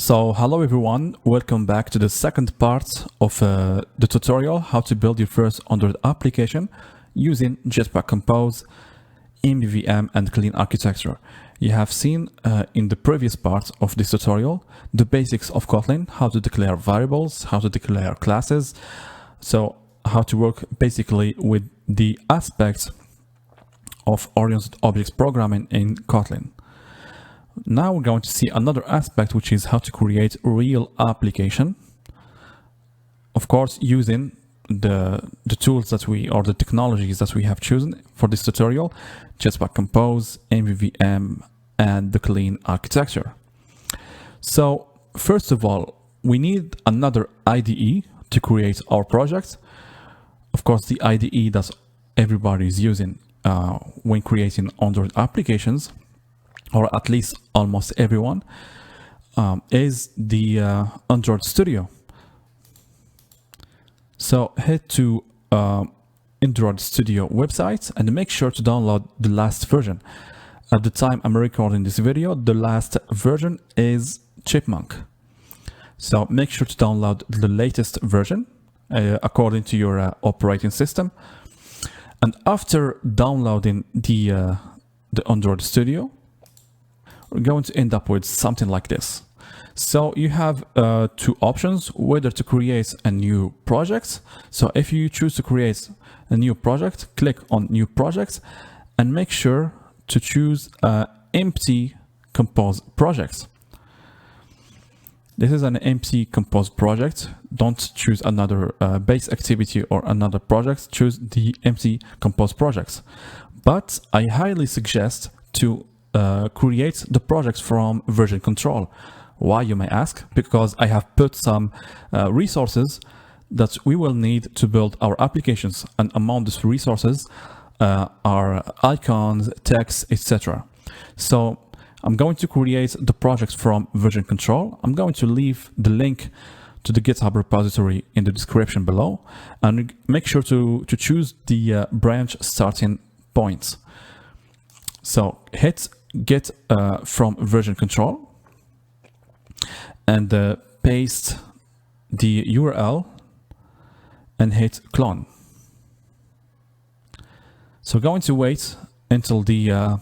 So hello everyone, welcome back to the second part of the tutorial how to build your first Android application using Jetpack Compose, MVVM and clean architecture. You have seen in the previous part of this tutorial the basics of Kotlin, how to declare variables, how to declare classes, so how to work basically with the aspects of oriented objects programming in Kotlin. Now we're going to see another aspect, which is how to create a real application. Of course, using the tools that or the technologies that we have chosen for this tutorial, Jetpack Compose, MVVM, and the clean architecture. So first of all, we need another IDE to create our project. Of course, the IDE that everybody is using when creating Android applications, or at least almost everyone, is the Android Studio. So head to Android Studio website and make sure to download the last version. At the time I'm recording this video, the last version is Chipmunk. So make sure to download the latest version according to your operating system. And after downloading the Android Studio, we're going to end up with something like this. So you have two options, whether to create a new project. So if you choose to create a new project, click on New Project and make sure to choose Empty Compose Project. This is an empty Compose project. Don't choose another base activity or another project. Choose the empty Compose project. But I highly suggest to create the projects from version control. Why, you may ask? Because I have put some resources that we will need to build our applications, and among these resources are icons, text, etc. So I'm going to create the projects from version control. I'm going to leave the link to the GitHub repository in the description below, and make sure to choose the branch starting points. So hit get from version control and paste the URL and hit clone. So we're going to wait until the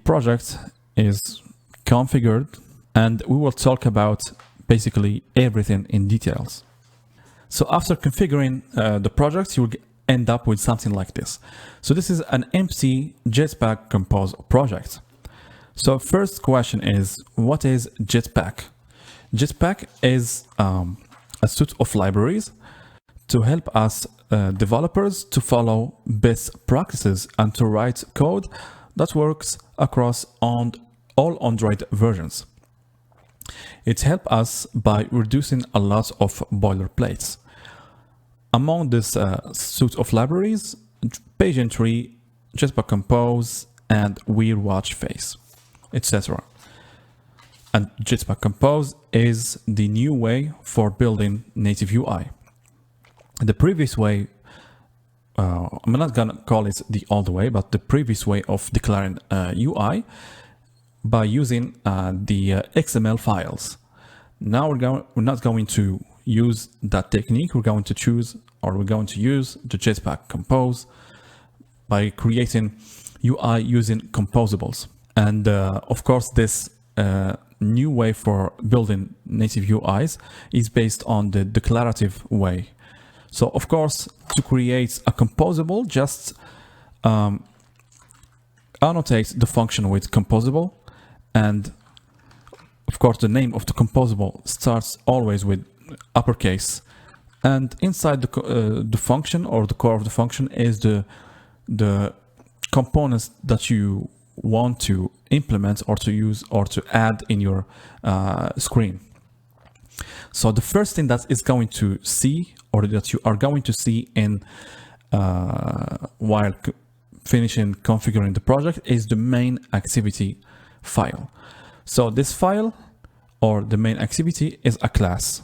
project is configured, and we will talk about basically everything in details. So after configuring the project, you will end up with something like this. So this is an empty Jetpack Compose project. So first question is, what is Jetpack? Jetpack is a suite of libraries to help us developers to follow best practices and to write code that works across all Android versions. It helps us by reducing a lot of boilerplates. Among this suite of libraries, Page Entry, Jetpack Compose, and Weird Watch Face, etc. And Jetpack Compose is the new way for building native UI. The previous way, I'm not gonna call it the old way, but the previous way of declaring UI by using the XML files. Now we're not going to use that technique. We're going to use the Jetpack Compose by creating UI using composables. And of course, this new way for building native UIs is based on the declarative way. So of course, to create a composable, just annotate the function with composable, and of course the name of the composable starts always with uppercase, and inside the function or the core of the function is the components that you want to implement or to use or to add in your screen. So the first thing that is going to see, or that you are going to see in while finishing configuring the project, is the main activity file. So this file, or the main activity, is a class.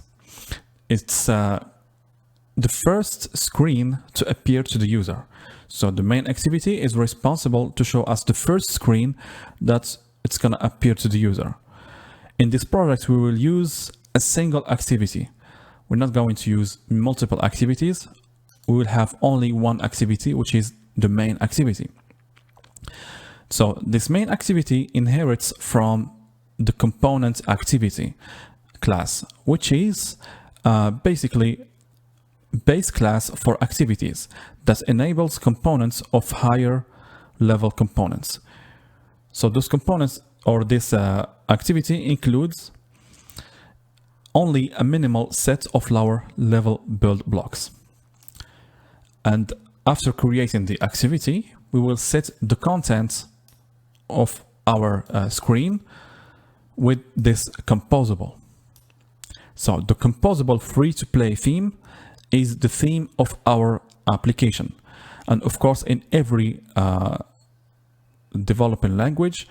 It's the first screen to appear to the user. So the main activity is responsible to show us the first screen that it's going to appear to the user. In this project, we will use a single activity. We're not going to use multiple activities. We will have only one activity, which is the main activity. So this main activity inherits from the component activity class, which is basically base class for activities that enables components of higher level components. So those components or this activity includes only a minimal set of lower level build blocks. And after creating the activity, we will set the content of our screen with this composable. So the composable free-to-play theme is the theme of our application. And of course, in every developing language,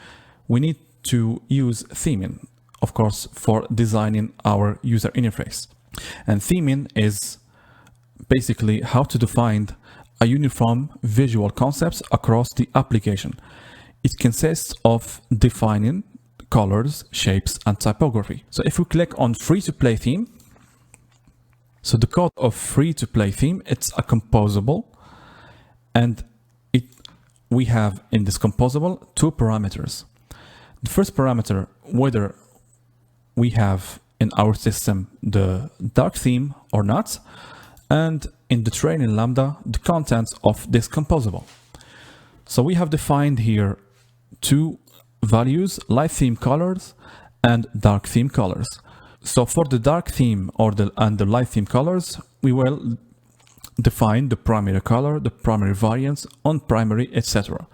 we need to use theming, of course, for designing our user interface. And theming is basically how to define a uniform visual concepts across the application. It consists of defining colors, shapes, and typography. So if we click on free-to-play theme, so the code of free-to-play theme, it's a composable, and we have in this composable two parameters. The first parameter, whether we have in our system the dark theme or not, and in the training lambda, the contents of this composable. So we have defined here two values, light theme colors and dark theme colors. So for the dark theme and the light theme colors, we will define the primary color, the primary variance, unprimary, etc.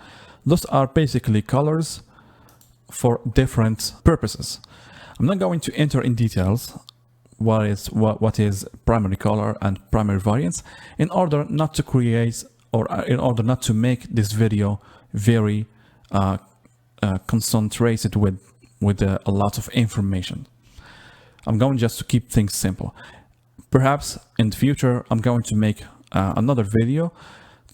Those are basically colors for different purposes. I'm not going to enter in details what is primary color and primary variance in order not to create or in order not to make this video very concentrated with a lot of information. I'm going just to keep things simple. Perhaps in the future, I'm going to make another video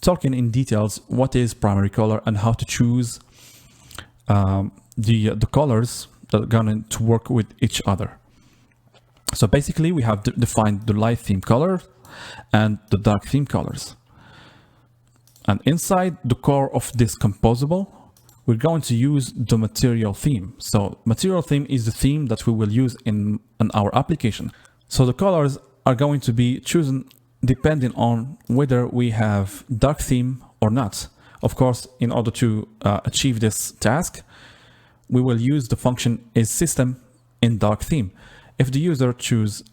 talking in details what is primary color and how to choose the colors that are going to work with each other. So basically, we have defined the light theme color and the dark theme colors. And inside the core of this composable, we're going to use the material theme. So material theme is the theme that we will use in our application. So the colors are going to be chosen depending on whether we have dark theme or not. Of course, in order to achieve this task, we will use the function isSystem in dark theme. If the user choose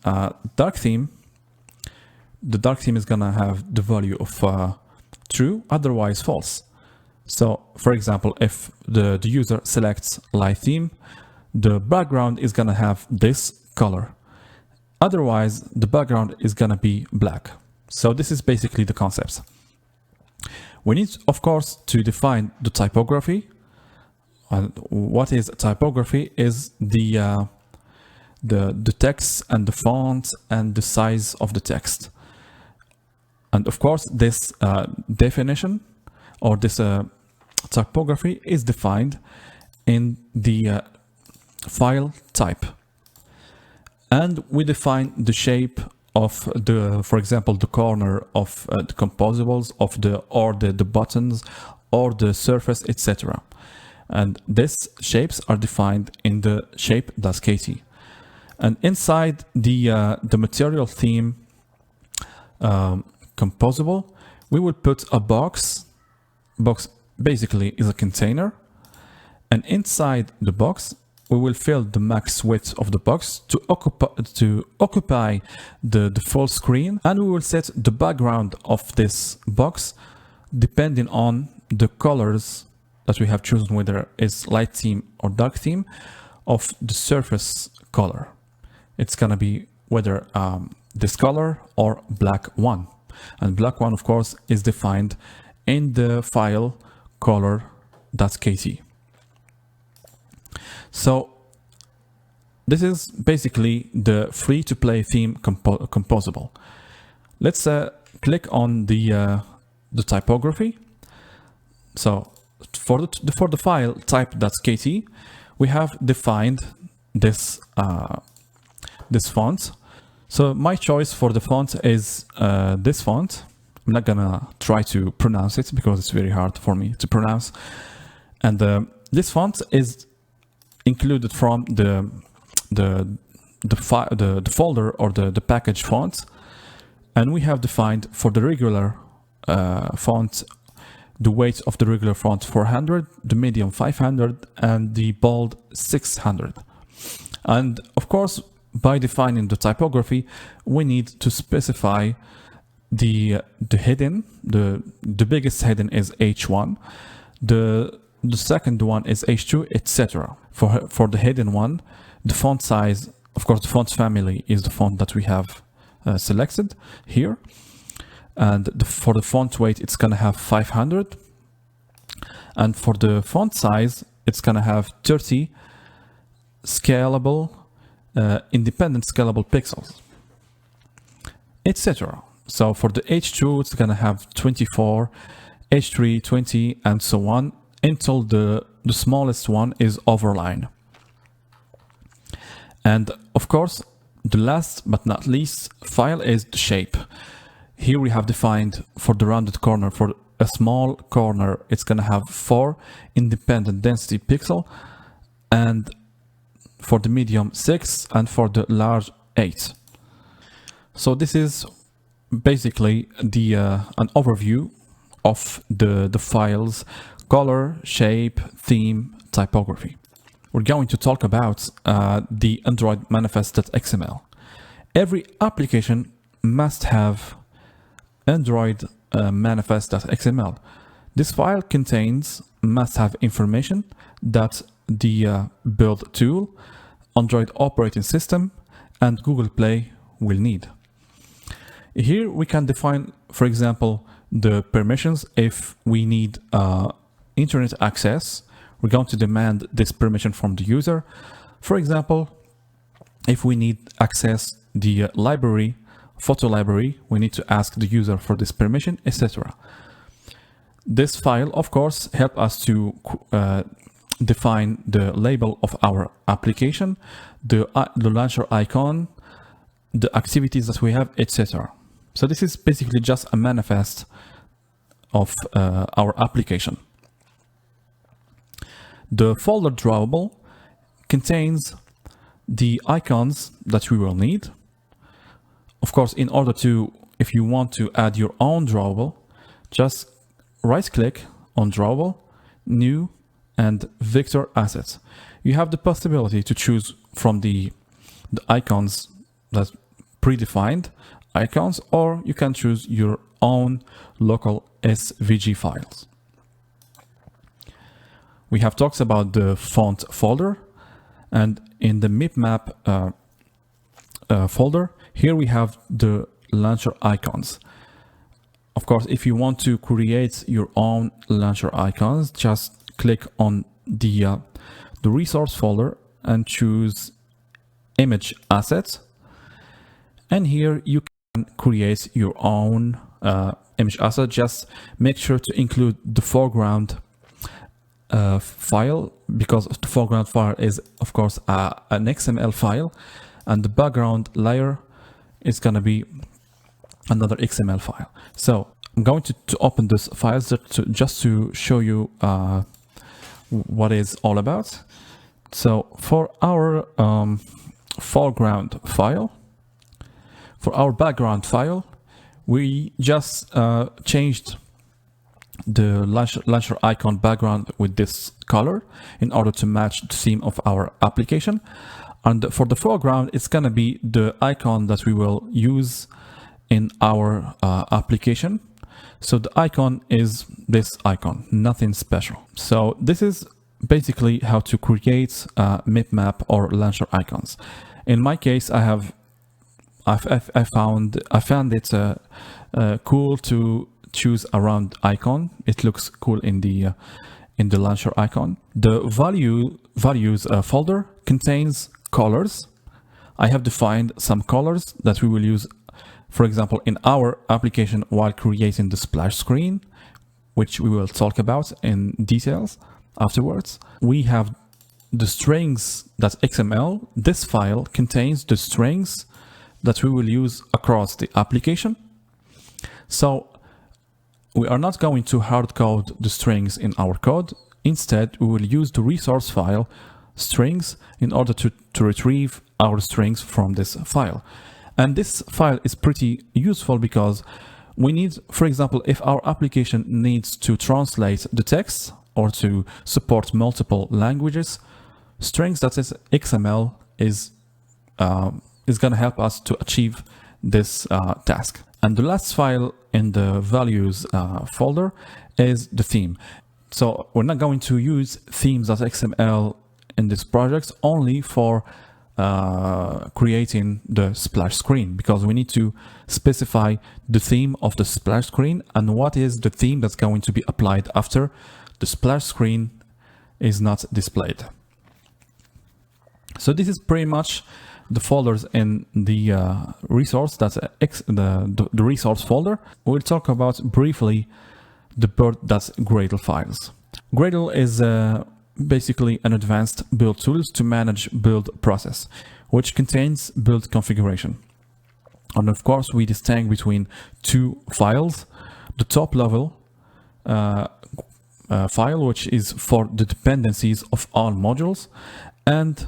dark theme, the dark theme is gonna have the value of true, otherwise false. So for example, if the user selects light theme, the background is gonna have this color. Otherwise, the background is gonna be black. So this is basically the concepts. We need, of course, to define the typography. And what is typography is the text and the font and the size of the text. And of course, this definition or this typography is defined in the file type. And we define the shape of the, for example, the corner of the composables of the buttons or the surface, etc. And these shapes are defined in the shape.kt. And inside the material theme composable, we will put a box. Box basically is a container, and inside the box we will fill the max width of the box to occupy the full screen, and we will set the background of this box depending on the colors that we have chosen, whether it's light theme or dark theme of the surface color. It's gonna be whether this color or black one. And black one, of course, is defined in the file color.kt. So this is basically the free-to-play theme composable. Let's click on the typography. So for the file type.kt, we have defined this this font. So my choice for the font is this font. I'm not gonna try to pronounce it because it's very hard for me to pronounce. And this font is included from the folder or the package font, and we have defined for the regular font the weight of the regular font 400, the medium 500, and the bold 600. And of course, by defining the typography, we need to specify the heading. The biggest heading is H1. The second one is H2, etc. For the heading one, the font size, of course, the font family is the font that we have selected here. And for the font weight, it's gonna have 500. And for the font size, it's gonna have 30 scalable, independent scalable pixels, etc. So for the H2, it's gonna have 24, H3, 20, and so on, until the smallest one is overline. And of course, the last but not least file is the shape. Here we have defined for the rounded corner, for a small corner, it's gonna have 4 independent density pixel, and for the medium 6, and for the large 8. So this is basically an overview of the files: color, shape, theme, typography. We're going to talk about the Android manifest.xml. Every application must have Android manifest.xml. This file contains must-have information that the build tool, Android operating system, and Google Play will need. Here we can define, for example, the permissions. If we need internet access, we're going to demand this permission from the user. For example, if we need access the library, photo library, we need to ask the user for this permission, etc. This file, of course, helps us to define the label of our application, the launcher icon, the activities that we have, etc. So this is basically just a manifest of our application. The folder drawable contains the icons that we will need. Of course, in order to, if you want to add your own drawable, just right-click on drawable, new, and vector assets. You have the possibility to choose from the icons that predefined icons, or you can choose your own local SVG files. We have talked about the font folder, and in the mipmap folder, here we have the launcher icons. Of course, if you want to create your own launcher icons, just click on the resource folder and choose image assets. And here you can create your own image asset. Just make sure to include the foreground file, because the foreground file is, of course, an XML file, and the background layer is going to be another XML file. So I'm going to open this file just to show you what it's all about. So for our foreground file, for our background file, we just changed the launcher icon background with this color in order to match the theme of our application. And for the foreground, it's going to be the icon that we will use in our application. So the icon is this icon, nothing special. So this is basically how to create mipmap or launcher icons. In my case, I found it cool to choose a round icon. It looks cool in the launcher icon. The values folder contains colors. I have defined some colors that we will use, for example, in our application while creating the splash screen, which we will talk about in details afterwards. We have the strings.xml, this file contains the strings that we will use across the application. So we are not going to hard code the strings in our code. Instead, we will use the resource file strings in order to retrieve our strings from this file. And this file is pretty useful because we need, for example, if our application needs to translate the text or to support multiple languages, strings.xml is going to help us to achieve this task. And the last file in the values folder is the theme. So we're not going to use themes.xml in this project only for creating the splash screen, because we need to specify the theme of the splash screen and what is the theme that's going to be applied after the splash screen is not displayed. So this is pretty much the folders in the resource, that's the resource folder. We'll talk about briefly the bird.gradle files. Gradle is basically an advanced build tools to manage build process, which contains build configuration. And of course, we distinguish between two files: the top level file, which is for the dependencies of all modules, and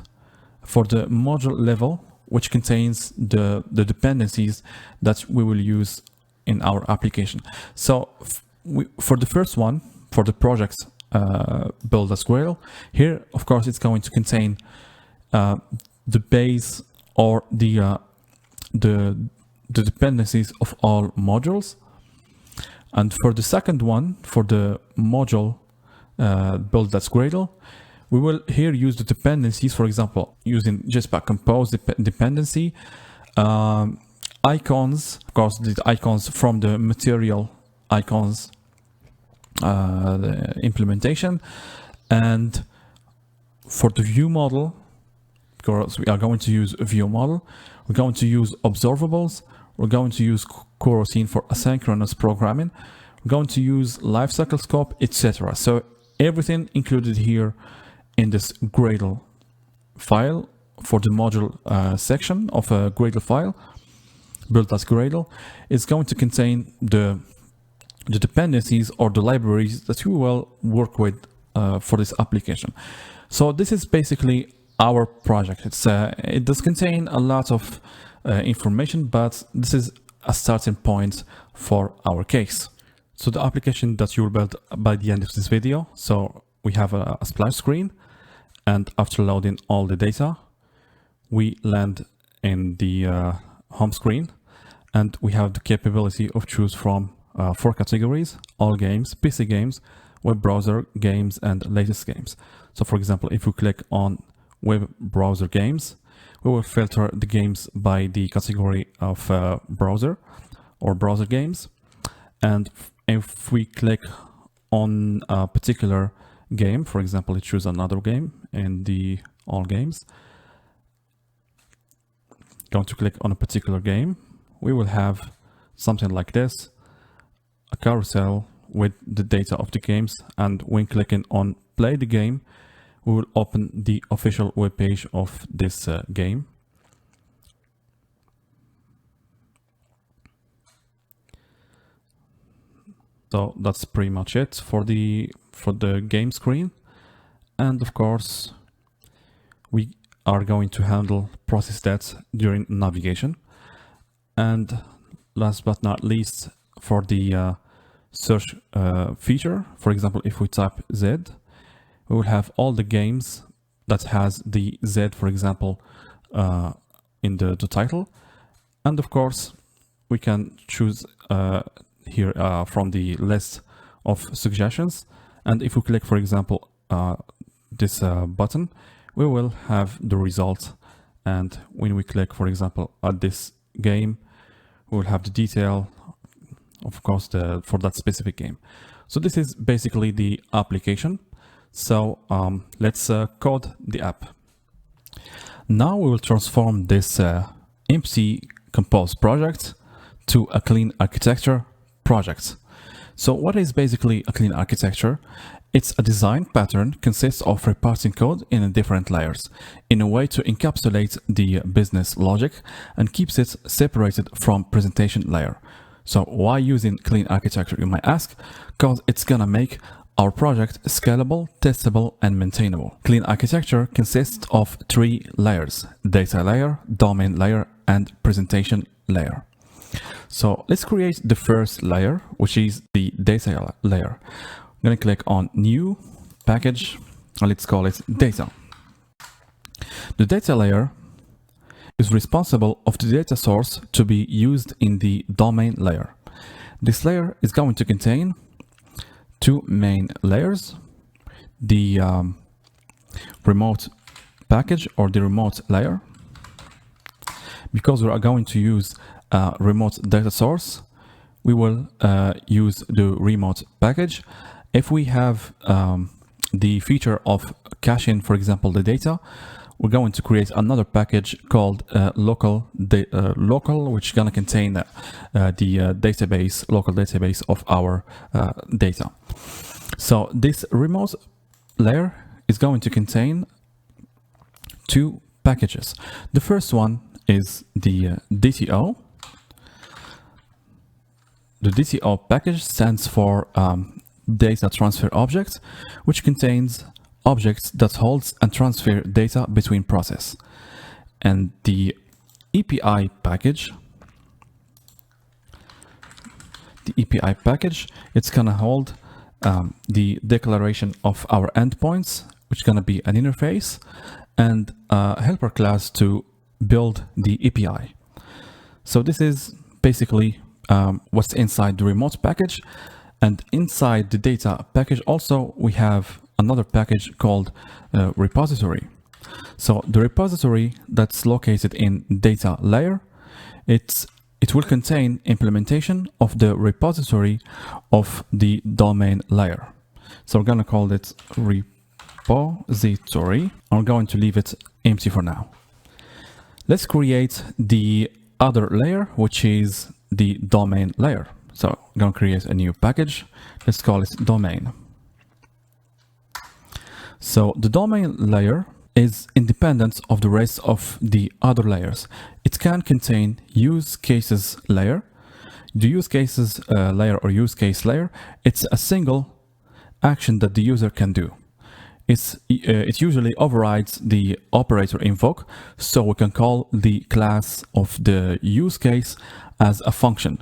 for the module level, which contains the dependencies that we will use in our application. So for the first one, for the project build.gradle, here, of course, it's going to contain the base or the dependencies of all modules. And for the second one, for the module build.gradle, we will here use the dependencies, for example, using Jetpack Compose dependency, icons, of course, the icons from the material icons the implementation, and for the viewModel, because we are going to use viewModel, we're going to use observables, we're going to use coroutine for asynchronous programming, we're going to use lifecycle scope, etc. So everything included here in this Gradle file for the module section of a Gradle file, build.gradle, is going to contain the dependencies or the libraries that we will work with for this application. So this is basically our project. It does contain a lot of information, but this is a starting point for our case. So the application that you will build by the end of this video. So we have a splash screen, and after loading all the data, we land in the home screen, and we have the capability of choose from 4 categories: all games, PC games, web browser games, and latest games. So for example, if we click on web browser games, we will filter the games by the category of browser or browser games. And if we click on a particular game, for example, it choose another game in the all games, going to click on a particular game, we will have something like this, a carousel with the data of the games. And when clicking on play the game, we will open the official web page of this game. So that's pretty much it for the game screen. And of course, we are going to handle process stats during navigation. And last but not least, for the search feature, for example, if we type Z, we will have all the games that has the Z, for example, in the title. And of course, we can choose here from the list of suggestions. And if we click, for example, this button, we will have the result. And when we click, for example, at this game, we will have the detail, of course, for that specific game. So this is basically the application. So let's code the app. Now we will transform this empty Compose project to a clean architecture project. So what is basically a clean architecture? It's a design pattern consists of reparsing code in different layers in a way to encapsulate the business logic and keeps it separated from presentation layer. So why using clean architecture, you might ask? Because it's gonna make our project scalable, testable, and maintainable. Clean architecture consists of 3 layers: data layer, domain layer, and presentation layer. So let's create the first layer, which is the data layer. I'm going to click on new package, and let's call it data. The data layer is responsible of the data source to be used in the domain layer. This layer is going to contain 2 main layers: the remote package or the remote layer. Because we are going to use a remote data source, we will use the remote package. If we have the feature of caching, for example, the data, we're going to create another package called local, which is going to contain the local database of our data. So this remote layer is going to contain 2 packages. The first one is the DTO. The DTO package stands for data transfer object, which contains objects that holds and transfer data between process. And the API package, it's gonna hold the declaration of our endpoints, which is gonna be an interface, and a helper class to build the API. So this is basically what's inside the remote package. And inside the data package also we have another package called repository. So the repository that's located in data layer, it will contain implementation of the repository of the domain layer. So we're going to call it repository. I'm going to leave it empty for now. Let's create the other layer, which is the domain layer. So I'm going to create a new package. Let's call it domain. So the domain layer is independent of the rest of the other layers. It can contain use cases layer. The use cases layer or use case layer, it's a single action that the user can do. It usually overrides the operator invoke, so we can call the class of the use case as a function.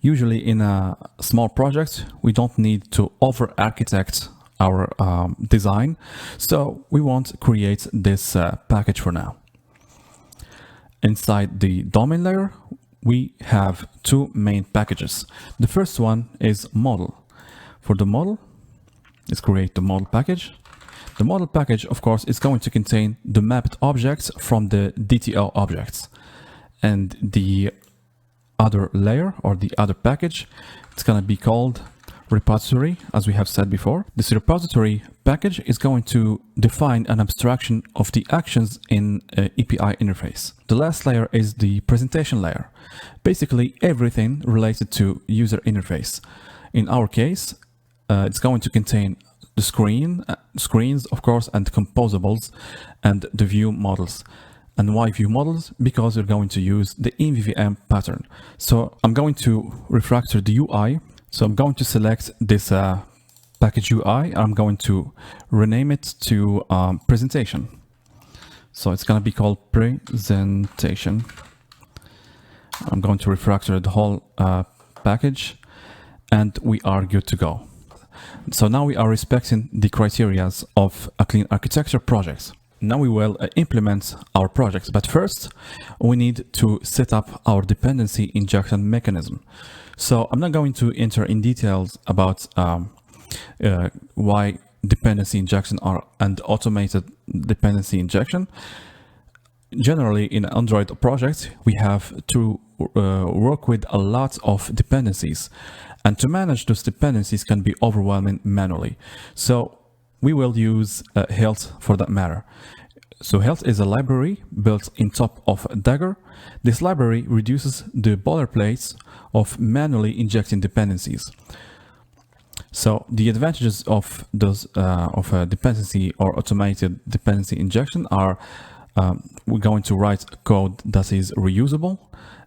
Usually in a small project, we don't need to over-architect our design, so we won't create this package for now. Inside the domain layer, we have 2 main packages. The first one is model. For the model, let's create the model package. The model package, of course, is going to contain the mapped objects from the DTO objects. And the other layer or the other package, it's going to be called repository, as we have said before. This repository package is going to define an abstraction of the actions in API interface. The last layer is the presentation layer. Basically everything related to user interface. In our case, it's going to contain the screens, of course, and composables, and the view models. And why view models? Because we're going to use the MVVM pattern. So I'm going to refactor the UI. So I'm going to select this package UI. I'm going to rename it to presentation. So it's going to be called presentation. I'm going to refactor the whole package, and we are good to go. So now we are respecting the criteria of a clean architecture project. Now we will implement our projects, but first we need to set up our dependency injection mechanism. So I'm not going to enter in details about why dependency injection and automated dependency injection. Generally, in Android projects, we have to work with a lot of dependencies, and to manage those dependencies can be overwhelming manually. So we will use Hilt for that matter. So Hilt is a library built in top of Dagger. This library reduces the boilerplates of manually injecting dependencies. So the advantages of those of a dependency or automated dependency injection are we're going to write code that is reusable,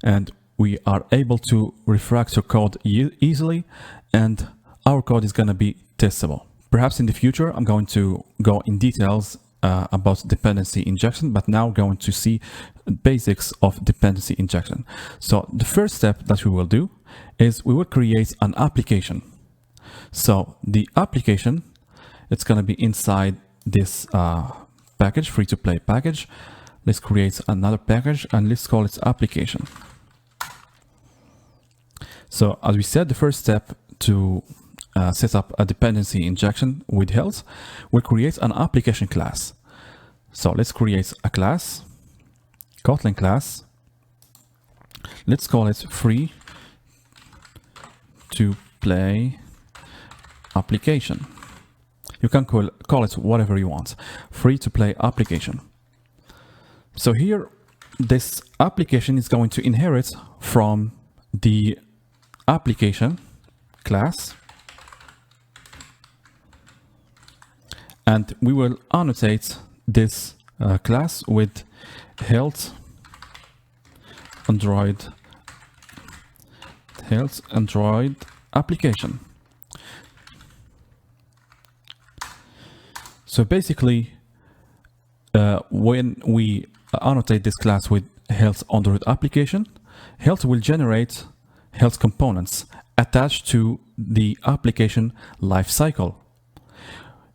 and we are able to refactor code easily, and our code is going to be testable. Perhaps in the future, I'm going to go in details about dependency injection, but now going to see basics of dependency injection. So the first step that we will do is we will create an application. So the application, it's going to be inside this package, free-to-play package. Let's create another package and let's call it application. So as we said, the first step to set up a dependency injection with Hilt, we'll create an application class. So let's create a class, Kotlin class. Let's call it free to play application. You can call it whatever you want. Free to play application. So here, this application is going to inherit from the application class, and we will annotate this class with Hilt Android application. So basically, when we annotate this class with Hilt Android application, Hilt will generate Hilt components attached to the application lifecycle.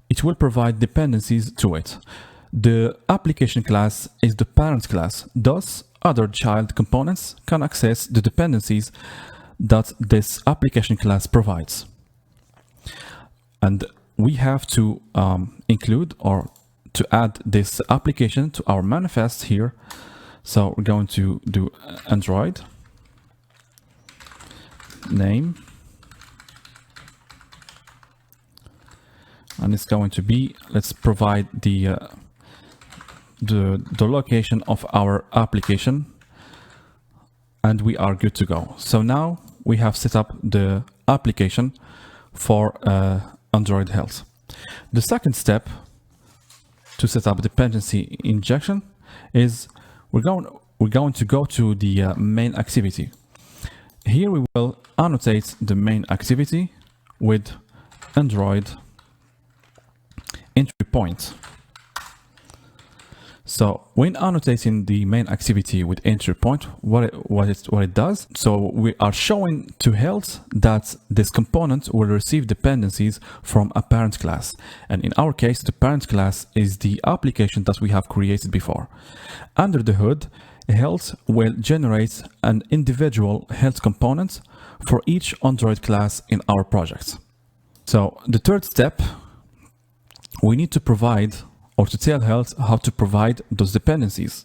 It will provide dependencies to it. The application class is the parent class, thus other child components can access the dependencies that this application class provides. And we have to include or to add this application to our manifest here. So we're going to do Android name, and it's going to be, let's provide the location of our application, and we are good to go. So now we have set up the application for Android Hilt. The second step to set up dependency injection is we're going to go to the main activity. Here we will annotate the main activity with Android entry point. So when annotating the main activity with entry point, what it does, so we are showing to Hilt that this component will receive dependencies from a parent class. And in our case, the parent class is the application that we have created before. Under the hood, Hilt will generate an individual Hilt component for each Android class in our project. So the third step, we need to provide or to tell Hilt how to provide those dependencies.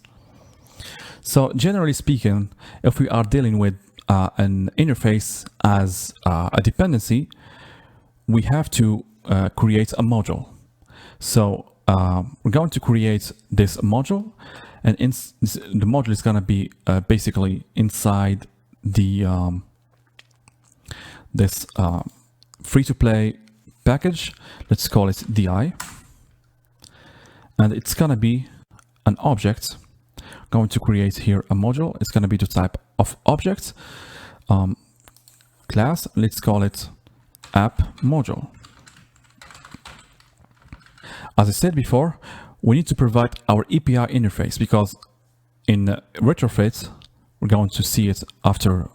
So generally speaking, if we are dealing with an interface as a dependency, we have to create a module. So we're going to create this module, and the module is going to be basically inside the this free-to-play package. Let's call it DI. And it's going to be an object. Going to create here a module. It's going to be the type of object. Class, let's call it app module. As I said before, we need to provide our API interface, because in Retrofit, we're going to see it after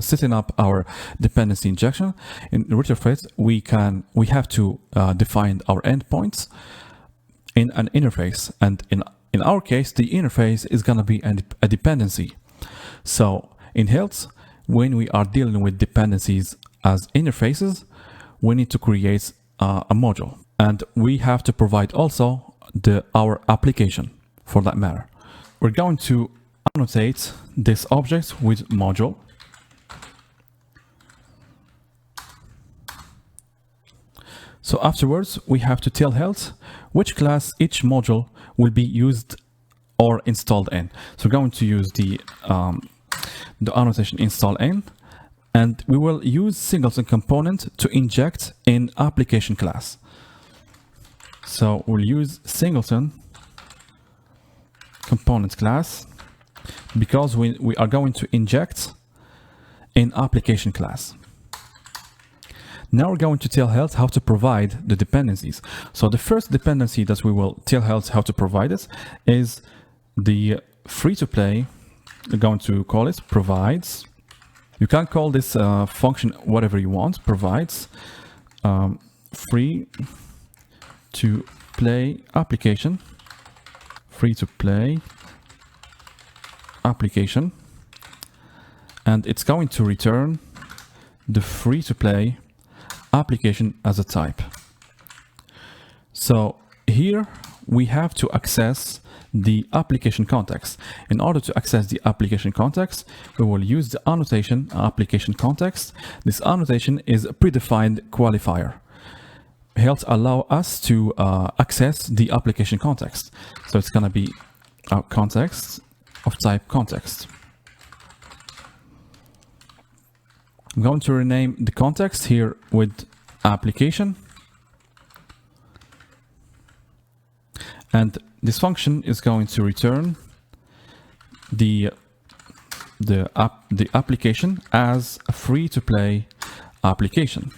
setting up our dependency injection. In Retrofit, we have to define our endpoints in an interface, and in our case, the interface is going to be a dependency. So in Hilt, when we are dealing with dependencies as interfaces, we need to create a module, and we have to provide also our application for that matter. We're going to annotate this object with module. So afterwards, we have to tell Hilt which class each module will be used or installed in. So we're going to use the annotation install in, and we will use singleton component to inject in application class. So we'll use singleton component class because we are going to inject in application class. Now we're going to tell Hilt how to provide the dependencies. So the first dependency that we will tell Hilt how to provide it is the free-to-play. We're going to call it provides. You can call this function whatever you want. Provides free-to-play application. Free-to-play application. And it's going to return the free-to-play application as a type. So here we have to access the application context. In order to access the application context, we will use the annotation application context. This annotation is a predefined qualifier. Hilt allow us to access the application context. So it's going to be our context of type context. I'm going to rename the context here with application. And this function is going to return the application as a free-to-play application.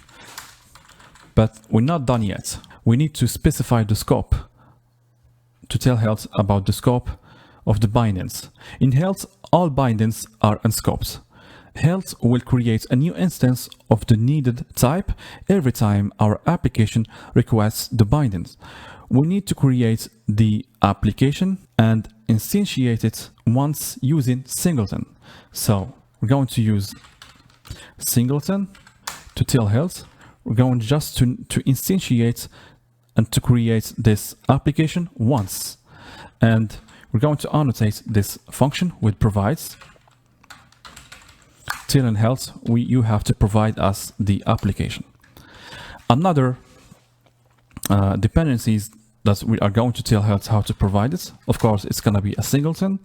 But we're not done yet. We need to specify the scope to tell Hilt about the scope of the bindings. In Hilt, all bindings are unscoped. Hilt will create a new instance of the needed type every time our application requests the bindings. We need to create the application and instantiate it once using singleton. So we're going to use singleton to tell Hilt. We're going just to instantiate and to create this application once. And we're going to annotate this function with provides. Telling Hilt, you have to provide us the application. Another dependencies that we are going to tell Hilt how to provide it. Of course, it's going to be a singleton.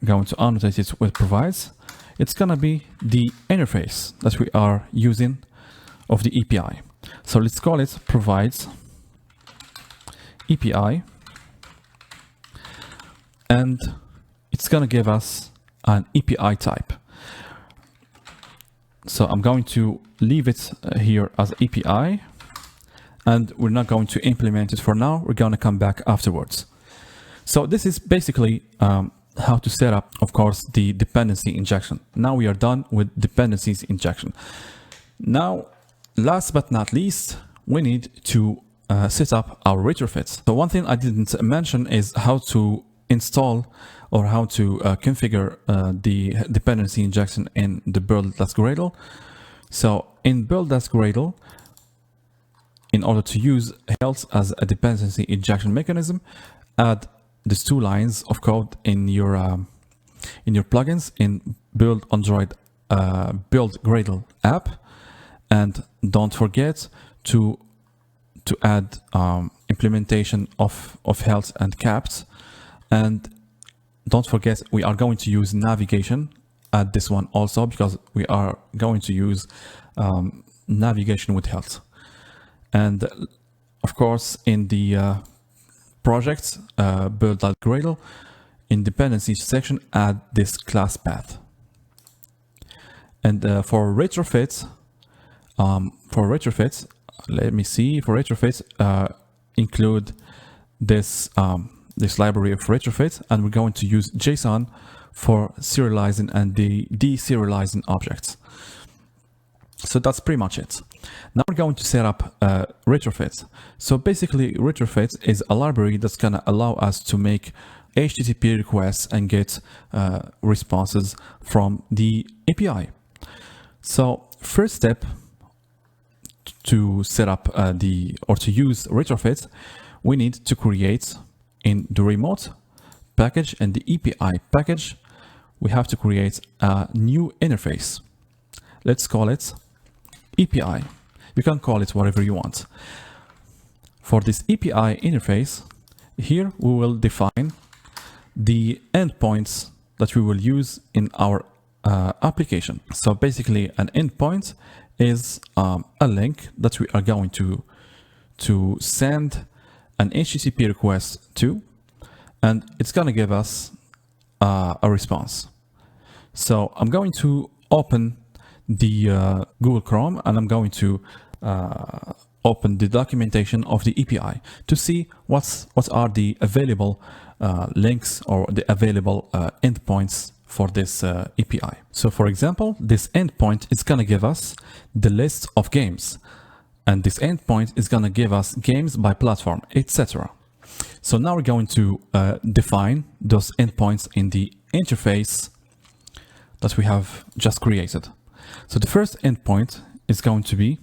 We're going to annotate it with provides. It's going to be the interface that we are using of the API. So let's call it provides API. And it's going to give us an API type. So I'm going to leave it here as API, and we're not going to implement it for now. We're going to come back afterwards. So this is basically how to set up, of course, the dependency injection. Now we are done with dependencies injection. Now, last but not least, we need to set up our retrofits. So one thing I didn't mention is how to install or how to configure the dependency injection in the build.gradle. So in build.gradle, in order to use Hilt as a dependency injection mechanism, add these two lines of code in your plugins in build Android build Gradle app, and don't forget to add implementation of Hilt and caps, and don't forget we are going to use navigation. Add this one also because we are going to use navigation with Hilt. And of course, in the project build.gradle, in dependencies section, add this class path. And for retrofit, let me see. For retrofit, include this this library of retrofit, and we're going to use JSON for serializing and deserializing objects. So that's pretty much it. Now we're going to set up retrofit. So basically, retrofit is a library that's going to allow us to make HTTP requests and get responses from the API. So first step to set up to use retrofit, we need to create in the remote package and the API package, we have to create a new interface. Let's call it API. You can call it whatever you want. For this API interface, here we will define the endpoints that we will use in our application. So basically an endpoint is a link that we are going to send an HTTP request to, and it's going to give us a response. So I'm going to open the Google Chrome, and I'm going to open the documentation of the API to see what are the available links or the available endpoints for this API. So for example, this endpoint is going to give us the list of games, and this endpoint is going to give us games by platform, etc. So now we're going to define those endpoints in the interface that we have just created. So the first endpoint is going to be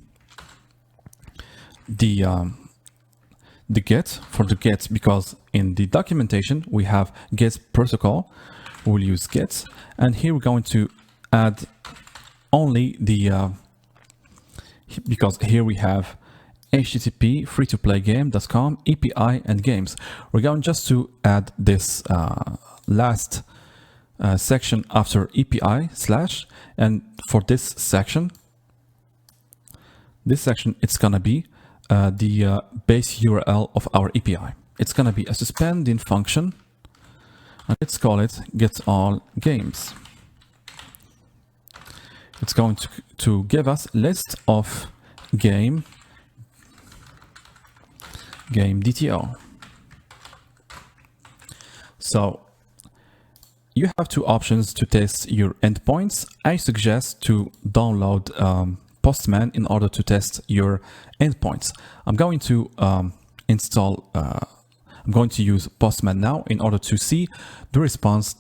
the get, for the get, because in the documentation we have get protocol, we'll use get, and here we're going to add only the because here we have http free2playgame.com API and games. We're going just to add this last section after API / and for this section it's gonna be the base URL of our API. It's gonna be a suspending function, and let's call it get all games. It's going to give us list of game DTO. So you have two options to test your endpoints. I suggest to download Postman in order to test your endpoints. I'm going to I'm going to use Postman now in order to see the response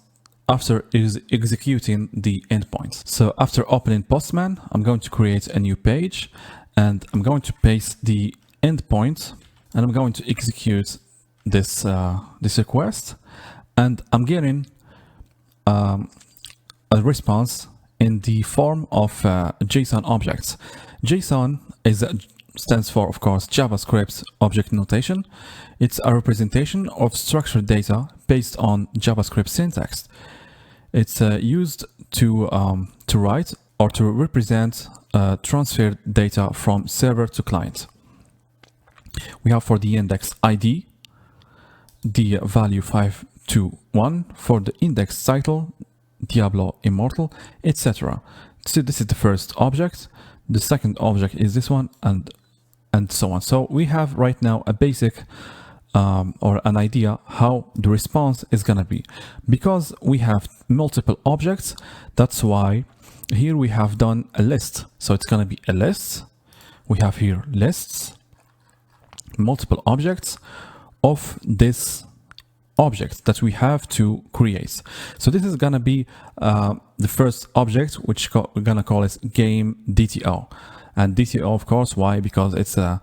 after executing the endpoints. So after opening Postman, I'm going to create a new page, and I'm going to paste the endpoint, and I'm going to execute this this request, and I'm getting a response in the form of JSON objects. JSON stands for, of course, JavaScript object notation. It's a representation of structured data based on JavaScript syntax. It's used to write or to represent transferred data from server to client. We have for the index ID the value 521, for the index title Diablo Immortal, etc. So this is the first object. The second object is this one, and so on. So we have right now a basic or an idea how the response is going to be. Because we have multiple objects, that's why here we have done a list. So it's going to be a list. We have here lists, multiple objects of this object that we have to create. So this is going to be the first object, which we're going to call it game DTO. And DTO, of course, why? Because it's a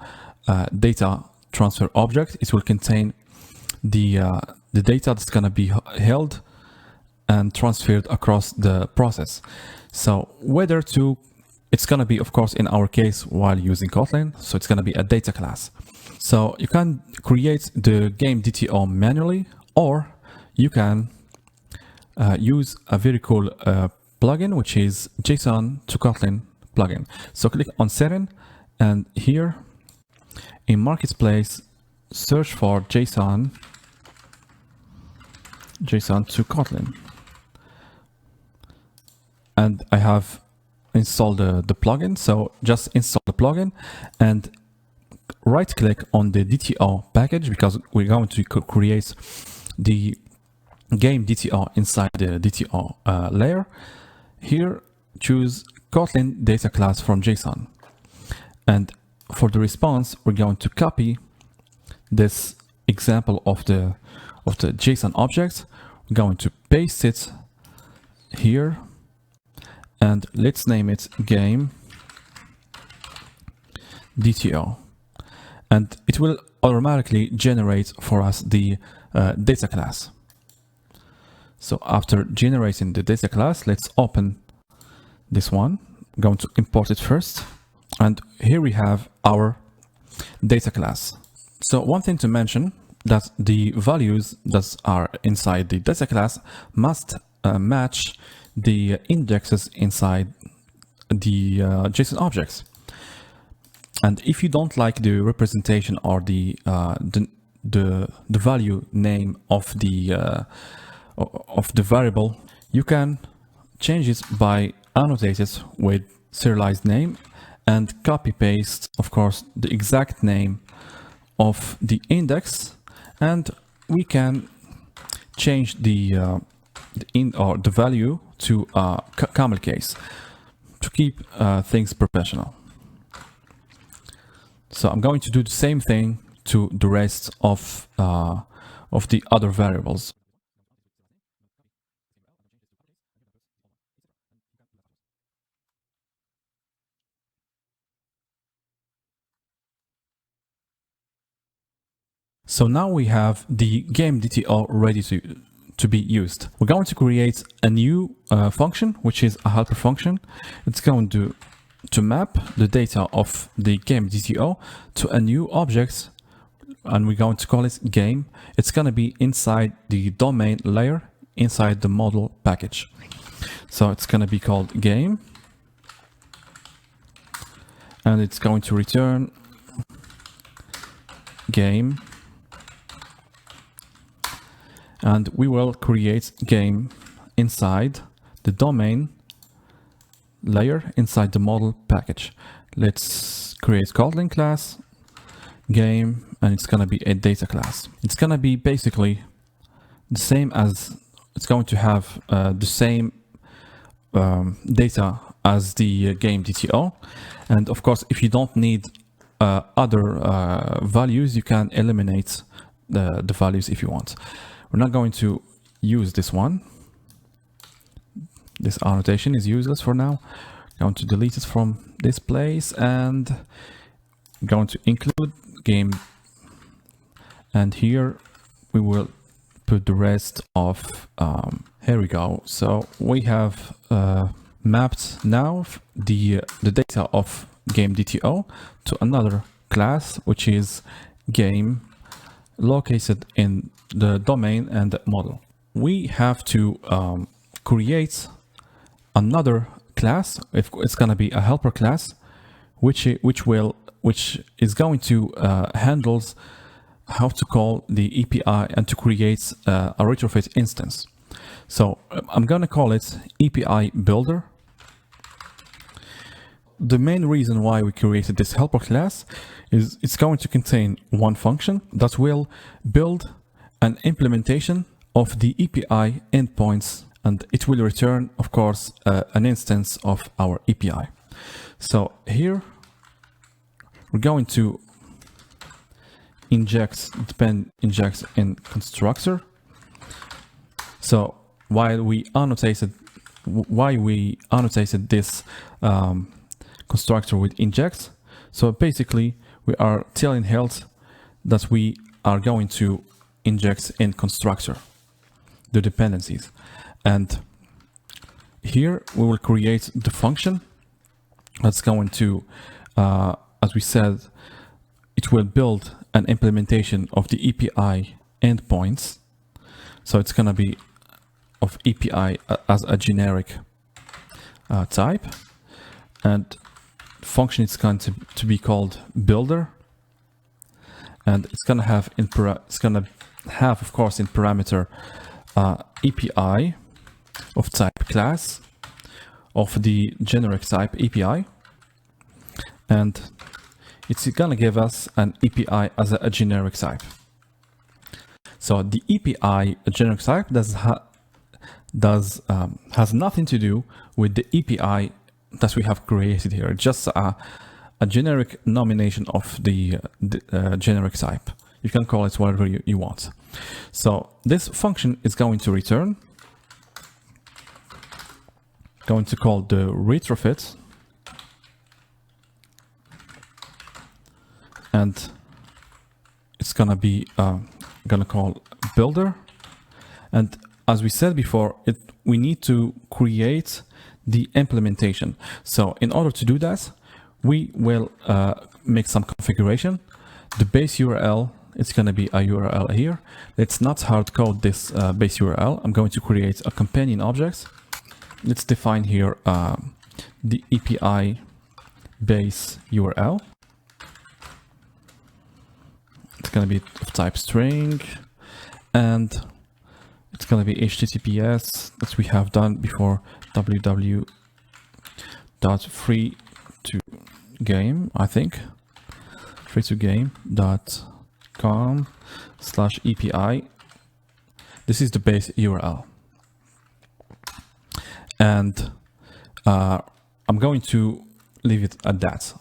data transfer object. It will contain the data that's going to be held and transferred across the process. So whether to, it's going to be, of course, in our case, while using Kotlin, so it's going to be a data class. So you can create the game DTO manually, or you can use a very cool plugin, which is JSON to Kotlin plugin. So click on setting, and here in marketplace, search for JSON to Kotlin. And I have installed the plugin. So just install the plugin and right click on the DTO package, because we're going to create the game DTO inside the DTO layer. Here, choose Kotlin data class from JSON. And for the response, we're going to copy this example of the JSON object. We're going to paste it here, and let's name it game DTO. And it will automatically generate for us the data class. So after generating the data class, let's open this one. I'm going to import it first. And here we have our data class. So one thing to mention, that the values that are inside the data class must match the indexes inside the JSON objects. And if you don't like the representation or the value name of the variable, you can change it by annotate it with serialized name and copy paste, of course, the exact name of the index, and we can change the value to camel case to keep things professional. So I'm going to do the same thing to the rest of the other variables. So now we have the GameDTO ready to be used. We're going to create a new function, which is a helper function. It's going to map the data of the GameDTO to a new object, and we're going to call it game. It's going to be inside the domain layer, inside the model package. So it's going to be called game, and it's going to return game. And we will create game inside the domain layer inside the model package. Let's create Kotlin class, game, and it's going to be a data class. It's going to be basically the same as, it's going to have the same data as the GameDTO. And of course, if you don't need other values, you can eliminate the values if you want. We're not going to use this one. This annotation is useless for now. I'm going to delete it from this place, and I'm going to include game. And here we will put the rest of, here we go. So we have mapped now the data of GameDTO to another class, which is game, located in the domain and the model. We have to create another class. If it's going to be a helper class, which is going to handles how to call the API and to create a retrofit instance. So I'm going to call it API builder. The main reason why we created this helper class is it's going to contain one function that will build an implementation of the API endpoints, and it will return, of course, an instance of our API. So here we're going to inject in constructor. So why we annotated this constructor with inject. So basically we are telling Hilt that we are going to inject in constructor the dependencies, and here we will create the function that's going to, as we said, it will build an implementation of the API endpoints. So it's going to be of API as a generic type, and function is going to be called builder, and it's going to have of course in parameter API of type class of the generic type API, and it's going to give us an API as a generic type. So the API generic type has nothing to do with the API that we have created here. Just a generic nomination of the generic type. You can call it whatever you want. So this function is going to return, going to call the retrofit, and it's gonna be gonna call builder. And as we said before, we need to create the implementation. So in order to do that, we will make some configuration. The base URL, it's going to be a URL here. Let's not hard code this base URL. I'm going to create a companion object let's define here the API base URL. It's going to be of type string, and it's going to be HTTPS that we have done before, www.free2game, I think, free2game.com/API. This is the base URL. And I'm going to leave it at that.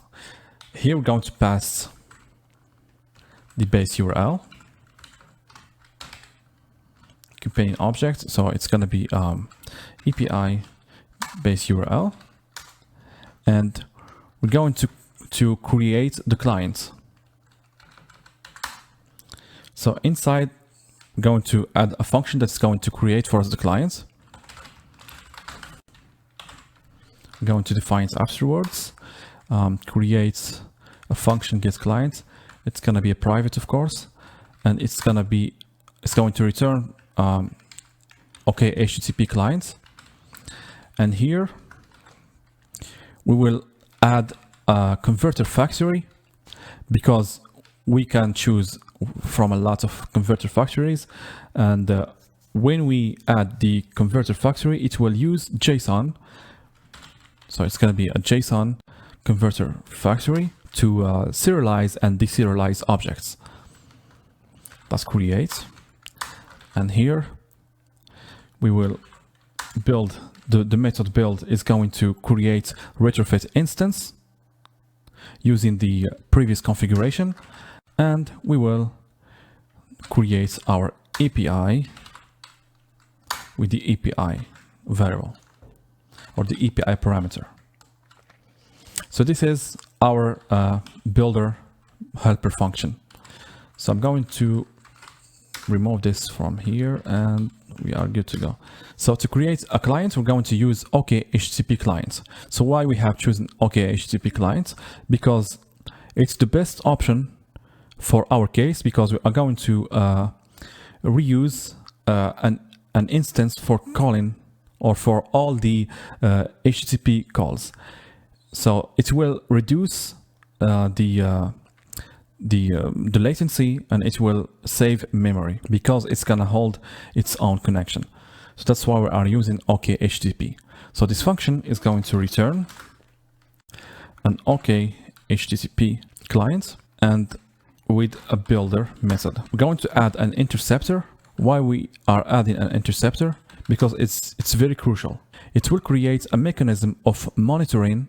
Here we're going to pass the base URL companion object, so it's going to be API base URL, and we're going to create the client. So inside, we're going to add a function that's going to create for us the client. We're going to define it afterwards. Create a function getClient. It's going to be a private, of course, and it's going to return OK HTTP client. And here we will add a converter factory, because we can choose from a lot of converter factories, and when we add the converter factory, it will use JSON. So it's going to be a JSON converter factory to serialize and deserialize objects. Let's create, and here we will build the method build is going to create retrofit instance using the previous configuration, and we will create our API with the API variable or the API parameter. So this is our builder helper function. So I'm going to remove this from here, and we are good to go. So to create a client, we're going to use OK HTTP client. So why we have chosen OK HTTP client? Because it's the best option for our case, because we are going to reuse an instance for calling or for all the HTTP calls. So it will reduce the latency, and it will save memory because it's gonna hold its own connection. So that's why we are using OK HTTP. So this function is going to return an OK HTTP client, and with a builder method. We're going to add an interceptor. Why we are adding an interceptor? Because it's very crucial. It will create a mechanism of monitoring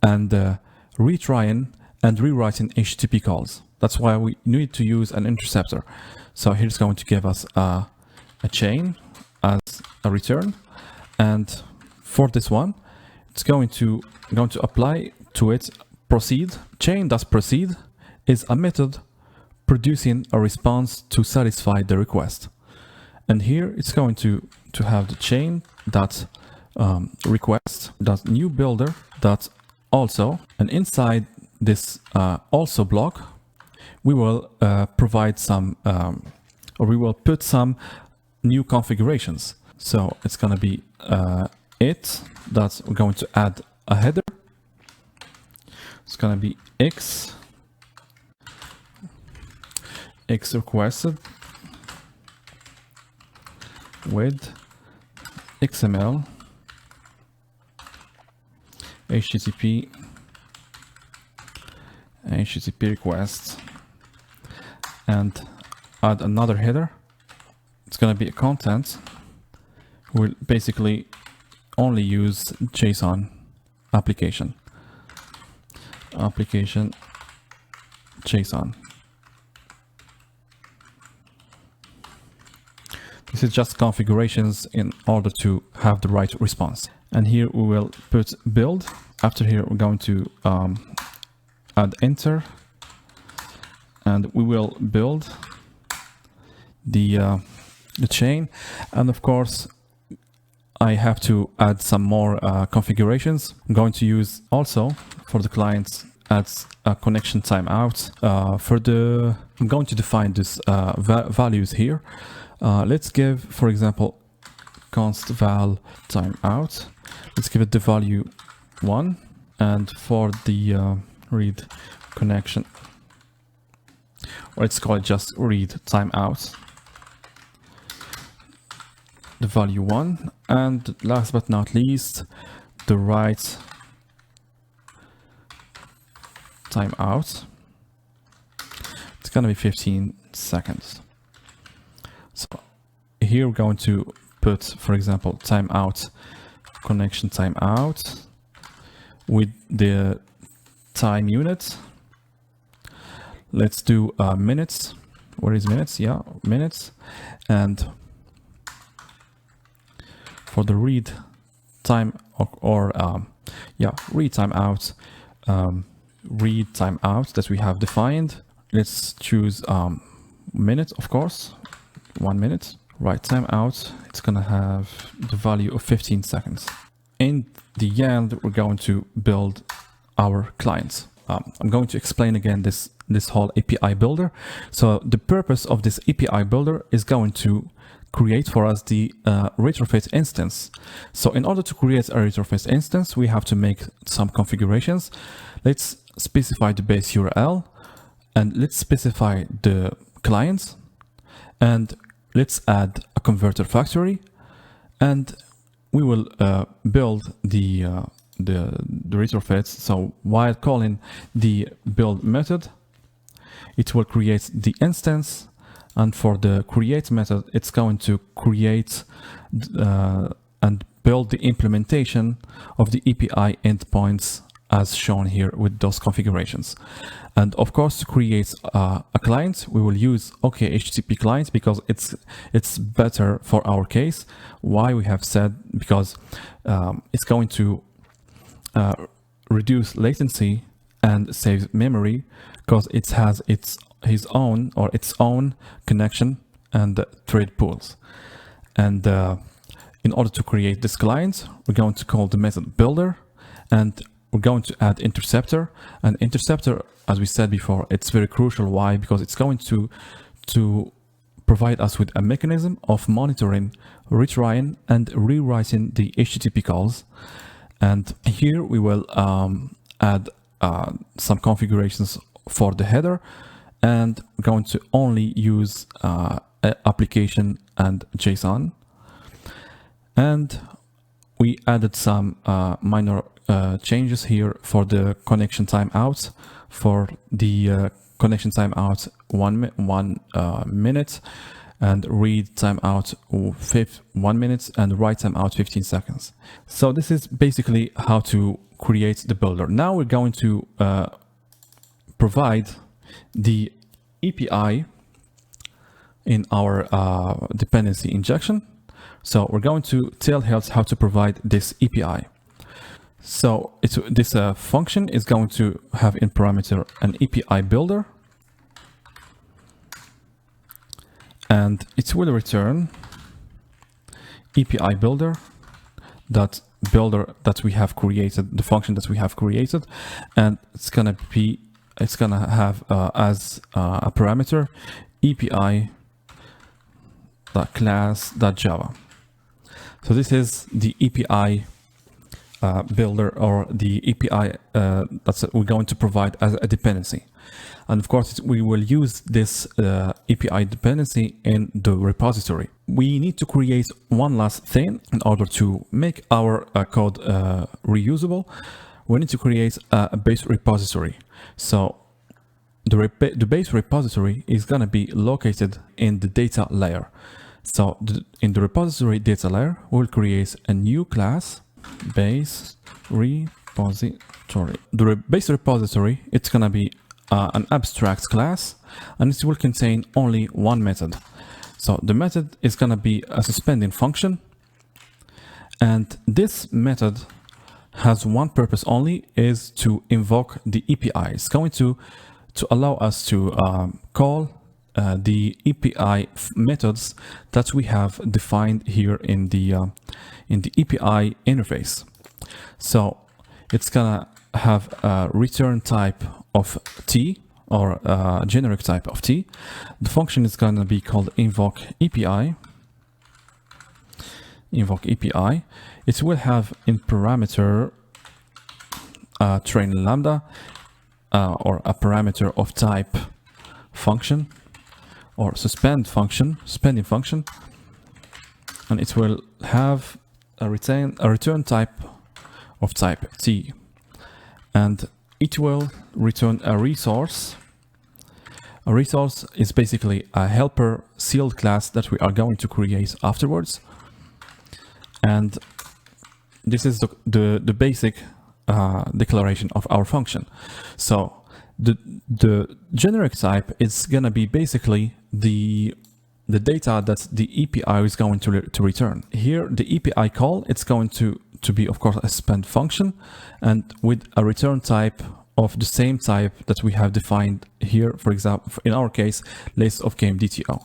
and retrying and rewriting HTTP calls. That's why we need to use an interceptor. So here's going to give us a chain as a return, and for this one, it's going to apply to it proceed. Chain.proceed is a method producing a response to satisfy the request. And here it's going to have the chain dot request dot new builder dot also, and inside this also block we will provide some or we will put some new configurations. So it's going to be it that we're going to add a header. It's going to be x requested with XML HTTP request, and add another header. It's going to be a content. We'll basically only use JSON application JSON. This is just configurations in order to have the right response. And here we will put build. After here, we're going to add enter, and we will build the chain. And of course, I have to add some more configurations. I'm going to use also for the clients as a connection timeout. I'm going to define this values here. Let's give, for example, const val timeout. Let's give it the value 1, and for the read connection, or let's call it just read timeout, the value 1, and last but not least, the write timeout. It's gonna be 15 seconds. So here we're going to put, for example, timeout connection timeout with the time unit. Let's do minutes. Where is minutes? Yeah, minutes. And for the read time read timeout, read timeout that we have defined. Let's choose minute, of course, 1 minute. Write timeout. It's gonna have the value of 15 seconds. In the end, we're going to build our clients. I'm going to explain again this whole API builder. So the purpose of this API builder is going to create for us the retrofit instance. So in order to create a retrofit instance, we have to make some configurations. Let's specify the base URL, and let's specify the clients, and let's add a converter factory, and we will build the retrofits. So while calling the build method, it will create the instance, and for the create method, it's going to create and build the implementation of the API endpoints as shown here with those configurations. And of course, to create a client, we will use HTTP client because it's better for our case. Why we have said, because it's going to reduce latency and save memory, because it has its own connection and thread pools. And in order to create this client, we're going to call the method builder, and we're going to add interceptor. And interceptor, as we said before, it's very crucial. Why? Because it's going to provide us with a mechanism of monitoring, retrying, and rewriting the HTTP calls. And here we will add some configurations for the header, and we're going to only use application and JSON. And we added some minor changes here for the connection timeout. For the connection timeout 1 minute, and read timeout 1 minute, and write timeout 15 seconds. So this is basically how to create the builder. Now we're going to provide the API in our dependency injection. So we're going to tell Hilt how to provide this API. So this function is going to have in parameter an API builder, and it will return API builder that we have created, the function that we have created, and it's gonna have as a parameter API class.java. So this is the API builder, or the API that we're going to provide as a dependency. And of course, we will use this API dependency in the repository. We need to create one last thing in order to make our code reusable. We need to create a base repository. So the base repository is going to be located in the data layer. So in the repository data layer, we'll create a new class, base repository. The base repository, it's going to be an abstract class, and it will contain only one method. So the method is going to be a suspending function, and this method has one purpose only, is to invoke the API. It's going to allow us to call the API methods that we have defined here in the API interface. So it's gonna have a return type of T, or a generic type of T. The function is gonna be called invoke API, invoke API. It will have in parameter train lambda or a parameter of type function or suspending function, and it will have a return type of type T, and it will return a resource. A resource is basically a helper sealed class that we are going to create afterwards, and this is the basic declaration of our function. So the generic type is gonna be basically the data that the API is going to return. Here, the API call, it's going to be, of course, a suspend function, and with a return type of the same type that we have defined here, for example, in our case, list of GameDTO.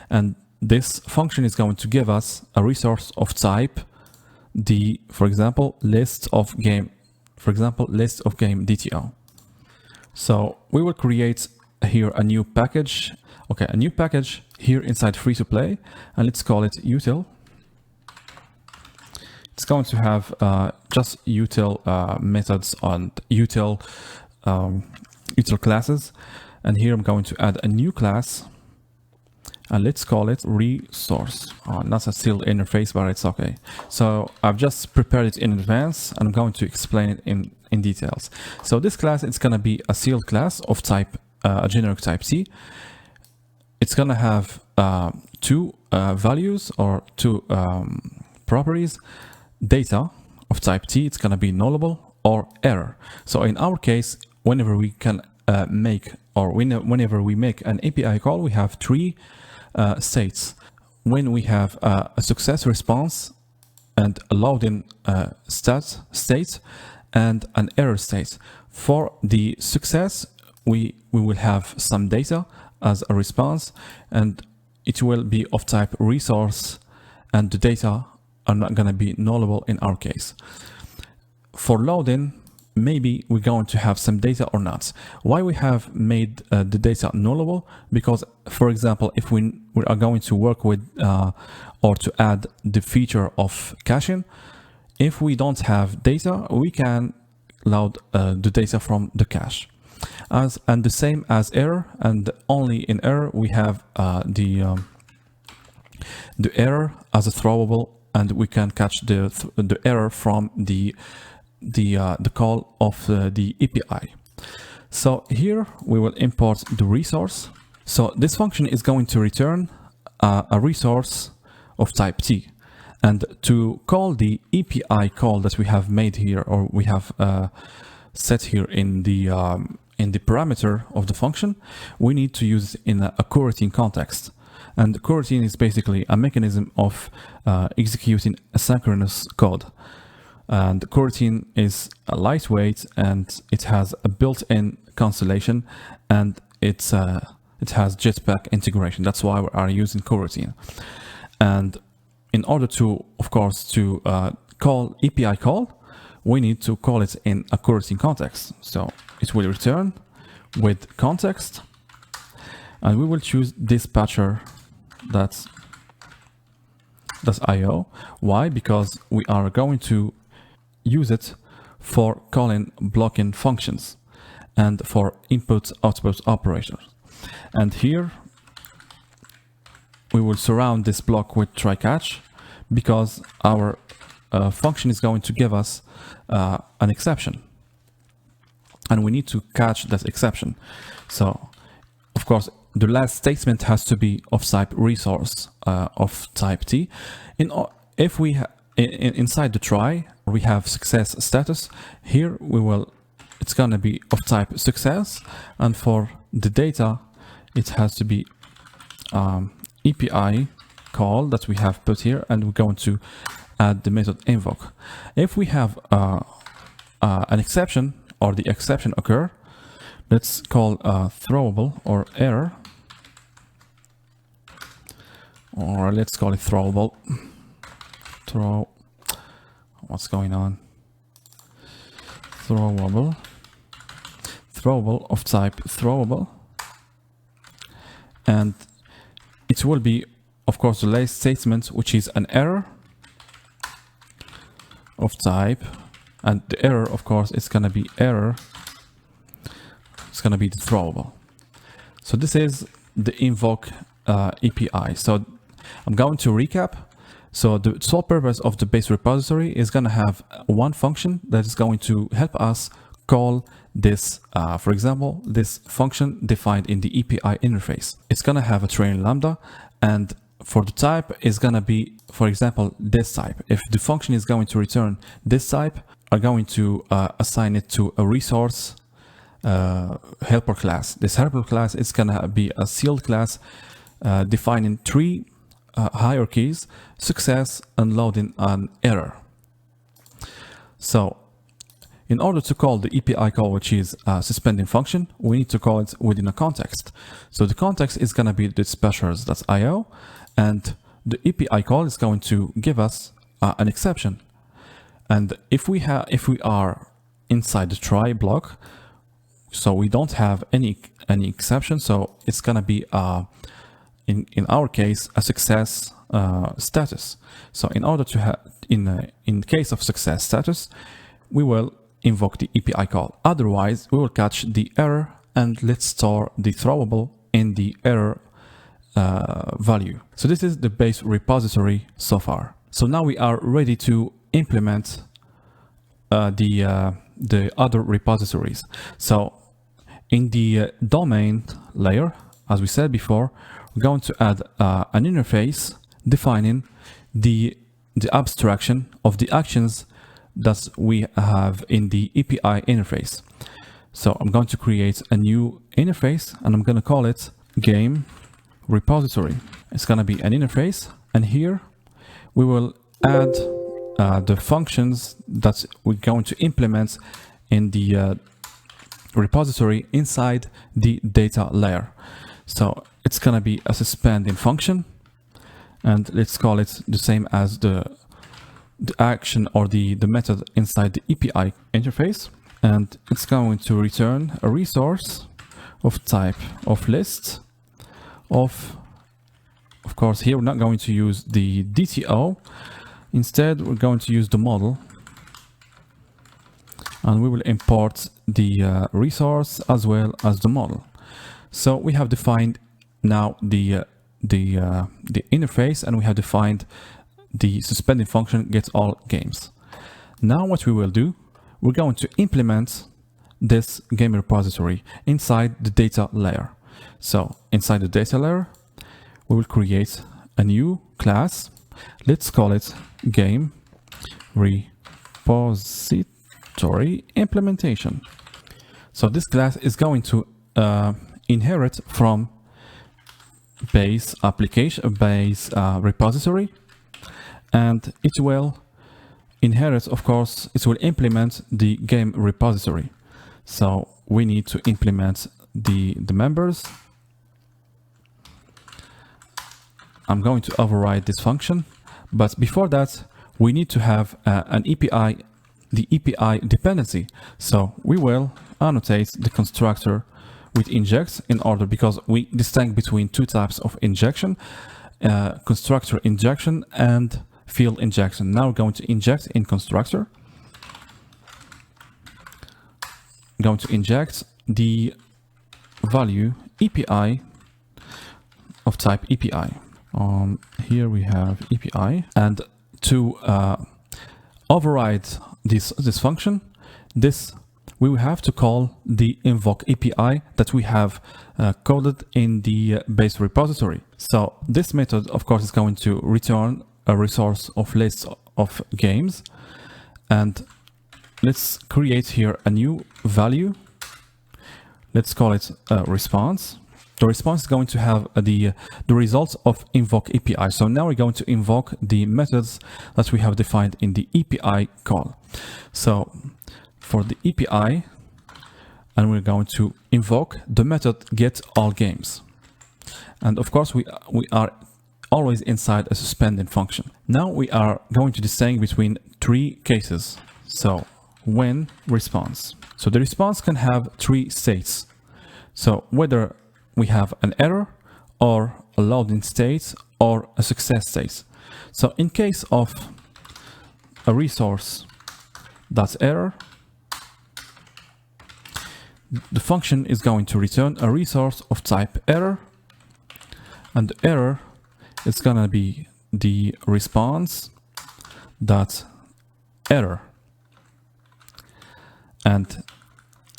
And this function is going to give us a resource of type for example, list of GameDTO. So we will create here a new package. Okay, a new package here inside free to play, and let's call it util. It's going to have just util methods and util classes. And here I'm going to add a new class, and let's call it resource. Not a sealed interface, but it's okay. So I've just prepared it in advance, and I'm going to explain it in details. So this class, it's going to be a sealed class of type, a generic type T. It's going to have two values or two properties. Data of type T, it's going to be nullable or error. So in our case, whenever we can whenever we make an API call, we have three states. When we have a success response and a load-in state and an error state. For the success, we will have some data as a response, and it will be of type resource, and the data are not going to be nullable in our case. For load-in, maybe we're going to have some data or not. Why we have made the data nullable? Because, for example, if we are going to work with or to add the feature of caching, if we don't have data, we can load the data from the cache. And the same as error, and only in error we have the error as a throwable, and we can catch the error from the call of the API. So here we will import the resource. So this function is going to return a resource of type T. And to call the API call that we have made here, or we have set here in the parameter of the function, we need to use it in a coroutine context. And coroutine is basically a mechanism of executing asynchronous code. And coroutine is a lightweight, and it has a built-in constellation, and it has Jetpack integration. That's why we are using coroutine. And in order to, of course, to call API call, we need to call it in a coroutine context. So it will return with context, and we will choose dispatcher that's IO. Why? Because we are going to use it for calling blocking functions and for input-output operators. And here we will surround this block with try-catch, because our function is going to give us an exception, and we need to catch that exception. So, of course, the last statement has to be of type resource of type T. If we inside the try, we have success status. Here it's gonna be of type success, and for the data, it has to be API call that we have put here, and we're going to add the method invoke. If we have an exception, or the exception occur, let's call throwable or error, or let's call it throwable. What's going on? Throwable of type throwable, and it will be, of course, the last statement, which is an error, of type, and the error, of course, is going to be error. It's going to be the throwable. So this is the invoke API. So I'm going to recap. So the sole purpose of the base repository is going to have one function that is going to help us call this, for example, this function defined in the API interface. It's going to have a training lambda, and for the type is going to be, for example, this type. If the function is going to return this type, I'm going to assign it to a resource helper class. This helper class is going to be a sealed class defining three hierarchies: success, unloading, and error. So in order to call the API call, which is a suspending function, we need to call it within a context. So the context is going to be the specials.io, and the API call is going to give us an exception. And if we are inside the try block, so we don't have any exception, so it's going to be in our case a success status. So in order to have in case of success status, we will invoke the API call. Otherwise, we will catch the error, and let's store the throwable in the error value. So this is the base repository so far. So now we are ready to implement the other repositories. So in the domain layer, as we said before, we're going to add an interface defining the abstraction of the actions that we have in the API interface. So I'm going to create a new interface, and I'm going to call it game repository. It's going to be an interface, and here we will add the functions that we're going to implement in the repository inside the data layer. So it's going to be a suspending function, and let's call it the same as the action or the method inside the API interface, and it's going to return a resource of type of list of course here we're not going to use the DTO, instead we're going to use the model, and we will import the resource as well as the model. So we have defined now the interface, and we have defined the suspending function gets all games. Now what we will do, we're going to implement this game repository inside the data layer. So inside the data layer, we will create a new class. Let's call it game repository implementation. So this class is going to inherit from base application, base repository, and it will inherit, of course, it will implement the game repository. So we need to implement the members. I'm going to override this function, but before that, we need to have an API, the API dependency. So we will annotate the constructor with inject in order, because we distinguish between two types of injection, constructor injection and field injection. Now we're going to inject in constructor. I'm going to inject the value API of type API. Here we have API, and to override this function, we will have to call the invoke API that we have coded in the base repository. So this method, of course, is going to return a resource of list of games, and let's create here a new value. Let's call it response. The response is going to have the results of invoke API. So now we're going to invoke the methods that we have defined in the API call. So for the API, and we're going to invoke the method get all games. And of course, we are always inside a suspending function. Now we are going to distinguish between three cases. So when response. So the response can have three states. So whether we have an error or a loading state or a success state. So in case of a resource error. The function is going to return a resource of type error, and the error is going to be the response dot error. And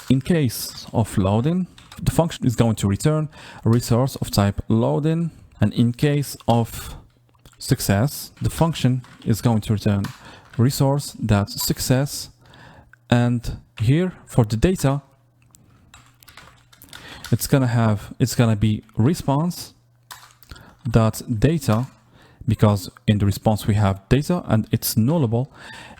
in case of loading, the function is going to return a resource of type loading, and in case of success, the function is going to return resource dot success. And here for the data, it's gonna be response dot data, because in the response we have data and it's nullable.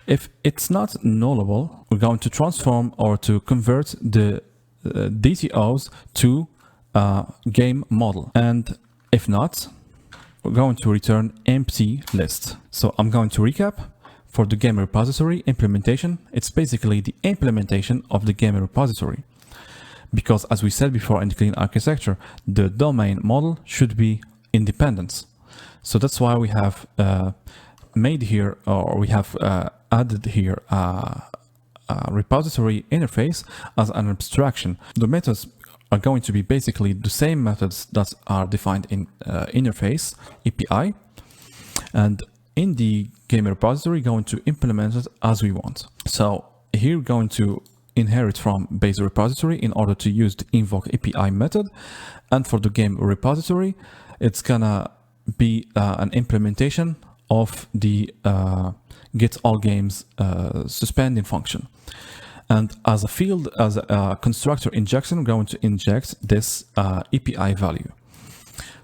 If it's not nullable, we're going to transform or to convert the DTOs to game model, and if not, we're going to return empty list. So I'm going to recap. For the game repository implementation, it's basically the implementation of the game repository, because as we said before in the clean architecture, the domain model should be independent. So that's why we have made here, or we have added here a repository interface as an abstraction. The methods are going to be basically the same methods that are defined in interface API, and in the game repository going to implement it as we want. So here we're going to inherit from base repository in order to use the invoke API method, and for the game repository it's gonna be an implementation of the get all games suspending function. And as a field, as a constructor injection, we're going to inject this API value.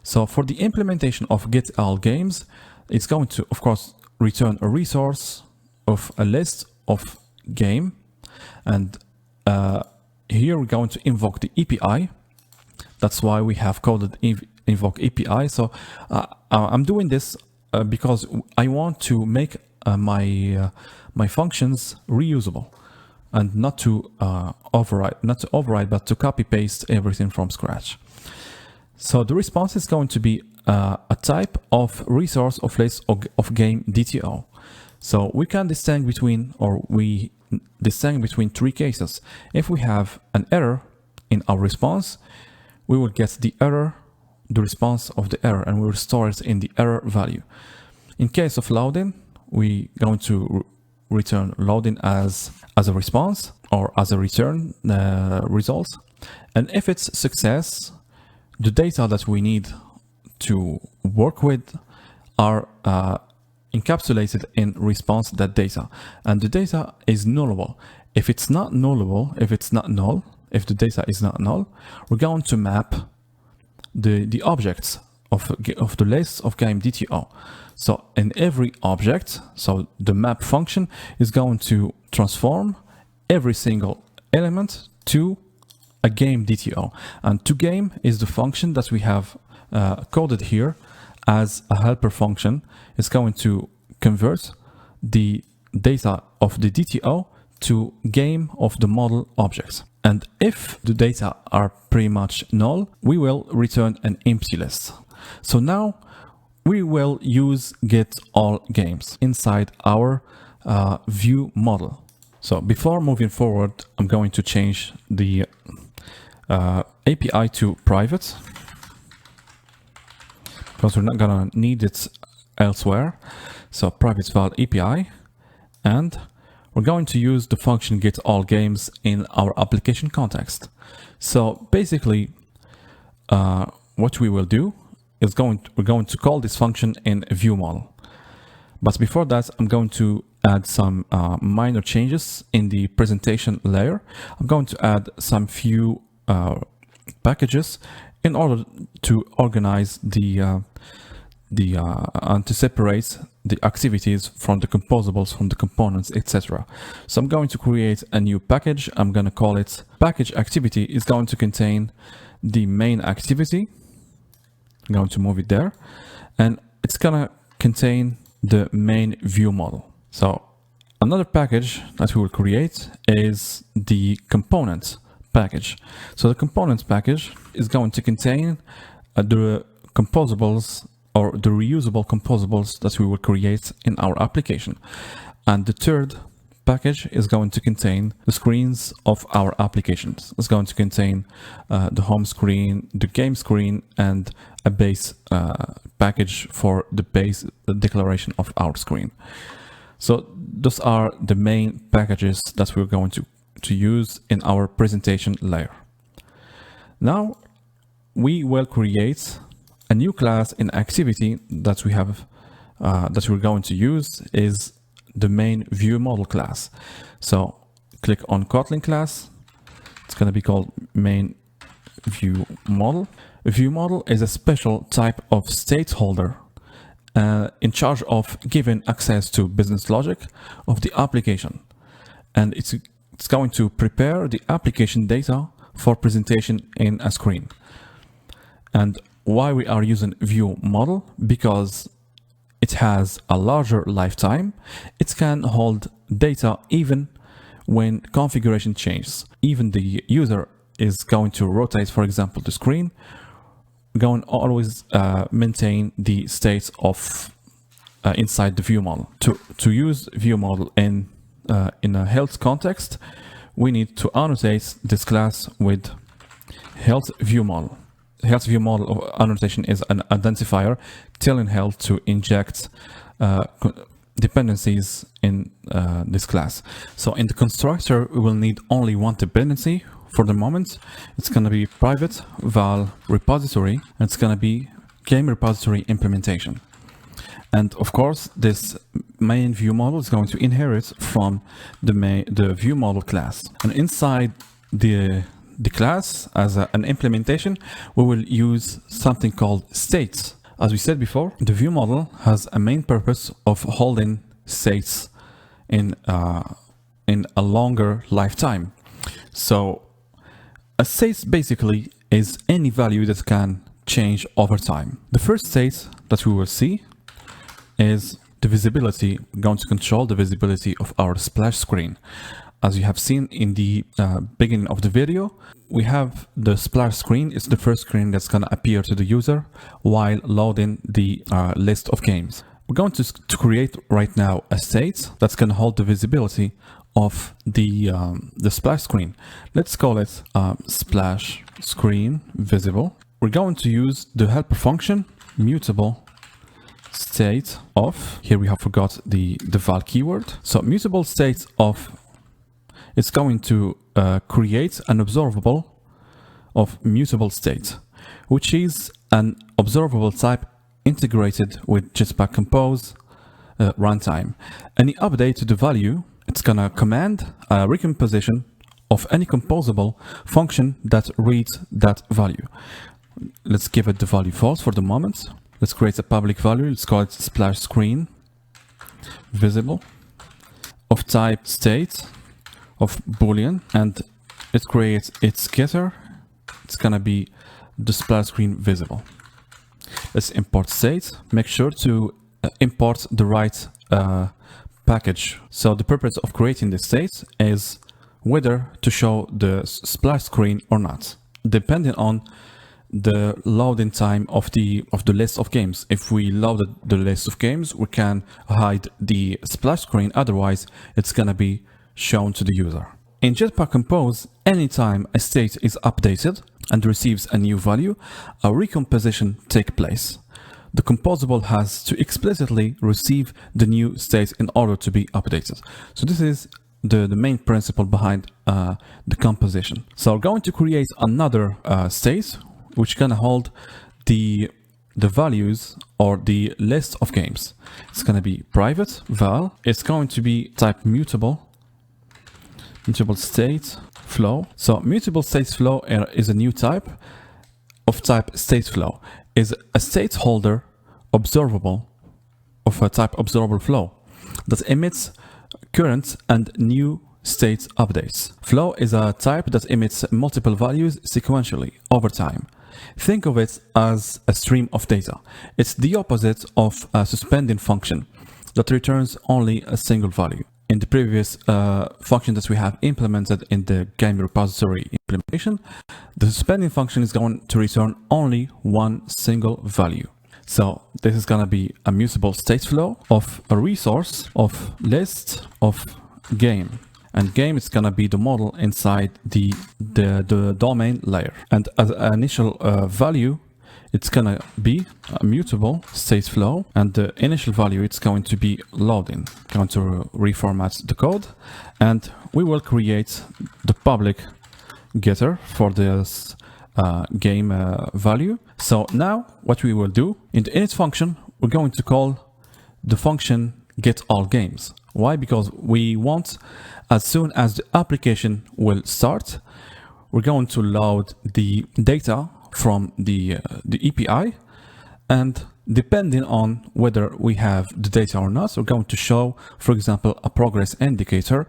So for the implementation of get all games, it's going to, of course, return a resource of a list of game. And here we're going to invoke the API. That's why we have coded invoke API. So I'm doing this because I want to make my functions reusable, and not to override, but to copy paste everything from scratch. So the response is going to be a type of resource of list of game DTO. So we can distinguish between, or we distinguish between three cases. If we have an error in our response, we will get the error, the response of the error, and we will store it in the error value. In case of loading, we going to return loading as a response or as a return result. And if it's success, the data that we need to work with are encapsulated in response.data, and the data is nullable. If it's not nullable, if it's not null, if the data is not null, we're going to map the objects of the list of game DTO. So in every object, so the map function is going to transform every single element to a game DTO, and toGame is the function that we have coded here as a helper function. It's going to convert the data of the DTO to game of the model objects. And if the data are pretty much null, we will return an empty list. So now we will use get all games inside our viewModel. So before moving forward, I'm going to change the API to private, because we're not gonna need it elsewhere. So private val API, and we're going to use the function get all games in our application context. So basically, what we will do is we're going to call this function in viewModel. But before that, I'm going to add some minor changes in the presentation layer. I'm going to add some few packages in order to organize and to separate the activities from the composables, from the components, etc. So I'm going to create a new package. I'm going to call it package activity. Is going to contain the main activity. I'm going to move it there, and it's going to contain the main viewModel. So another package that we will create is the component package. So the components package is going to contain the composables or the reusable composables that we will create in our application. And the third package is going to contain the screens of our applications. It's going to contain the home screen, the game screen, and a base package for the base declaration of our screen. So those are the main packages that we're going to use in our presentation layer. Now we will create a new class in activity that we have that we're going to use is the main viewModel class. So click on Kotlin class. It's going to be called main viewModel. ViewModel is a special type of stakeholder in charge of giving access to business logic of the application, and it's going to prepare the application data for presentation in a screen. And why we are using viewModel? Because it has a larger lifetime. It can hold data even when configuration changes. Even the user is going to rotate, for example, the screen, going to always maintain the state of inside the viewModel. To use viewModel in a Hilt context, we need to annotate this class with Hilt viewModel. Hilt viewModel annotation is an identifier telling Hilt to inject dependencies in this class. So in the constructor, we will need only one dependency for the moment. It's going to be private val repository, and it's going to be game repository implementation. And of course, this main viewModel is going to inherit from the viewModel class. And inside the class, as an implementation, we will use something called states. As we said before, the viewModel has a main purpose of holding states in a longer lifetime. So a state basically is any value that can change over time. The first state that we will see is the visibility. We're going to control the visibility of our splash screen. As you have seen in the beginning of the video, we have the splash screen. It's the first screen that's going to appear to the user while loading the list of games. We're going to create right now a state that's going to hold the visibility of the splash screen. Let's call it splash screen visible. We're going to use the helper function mutable state of. Here we have forgot the val keyword. So mutable state of. It's going to create an observable of mutable state, which is an observable type integrated with Jetpack Compose runtime. Any update to the value, it's going to command a recomposition of any composable function that reads that value. Let's give it the value false for the moment. Let's create a public value. Let's call it splash screen visible of type state of Boolean, and it creates its getter. It's gonna be the splash screen visible. Let's import state. Make sure to import the right package. So the purpose of creating the state is whether to show the splash screen or not, depending on the loading time of the list of games. If we loaded the list of games, we can hide the splash screen. Otherwise, it's gonna be shown to the user. In Jetpack Compose, anytime a state is updated and receives a new value, a recomposition takes place. The composable has to explicitly receive the new state in order to be updated. So this is the main principle behind the composition. So we're going to create another state which can hold the values or the list of games. It's going to be private val. It's going to be type mutable state flow. So mutable state flow is a new type of type state flow. Is a state holder observable of a type observable flow that emits current and new state updates. Flow is a type that emits multiple values sequentially over time. Think of it as a stream of data. It's the opposite of a suspending function that returns only a single value. In the previous function that we have implemented in the game repository implementation, the suspending function is going to return only one single value. So this is going to be a mutable state flow of a resource, of list, of game. And game is gonna be the model inside the domain layer. And as an initial value, it's gonna be a mutable state flow, and the initial value it's going to be loading. Going to reformat the code, and we will create the public getter for this game value. So now what we will do in the init function, we're going to call the function getAllGames. Why? Because we want, as soon as the application will start, we're going to load the data from the API, and depending on whether we have the data or not, we're going to show, for example, a progress indicator,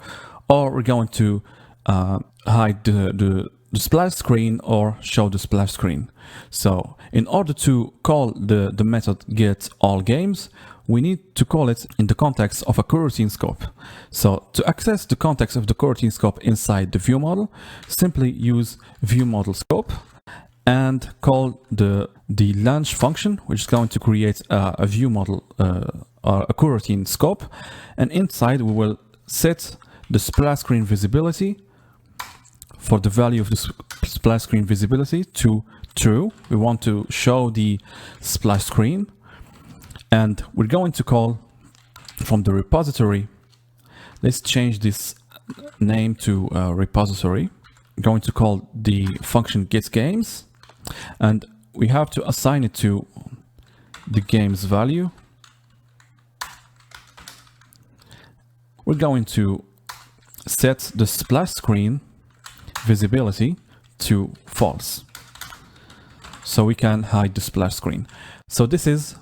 or we're going to hide the splash screen or show the splash screen. So in order to call the method getAllGames, we need to call it in the context of a coroutine scope. So to access the context of the coroutine scope inside the viewModel, simply use viewModel scope and call the launch function, which is going to create a viewModel, a coroutine scope. And inside we will set the splash screen visibility for the value of the splash screen visibility to true. We want to show the splash screen. And we're going to call from the repository, let's change this name to repository. We're going to call the function getGames, and we have to assign it to the games value. We're going to set the splash screen visibility to false, so we can hide the splash screen. So this is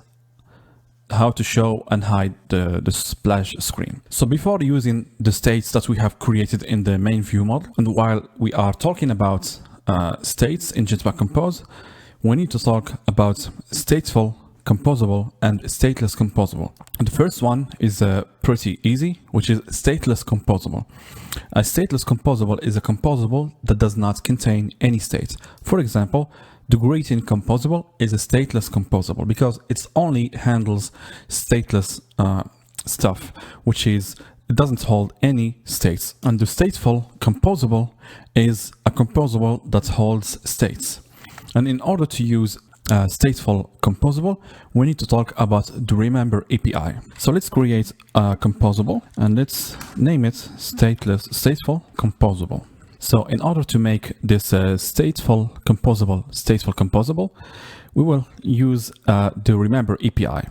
how to show and hide the splash screen. So before using the states that we have created in the main viewModel, and while we are talking about states in Jetpack Compose, we need to talk about stateful composable and stateless composable. And the first one is pretty easy, which is stateless composable. A stateless composable is a composable that does not contain any state. For example, the greeting composable is a stateless composable because it only handles stateless stuff, which is it doesn't hold any states. And the stateful composable is a composable that holds states. And in order to use stateful composable, we need to talk about the remember API. So let's create a composable and let's name it stateful composable. So in order to make this stateful composable, we will use the remember API.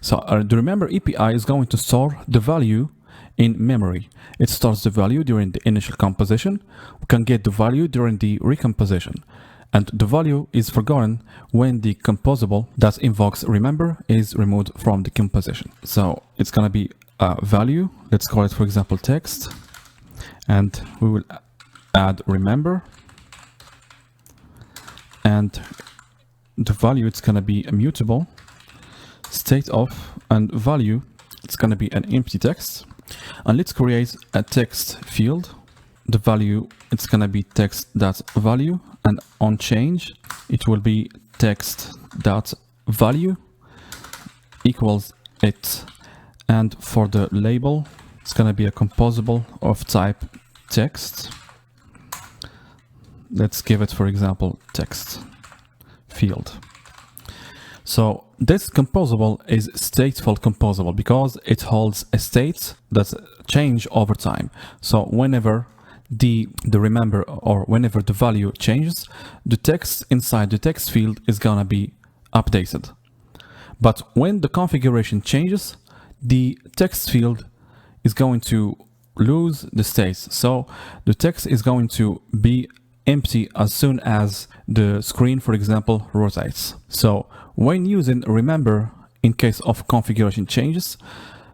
So the remember API is going to store the value in memory. It stores the value during the initial composition. We can get the value during the recomposition. And the value is forgotten when the composable that invokes remember is removed from the composition. So it's going to be a value. Let's call it, for example, text. And we will add remember, and the value it's going to be immutable state of, and value it's going to be an empty text. And let's create a text field. The value it's going to be text.value, and on change it will be text.value equals it. And for the label it's going to be a composable of type text. Let's give it, for example, text field. So this composable is stateful composable because it holds a state that change over time. So whenever the remember or whenever the value changes, the text inside the text field is gonna be updated. But when the configuration changes, the text field is going to lose the states. So the text is going to be empty as soon as the screen, for example, rotates. So when using remember in case of configuration changes,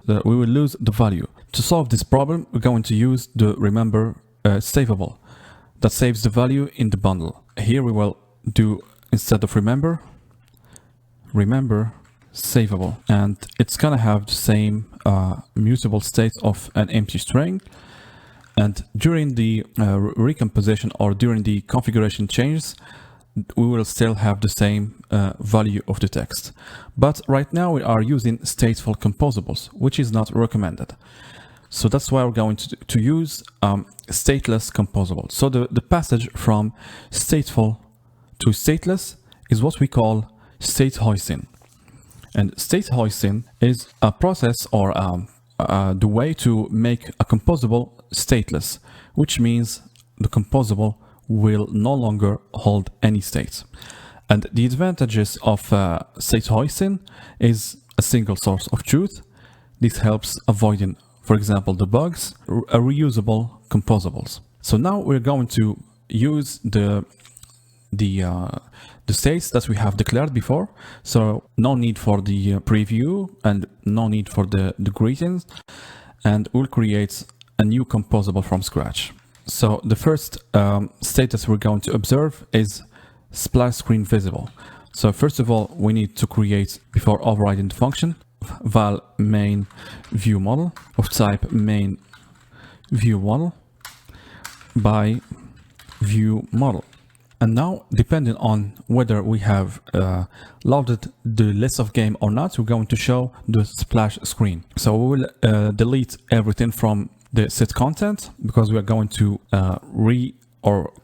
we will lose the value. To solve this problem, we're going to use the remember savable that saves the value in the bundle. Here we will do, instead of remember savable, and it's gonna have the same mutable state of an empty string. And during the recomposition or during the configuration changes, we will still have the same value of the text. But right now we are using stateful composables, which is not recommended. So that's why we're going to use stateless composable. So the passage from stateful to stateless is what we call state hoisting. And state hoisting is a process or the way to make a composable stateless, which means the composable will no longer hold any state. And the advantages of state hoisting is a single source of truth. This helps avoiding, for example, the bugs, reusable composables. So now we're going to use the states that we have declared before. So no need for the preview and no need for the greetings. And we'll create a new composable from scratch. So the first state that we're going to observe is splash screen visible. So first of all, we need to create, before overriding the function, val main viewModel of type main viewModel by viewModel. And now, depending on whether we have loaded the list of game or not, we're going to show the splash screen. So we will delete everything from the set content because we are going to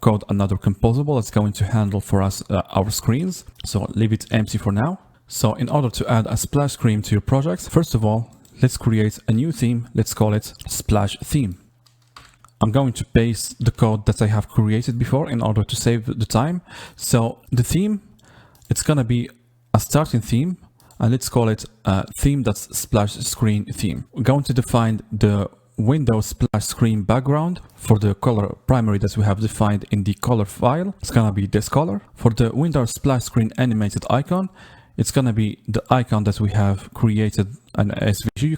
code another composable that's going to handle for us our screens. So leave it empty for now. So in order to add a splash screen to your project, first of all, let's create a new theme. Let's call it splash theme. I'm going to paste the code that I have created before in order to save the time. So the theme, it's going to be a starting theme, and let's call it a theme that's splash screen theme. We're going to define the Windows splash screen background for the color primary that we have defined in the color file. It's going to be this color. For the Windows splash screen animated icon, it's going to be the icon that we have created an SVG. You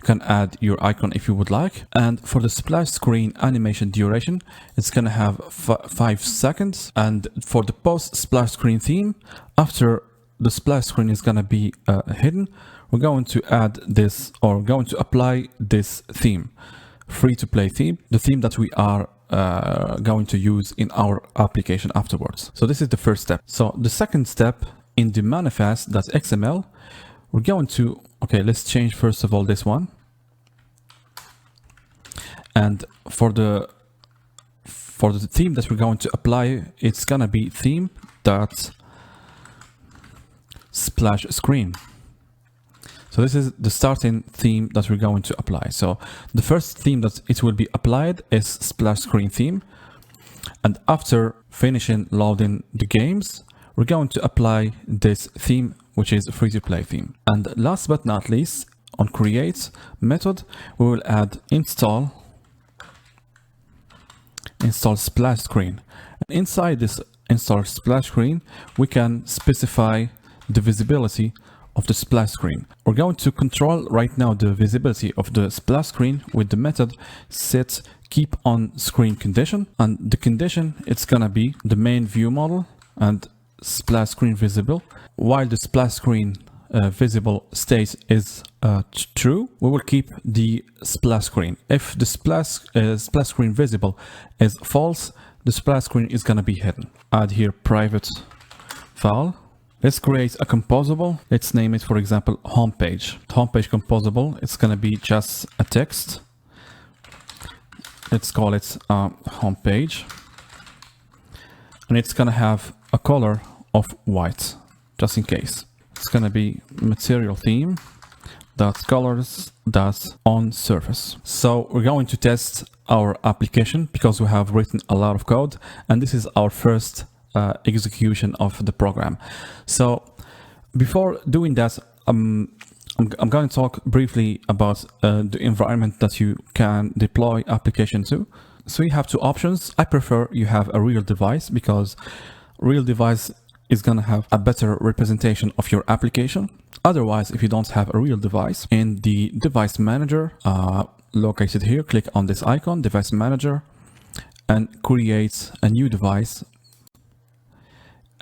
can add your icon if you would like. And for the splash screen animation duration, it's going to have 5 seconds. And for the post splash screen theme, after the splash screen is going to be hidden, we're going to add this, or going to apply this theme, free to play theme, the theme that we are going to use in our application afterwards. So this is the first step. So the second step in the manifest.xml, we're going to, okay, let's change first of all this one. And for the theme that we're going to apply, it's gonna be theme dot splash screen. So this is the starting theme that we're going to apply. So the first theme that it will be applied is splash screen theme. And after finishing loading the games, we're going to apply this theme, which is a free to play theme. And last but not least, on create method, we will add install splash screen. And inside this install splash screen, we can specify the visibility of the splash screen. We're going to control right now the visibility of the splash screen with the method set keep on screen condition. And the condition, it's gonna be the main view model and splash screen visible. While the splash screen visible state is true, we will keep the splash screen. If the splash screen visible is false, the splash screen is gonna be hidden. Add here private file. Let's create a composable. Let's name it, for example, homepage. Homepage composable. It's gonna be just a text. Let's call it homepage, and it's gonna have a color of white, just in case. It's gonna be material theme dot colors dot on surface. So we're going to test our application because we have written a lot of code, and this is our first execution of the program. So before doing that, I'm going to talk briefly about the environment that you can deploy application to. So you have two options. I prefer you have a real device because real device is going to have a better representation of your application. Otherwise, if you don't have a real device, in the device manager located here, click on this icon, device manager, and create a new device.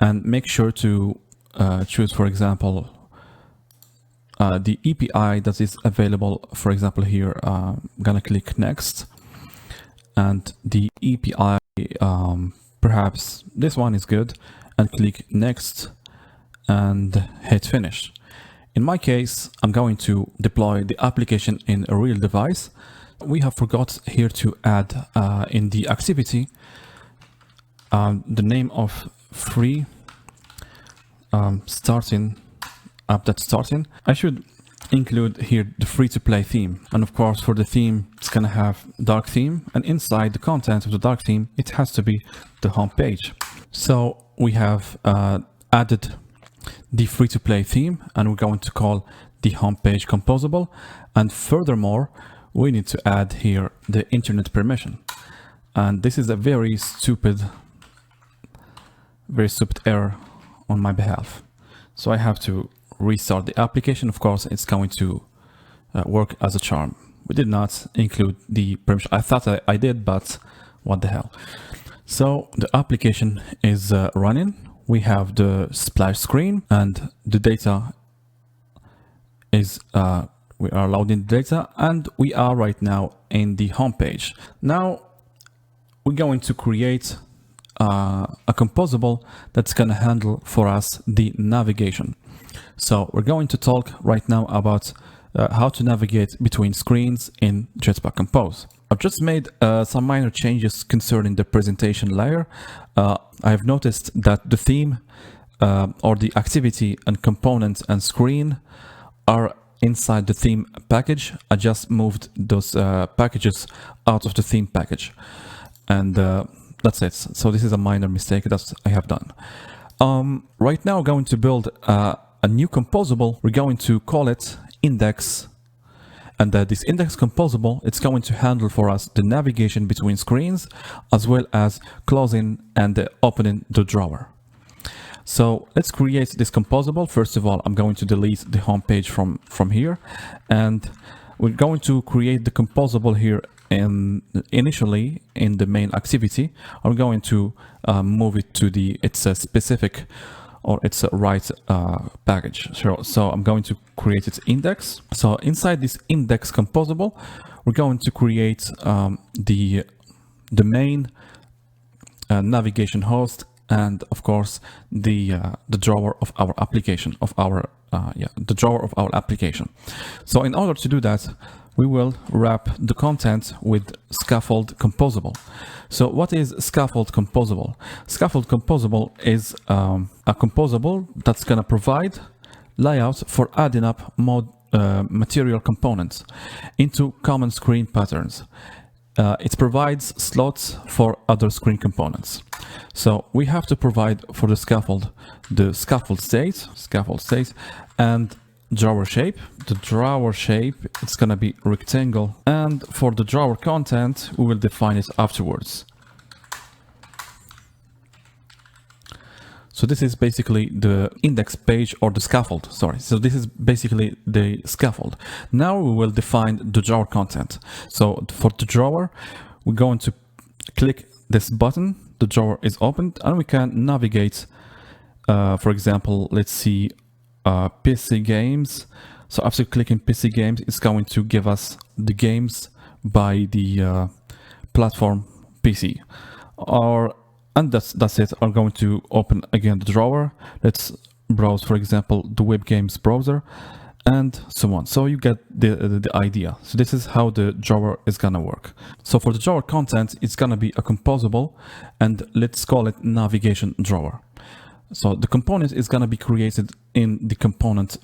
And make sure to choose, for example, the API that is available. For example, here, I'm gonna click next, and the API, perhaps this one is good, and click next and hit finish. In my case, I'm going to deploy the application in a real device. We have forgot here to add in the activity the name of free starting app that's starting. I should include here the free-to-play theme, and of course for the theme it's gonna have dark theme, and inside the content of the dark theme it has to be the home page. So we have added the free-to-play theme, and we're going to call the homepage composable, and furthermore we need to add here the internet permission. And this is a very stupid error on my behalf, so I have to restart the application. Of course it's going to work as a charm. We did not include the permission. I thought I did, but what the hell. So the application is running. We have the splash screen, and the data is we are loading data, and we are right now in the home page. Now we're going to create a composable that's going to handle for us the navigation. So we're going to talk right now about how to navigate between screens in Jetpack Compose. I've just made some minor changes concerning the presentation layer. I have noticed that the theme or the activity and component and screen are inside the theme package. I just moved those packages out of the theme package, and that's it. So this is a minor mistake that I have done. Right now, I'm going to build a new composable. We're going to call it index, and this index composable, it's going to handle for us the navigation between screens, as well as closing and opening the drawer. So let's create this composable. First of all, I'm going to delete the home page from here, and we're going to create the composable here initially in the main activity. I'm going to move it to its a specific or its a right package. So I'm going to create its index. So inside this index composable, we're going to create the main navigation host, and of course the drawer of our application the drawer of our application. So in order to do that, we will wrap the content with scaffold composable. So what is scaffold composable? Scaffold composable is a composable that's going to provide layout for adding up material components into common screen patterns. It provides slots for other screen components. So we have to provide for the scaffold state, and drawer shape. The drawer shape, it's going to be rectangle, and for the drawer content we will define it afterwards. So this is basically the index page, or the scaffold, sorry. So this is basically the scaffold. Now we will define the drawer content. So for the drawer, we're going to click this button, the drawer is opened, and we can navigate, for example, let's see, PC games. So after clicking PC games, it's going to give us the games by the platform PC. And that's it. I'm going to open again the drawer. Let's browse, for example, the web games browser, and so on. So you get the idea. So this is how the drawer is gonna work. So for the drawer content, it's gonna be a composable, and let's call it navigation drawer. So the component is gonna be created in the component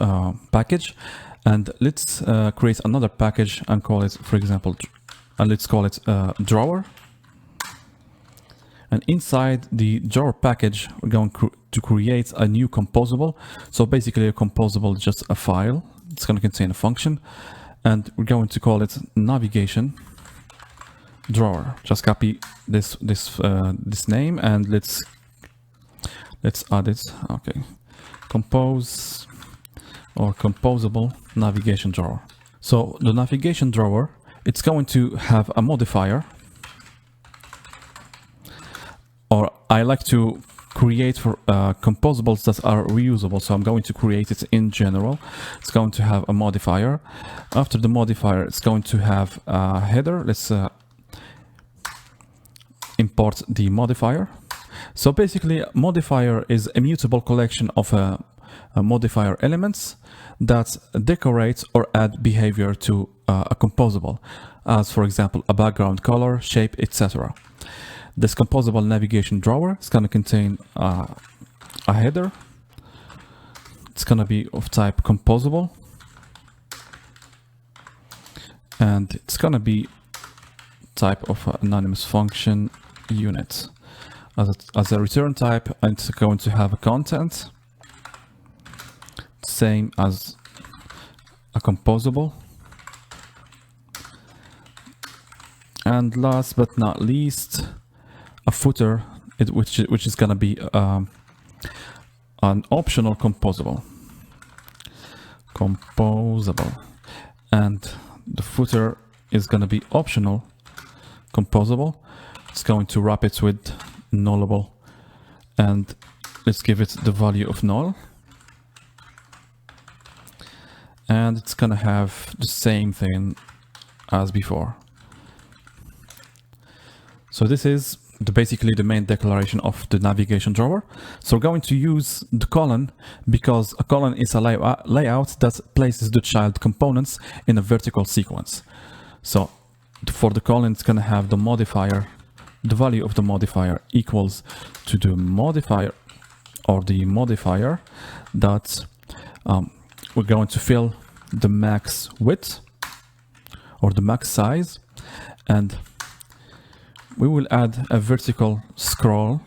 package, and let's create another package and call it, for example, let's call it drawer. And inside the drawer package, we're going to create a new composable. So basically a composable is just a file. It's going to contain a function, and we're going to call it navigation drawer. Just copy this name, and let's add it. Okay, compose or composable navigation drawer. So the navigation drawer, it's going to have a modifier, or I like to create for composables that are reusable. So I'm going to create it in general. It's going to have a modifier. After the modifier, it's going to have a header. Let's import the modifier. So basically, modifier is a mutable collection of modifier elements that decorate or add behavior to a composable, as for example a background color, shape, etc. This composable navigation drawer is going to contain a header. It's going to be of type composable, and it's going to be type of anonymous function unit as a return type, and it's going to have a content same as a composable. And last but not least, a footer, which is going to be an optional composable. And the footer is going to be optional composable. It's going to wrap it with nullable, and let's give it the value of null. And it's going to have the same thing as before. So this is basically the main declaration of the navigation drawer. So we're going to use the colon because a colon is a layout that places the child components in a vertical sequence. So for the colon, it's going to have the modifier, the value of the modifier equals to the modifier or the modifier that we're going to fill the max width or the max size, and we will add a vertical scroll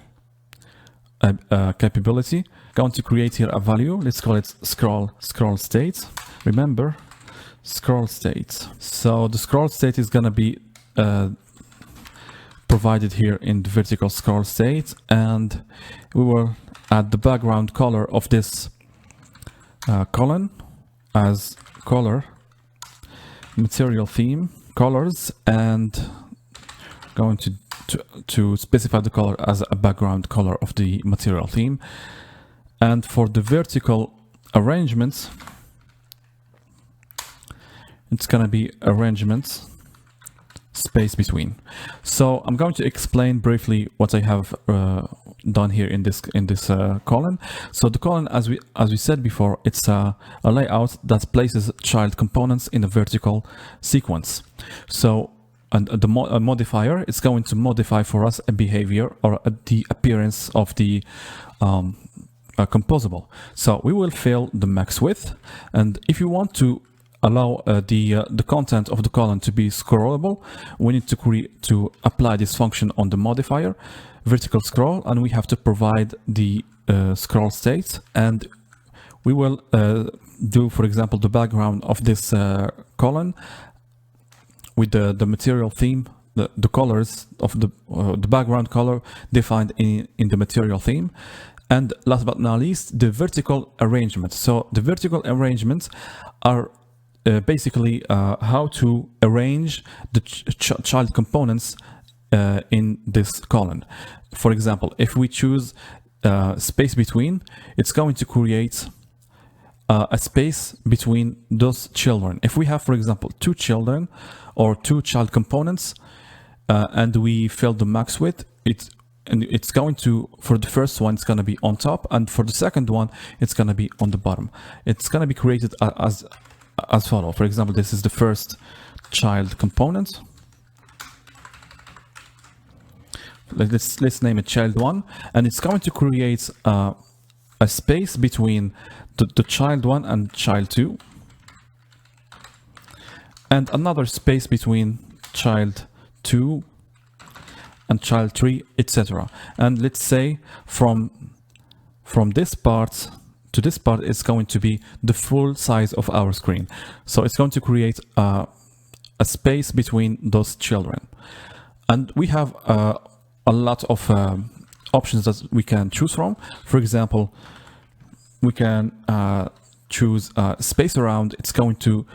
capability. Going to create here a value. Let's call it scroll state. Remember, scroll state. So the scroll state is going to be provided here in the vertical scroll state, and we will add the background color of this column as color, material theme, colors, and going to specify the color as a background color of the material theme. And for the vertical arrangements, it's going to be arrangements space between. So I'm going to explain briefly what I have done here in this column. So the column, as we said before, it's a layout that places child components in a vertical sequence. So and the modifier is going to modify for us a behavior or the appearance of the composable. So we will fill the max width, and if you want to allow the content of the column to be scrollable, we need to apply this function on the modifier, vertical scroll, and we have to provide the scroll state, and we will do, for example, the background of this column with the material theme, the colors of the background color defined in the material theme. And last but not least, the vertical arrangement. So the vertical arrangements are basically how to arrange the child components in this column. For example, if we choose space between, it's going to create a space between those children. If we have, for example, two children or two child components, and we fill the max width, it's going to, for the first one, it's going to be on top, and for the second one, it's going to be on the bottom. It's going to be created as follows. For example, this is the first child component. Let's name it child 1, and it's going to create a space between the child 1 and child 2, and another space between child 2 and child 3, etc. And let's say from this part to this part is going to be the full size of our screen. So it's going to create a space between those children. And we have a lot of options that we can choose from. For example, we can choose space around. It's going to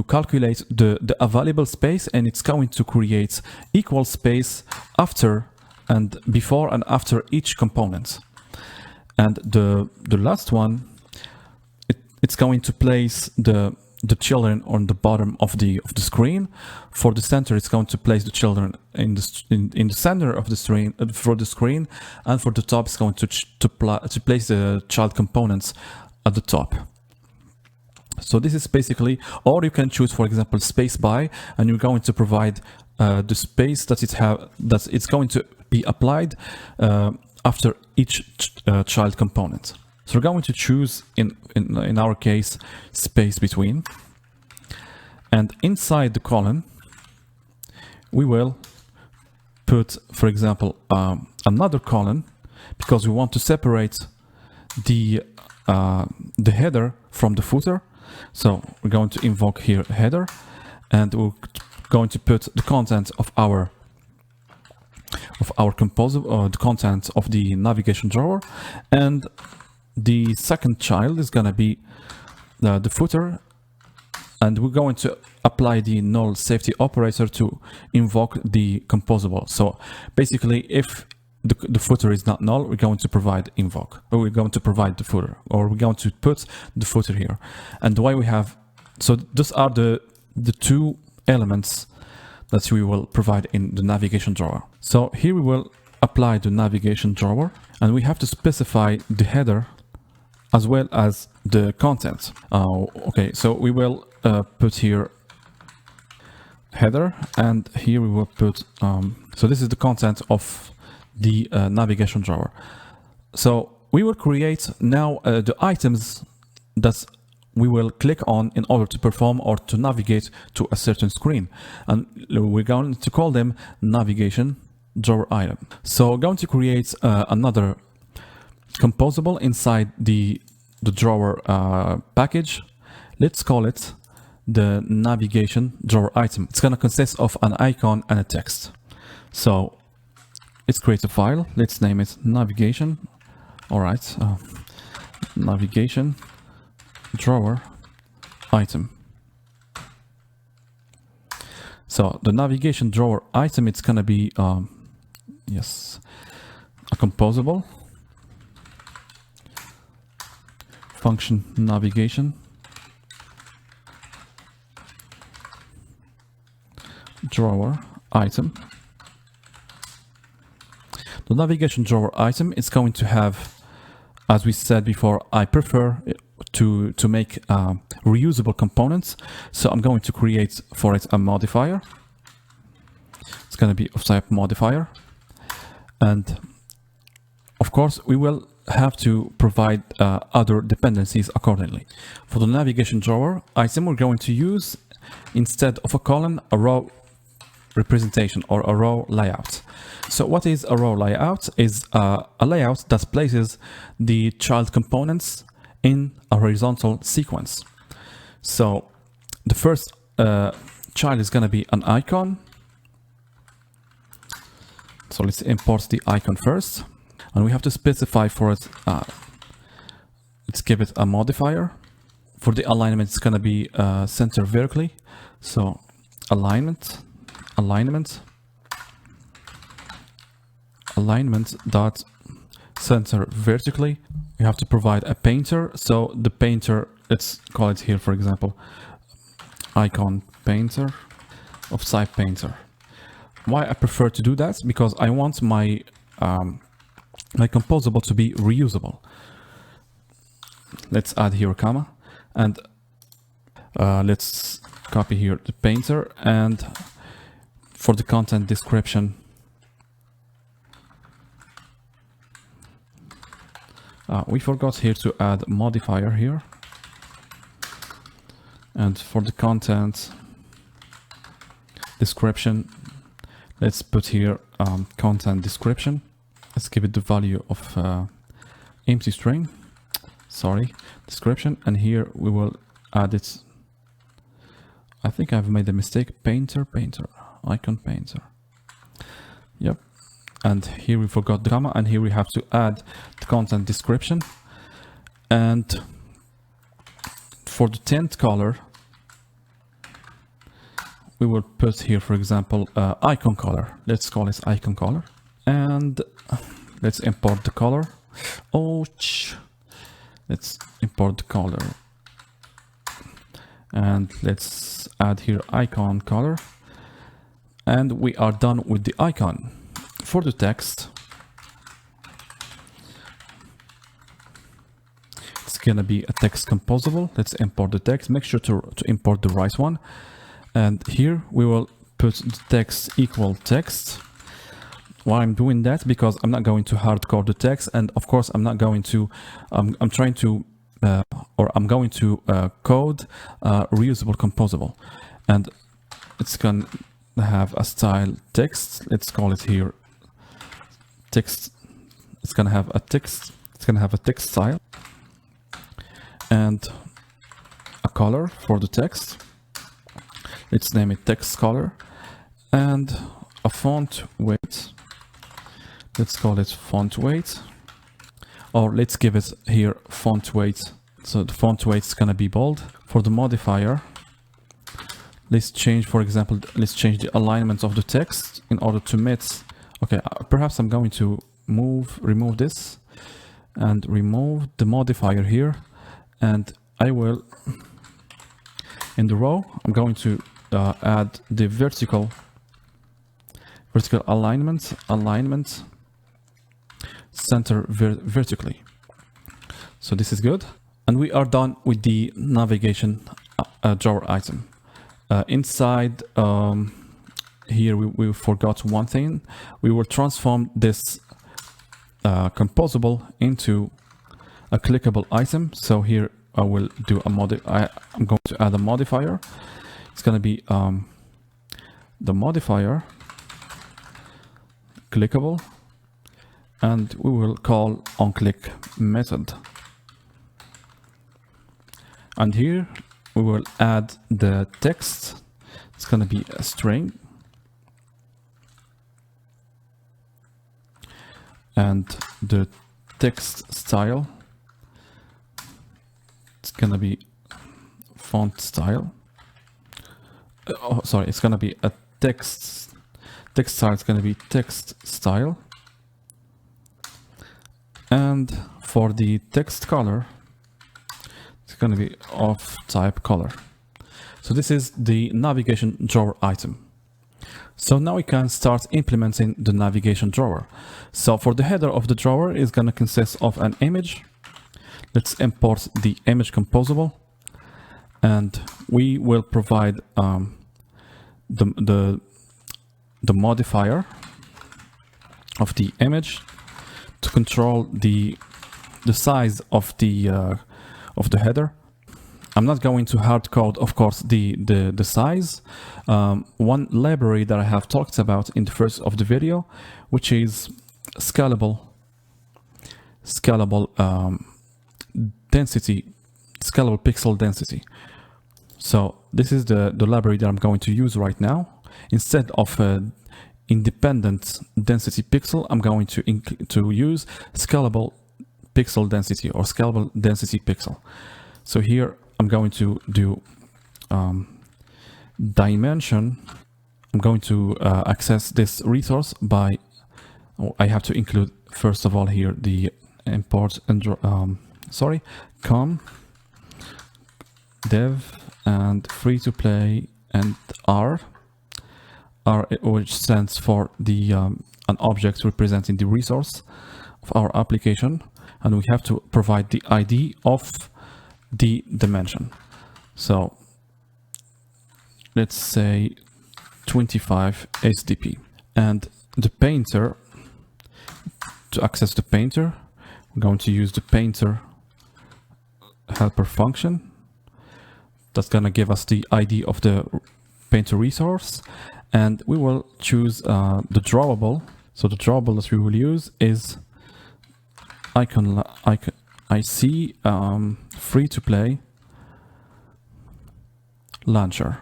calculate the available space, and it's going to create equal space after and before and after each component. And the last one, it's going to place the children on the bottom of the screen. For the center, it's going to place the children in the center of the screen and for the top, it's going to place the child components at the top. So this is basically, or you can choose, for example, space by, and you're going to provide the space that it's going to be applied after each child component. So we're going to choose, in our case, space between. And inside the colon, we will put, for example, another colon, because we want to separate the header from the footer. So we're going to invoke here header, and we're going to put the content of our composable, the content of the navigation drawer, and the second child is going to be the footer, and we're going to apply the null safety operator to invoke the composable. So basically, if the footer is not null, we're going to provide invoke, or we're going to provide the footer, or we're going to put the footer here. And why we have, so those are the two elements that we will provide in the navigation drawer. So here we will apply the navigation drawer, and we have to specify the header as well as the content. Okay, so we will put here header, and here we will put, so this is the content of the navigation drawer. So we will create now the items that we will click on in order to perform or to navigate to a certain screen, and we're going to call them navigation drawer item. So we're going to create another composable inside the drawer package. Let's call it the navigation drawer item. It's going to consist of an icon and a text. So let's create a file. Let's name it navigation. All right, navigation drawer item. So the navigation drawer item, it's going to be yes, a composable function navigation drawer item. The navigation drawer item is going to have, as we said before, I prefer to make reusable components. So I'm going to create for it a modifier. It's going to be of type modifier. And of course, we will have to provide other dependencies accordingly. For the navigation drawer item, we're going to use, instead of a column, a row representation or a row layout. So what is a row layout? Is a layout that places the child components in a horizontal sequence. So the first child is going to be an icon. So let's import the icon first, and we have to specify for it, let's give it a modifier. For the alignment, it's going to be center vertically. So alignment dot center vertically. We have to provide a painter. So the painter, let's call it here, for example, icon painter of type painter. Why I prefer to do that? Because I want my my composable to be reusable. Let's add here a comma, and let's copy here the painter, and for the content description, we forgot here to add modifier here. And for the content description, let's put here content description. Let's give it the value of empty string, description. And here we will add it. I think I've made a mistake. Painter, icon painter. Yep. And here we forgot the comma, and here we have to add the content description. And for the tint color, we will put here, for example, icon color. Let's call it icon color. And let's import the color. Let's import the color. And let's add here icon color. And we are done with the icon. For the text, let's gonna be a text composable. Let's import the text. Make sure to import the right one. And here we will put the text equal text. Why I'm doing that? Because I'm not going to hardcode the text, and of course I'm not going to. I'm trying to, I'm going to code reusable composable, and it's gonna have a style text. Let's call it here text. It's gonna have a text. It's gonna have a text style and a color for the text. Let's name it text color, and a font weight. Let's call it font weight, or let's give it here font weight. So the font weight is gonna be bold. For the modifier, let's change, for example, let's change the alignment of the text in order to meet. Okay, perhaps I'm going to remove this and remove the modifier here, and I will, in the row, I'm going to add the vertical alignment, center vertically. So this is good, and we are done with the navigation drawer item. Inside here we forgot one thing. We will transform this composable into a clickable item. So here I will do I'm going to add a modifier. It's going to be the modifier clickable, and we will call onClick method. And here we will add the text. It's going to be a string, and the text style, it's going to be font style. It's going to be a text style. It's going to be text style. And for the text color, it's going to be of type color. So this is the navigation drawer item. So now we can start implementing the navigation drawer. So for the header of the drawer is going to consist of an image. Let's import the image composable, and we will provide the modifier of the image to control the size of the header. I'm not going to hard code, of course, the size. One library that I have talked about in the first of the video, which is scalable density, scalable pixel density. So this is the library that I'm going to use right now. Instead of independent density pixel, I'm going to use scalable pixel density or scalable density pixel. So here I'm going to do dimension. I'm going to access this resource by, I have to include first of all here the import and com dev and free to play and R, which stands for the an object representing the resource of our application, and we have to provide the ID of the dimension. So let's say 25 SDP, and the painter, to access the painter, we're going to use the painter helper function. That's going to give us the ID of the painter resource, and we will choose the drawable. So the drawable that we will use is IC free to play launcher,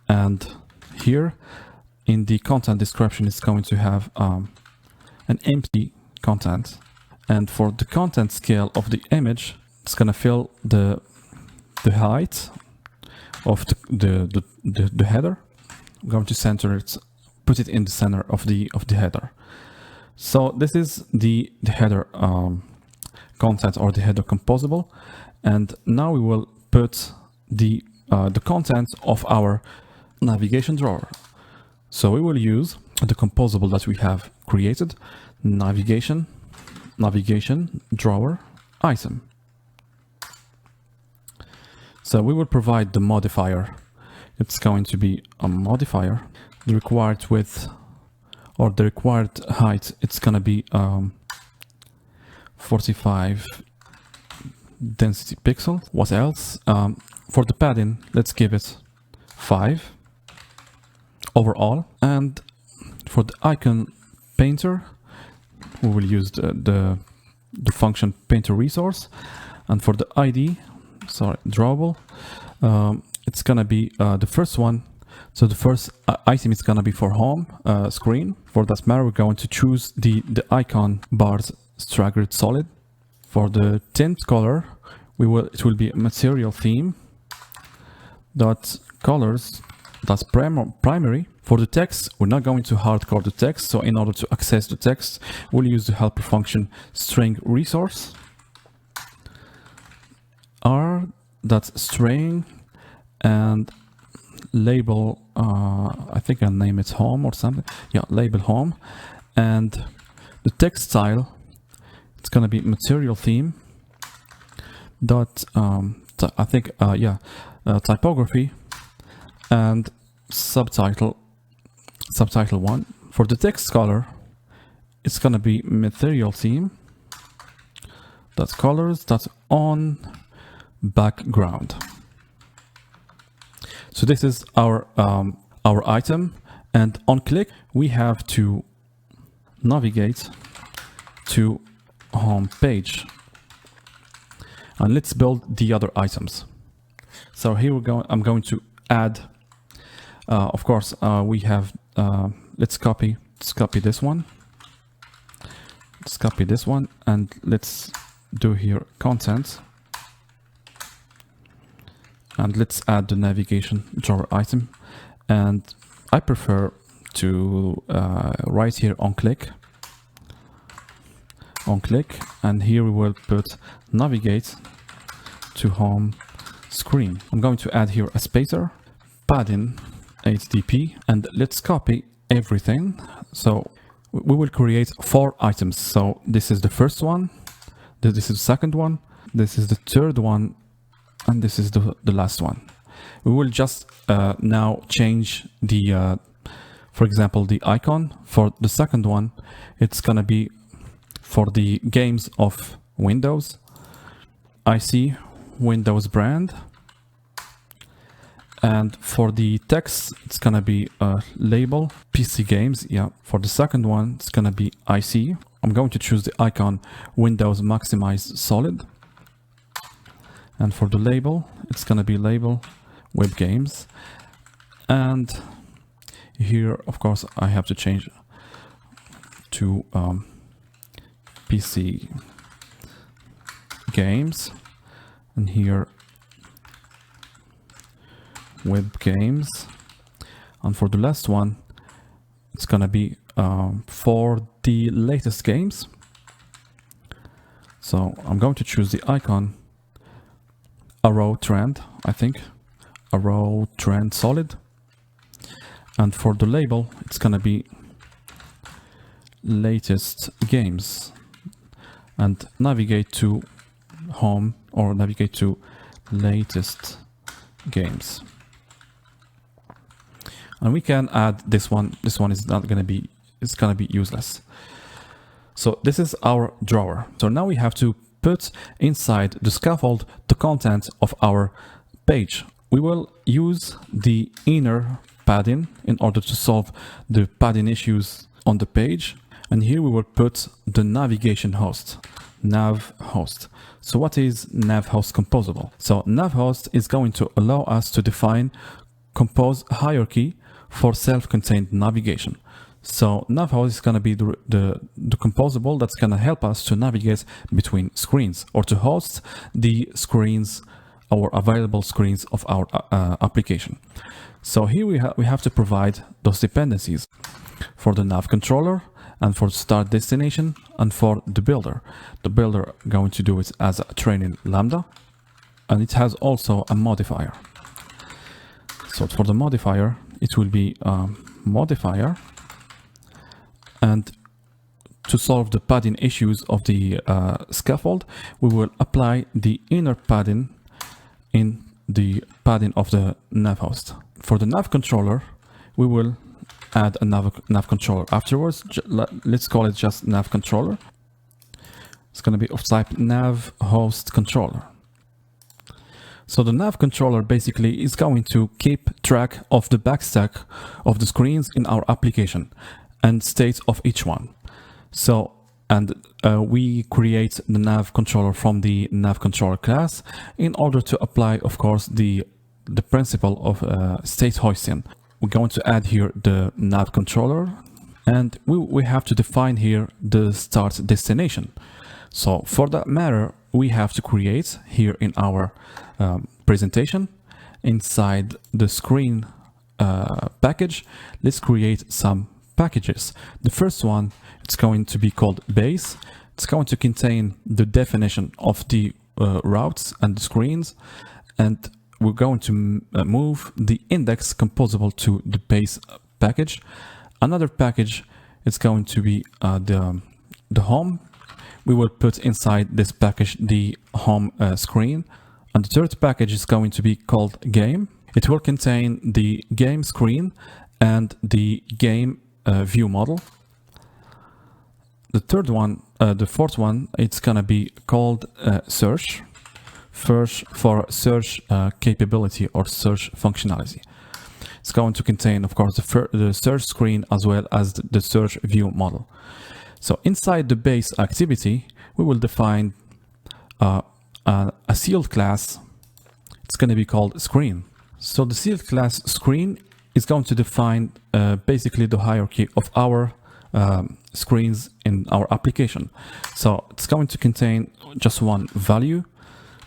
and here in the content description it's going to have an empty content, and for the content scale of the image it's going to fill the height of the header. I'm going to center it, put it in the center of the header. So this is the header content, or the header composable, and now we will put the content of our navigation drawer. So we will use the composable that we have created, navigation drawer item. So we will provide the modifier. It's going to be a modifier. The required width or the required height, it's going to be 45 density pixel. What else? For the padding, let's give it 5 overall. And for the icon painter, we will use the function painter resource. And for the ID, drawable, it's gonna be the first one. So the first item is gonna be for home screen. For that matter, we're going to choose the icon bars staggered solid. For the tint color, it will be material theme dot colors that's primary. For the text, we're not going to hardcode the text. So in order to access the text, we'll use the helper function string resource. R that's string and label, I think I'll name it home or something. Yeah, label home. And the text style, it's gonna be material theme dot, I think, typography and subtitle 1. For the text color, it's gonna be material theme that's colors that's on background. So this is our item, and on click we have to navigate to home page, and let's build the other items. So here we go. I'm going to add. Of course, we have. Let's copy this one. Let's copy this one, and let's do here content. And let's add the navigation drawer item. And I prefer to right here on click, and here we will put navigate to home screen. I'm going to add here a spacer, padding HTTP, and let's copy everything. So we will create 4 items. So this is the first one, this is the second one, this is the third one, and this is the last one. We will just now change the, for example, the icon. For the second one, it's gonna be for the games of Windows. IC Windows brand. And for the text, it's gonna be label PC games. Yeah. For the second one, it's gonna be IC. I'm going to choose the icon Windows maximized solid. And for the label, it's gonna be label web games. And here, of course, I have to change to PC games, and here web games. And for the last one, it's gonna be for the latest games. So I'm going to choose the icon arrow trend, I think, arrow trend solid. And for the label, it's gonna be latest games, and navigate to home or navigate to latest games. And we can add this one. This one is not gonna be, it's gonna be useless. So this is our drawer. So now we have to put inside the scaffold the content of our page. We will use the inner padding in order to solve the padding issues on the page. And here we will put the navigation host, nav host. So what is nav host composable? So nav host is going to allow us to define compose hierarchy for self-contained navigation. So nav host is going to be the composable that's going to help us to navigate between screens or to host the screens or available screens of our application. So here we have to provide those dependencies for the nav controller and for start destination and for the builder. The builder going to do it as a training lambda, and it has also a modifier. So for the modifier, it will be modifier. And to solve the padding issues of the scaffold, we will apply the inner padding in the padding of the nav host. For the nav controller, we will add a nav controller afterwards. Let's call it just nav controller. It's going to be of type nav host controller. So the nav controller basically is going to keep track of the backstack of the screens in our application and state of each one. So, and we create the nav controller from the nav controller class in order to apply, of course, the principle of state hoisting. We're going to add here the nav controller, and we have to define here the start destination. So for that matter, we have to create here in our presentation inside the screen package. Let's create some packages. The first one, it's going to be called base. It's going to contain the definition of the routes and the screens, and we're going to move the index composable to the base package. Another package is going to be the home. We will put inside this package the home screen. And the third package is going to be called game. It will contain the game screen and the game viewModel. The third one, the fourth one, it's going to be called search. First, for search capability or search functionality. It's going to contain, of course, the search screen as well as the search viewModel. So inside the base activity, we will define a sealed class. It's going to be called screen. So the sealed class screen is going to define basically the hierarchy of our screens in our application. So it's going to contain just one value.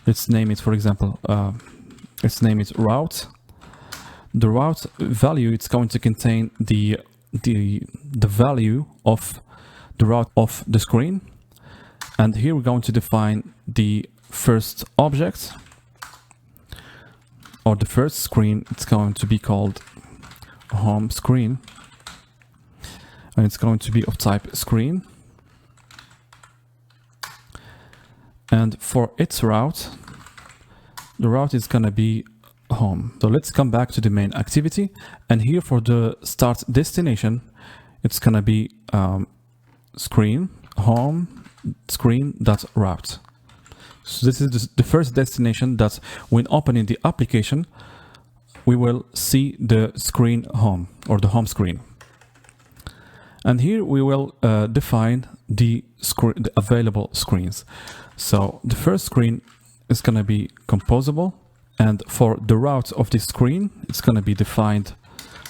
Let's name it, for example, let's name it route. The route value, it's going to contain the value of the route of the screen. And here we're going to define the first object or the first screen. It's going to be called HomeScreen, and it's going to be of type screen. And for its route, the route is going to be home. So let's come back to the main activity, and here for the start destination, it's going to be screen home screen.route. So this is the first destination that when opening the application, we will see the screen home or the home screen. And here we will define the available screens. So the first screen is going to be composable, and for the route of this screen, it's going to be defined,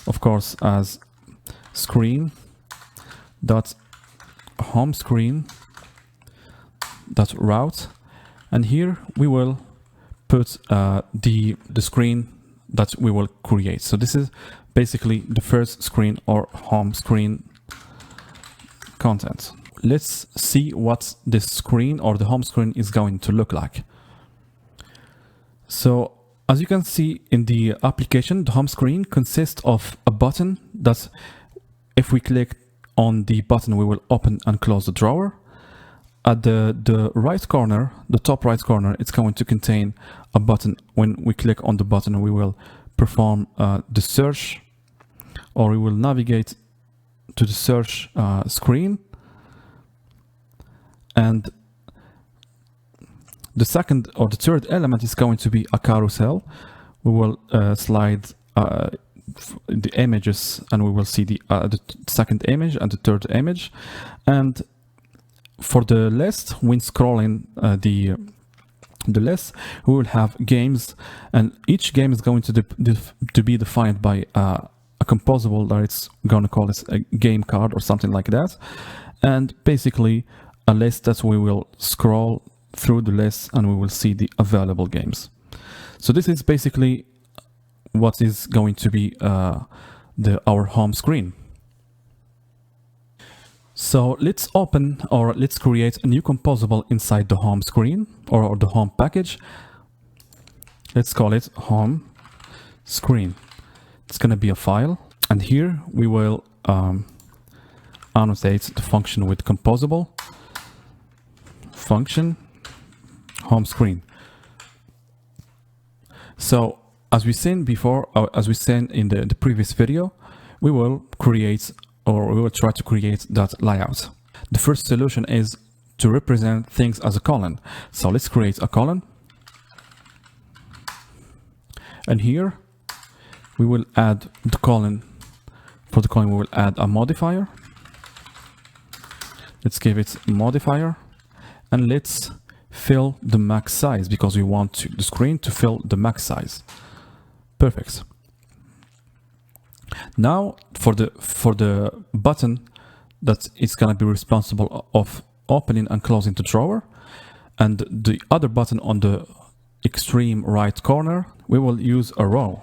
of course, as screen.homescreen.route. And here we will put the screen that we will create. So this is basically the first screen or home screen content. Let's see what this screen or the home screen is going to look like. So as you can see in the application, the home screen consists of a button that if we click on the button, we will open and close the drawer. At the right corner, the top right corner, it's going to contain a button. When we click on the button, we will perform the search, or we will navigate to the search screen. And the second or the third element is going to be a carousel. We will slide the images, and we will see the second image and the third image. And for the list, when scrolling the list, we will have games, and each game is going to be defined by a composable that it's going to call it a game card or something like that. And basically a list that we will scroll through the list and we will see the available games. So this is basically what is going to be our home screen. So let's open or let's create a new composable inside the home screen or the home package. Let's call it home screen. It's going to be a file, and here we will annotate the function with composable function home screen. So as we seen before, as we seen in the previous video, we will create, or we will try to create that layout. The first solution is to represent things as a column. So let's create a column. And here we will add the column. For the column, we will add a modifier. Let's give it modifier, and let's fill the max size because we want the screen to fill the max size. Perfect. Now for the button that is going to be responsible of opening and closing the drawer, and the other button on the extreme right corner, we will use a row.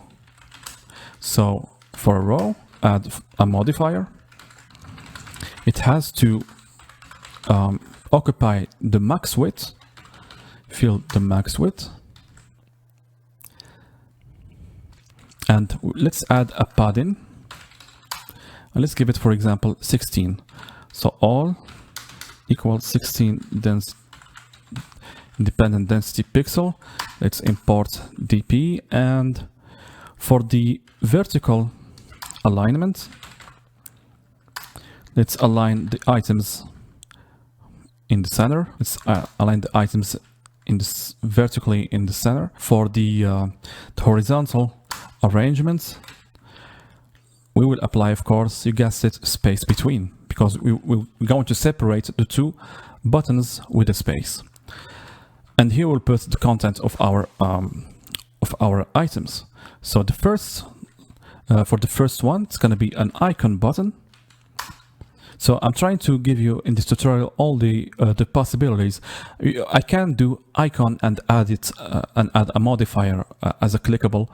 So for a row, add a modifier. It has to occupy the max width, fill the max width, and let's add a padding, and let's give it, for example, 16. So all equals 16 independent density pixel. Let's import dp, and for the vertical alignment, let's align the items in the center. Let's align the items in this vertically in the center. For the horizontal arrangement, we will apply, of course, you guessed it, space between, because we're going to separate the two buttons with a space. And here we'll put the content of our items. So the first, for the first one, it's going to be an icon button. So I'm trying to give you in this tutorial all the possibilities. I can do icon and add it and add a modifier as a clickable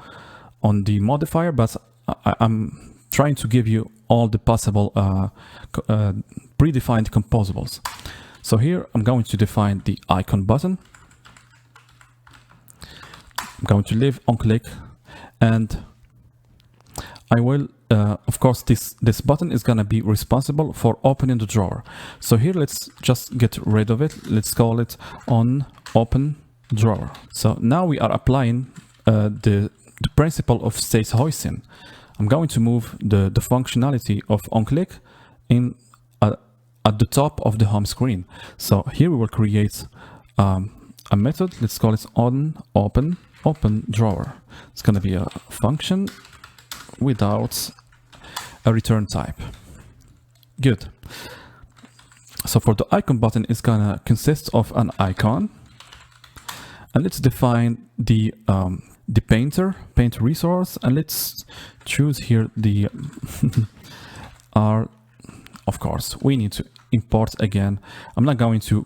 on the modifier, but I'm trying to give you all the possible predefined composables. So here I'm going to define the icon button. I'm going to leave on click, and I will, of course, this button is going to be responsible for opening the drawer. So here, let's just get rid of it. Let's call it on open drawer. So now we are applying the principle of state hoisting. I'm going to move the functionality of onClick in at the top of the home screen. So here we will create a method. Let's call it on open drawer. It's going to be a function without a return type. Good. So for the icon button, it's going to consist of an icon, and let's define the painter resource, and let's choose here the of course we need to import again. I'm not going to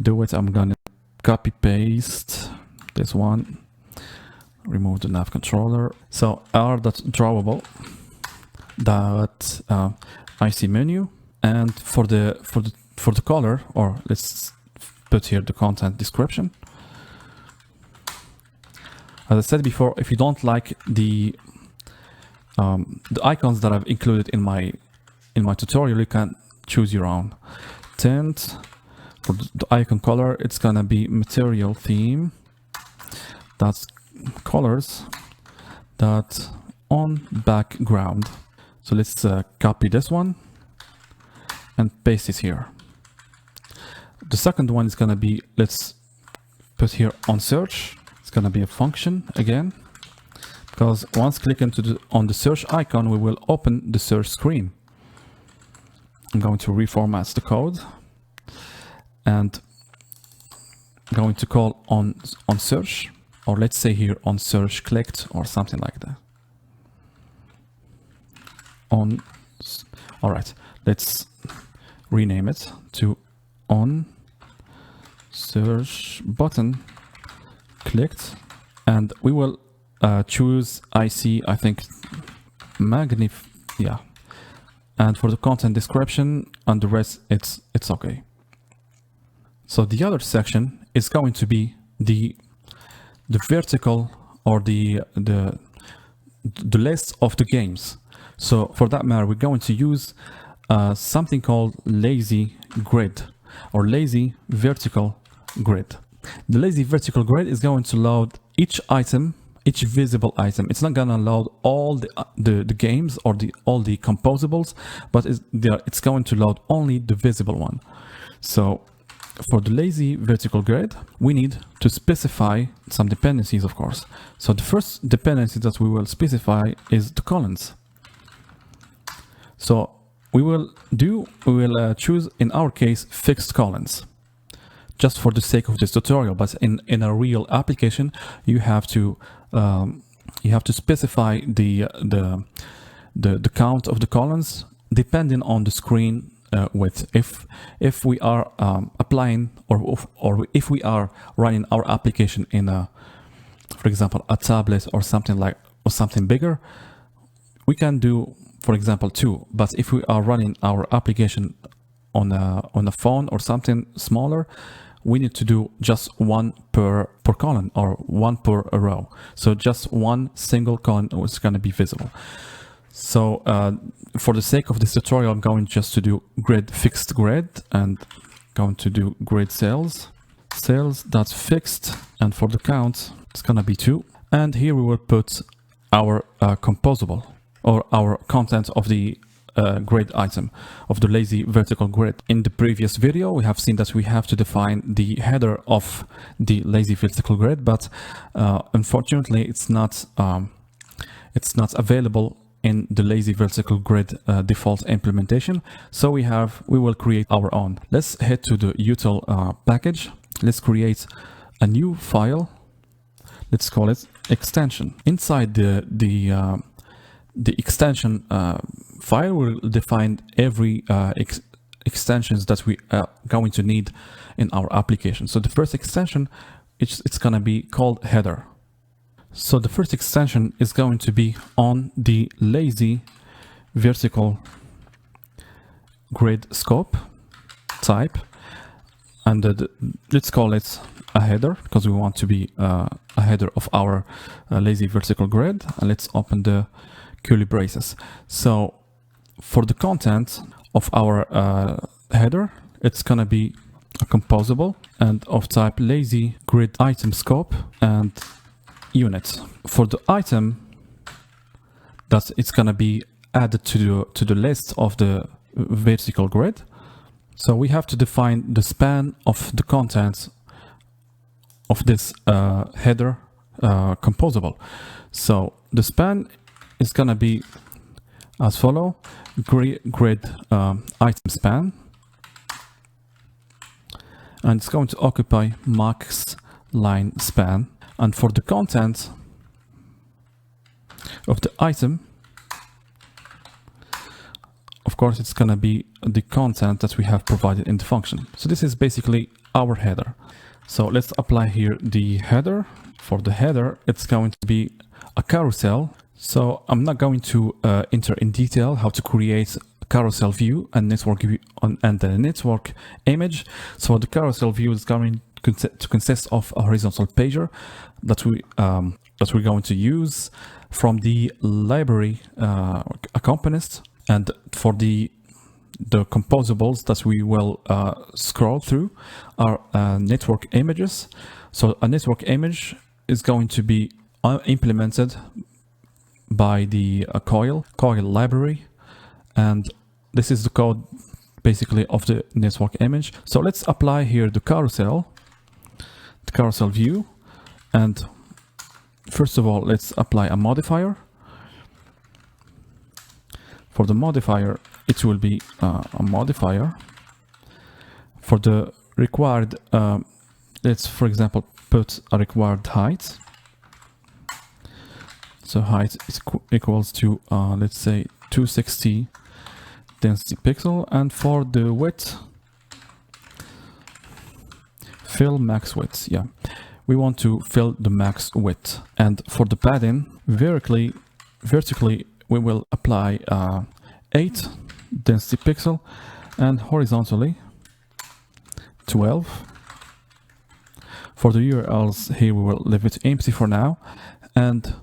do it. I'm going to copy paste this one, remove the nav controller. So r.drawable IC menu, and for the color, or let's put here the content description. As I said before, if you don't like the icons that I've included in my tutorial, you can choose your own. Tint, for the icon color, it's gonna be material theme. That's colors that on background. So let's copy this one and paste it here. The second one is gonna be, let's put here on search. It's gonna be a function again, because once clicking on the search icon, we will open the search screen. I'm going to reformat the code and I'm going to call on search, or let's say here on search clicked or something like that. All right, let's rename it to on search button clicked, and we will choose IC, I think yeah, and for the content description and the rest, it's okay. So the other section is going to be the vertical, or the list of the games. So for that matter, we're going to use something called lazy grid, or lazy vertical grid. The lazy vertical grid is going to load each item, each visible item, it's not gonna load all the games or all the composables, but it's going to load only the visible one. So for the lazy vertical grid, we need to specify some dependencies, of course. So the first dependency that we will specify is the columns. So we will choose, in our case, fixed columns, just for the sake of this tutorial. But in a real application, you have to specify the count of the columns depending on the screen width. If we are applying or if we are running our application in a, for example, a tablet or something bigger, we can do, for example, 2. But if we are running our application on a phone or something smaller, we need to do just 1 per column or 1 per row. So just one single column is going to be visible. So for the sake of this tutorial, I'm going just to do fixed grid and going to do grid cells. That's fixed, and for the count, it's going to be 2. And here we will put our composable, or our content of the grid item of the lazy vertical grid. In the previous video, we have seen that we have to define the header of the lazy vertical grid, but unfortunately, it's not available in the lazy vertical grid default implementation. So we will create our own. Let's head to the util package. Let's create a new file. Let's call it extension. Inside the extension file, we'll define every extensions that we are going to need in our application. So the first extension, it's going to be called header. So the first extension is going to be on the lazy vertical grid scope type, and let's call it a header because we want to be a header of our lazy vertical grid. And let's open the curly braces. So for the content of our header, it's gonna be a composable and of type lazy grid item scope and unit. For the item, it's gonna be added to the list of the vertical grid. So we have to define the span of the content of this header composable. So the span is gonna be as follow: grid item span, and it's going to occupy max line span. And for the content of the item, of course, it's gonna be the content that we have provided in the function. So this is basically our header. So let's apply here the header. For the header, it's going to be a carousel. So I'm not going to enter in detail how to create a carousel view and network view and the network image. So the carousel view is going to consist of a horizontal pager that we're going to use from the library accompanist. And for the composables that we will scroll through are network images. So a network image is going to be implemented by the coil library, and this is the code basically of the network image. So let's apply here the carousel view, and first of all, let's apply a modifier. For the modifier, it will be a modifier. For the required, let's, for example, put a required height. So height is equals to, let's say, 260 density pixel. And for the width, fill max width. Yeah, we want to fill the max width. And for the padding, vertically, we will apply 8 density pixel, and horizontally 12. For the URLs here, we will leave it empty for now. And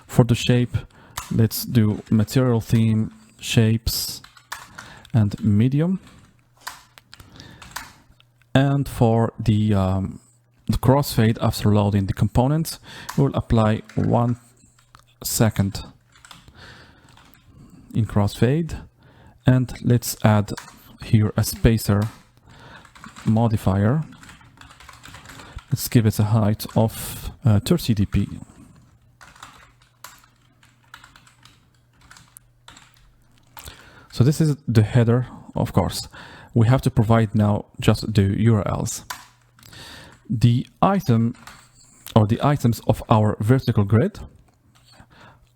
for the shape, let's do material theme, shapes, and medium. And for the the crossfade after loading the component. We'll apply 1 second in crossfade, and let's add here a spacer modifier. Let's give it a height of 30 dp. So this is the header, of course. We have to provide now just the URLs. The item or the items of our vertical grid,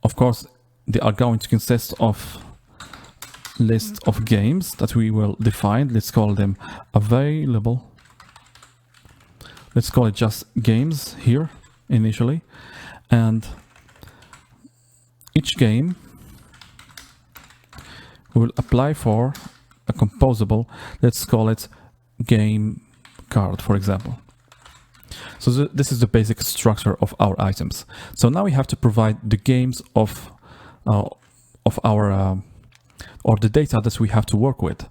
of course, they are going to consist of list of games that we will define. Let's call them available. Let's call it just games here initially. And each game will apply for a composable. Let's call it game card, for example. So this is the basic structure of our items. So now we have to provide the games of our or the data that we have to work with.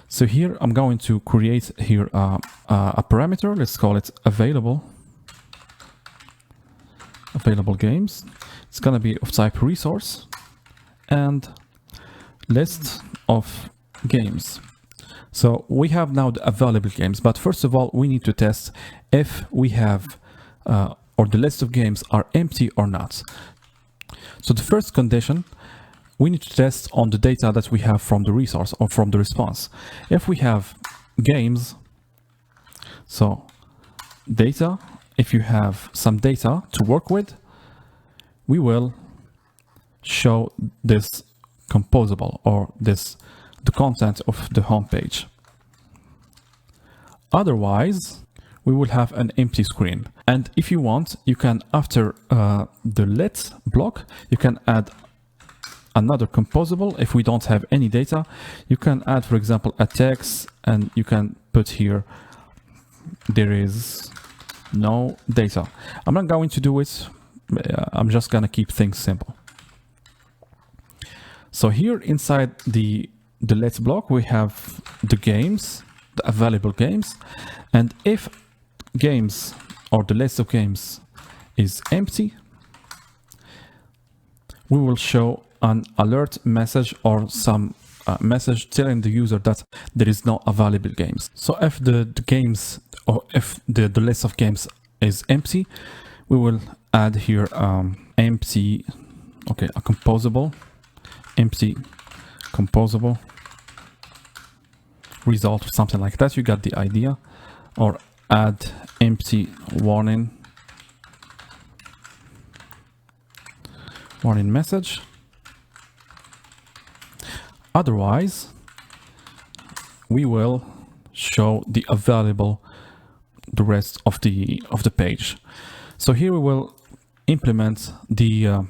So here I'm going to create here a parameter. Let's call it available games. It's going to be of type resource and list of games. So we have now the available games, but first of all, we need to test if we have or the list of games are empty or not. So the first condition, we need to test on the data that we have from the resource or from the response. If we have games, so data, if you have some data to work with, we will show this composable or the content of the home page. Otherwise, we will have an empty screen. And if you want, you can, after the let block, you can add another composable. If we don't have any data, you can add, for example, a text, and you can put here, there is no data. I'm not going to do it. I'm just going to keep things simple. So here inside the let block, we have the games, the available games. And if games or the list of games is empty, we will show an alert message or some message telling the user that there is no available games. So if the games or if the list of games is empty, we will add here empty, okay, a composable, empty composable result or something like that. You got the idea. Or add empty warning message. Otherwise, we will show the available the rest of the page. So here we will implement the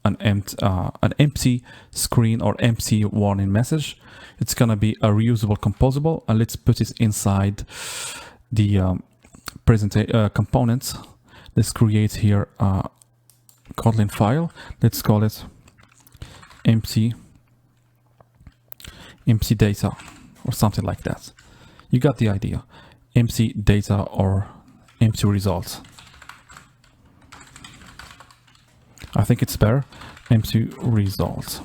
an empty screen or empty warning message. It's gonna be a reusable composable, and let's put it inside the components. Let's create here a Kotlin file. Let's call it empty data or something like that. You got the idea. Empty data or empty results. I think it's better. Empty results.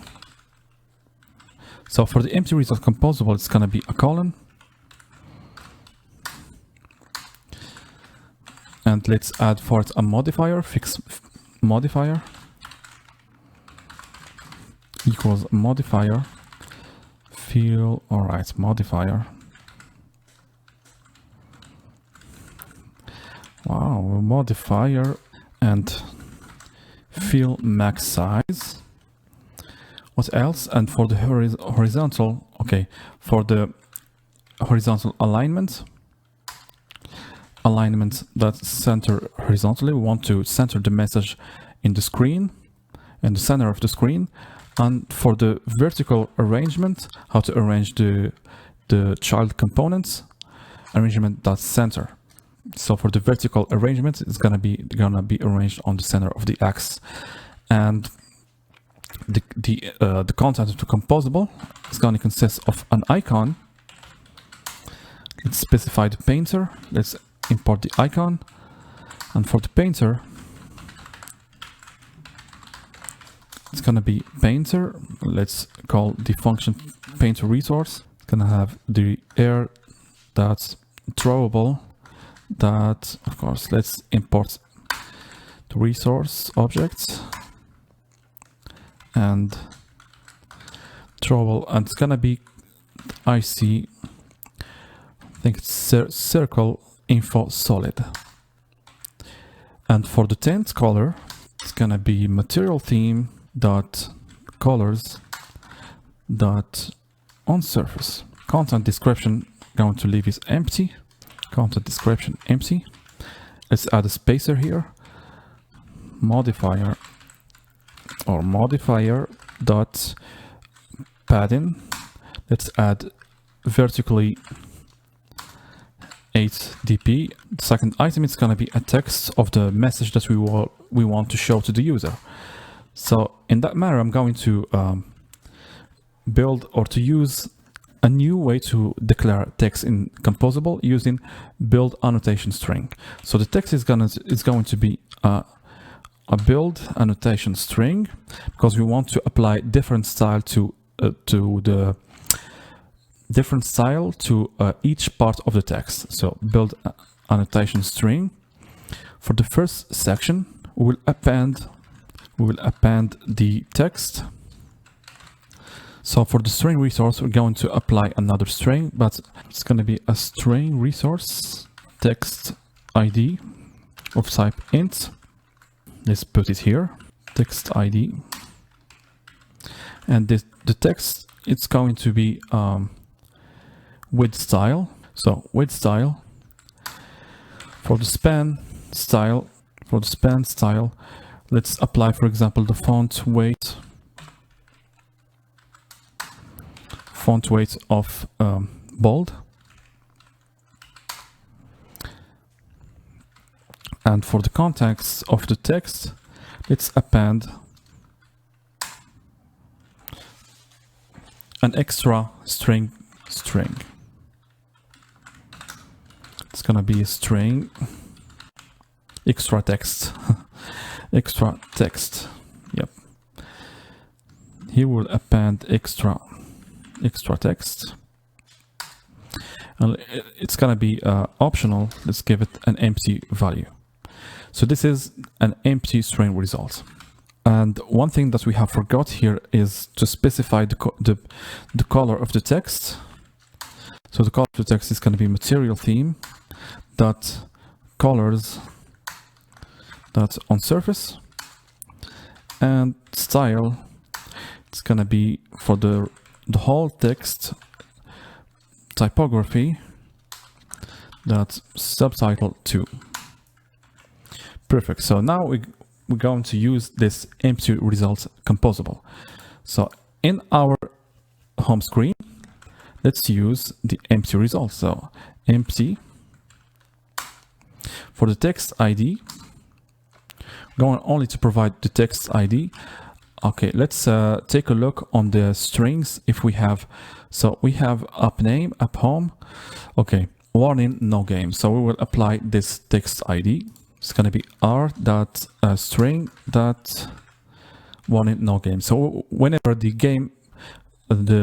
So for the empty result composable, it's gonna be a colon. And let's add for it a modifier, fix modifier equals modifier fill, all right, modifier. Wow, modifier and fill max size. What else? And for the horizontal, okay, for the horizontal alignment that center horizontally, we want to center the message in the screen, in the center of the screen. And for the vertical arrangement, how to arrange the child components, arrangement that center. So for the vertical arrangement, it's gonna be arranged on the center of the X. And the content of the composable is going to consist of an icon. Let's specify the painter. Let's import the icon. And for the painter, it's gonna be painter. Let's call the function painter resource. It's gonna have the air that's throwable. That, of course, let's import the resource object and throwable, and it's gonna be IC, I think it's circle info solid. And for the tint color, it's gonna be material theme dot colors dot on surface. Content description going to leave is empty. Content description empty. Let's add a spacer here. Modifier or modifier dot padding. Let's add vertically 8 dp. The second item is going to be a text of the message that we want to show to the user. So in that manner, I'm going to build or to use a new way to declare text in composable using build annotation string. So the text is going to be a build annotation string, because we want to apply different style to each part of the text. So build annotation string. For the first section, we will append the text. So for the string resource, we're going to apply another string, but it's going to be a string resource text ID of type int. Let's put it here, text ID. And the text, it's going to be with style. So with style. For the span style, let's apply, for example, the font weight of bold. And for the context of the text, let's append an extra string. It's gonna be a string extra text. Extra text. Yep. Here we'll append extra text. And it's gonna be optional. Let's give it an empty value. So this is an empty string result. And one thing that we have forgot here is to specify the color of the text. So the color of the text is going to be material theme dot colors dot on surface, and style, it's going to be for the whole text typography dot subtitle 2. Perfect. So now we're going to use this empty result composable. So in our home screen, let's use the empty result. So empty for the text ID, going only to provide the text ID. Okay, let's take a look on the strings if we have. So we have app name, app home. Okay, warning, no game. So we will apply this text ID. It's going to be r.string dot warning, no game. So whenever the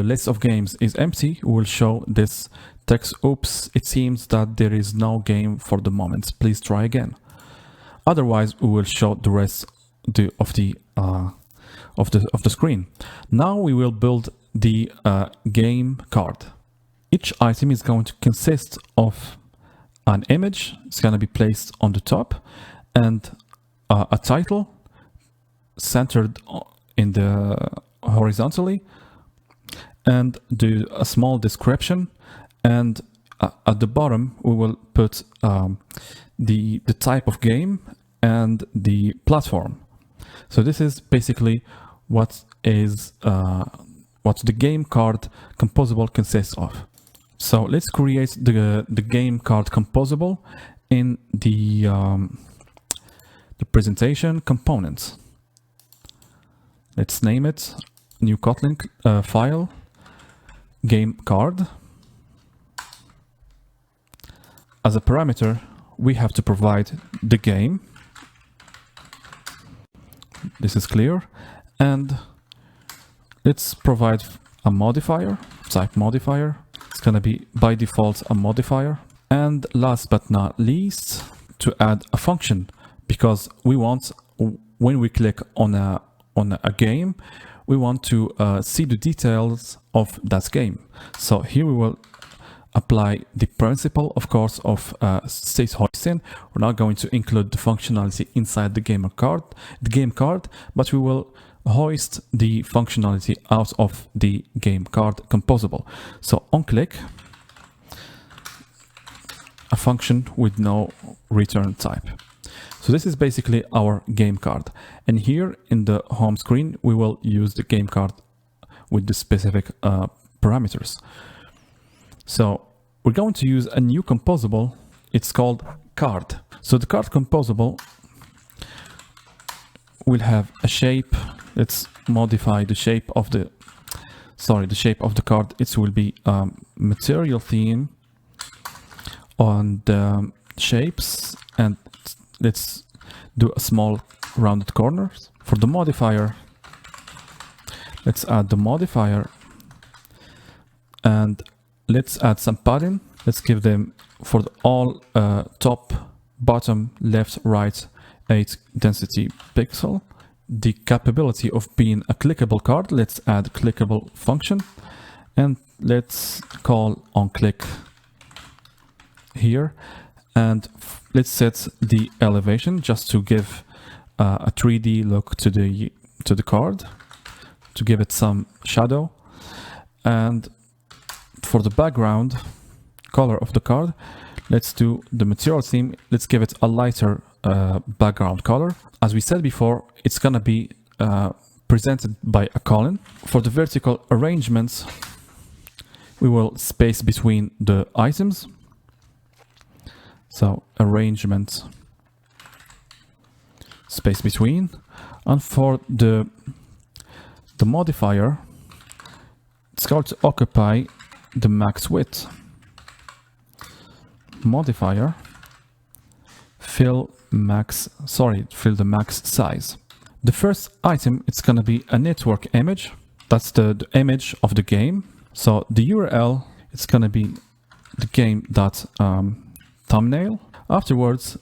list of games is empty, we will show this text. Oops, it seems that there is no game for the moment. Please try again. Otherwise, we will show the rest of the screen. Now we will build the game card. Each item is going to consist of an image. It's going to be placed on the top, and a title centered in the horizontally, and a small description, and at the bottom we will put the type of game and the platform. So this is basically what the game card composable consists of. So let's create the game card composable in the presentation component. Let's name it new Kotlin file game card. As a parameter, we have to provide the game. This is clear. And let's provide a modifier, type modifier. It's going to be by default a modifier. And last but not least, to add a function, because we want, when we click on a game, we want to see the details of that game. So here we will apply the principle, of course, of state hoisting. We're not going to include the functionality inside the game card, but we will hoist the functionality out of the game card composable. So on click, a function with no return type. So this is basically our game card. And here in the home screen, we will use the game card with the specific parameters. So we're going to use a new composable. It's called card. So the card composable will have a shape. Let's modify the shape of the card. It will be material theme on the shapes, and let's do a small rounded corners. For the modifier, let's add the modifier, and let's add some padding. Let's give them for the all top, bottom, left, right, 8 density pixel. The capability of being a clickable card, let's add clickable function, and let's call on click here, and let's set the elevation just to give a 3D look to the card, to give it some shadow. And for the background color of the card, let's do the material theme. Let's give it a lighter background color. As we said before, it's gonna be presented by a column. For the vertical arrangements, we will space between the items. So arrangement, space between. And for the modifier, it's going to occupy the max width. Modifier, fill the max size. The first item, it's going to be a network image. That's the image of the game. So the URL, it's going to be the game thumbnail. Afterwards,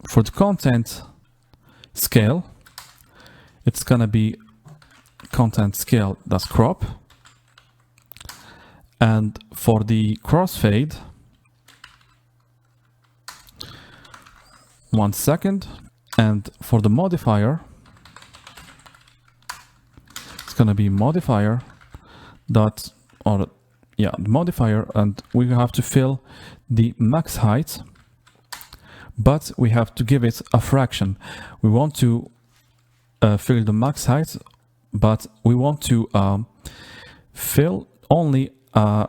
for the content scale, it's going to be content scale crop. And for the crossfade, 1 second. And for the modifier, it's going to be modifier modifier, and we have to fill the max height, but we have to give it a fraction. We want to fill the max height, but we want to fill only a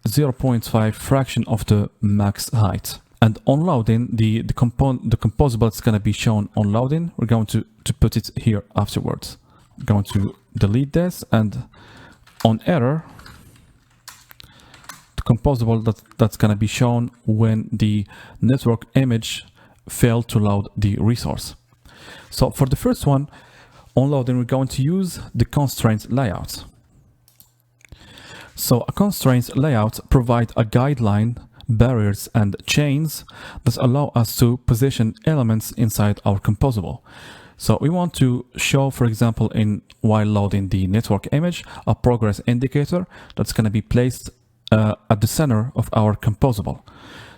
0.5 fraction of the max height. And on loading, the composable is going to be shown on loading. We're going to put it here afterwards. I'm going to delete this, and on error, the composable that's going to be shown when the network image failed to load the resource. So for the first one, on loading, we're going to use the constraint layout. So a constraint layout provides a guideline, barriers, and chains that allow us to position elements inside our composable. So we want to show, for example, while loading the network image, a progress indicator that's going to be placed at the center of our composable.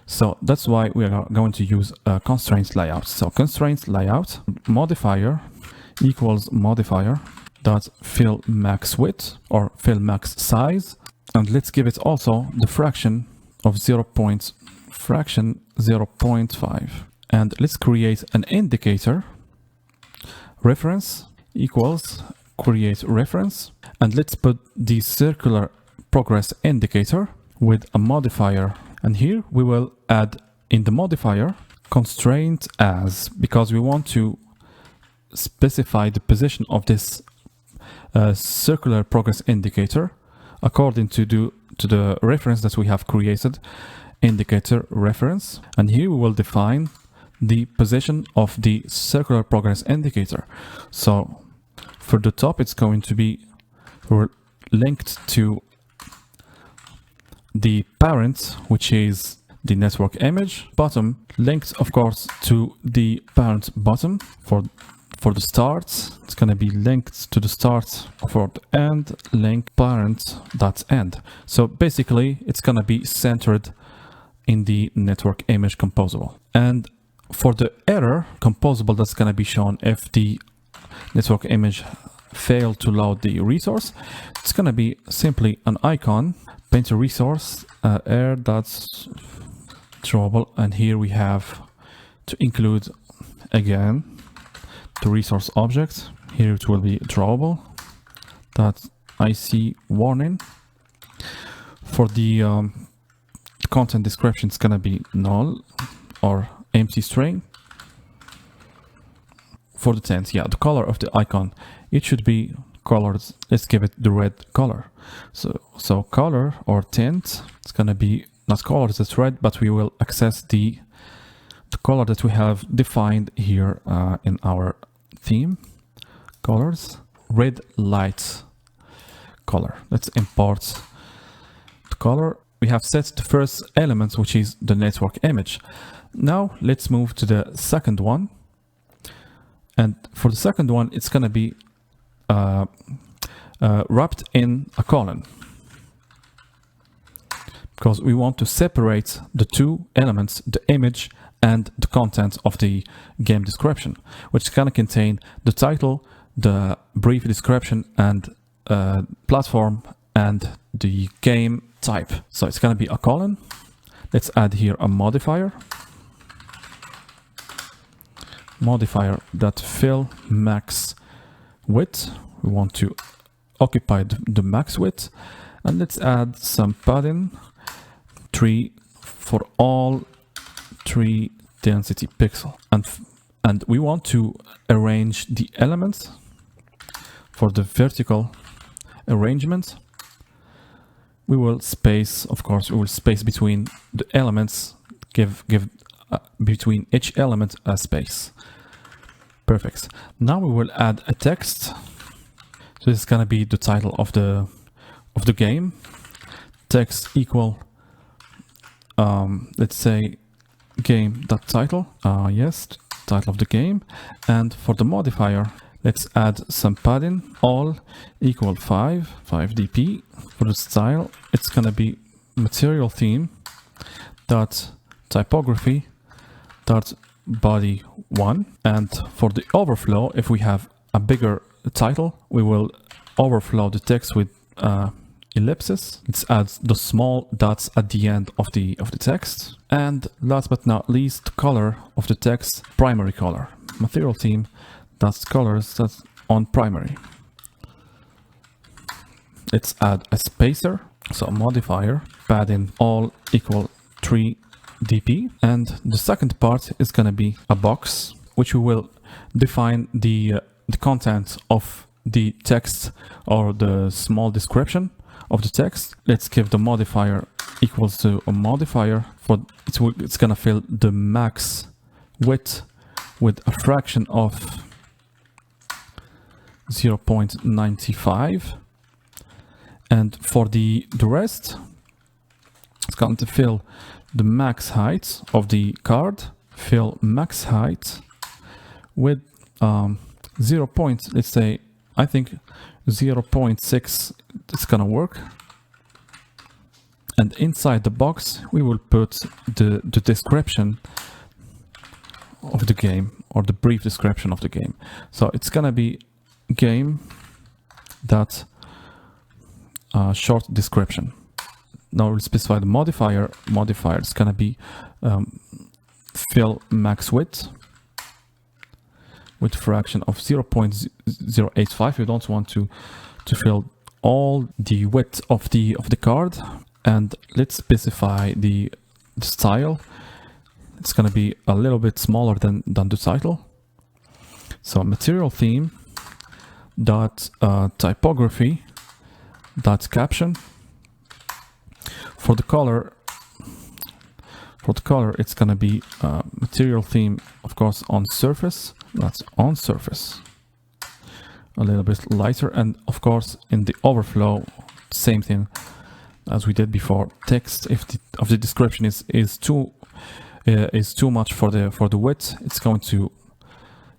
So that's why we are going to use constraint layout. So constraint layout modifier equals modifier dot fill max width or fill max size, and let's give it also the fraction of 0.5, and let's create an indicator. Reference equals create reference, and let's put the circular progress indicator with a modifier, and here we will add in the modifier constraint as, because we want to specify the position of this circular progress indicator according to the reference that we have created, indicator reference. And here we will define the position of the circular progress indicator. So for the top, it's going to be linked to the parent, which is the network image. Bottom linked, of course, to the parent bottom. For the start, it's going to be linked to the start. For the end, link parent.end. So basically, it's going to be centered in the network image composable. And for the error composable, that's going to be shown if the network image failed to load the resource. It's going to be simply an icon, painter resource, error that's drawable. And here we have to include again the resource object. Here it will be drawable. That IC warning. For the content description, it's gonna be null or empty string. For the tint, yeah, the color of the icon, it should be colored. Let's give it the red color. So color or tint, it's gonna be not colored as red, but we will access the color that we have defined here in our theme. Colors, red light color. Let's import the color. We have set the first element, which is the network image. Now let's move to the second one. And for the second one, it's going to be wrapped in a colon, because we want to separate the two elements, the image and the content of the game description, which is going to contain the title, the brief description, and platform, and the game type. So it's going to be a colon. Let's add here a modifier. Modifier that fill max width. We want to occupy the max width. And let's add some padding, 3 for all 3 density pixel. And we want to arrange the elements. For the vertical arrangement, we will space, of course, we will space between the elements, give between each element a space. Perfect. Now we will add a text. So this is going to be the title of the game. Text equal, let's say, game.title. Yes, title of the game. And for the modifier, let's add some padding. All equal 5 dp. For the style, it's going to be material theme dot typography dot body 1. And for the overflow, if we have a bigger title, we will overflow the text with ellipses. Let's add the small dots at the end of the text. And last but not least, the color of the text, primary color. Material theme, that's colors, that's on primary. Let's add a spacer, so a modifier, padding all equal 3 dp. And the second part is going to be a box, which we will define the content of the text or the small description of the text. Let's give the modifier equals to a modifier for it's going to fill the max width with a fraction of 0.95. And for the rest, it's going to fill the max height of the card, fill max height with 0. Let's say, I think 0.6 is gonna work. And inside the box, we will put the description of the game, or the brief description of the game. So it's gonna be game that short description. Now we'll specify the modifier. Modifier is gonna be fill max width with fraction of 0.085. You don't want to fill all the width of the card. And let's specify the style. It's gonna be a little bit smaller than the title. So material theme dot typography dot caption. For the color, For the color, it's gonna be material theme, of course, on surface. That's on surface. A little bit lighter, and of course, in the overflow, same thing as we did before. Text, if the description is too much for the width, it's going to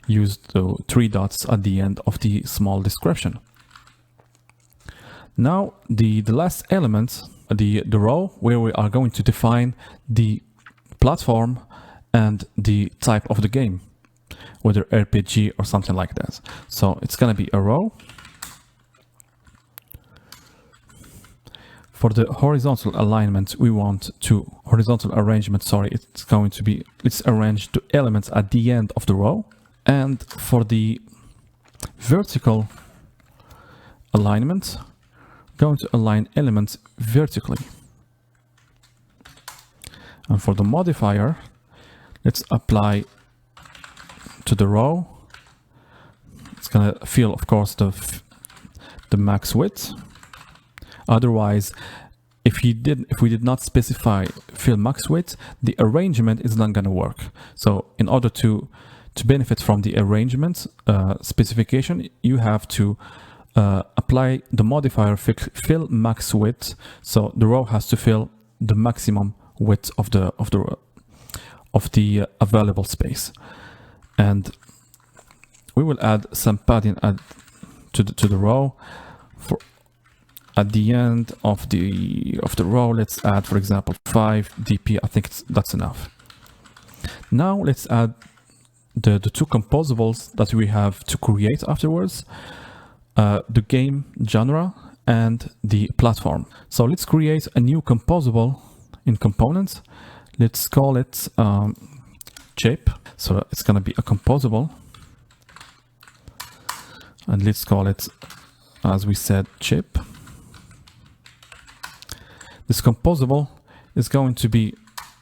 use the 3 dots at the end of the small description. Now, the last element, the row where we are going to define the platform and the type of the game, whether RPG or something like that. So it's going to be a row. For the horizontal alignment, we want to horizontal arrangement. Sorry, let's arrange the elements at the end of the row. And for the vertical alignment, going to align elements vertically. And for the modifier, let's apply to the row. It's gonna fill, of course, the max width. Otherwise, if we did not specify fill max width, the arrangement is not gonna work. So in order to benefit from the arrangement specification, you have to apply the modifier fill max width. So the row has to fill the maximum width of the available space, and we will add some padding to the row. For at the end of the row, let's add, for example, 5 dp. I think that's enough. Now let's add the 2 composables that we have to create afterwards, the game genre and the platform. So let's create a new composable in components. Let's call it shape. So it's going to be a composable, and let's call it, as we said, shape. This composable is going to be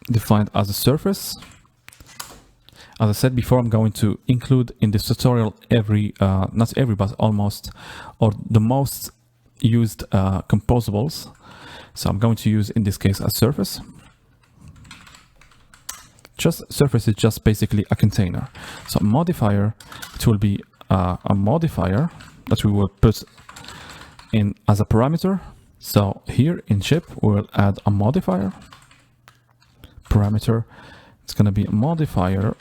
defined as a surface. As I said before, I'm going to include in this tutorial not every, but almost, or the most used composables. So I'm going to use, in this case, a surface. Surface is just basically a container. So modifier, it will be a modifier that we will put in as a parameter. So here in shape, we'll add a modifier parameter. It's going to be a modifier,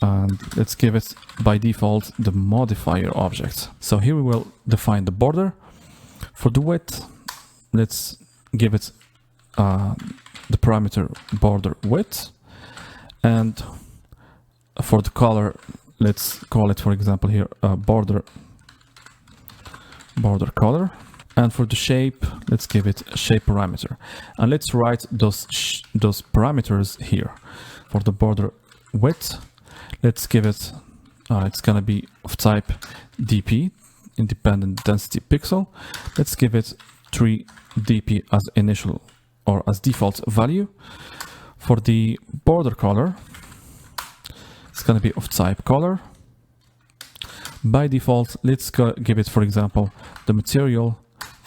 and let's give it by default the modifier object. So here we will define the border. For the width, let's give it the parameter border width, and for the color, let's call it, for example, here border color. And for the shape, let's give it a shape parameter, and let's write those parameters here. For the border width, let's give it, it's gonna be of type dp, independent density pixel. Let's give it 3 dp as initial or as default value. For the border color, it's gonna be of type color. By default, let's give it, for example, the material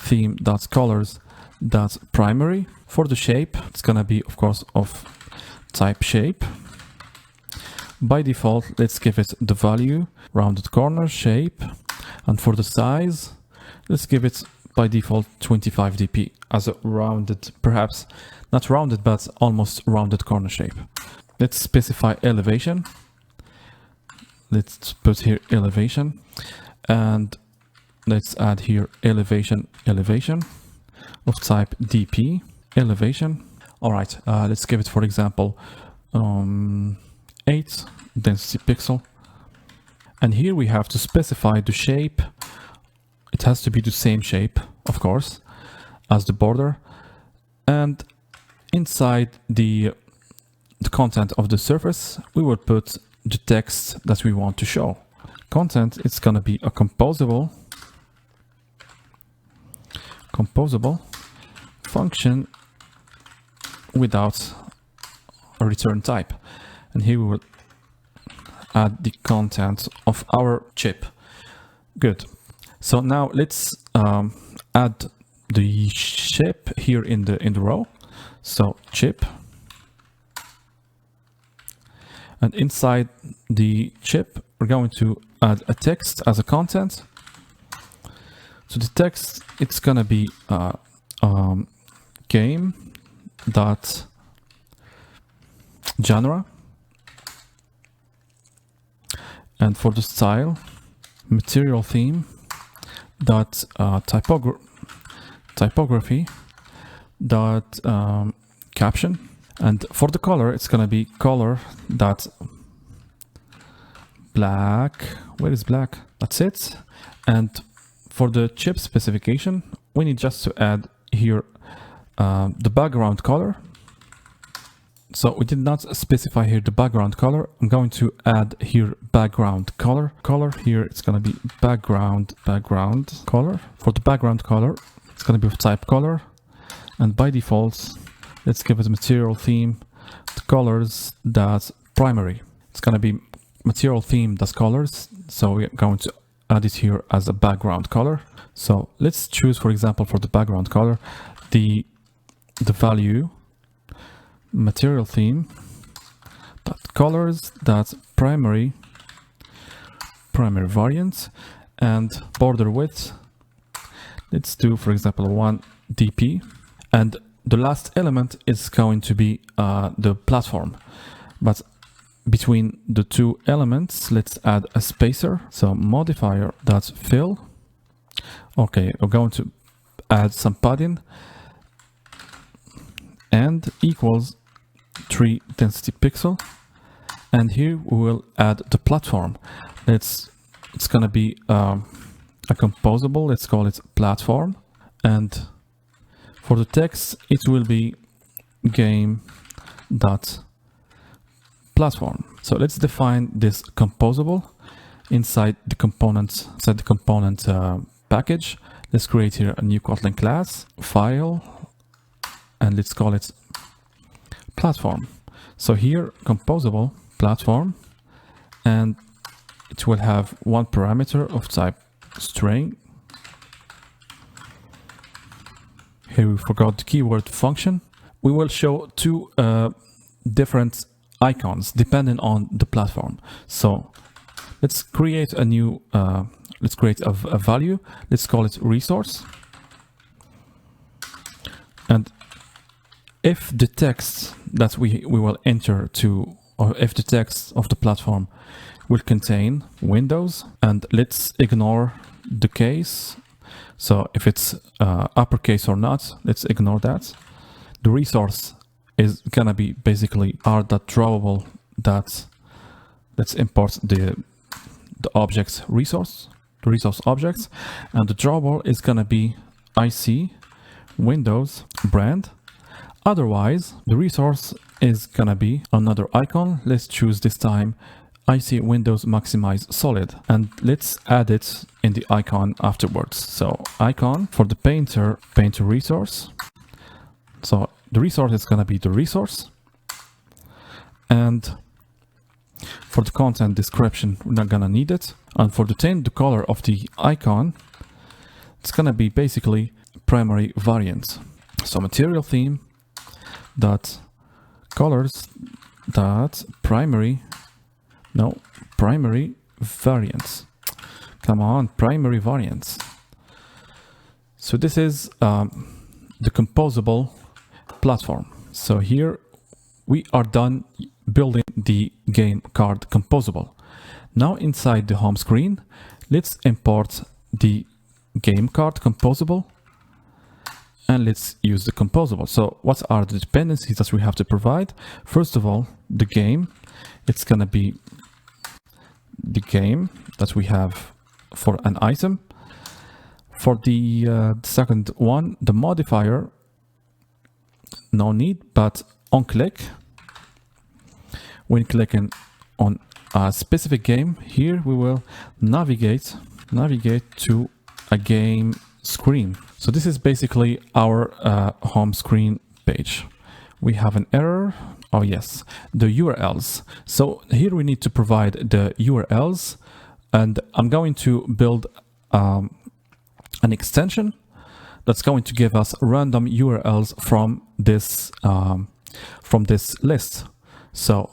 theme.colors.primary. For the shape, it's gonna be, of course, of type shape. By default, let's give it the value rounded corner shape, and for the size, let's give it by default 25 dp as a rounded, perhaps not rounded, but almost rounded corner shape. Let's specify elevation. Let's put here elevation, and let's add here elevation of type dp elevation. All right, let's give it, for example, 8 density pixel, and here we have to specify the shape. It has to be the same shape, of course, as the border, and inside the content of the surface, we will put the text that we want to show. Content, it's gonna be a composable function without a return type, and here we will add the content of our chip. Good. So now let's add the shape here in the row. So chip And inside the chip, we're going to add a text as a content. So the text, it's gonna be game dot genre, and for the style, material theme dot typography dot caption, and for the color, it's gonna be color dot black. Where is black? That's it. And for the chip specification, we need just to add here the background color. So we did not specify here the background color. I'm going to add here background color. Color here, it's going to be background color. For the background color, it's going to be of type color. And by default, let's give it a material theme, the colors that's primary. It's going to be material theme that's colors. So we're going to add it here as a background color. So let's choose, for example, for the background color, the value material theme dot colors that's primary variant, and border width, let's do, for example, 1 dp, and the last element is going to be the platform. But between the two elements, let's add a spacer. So modifier dot fill. Okay, we're going to add some padding and equals 3 density pixel, and here we will add the platform. It's gonna be a composable. Let's call it platform, and for the text it will be game dot platform. So let's define this composable inside the component package. Let's create here a new Kotlin class, file, and let's call it platform. So here, composable platform, and it will have one parameter of type string. Here we forgot the keyword function. We will show two different icons depending on the platform. So let's create a new, let's create a value. Let's call it resource. And if the text that we will enter to, or if the text of the platform will contain Windows, and let's ignore the case. So if it's uppercase or not, let's ignore that. The resource is gonna be basically r.drawable that let's import the object's resource, the resource objects, and the drawable is gonna be IC Windows brand. Otherwise, the resource is gonna be another icon. Let's choose this time IC Windows Maximize Solid, and let's add it in the icon afterwards. So icon for the painter resource. So the resource is gonna be the resource, and for the content description, we're not gonna need it. And for the color of the icon, it's gonna be basically primary variant. So material theme dot colors dot primary variants. Come on, primary variants. So this is the composable platform. So here we are done building the game card composable. Now inside the home screen, let's import the game card composable, and let's use the composable. So what are the dependencies that we have to provide? First of all, the game, it's gonna be the game that we have for an item. For the second one, the modifier, no need, but on click, when clicking on a specific game, here we will navigate to a game screen. So this is basically our home screen page. We have an error. Oh yes, the URLs. So here we need to provide the URLs, and I'm going to build an extension that's going to give us random URLs from this list. So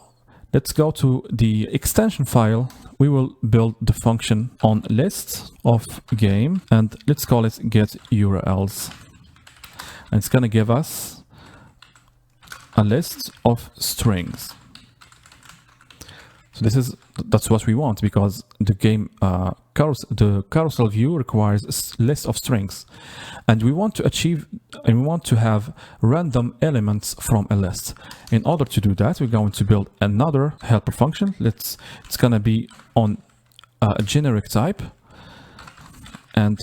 Let's go to the extension file. We will build the function on list of game, and let's call it get URLs. And it's gonna give us a list of strings. So that's what we want, because the game the carousel view requires a list of strings, and we want to have random elements from a list. In order to do that, we're going to build another helper function. It's gonna be on a generic type, and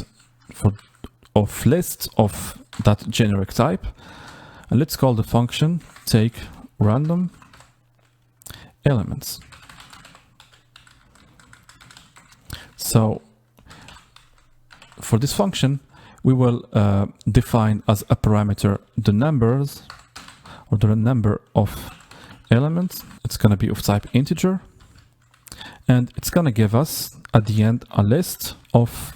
of list of that generic type, and let's call the function take random elements. So for this function, we will define as a parameter the numbers, or the number of elements. It's going to be of type integer, and it's going to give us at the end a list of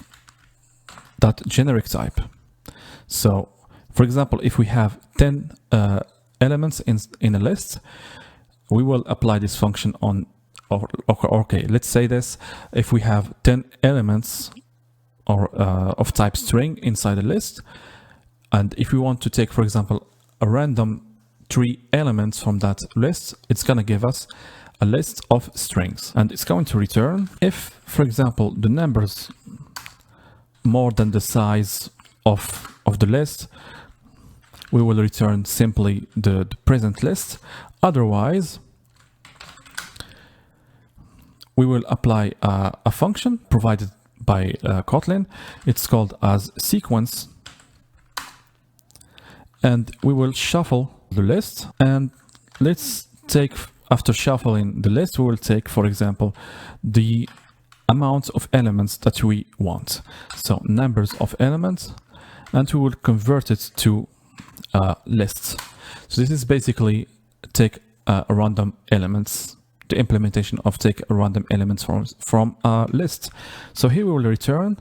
that generic type. So for example, if we have 10 elements in a list, we will apply this function on, okay, let's say this, if we have 10 elements of type string inside a list, and if we want to take, for example, a random 3 elements from that list, it's going to give us a list of strings, and it's going to return if, for example, the numbers more than the size of the list, we will return simply the present list. Otherwise, we will apply a function provided by Kotlin. It's called as sequence, and we will shuffle the list. And let's take, after shuffling the list, we will take, for example, the amount of elements that we want. So numbers of elements, and we will convert it to lists. So this is basically take random elements, the implementation of take random elements from a list. So here we will return,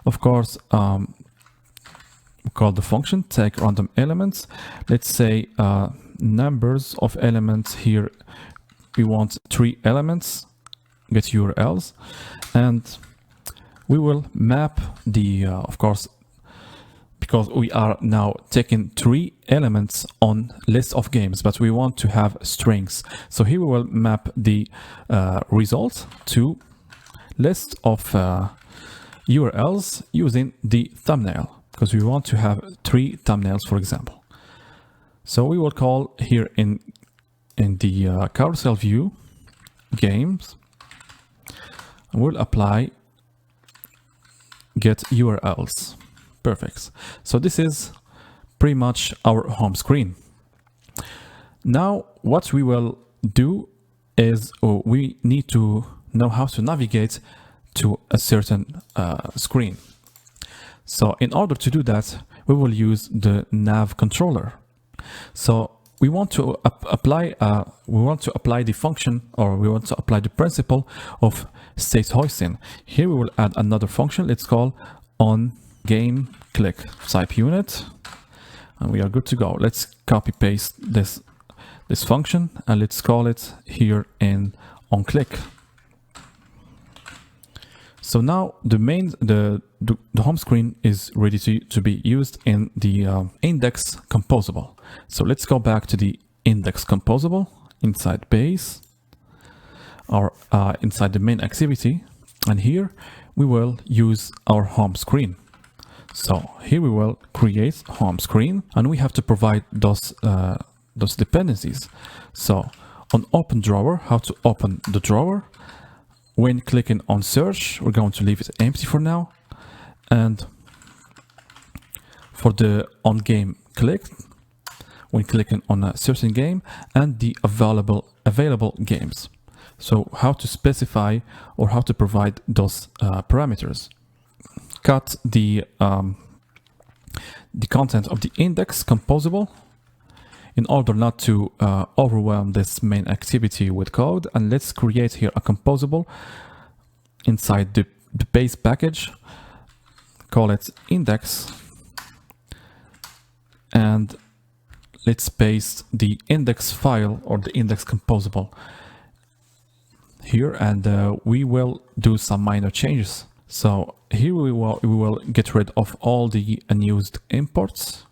of course, we call the function take random elements. Let's say numbers of elements. Here we want 3 elements, get URLs, and we will map the of course, because we are now taking 3 elements on list of games, but we want to have strings. So here we will map the result to list of URLs using the thumbnail, because we want to have 3 thumbnails, for example. So we will call here in the carousel view games, and we'll apply get URLs. Perfect. So this is pretty much our home screen. Now what we will do is we need to know how to navigate to a certain screen. So in order to do that, we will use the nav controller. So we want to apply the function, or we want to apply the principle of state hoisting. Here we will add another function. Let's call on game click type unit, and we are good to go. Let's copy paste this function, and let's call it here in on click. So now the home screen is ready to be used in the index composable. So let's go back to the index composable inside base, or inside the main activity, and here we will use our home screen. So here we will create home screen, and we have to provide those dependencies. So on open drawer, how to open the drawer. When clicking on search, we're going to leave it empty for now. And for the on game click, when clicking on a certain game, and the available games. So how to specify or how to provide those parameters. Cut the content of the index composable in order not to overwhelm this main activity with code. And let's create here a composable inside the base package, call it index, and let's paste the index file or the index composable here, and we will do some minor changes. So here we will get rid of all the unused imports,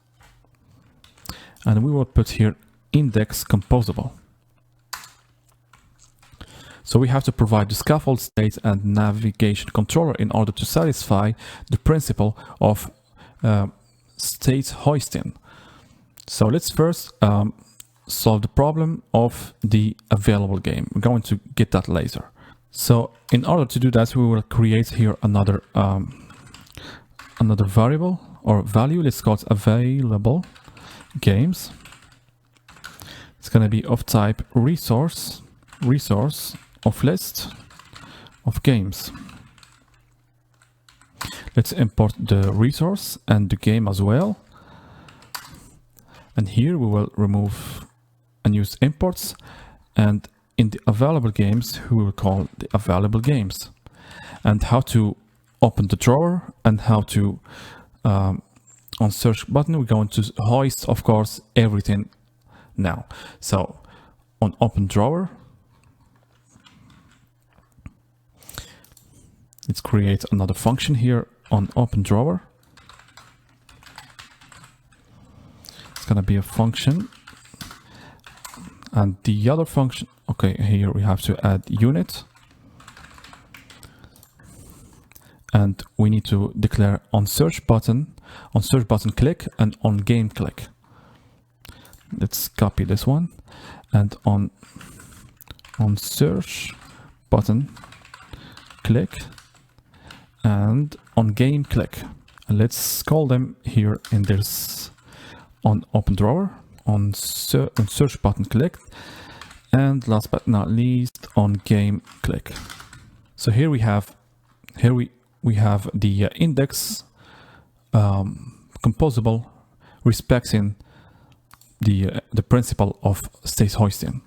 and we will put here index composable. So we have to provide the scaffold state and navigation controller in order to satisfy the principle of state hoisting. So let's first solve the problem of the available game. We're going to get that later. So in order to do that, we will create here another variable or value. Let's call it available games. It's going to be of type resource of list of games. Let's import the resource and the game as well. And here we will remove unused imports, and in the available games we will call the available games. And how to open the drawer and how to on search button, we're going to hoist, of course, everything now. So on open drawer, let's create another function here on open drawer. It's going to be a function, and the other function, okay, here we have to add unit, and we need to declare on search button click and on game click. Let's copy this one, and on search button click and on game click, and let's call them here in this on open drawer, on search button click, and last but not least on game click. So here we have the index composable respecting the principle of state hoisting.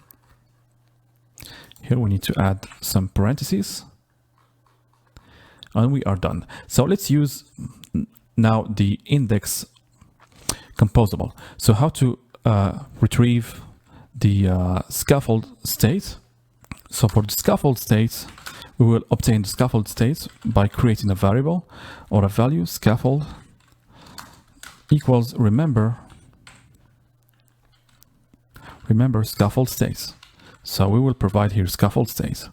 Here we need to add some parentheses, and we are done. So let's use now the index composable. So how to retrieve the scaffold state. So for the scaffold state, we will obtain the scaffold state by creating a variable or a value scaffold equals remember scaffold state. So we will provide here scaffold state.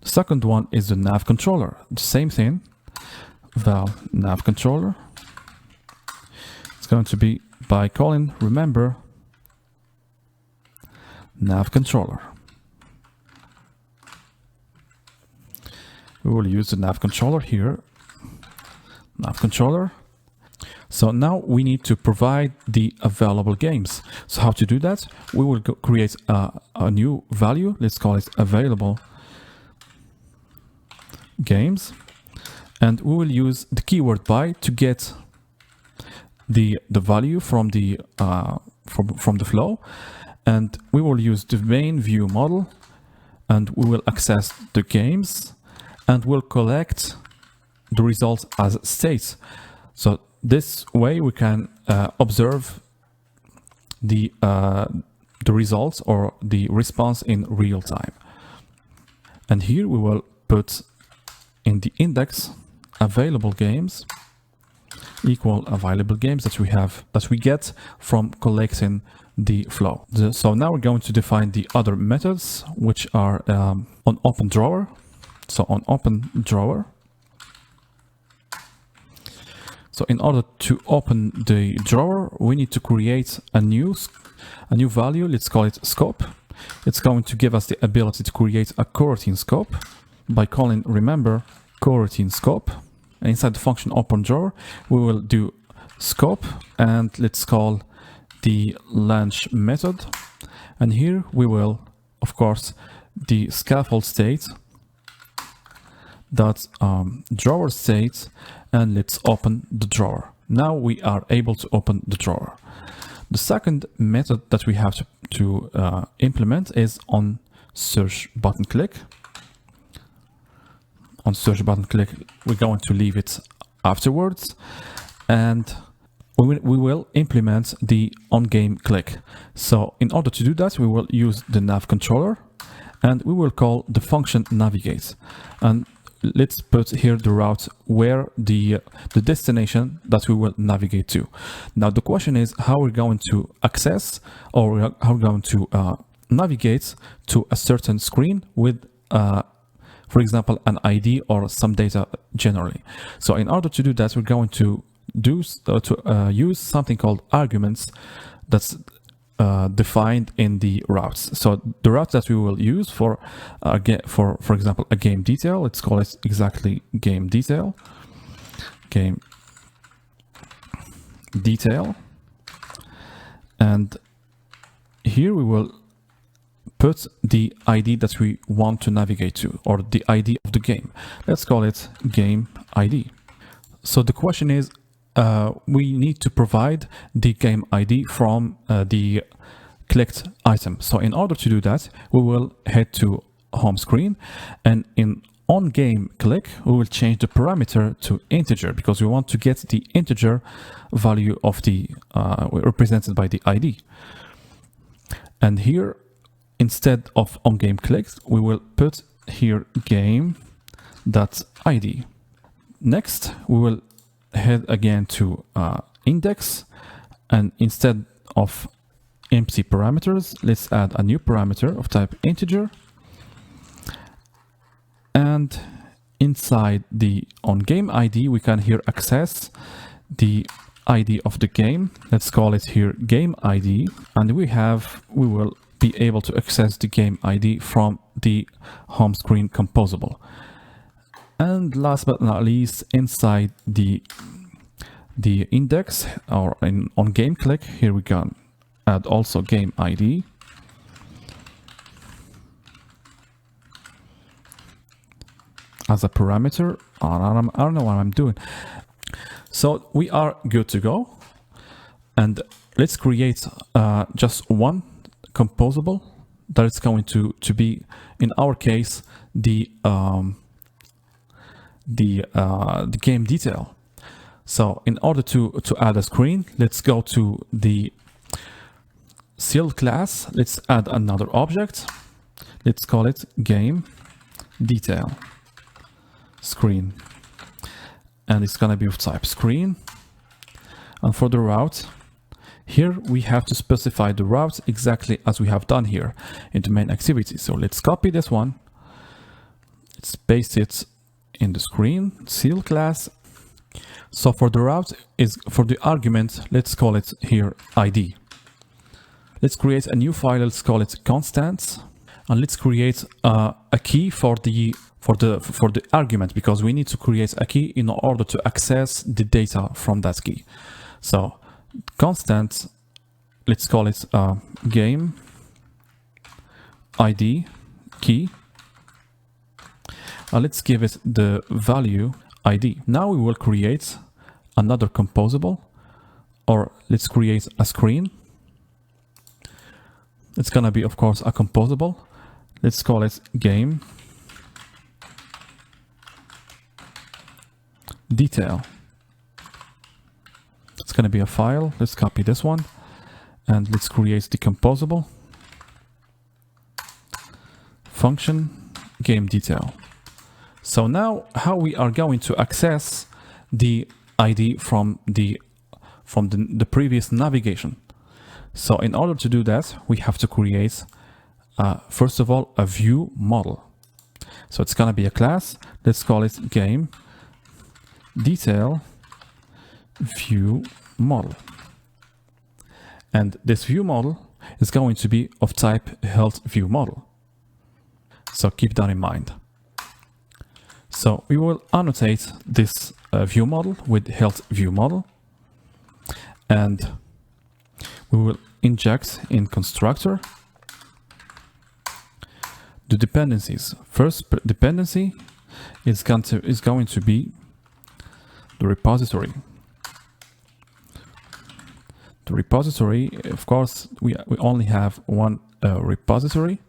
The second one is the nav controller. The same thing, val nav controller. It's going to be by calling remember nav controller. We will use the nav controller here, nav controller. So now we need to provide the available games. So how to do that? We will create a new value. Let's call it available games, and we will use the keyword by to get the value from the flow, and we will use the main viewModel, and we will access the games, and we'll collect the results as states. So this way we can observe the results or the response in real time. And here we will put in the index available games equal available games that we get from collecting the flow. So now we're going to define the other methods, which are on open drawer. So on open drawer. So in order to open the drawer, we need to create a new value. Let's call it scope. It's going to give us the ability to create a coroutine scope by calling remember coroutine scope. And inside the function open drawer, we will do scope, and let's call the launch method. And here we will, of course, the scaffold state dot drawer state, and let's open the drawer. Now we are able to open the drawer. The second method that we have to implement is on search button click. On search button click, we're going to leave it afterwards, and we will implement the on game click. So in order to do that, we will use the nav controller, and we will call the function navigate. And let's put here the route where the destination that we will navigate to. Now the question is how we're going to access, or how we're going to navigate to a certain screen with for example an ID or some data generally. So in order to do that, we're going to use something called arguments that's defined in the routes. So the route that we will use for example a game detail, let's call it exactly game detail, and here we will put the ID that we want to navigate to, or the ID of the game. Let's call it game ID. So the question is, we need to provide the game ID from the clicked item. So in order to do that, we will head to home screen, and on game click, we will change the parameter to integer, because we want to get the integer value of the represented by the ID. And here, instead of on game clicked, we will put here game.id. Next, we will head again to index, and instead of empty parameters, let's add a new parameter of type integer, and inside the on game ID we can here access the ID of the game. Let's call it here game ID, and we will be able to access the game ID from the home screen composable. And last but not least, inside the index, or on game click, here we can add also game ID. As a parameter. I don't know what I'm doing. So we are good to go. And let's create just one composable that is going to be, in our case, the game detail. So in order to add a screen, let's go to the Hilt class. Let's add another object. Let's call it GameDetailScreen, and it's gonna be of type screen. And for the route, here we have to specify the route exactly as we have done here in the main activity. So let's copy this one. Let's paste it in the screen, Hilt class. So for the route for the argument, let's call it here ID. Let's create a new file. Let's call it constants, and let's create a key for the argument, because we need to create a key in order to access the data from that key. So constant, let's call it game ID key. Let's give it the value ID. Now we will create another composable, or let's create a screen. It's gonna be, of course, a composable. Let's call it game detail. It's gonna be a file. Let's copy this one, and let's create the composable function game detail. So now how we are going to access the ID from the previous navigation. So in order to do that, we have to create first of all a viewModel. So it's gonna be a class. Let's call it GameDetailViewModel, and this viewModel is going to be of type Hilt viewModel. So keep that in mind. So we will annotate this viewModel with Hilt viewModel, and we will inject in constructor the dependencies. First dependency is going to be the repository. The repository, of course, we only have one repository.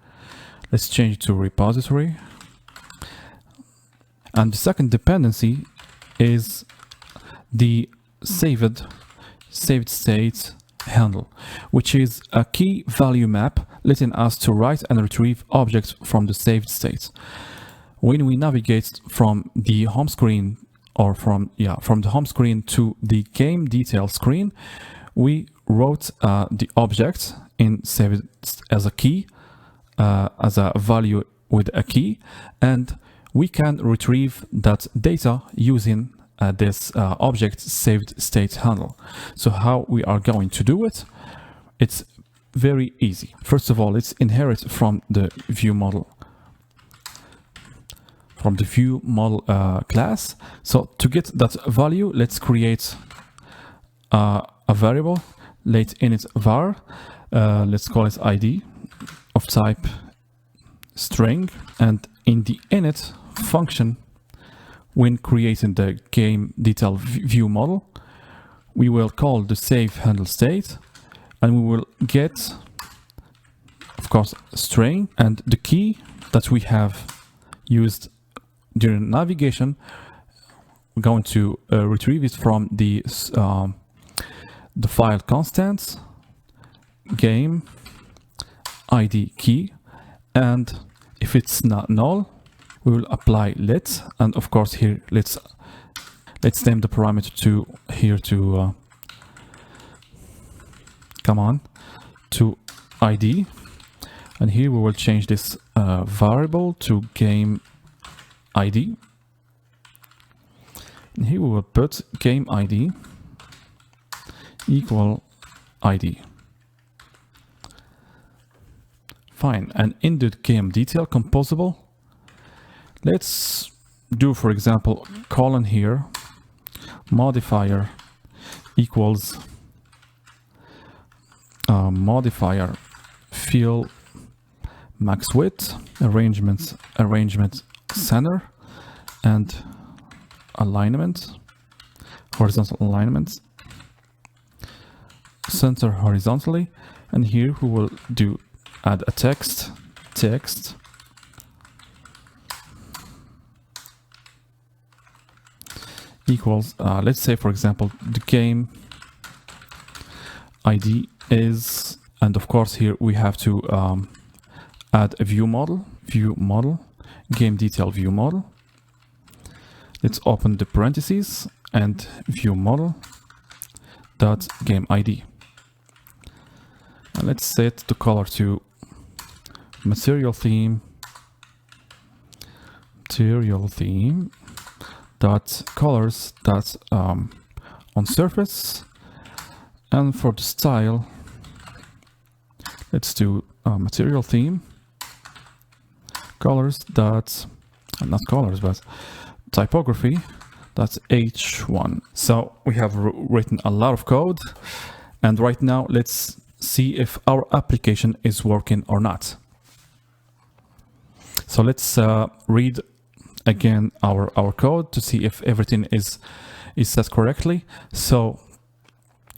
Let's change it to repository. And the second dependency is the saved state handle, which is a key value map letting us to write and retrieve objects from the saved state. When we navigate from the home screen or from the home screen to the game detail screen, we wrote the object in saved as a key, as a value with a key, and we can retrieve that data using this object saved state handle. So how we are going to do it? It's very easy. First of all, let's inherit from the viewModel. From the viewModel class. So to get that value, let's create a variable, let init var. Let's call it ID of type string, and in the init function, when creating the game detail view model, we will call the save handle state, and we will get, of course, string, and the key that we have used during navigation, we're going to retrieve it from the file constants game ID key, and if it's not null, we will apply let, and of course here let's name the parameter to here to to ID, and here we will change this variable to game ID, and here we will put game ID equal ID. Fine, and in the game detail composable, let's do, for example, colon here, modifier equals modifier fill max width, arrangement center, and alignment, horizontal alignment, center horizontally, and here we will do add a text equals let's say, for example, the game ID is, and of course here we have to add a viewModel, game detail viewModel. Let's open the parentheses and viewModel dot game ID, and let's set the color to material theme dot colors dot on surface, and for the style let's do material theme colors dot, not colors but typography that's H1. So we have written a lot of code, and right now let's see if our application is working or not. So let's read again our code to see if everything is set correctly. So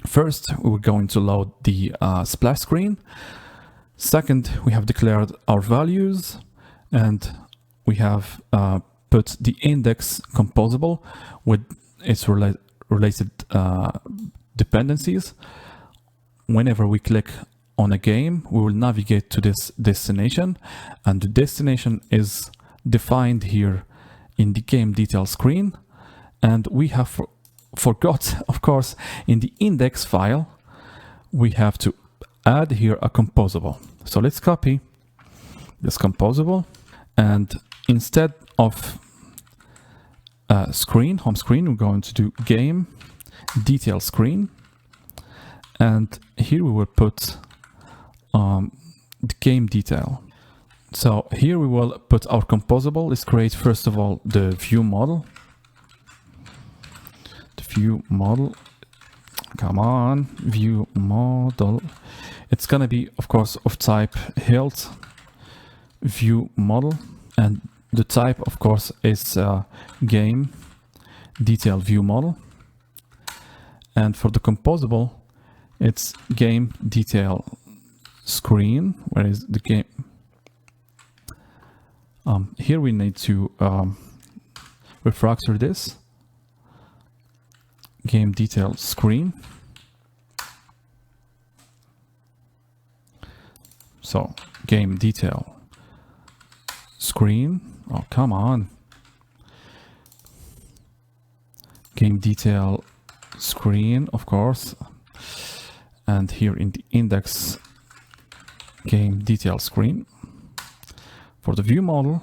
first, we're going to load the splash screen. Second, we have declared our values, and we have put the index composable with its related dependencies. Whenever we click on a game, we will navigate to this destination, and the destination is defined here in the game detail screen. And we have forgot, of course, in the index file, we have to add here a composable. So let's copy this composable, and instead of home screen, we're going to do game detail screen, and here we will put the game detail. So here we will put our composable. Let's create first of all the viewModel. viewModel. It's gonna be, of course, of type Hilt viewModel, and the type, of course, is game detail viewModel. And for the composable, it's game detail screen. Where is the game? Here we need to refactor this game detail screen, So game detail screen. Oh, come on. Game detail screen, of course. And here in the index, game detail screen. For the view model,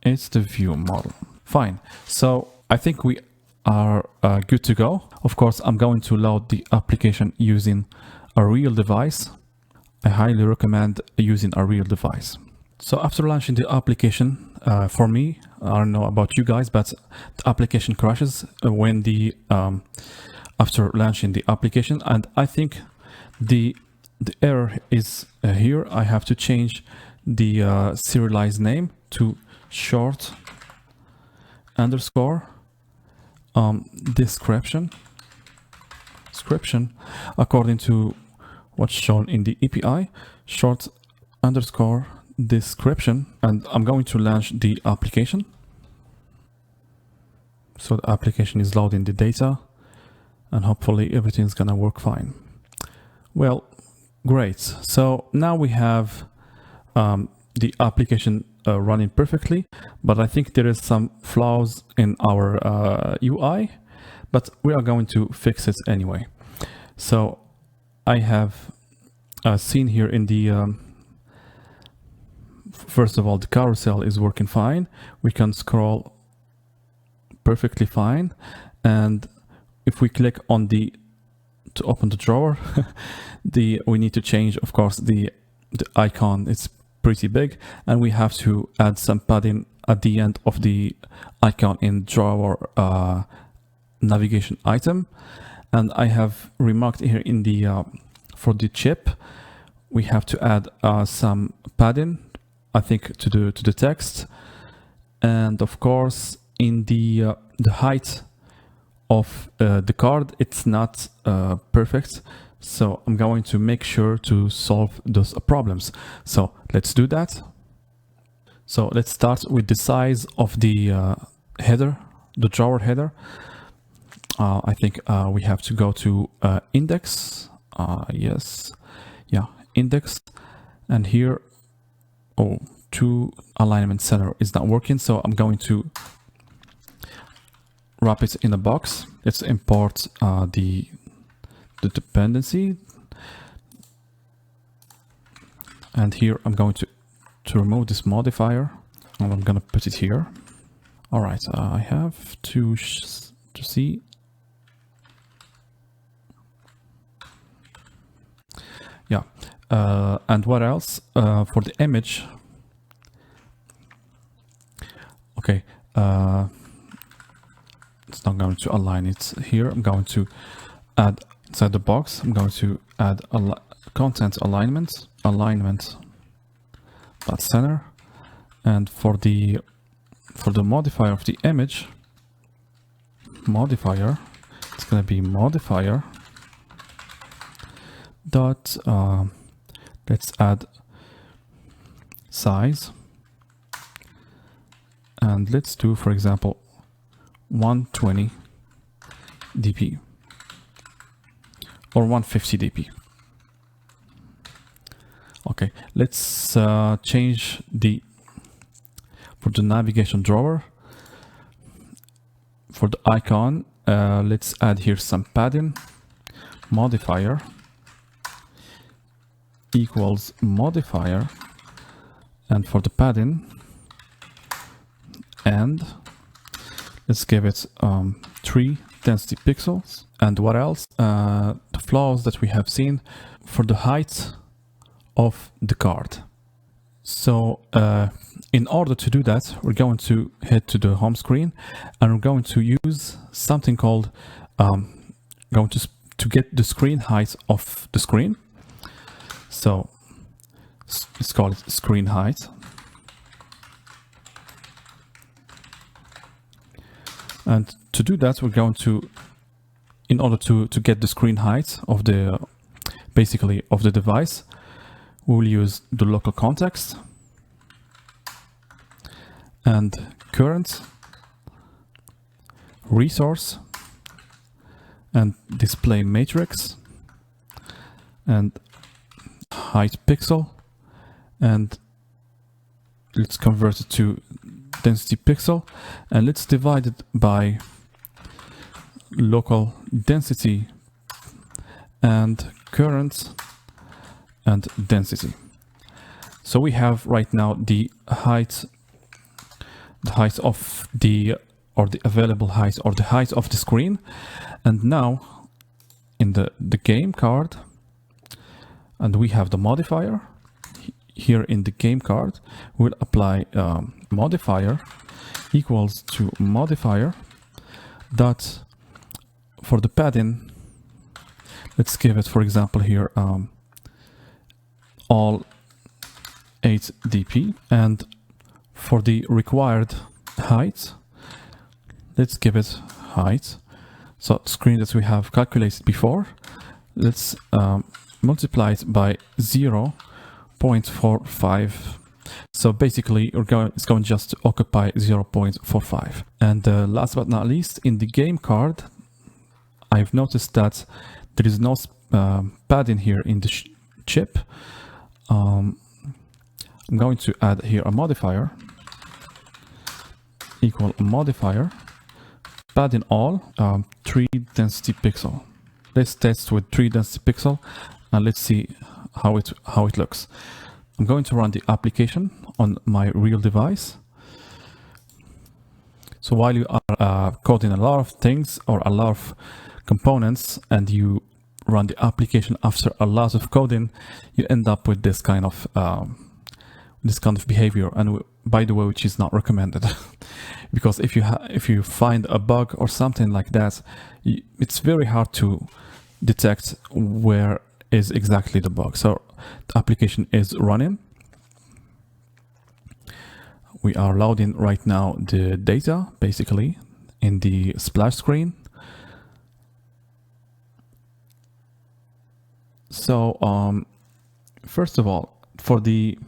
it's the view model. Fine. So I think we are good to go. Of course, I'm going to load the application using a real device. I highly recommend using a real device. So after launching the application, for me, I don't know about you guys, but the application crashes when after launching the application, and I think the error is here. I have to change the serialized name to short underscore description according to what's shown in the API, short underscore description, and I'm going to launch the application. So the application is loading the data, and hopefully everything's gonna work fine. Well, great. So now we have the application running perfectly, but I think there is some flaws in our UI, but we are going to fix it anyway. So I have seen here in the first of all, the carousel is working fine. We can scroll perfectly fine, and if we click on to open the drawer, we need to change, of course, the icon. It's pretty big, and we have to add some padding at the end of the icon in drawer navigation item. And I have remarked here in the for the chip, we have to add some padding, I think, to the text, and of course in the height of the card, it's not perfect. So I'm going to make sure to solve those problems. So let's do that. So let's start with the size of the header, the drawer header. I think we have to go to index. Yes, yeah, index. And here, to alignment center is not working. So I'm going to wrap it in a box. Let's import the dependency. And here I'm going to remove this modifier, and I'm going to put it here. All right, I have to see. Yeah, and what else? For the image. Okay, it's not going to align it here. I'm going to add inside the box. I'm going to add content alignment dot center, and for the modifier of the image modifier, it's going to be modifier dot let's add size, and let's do, for example, 120 dp or 150 dp. Okay, let's change for the navigation drawer, for the icon, let's add here some padding, modifier equals modifier, and for the padding, and let's give it 3 density pixels. And what else? The flaws that we have seen for the height of the card. So in order to do that, we're going to head to the home screen, and we're going to use something called going to get the screen height of the screen. So let's call it screen height. And to do that, we're going to, in order to get the screen height of the, basically of the device, we'll use the local context and current resource and display matrix and height pixel, and let's convert it to density pixel, and let's divide it by local density and current and density. So we have right now the height of the available height, or the height of the screen. And now in the game card, and we have the modifier here in the game card. We'll apply modifier equals to modifier dot, for the padding, let's give it, for example, here all 8 dp, and for the required height, let's give it height. So screen that we have calculated before, let's multiply it by 0.45. So basically it's going just to occupy 0.45. And last but not least, in the game card, I've noticed that there is no padding here in the chip. I'm going to add here a modifier equal modifier padding all 3 density pixel. Let's test with 3 density pixel, and let's see how it looks. I'm going to run the application on my real device. So while you are coding a lot of things or a lot of components, and you run the application after a lot of coding, you end up with this kind of behavior, and by the way, which is not recommended. Because if you find a bug or something like that, it's very hard to detect where is exactly the bug. So the application is running. We are loading right now the data, basically, in the splash screen. So first of all, for the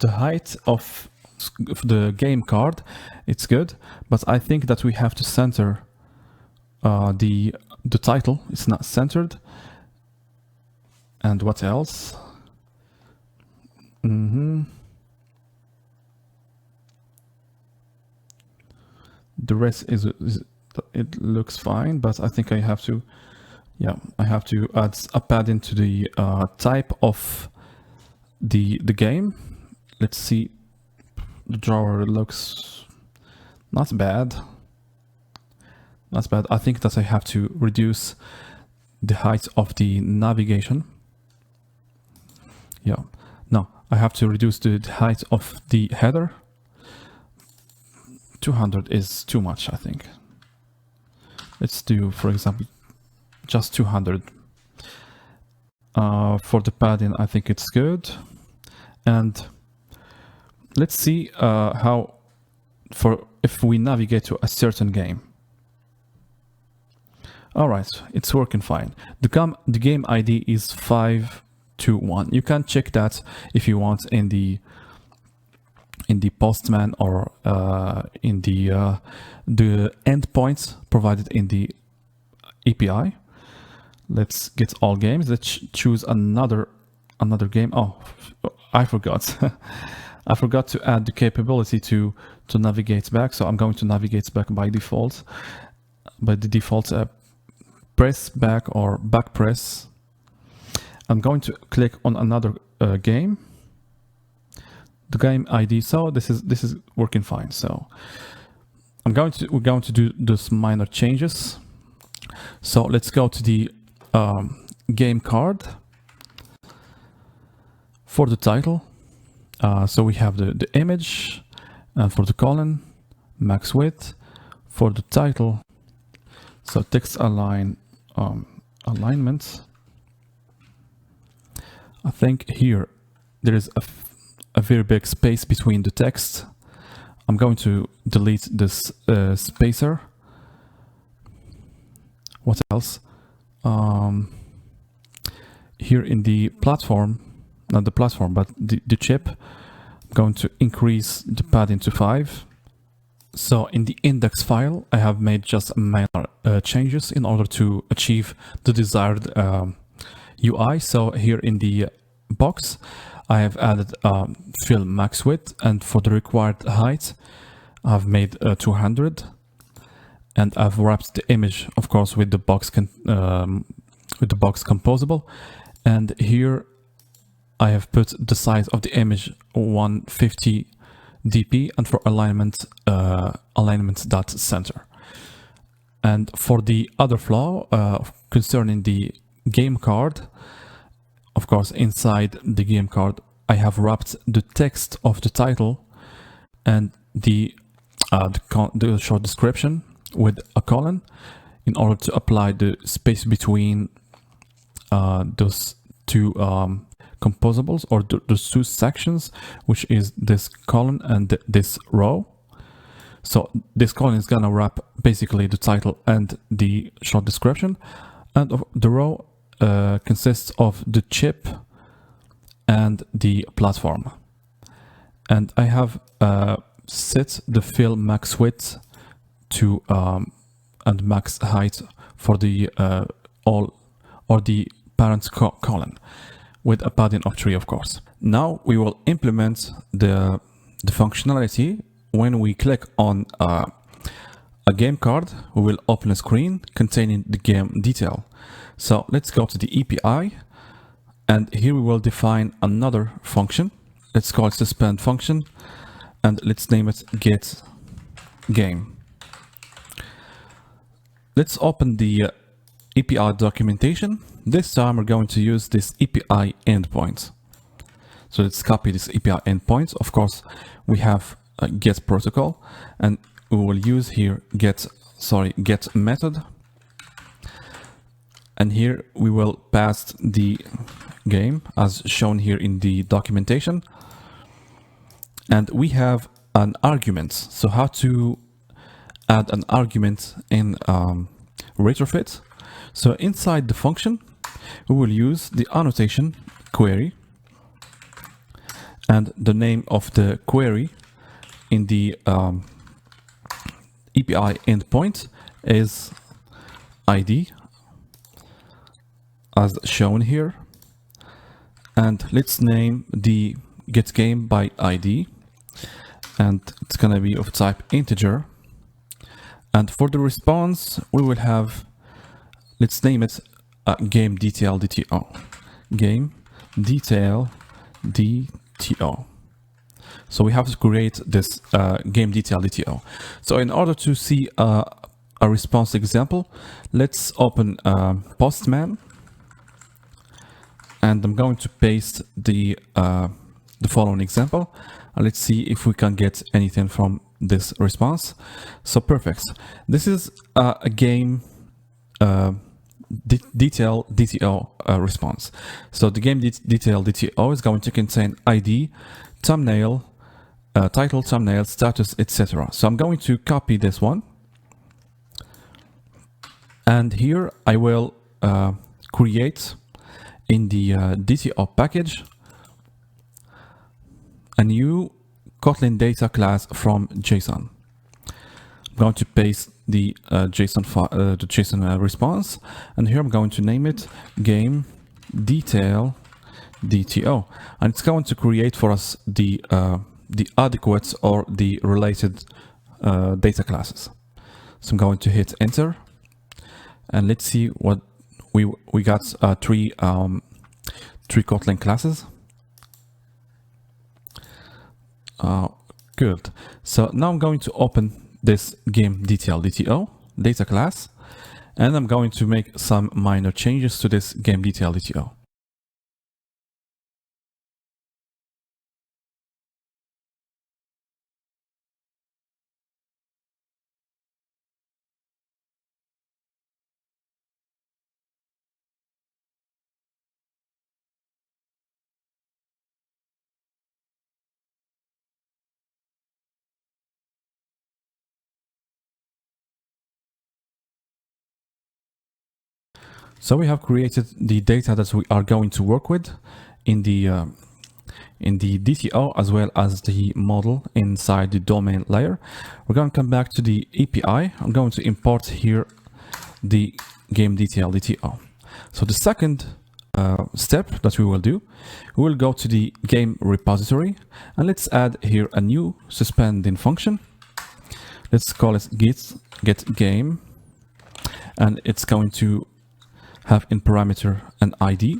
height of the game card, it's good, but I think that we have to center the title. It's not centered. And what else? The rest is it looks fine, but I think I have to, I have to add a padding to the type of the game. Let's see. The drawer looks not bad. Not bad. I think that I have to reduce the height of the navigation. No, I have to reduce the height of the header. 200 is too much, I think. Let's do, for example, just 200. For the padding, I think it's good. And let's see if we navigate to a certain game. All right, it's working fine. The game ID is 521. You can check that if you want in the Postman or in the endpoints provided in the API. Let's get all games. Let's choose another game. Oh, I forgot. I forgot to add the capability to navigate back. So I'm going to navigate back by default. By the default, press back or back press. I'm going to click on another game. The game ID. So this is working fine. So we're going to do those minor changes. So let's go to the game card for the title. So we have the image, and for the column, max width. For the title, so text alignment. I think here there is a very big space between the text. I'm going to delete this spacer. What else? Here in the platform, not the platform, but the chip, I'm going to increase the padding to 5. So in the index file, I have made just minor changes in order to achieve the desired UI. So here in the box, I have added fill max width, and for the required height, I've made 200, and I've wrapped the image, of course, with the box composable. And here I have put the size of the image 150 dp, and for alignment, alignment.center. And for the other flaw concerning the game card, of course, inside the game card, I have wrapped the text of the title and the short description with a colon in order to apply the space between those two composables, or those two sections, which is this column and this row. So this column is gonna wrap basically the title and the short description, and the row consists of the chip and the platform. And I have set the fill max width to and max height for the all or the parent column with a padding of 3, of course. Now we will implement the functionality. When we click on a game card, we will open a screen containing the game detail. So let's go to the API, and here we will define another function. Let's call it suspend function, and let's name it get game. Let's open the API documentation. This time we're going to use this API endpoint. So let's copy this API endpoint. Of course, we have a get protocol, and we will use here get method. And here we will pass the game as shown here in the documentation. And we have an argument. So how to add an argument in Retrofit. So inside the function, we will use the annotation query, and the name of the query in the API endpoint is ID, as shown here. And let's name the getGame by ID, and it's gonna be of type integer. And for the response, we will have, let's name it GameDetailDTO. GameDetailDTO. So we have to create this GameDetailDTO. So in order to see a response example, let's open Postman, and I'm going to paste the following example. Let's see if we can get anything from this response. So perfect. This is a game detail DTO response. So the game detail DTO is going to contain ID, thumbnail, title, thumbnail, status, etc. So I'm going to copy this one, and here I will create in the DTO package a new Kotlin data class from JSON. I'm going to paste the JSON response, and here I'm going to name it game detail DTO, and it's going to create for us the adequate or the related data classes. So I'm going to hit enter, and let's see what we got. Three Kotlin classes. Good. So now I'm going to open this game detail DTO data class, and I'm going to make some minor changes to this game detail DTO. So we have created the data that we are going to work with in the DTO, as well as the model inside the domain layer. We're going to come back to the API. I'm going to import here the game detail DTO. So the second step that we will do. We will go to the game repository and let's add here a new suspending function. Let's call it get game, and it's going to have in parameter an ID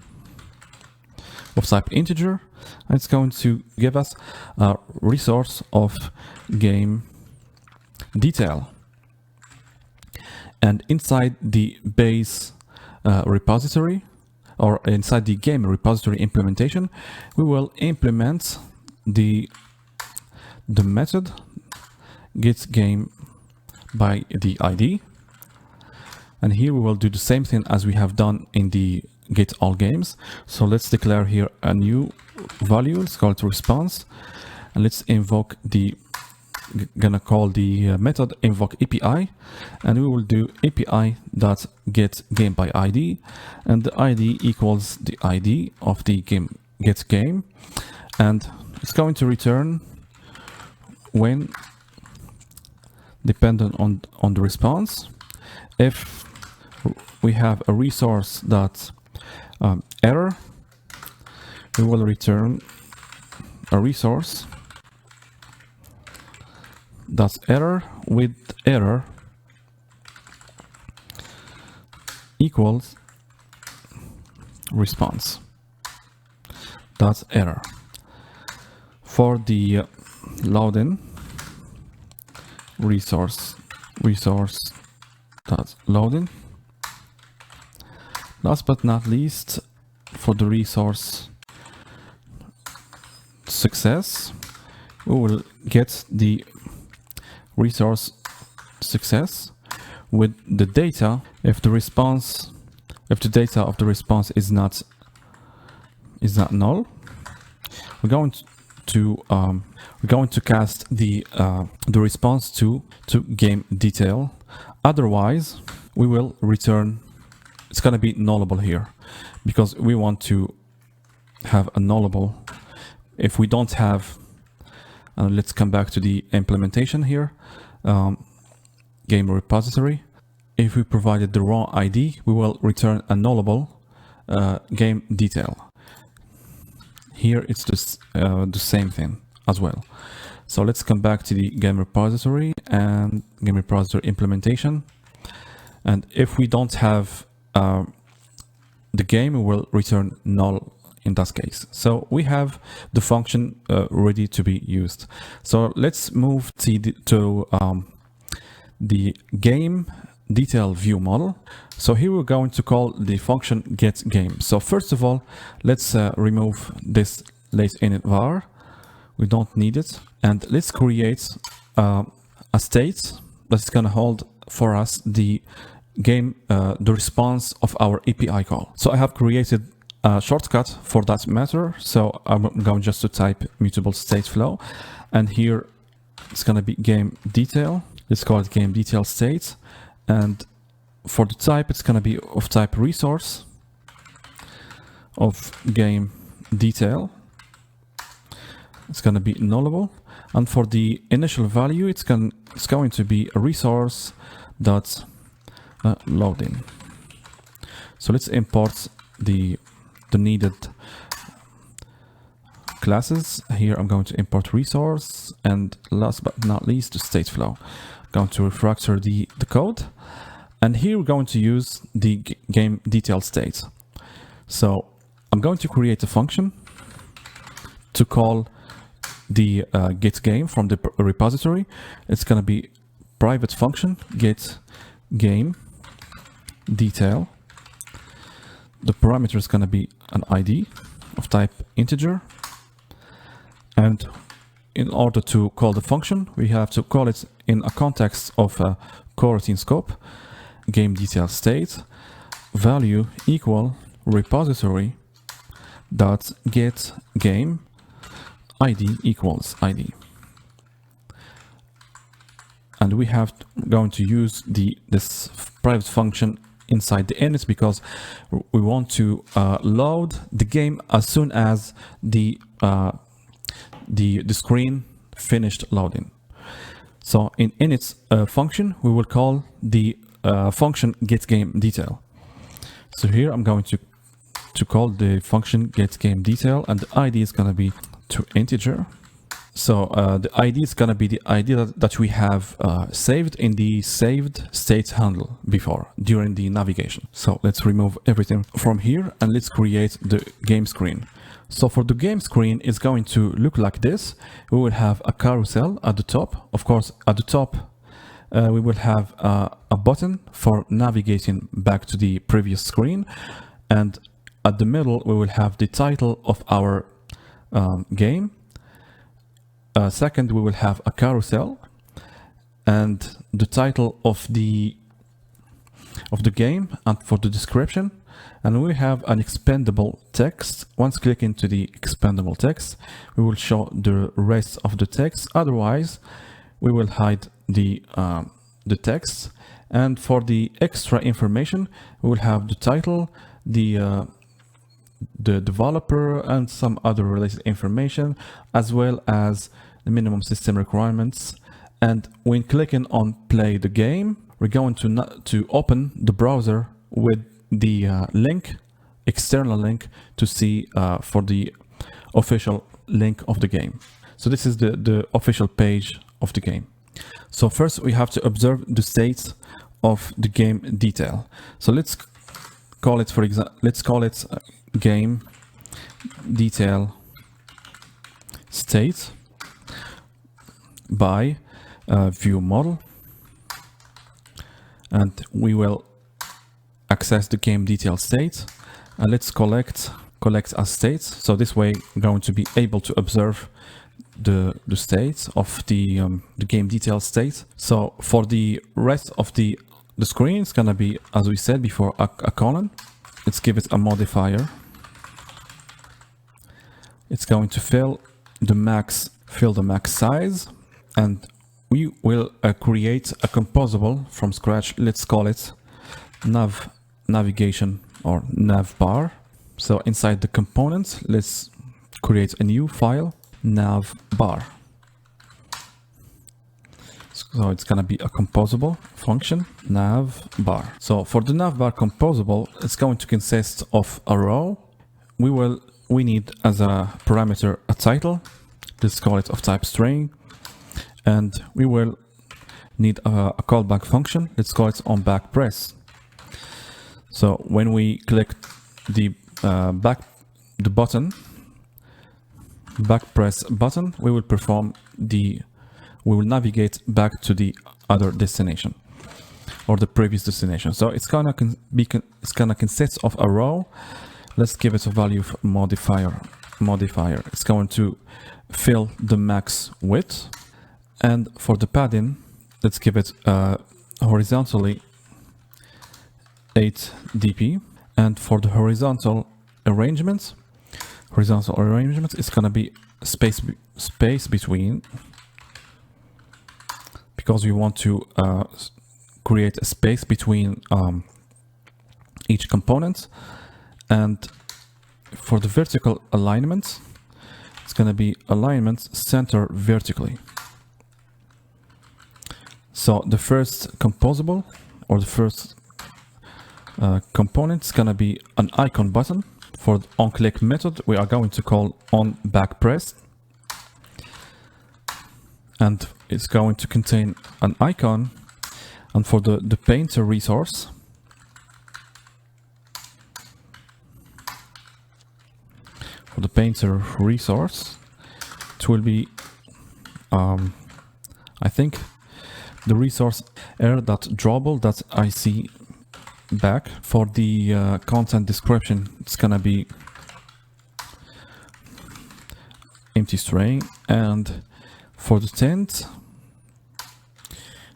of type integer, and it's going to give us a resource of game detail. And inside the base repository, or inside the game repository implementation, we will implement the method getGame by the ID. And here we will do the same thing as we have done in the getAllGames. So let's declare here a new value. Let's call it response, and let's invoke gonna call the method invoke API, and we will do API.getGameById, and the ID equals the ID of the getGame, and it's going to return when dependent on the response. If we have a resource that error, we will return a resource that's error with error equals response. That's error. For the loading, resource that's loading. Last but not least, for the resource success, we will get the resource success with the data. If the data of the response is not null, we're going to cast the response to game detail. Otherwise, we will return. It's going to be nullable here because we want to have a nullable. If we don't have, let's come back to the implementation here. Game repository. If we provided the wrong ID, we will return a nullable game detail. Here it's just the same thing as well. So let's come back to the game repository and game repository implementation. And if we don't have the game, we will return null in that case. So we have the function ready to be used. So let's move to the game detail view model. So here we're going to call the function getGame. So first of all, let's remove this late init var. We don't need it. And let's create a state that's going to hold for us the game, the response of our API call. So I have created a shortcut for that matter. So I'm going just to type mutable state flow, and here it's going to be game detail. Let's call it game detail state, and for the type it's going to be of type resource of game detail. It's going to be nullable, and for the initial value it's going to be a resource dot loading. So let's import the needed classes. Here I'm going to import resource, and last but not least the state flow. I'm going to refactor the code, and here we're going to use the game detail state. So I'm going to create a function to call the getGame from the repository. It's going to be private function getGame detail. The parameter is going to be an ID of type integer, and in order to call the function, we have to call it in a context of a coroutine scope. Game detail state value equal repository dot get game ID equals ID, and we have going to use this private function inside the init because we want to load the game as soon as the screen finished loading. So in init function, we will call the function getGameDetail. So here I'm going to to call the function getGameDetail, and the ID is going to be to integer. So the ID is going to be the ID that we have saved in the saved state handle before during the navigation. So let's remove everything from here and let's create the game screen. So for the game screen, it's going to look like this. We will have a carousel at the top. Of course, at the top, we will have a button for navigating back to the previous screen. And at the middle, we will have the title of our game. Second, we will have a carousel and the title of the game, and for the description. And we have an expandable text. Once click into the expandable text, we will show the rest of the text. Otherwise, we will hide the text. And for the extra information, we will have the title, the developer, and some other related information, as well as the minimum system requirements. And when clicking on play the game, we're going to open the browser with the link, external link, to see for the official link of the game. So this is the official page of the game. So first we have to observe the state of the game detail. So let's call it, for example, let's call it game detail state by viewModel, and we will access the game detail state. And let's collect as states. So this way we're going to be able to observe the state of the game detail state. So for the rest of the screen, it's gonna be, as we said before, a colon. Let's give it a modifier. It's going to fill the max size, and we will create a composable from scratch. Let's call it navigation or navbar. So inside the components, let's create a new file, navbar. So it's gonna be a composable function, navbar. So for the navbar composable, it's going to consist of a row. We need as a parameter a title. Let's call it of type string. And we will need a callback function. Let's call it on back press. So when we click the back press button, we will navigate back to the other destination or the previous destination. So it's gonna consist of a row. Let's give it a value of modifier. It's going to fill the max width. And for the padding, let's give it horizontally 8 dp. And for the horizontal arrangement, it's gonna be space between, because we want to create a space between each component. And for the vertical alignment, it's going to be alignment center vertically. So the first composable, or the first component, is going to be an icon button. For the onClick method, we are going to call on back press, and it's going to contain an icon. And for the painter resource, it will be I think the resource r.drawable.ic back. For the content description, it's gonna be empty string, and for the tint,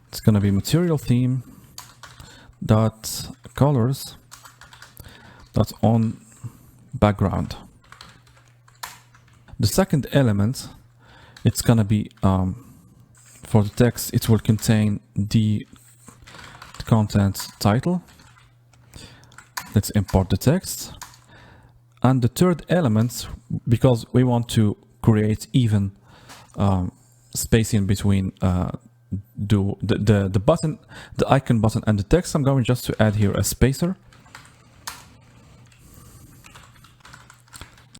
it's gonna be material theme dot colors dot on background. The second element, it's gonna be for the text, it will contain the content title. Let's import the text. And the third element, because we want to create even spacing between the button, the icon button, and the text, I'm going just to add here a spacer.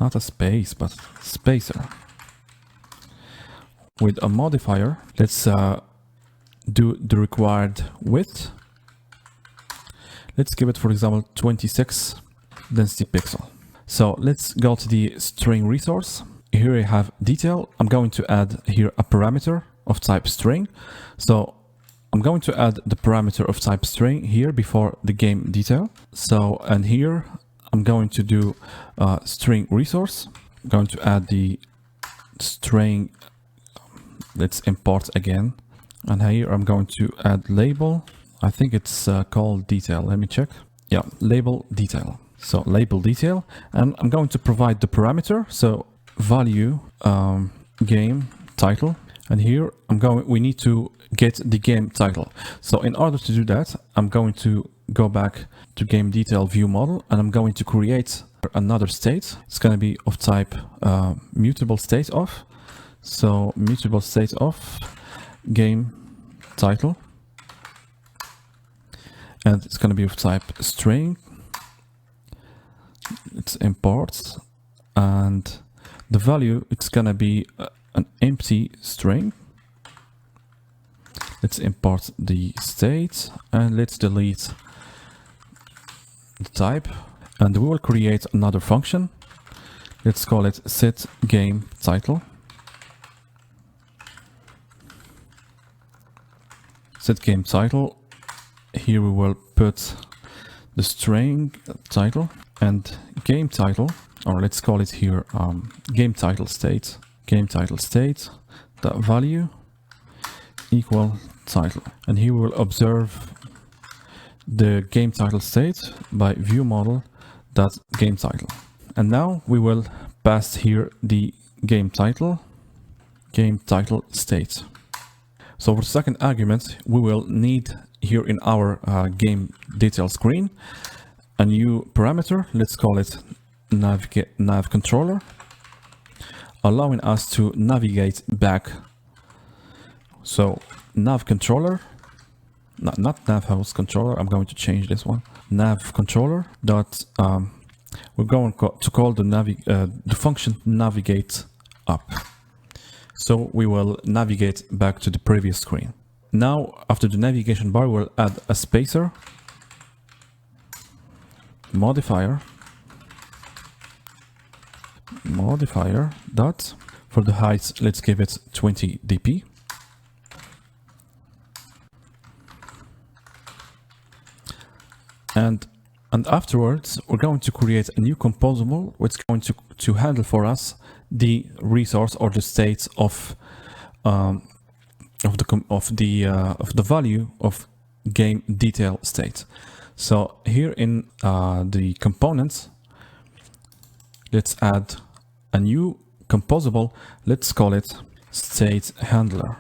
not a space, but spacer. With a modifier, let's do the required width. Let's give it, for example, 26 density pixel. So let's go to the string resource. Here I have detail. I'm going to add here a parameter of type string. So I'm going to add the parameter of type string here before the game detail. So, and here I'm going to do string resource. I'm going to add the string. Let's import again. And here I'm going to add label. I think it's called detail. Let me check. Yeah, label detail. So label detail, and I'm going to provide the parameter. So value game title, and here we need to get the game title. So in order to do that, I'm going to go back to game detail view model, and I'm going to create another state. It's going to be of type mutable state of. So mutable state of game title, and it's going to be of type string. It's imports, and the value, it's going to be an empty string. Let's import the state, and let's delete the type, and we will create another function. Let's call it set game title. Set game title. Here we will put the string title and game title, or let's call it here game title state. Game title state, the value equal title. And here we will observe the game title state by viewModel.game title. And now we will pass here the game title state. So for the second argument, we will need here in our GameDetailScreen a new parameter. Let's call it nav controller, allowing us to navigate back. So nav controller, not nav host controller. I'm going to change this one. Nav controller dot. We're going to call the function navigate up. So we will navigate back to the previous screen. Now, after the navigation bar, we'll add a spacer, modifier dot. For the height, let's give it 20 dp. And afterwards, we're going to create a new composable, which is going to handle for us the resource or the state of the value of game detail state. So here in the components, let's add a new composable. Let's call it state handler.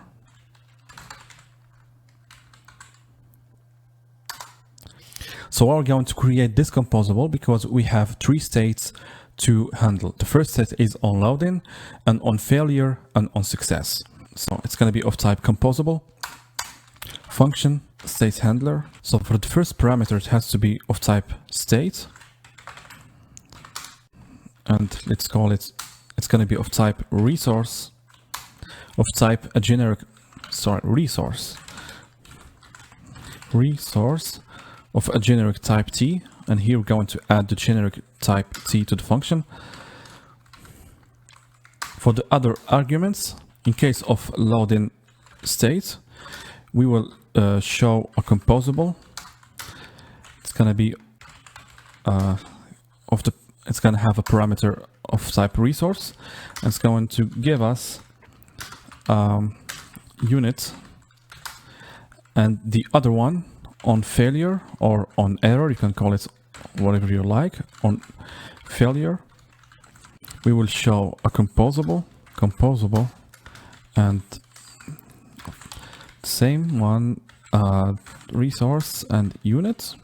So we're going to create this composable because we have 3 states to handle. The first state is on loading, and on failure, and on success. So it's going to be of type composable function state handler. So for the first parameter, it has to be of type state, and let's call it. It's going to be of type resource, of type a generic. Resource of a generic type T, and here we're going to add the generic type T to the function. For the other arguments, in case of loading state, we will show a composable. It's going to be it's going to have a parameter of type resource, and it's going to give us unit, and the other one on failure or on error, you can call it whatever you like. On failure, we will show a composable, and same one, resource and unit.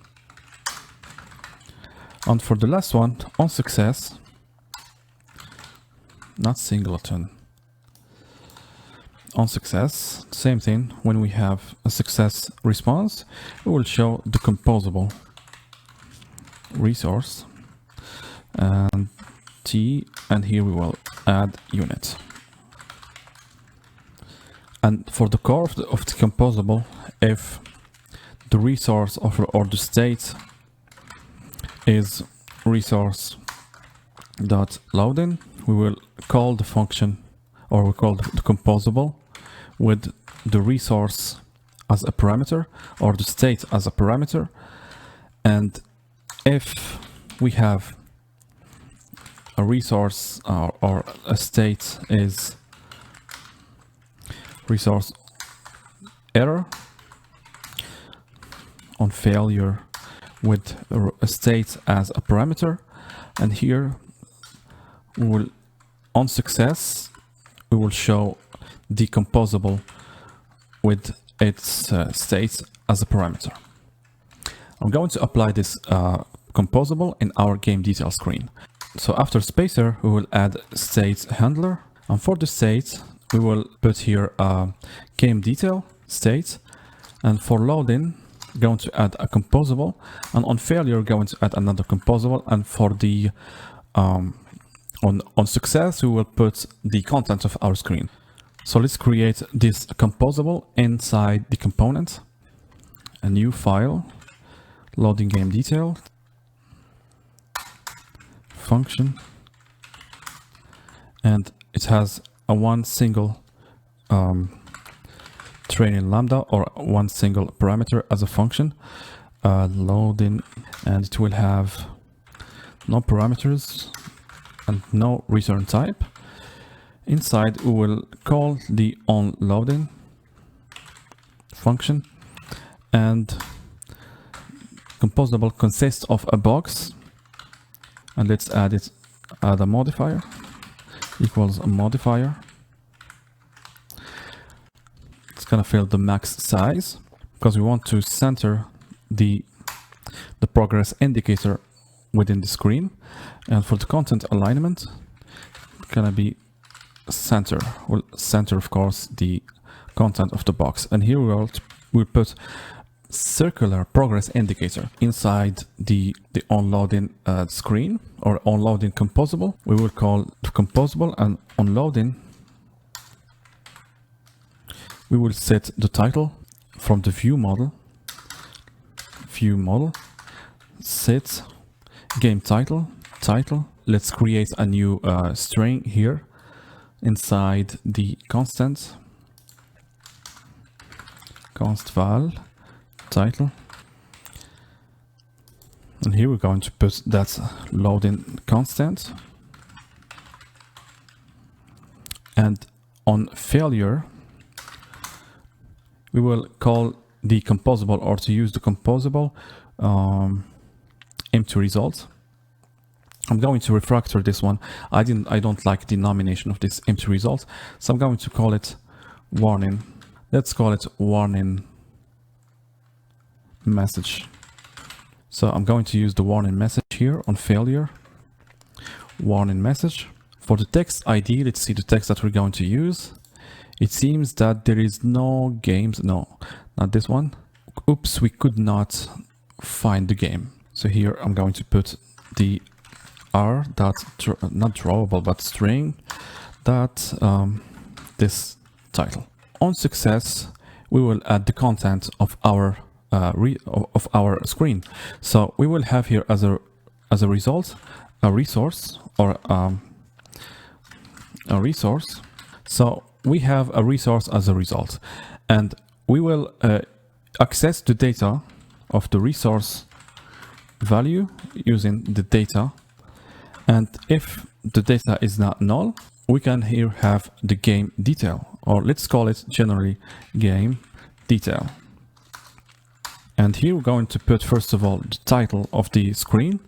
And for the last one, on success, not singleton, on success, same thing. When we have a success response, we will show the composable resource, and T, and here we will add unit. And for the core of the composable, if the resource or the state is resource.loading, we will call the function, or we call the composable with the resource as a parameter or the state as a parameter. And if we have a resource or a state is resource error on failure with a state as a parameter, and here we will, on success, we will show the composable with its state as a parameter. I'm going to apply this composable in our GameDetailScreen. So after spacer, we will add state handler, and for the state, we will put here a GameDetail state, and for loading, going to add a composable, and on failure, going to add another composable, and for the on success, we will put the content of our screen. So let's create this composable inside the component, a new file, loading game detail, function, and it has a one single training lambda or one single parameter as a function, loading, and it will have no parameters and no return type. Inside we will call the onLoading function, and composable consists of a box, and let's add a modifier equals a modifier. It's gonna fill the max size because we want to center the progress indicator within the screen, and for the content alignment, it's gonna be center. We'll center, of course, the content of the box, and here we'll put circular progress indicator inside the onloading screen or onloading composable. We will call the composable, and onloading we will set the title from the viewModel, set game title. Let's create a new string here inside the const val title, and here we're going to put that loading constant, and on failure we will call the composable, or to use the composable, empty result. I'm going to refactor this one. I don't like the nomination of this empty result, so I'm going to call it warning. Let's call it warning message. So I'm going to use the warning message here on failure, warning message. For the text ID, let's see the text that we're going to use. It seems that there is no games. No, not this one. Oops, we could not find the game. So here I'm going to put the r dot not drawable but string that this title. On success, we will add the content of our screen. So we will have here as a result a resource, or a resource. So we have a resource as a result, and we will access the data of the resource value using the data, and if the data is not null, we can here have the game detail, or let's call it generally game detail. And here we're going to put first of all the title of the screen,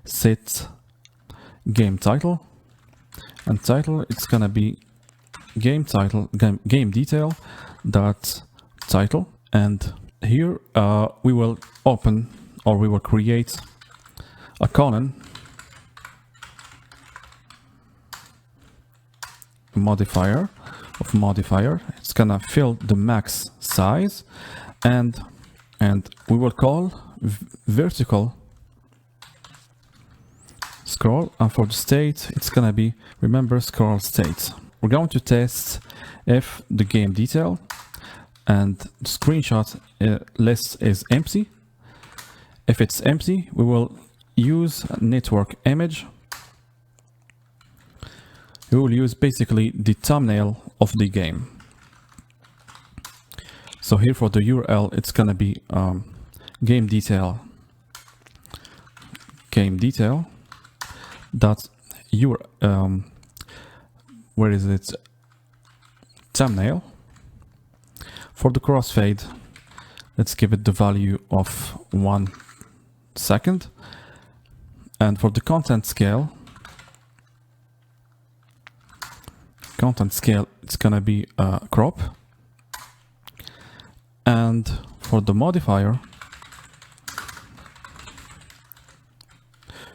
set game title, and title, it's gonna be game title, game detail dot title, and here we will open, or we will create a colon modifier of modifier. It's gonna fill the max size, and we will call vertical scroll, and for the state, it's gonna be, remember, scroll state. We're going to test if the game detail and screenshot list is empty. If it's empty, we will use network image. We will use basically the thumbnail of the game. So here for the URL, it's gonna be game detail dot where is it, thumbnail. For the crossfade, let's give it the value of 1 second, and for the content scale, it's gonna be crop, and for the modifier,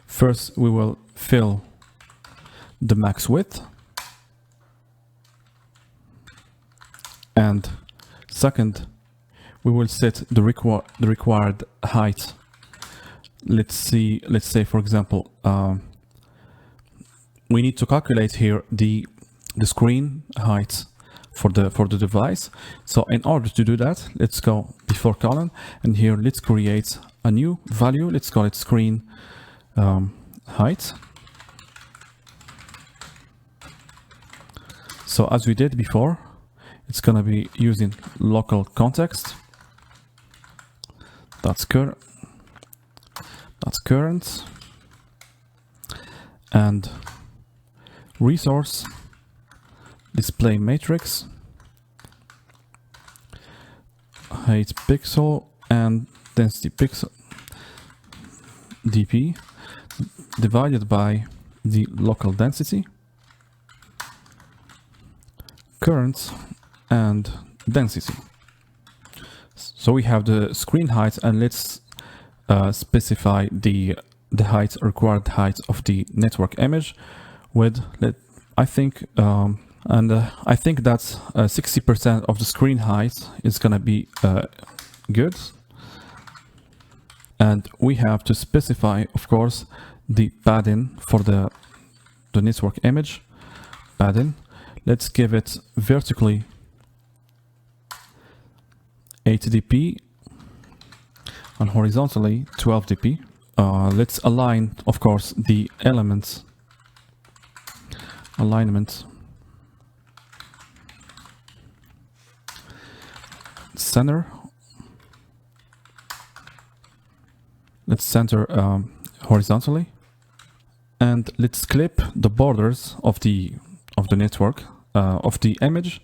first we will fill the max width, and second we will set the required height. Let's say for example we need to calculate here the screen height for the device. So in order to do that, let's go before colon, and here let's create a new value. Let's call it screen height. So as we did before, it's gonna be using local context. That's current, and resource display matrix height pixel and density pixel dp divided by the local density, current, and density. So we have the screen height, and let's specify the height, required height of the network image with, I think that 60% of the screen height is gonna be good. And we have to specify, of course, the padding for the network image padding. Let's give it vertically 8 dp and horizontally 12 dp. Let's align, of course, the elements alignment center. Let's center horizontally, and let's clip the borders of the network of the image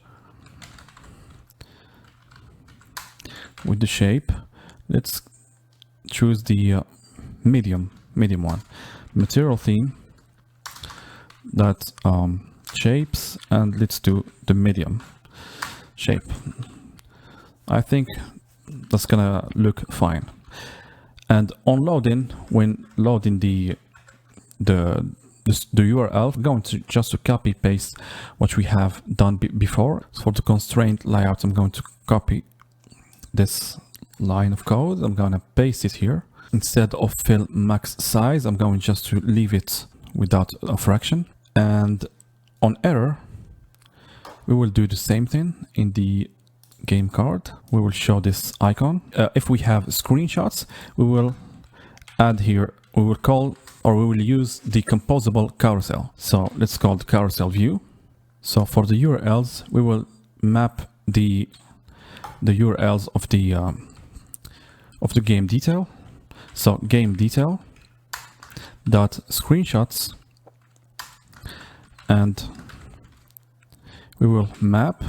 with the shape. Let's choose the medium one. Material theme, that shapes, and let's do the medium shape. I think that's gonna look fine. And on loading, when loading the URL, I'm going to just copy paste what we have done before. So for the constraint layout, I'm going to copy this line of code. I'm going to paste it here. Instead of fill max size, I'm going just to leave it without a fraction. And on error, we will do the same thing in the game card. We will show this icon. If we have screenshots, we will add here, we will use the composable carousel. So let's call the carousel view. So for the URLs, we will map the URLs of the game detail. So game detail dot screenshots, and we will map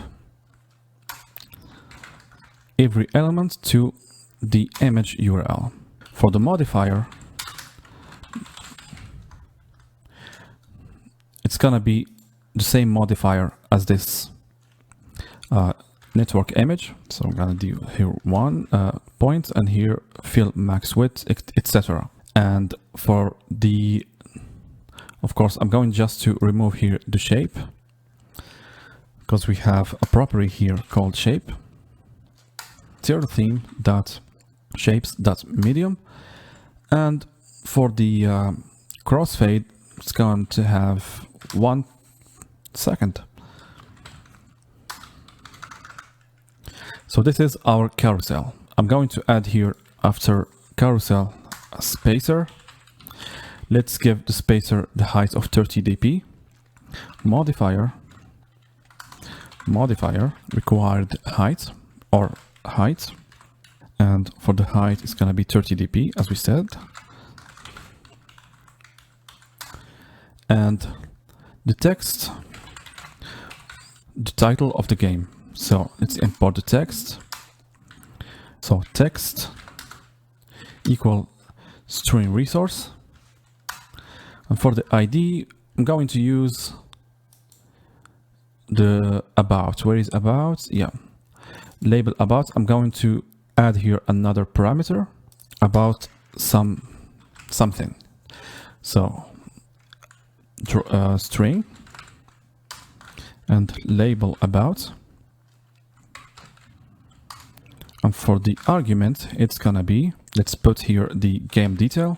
every element to the image URL. For the modifier, it's gonna be the same modifier as this network image. So I'm gonna do here 1 point, and here fill max width, etc. And for the, of course, I'm going just to remove here the shape, because we have a property here called shape. Material theme dot shapes dot medium, and for the crossfade, it's going to have 1 second. So this is our carousel. I'm going to add here after carousel a spacer. Let's give the spacer the height of 30 dp. Modifier required height or height, and for the height it's gonna be 30 dp as we said. And the text, the title of the game. So let's import the text. So text equal string resource. And for the ID, I'm going to use the about. Where is about? Yeah. Label about. I'm going to add here another parameter about something. So string and label about. And for the argument, it's gonna be, let's put here the game detail.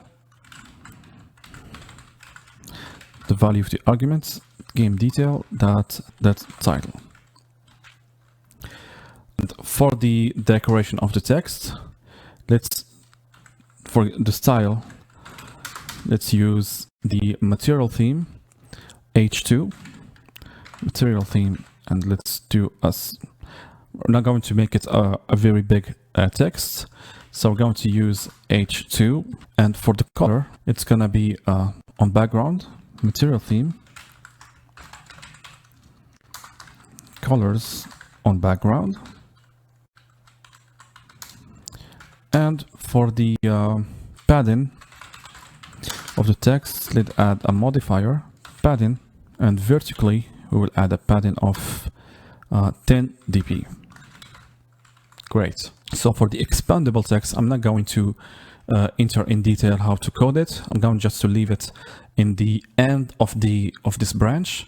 The value of the arguments, game detail, that title. And for the decoration of the text, for the style, let's use the material theme, H2, material theme, and let's do we're not going to make it a very big text, so we're going to use H2, and for the color, it's gonna be on background, material theme, colors on background, and for the padding of the text, let's add a modifier, padding, and vertically we will add a padding of 10 dp. Great. So for the expandable text, I'm not going to enter in detail how to code it. I'm going just to leave it in the end of this branch.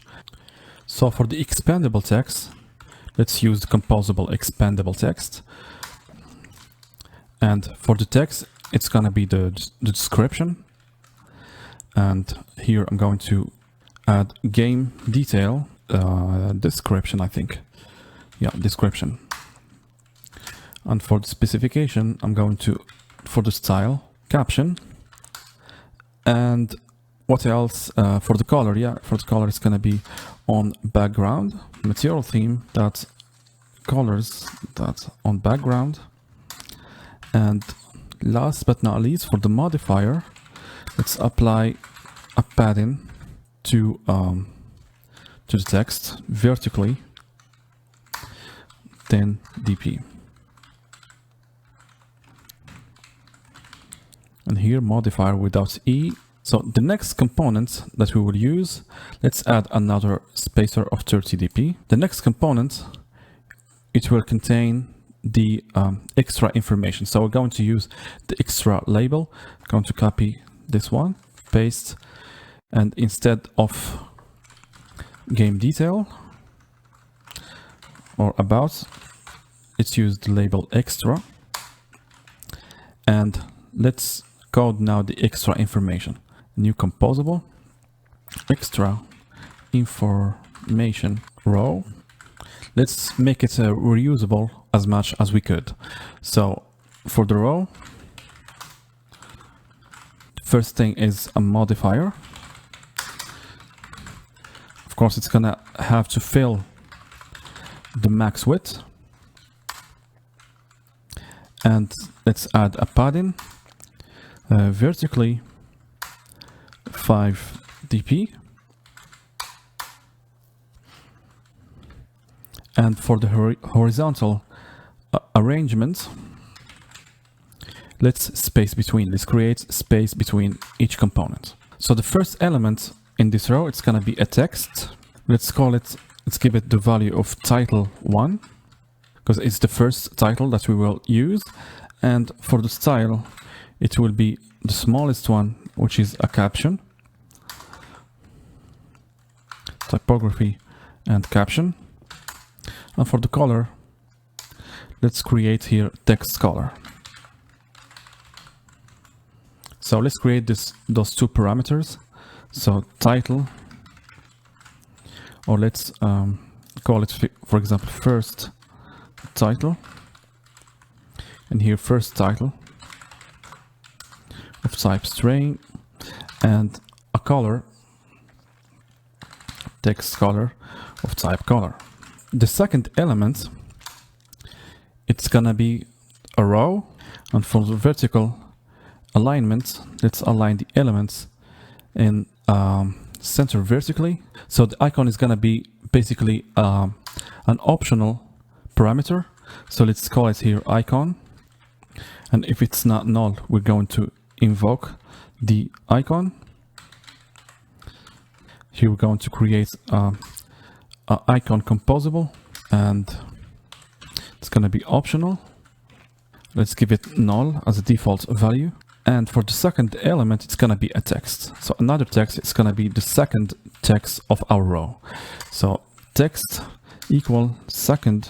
So for the expandable text, let's use the composable expandable text. And for the text, it's gonna be the description. And here I'm going to add game detail description, I think. Yeah, description. And for the specification, I'm going to, for the style, caption. And what else? For the color, yeah, for the color, it's gonna be on background, material theme, that colors, that on background. And last but not least, for the modifier, let's apply a padding to the text vertically, 10 dp. And here modifier without E. So the next component that we will use, let's add another spacer of 30 dp. The next component, it will contain the extra information. So we're going to use the extra label. I'm going to copy this one, paste, and instead of game detail or about, let's use the label extra. And let's code now the extra information. New composable, extra information row. Let's make it reusable as much as we could. So for the row, first thing is a modifier. Of course, it's gonna have to fill the max width. And let's add a padding vertically 5 dp. And for the horizontal arrangement, let's create space between each component. So the first element in this row, it's gonna be a text. Let's give it the value of title 1, because it's the first title that we will use. And for the style, it will be the smallest one, which is a caption, typography and caption. And for the color, let's create here text color. So let's create those two parameters. So title, or let's call it, for example, first title, and here first title of type string, and a color, text color of type color. The second element, it's gonna be a row, and for the vertical alignment, let's align the elements in center vertically. So the icon is gonna be basically an optional parameter. So let's call it here icon, and if it's not null, we're going to invoke the icon. Here we're going to create an icon composable, and it's going to be optional. Let's give it null as a default value. And for the second element, it's going to be a text. So another text is going to be the second text of our row. So text equal second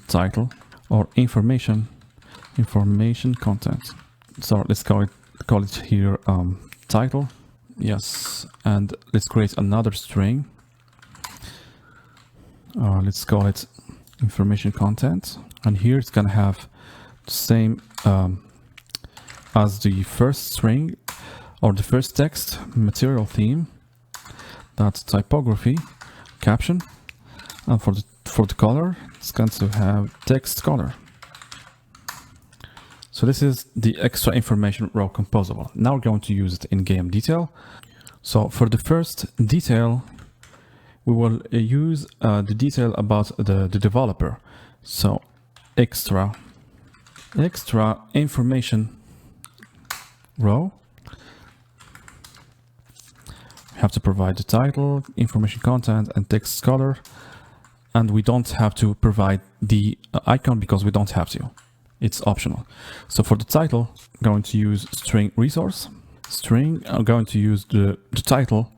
title, or information content. So let's call it here title. Yes, and let's create another string. Let's call it information content, and here it's gonna have the same as the first string or the first text, material theme, that's typography, caption, and for the color, it's going to have text color. So this is the extra information row composable. Now we're going to use it in game detail. So for the first detail, we will use the detail about the developer. So extra information row. We have to provide the title, information content, and text color. And we don't have to provide the icon because we don't have to. It's optional. So for the title, I'm going to use string resource. String, I'm going to use the title,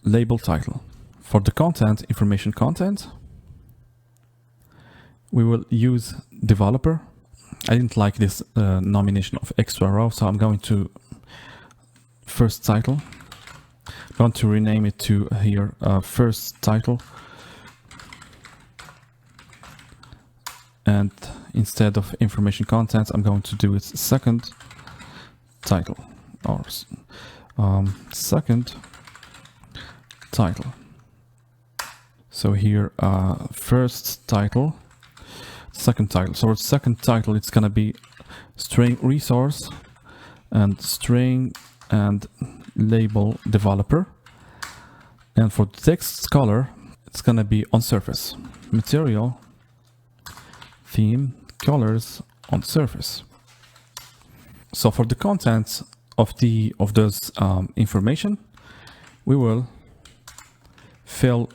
label title. For the content, information content, we will use developer. I didn't like this nomination of extra row, so I'm going to first title. I'm going to rename it to here first title. And instead of information content, I'm going to do it second title, or second title. So here, first title, second title. So for second title, it's gonna be string resource and string and label developer. And for the text color, it's gonna be on surface, material, theme, colors on surface. So for the content of those information, we will fill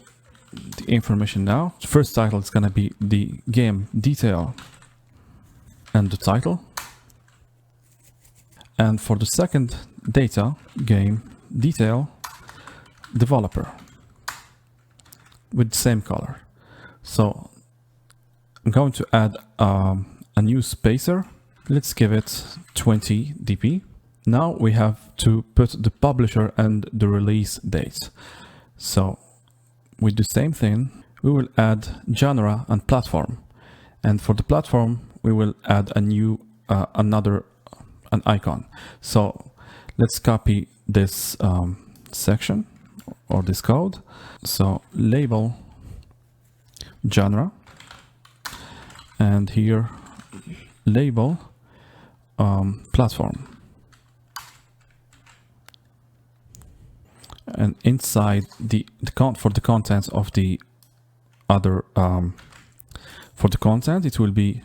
the information now. First title is going to be the game detail and the title. And for the second data, game detail developer with the same color. So I'm going to add a new spacer. Let's give it 20 dp. Now we have to put the publisher and the release date. So with the same thing, we will add genre and platform. And for the platform, we will add a new, an icon. So let's copy this section or this code. So label genre, and here label platform. And inside for the contents of the other for the content, it will be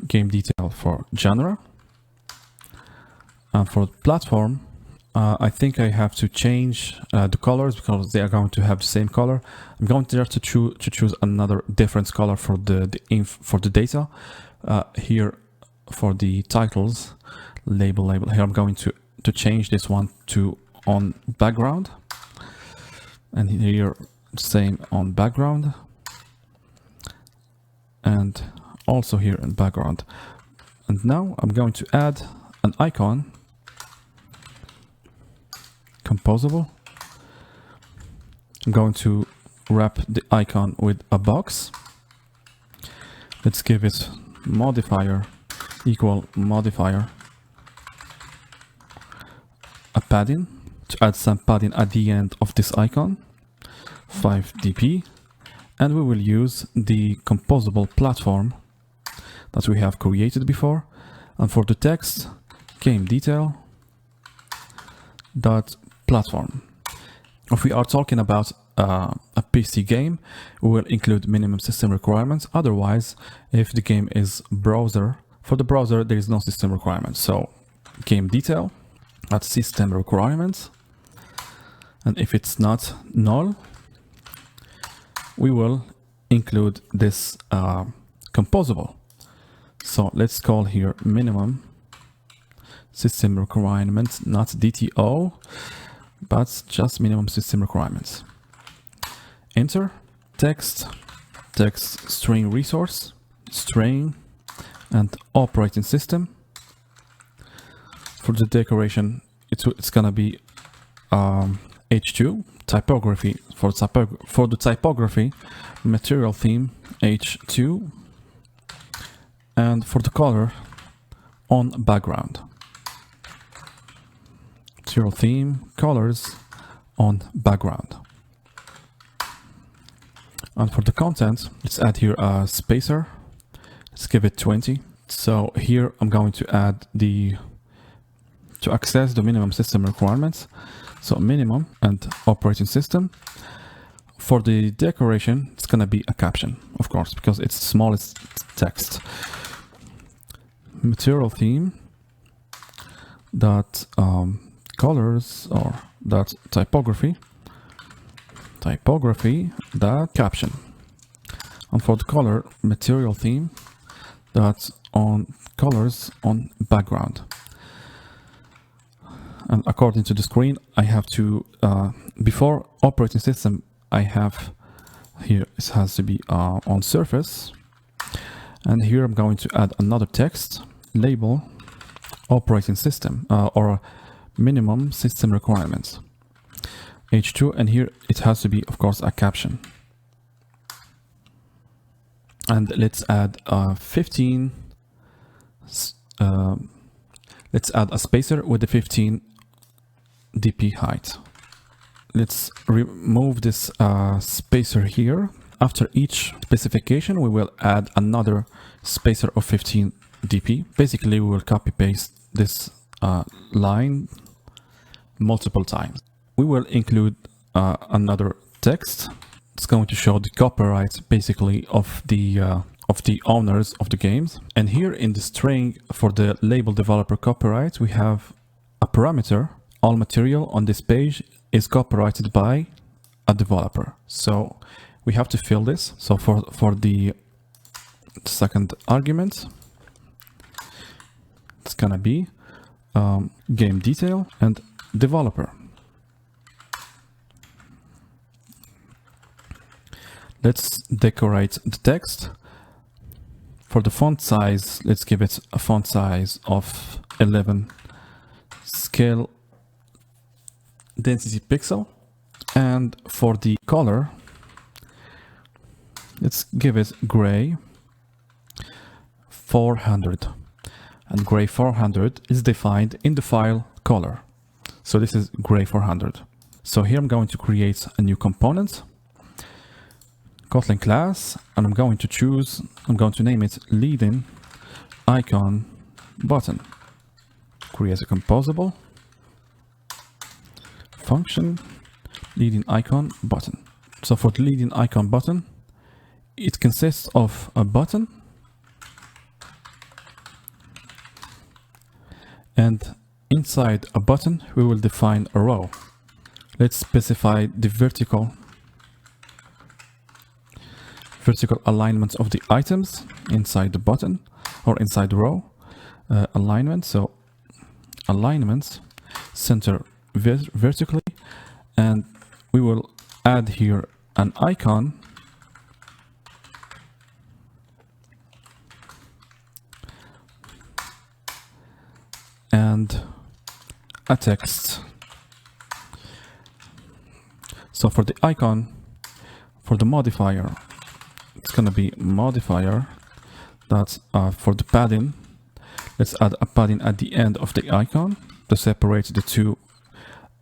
game detail for genre. And for the platform, I think I have to change the colors because they are going to have the same color. I'm going to choose another different color for the data. Here for the titles, label. Here I'm going to change this one to on background, and here same on background, and also here in background. And now I'm going to add an icon composable. I'm going to wrap the icon with a box. Let's give it modifier equal modifier a padding to add some padding at the end of this icon, 5 dp, and we will use the composable platform that we have created before. And for the text, GameDetail.platform. If we are talking about a PC game, we will include minimum system requirements. Otherwise, if the game is browser, for the browser there is no system requirement. So GameDetail.system requirements, and if it's not null, we will include this composable. So let's call here minimum system requirements, not DTO, but just minimum system requirements. Enter text string resource, string, and operating system. For the decoration, it's gonna be H2 typography. For the typography, material theme H2, and for the color, on background. Material theme, colors, on background. And for the content, let's add here a spacer. Let's give it 20. So here I'm going to add to access the minimum system requirements. So minimum and operating system. For the decoration, it's gonna be a caption, of course, because it's the smallest text. Material theme dot colors or dot typography dot caption. And for the color, material theme dot on colors on background. And according to the screen, I have to before operating system, I have here it has to be on surface, and here I'm going to add another text label operating system or minimum system requirements H2, and here it has to be, of course, a caption. And let's add 15. Let's add a spacer with the 15 dp height. Let's remove this spacer here. After each specification, we will add another spacer of 15 dp. Basically, we will copy paste this line multiple times. We will include another text. It's going to show the copyright basically of the owners of the games. And here in the string for the label developer copyright, we have a parameter. All material on this page is copyrighted by a developer. So we have to fill this. So for the second argument, it's gonna be game detail and developer. Let's decorate the text. For the font size, let's give it a font size of 11 scale density pixel. And for the color, let's give it gray 400. And gray 400 is defined in the file color. So this is gray 400. So here I'm going to create a new component, Kotlin class, and I'm going to name it leading icon button. Create a composable function leading icon button. So for the leading icon button, it consists of a button and inside a button we will define a row. Let's specify the vertical alignment of the items inside the button or inside the row. Alignment, so alignments center vertically, and we will add here an icon and a text So for the icon, for the modifier, it's going to be modifier. That's for the padding. Let's add a padding at the end of the icon to separate the two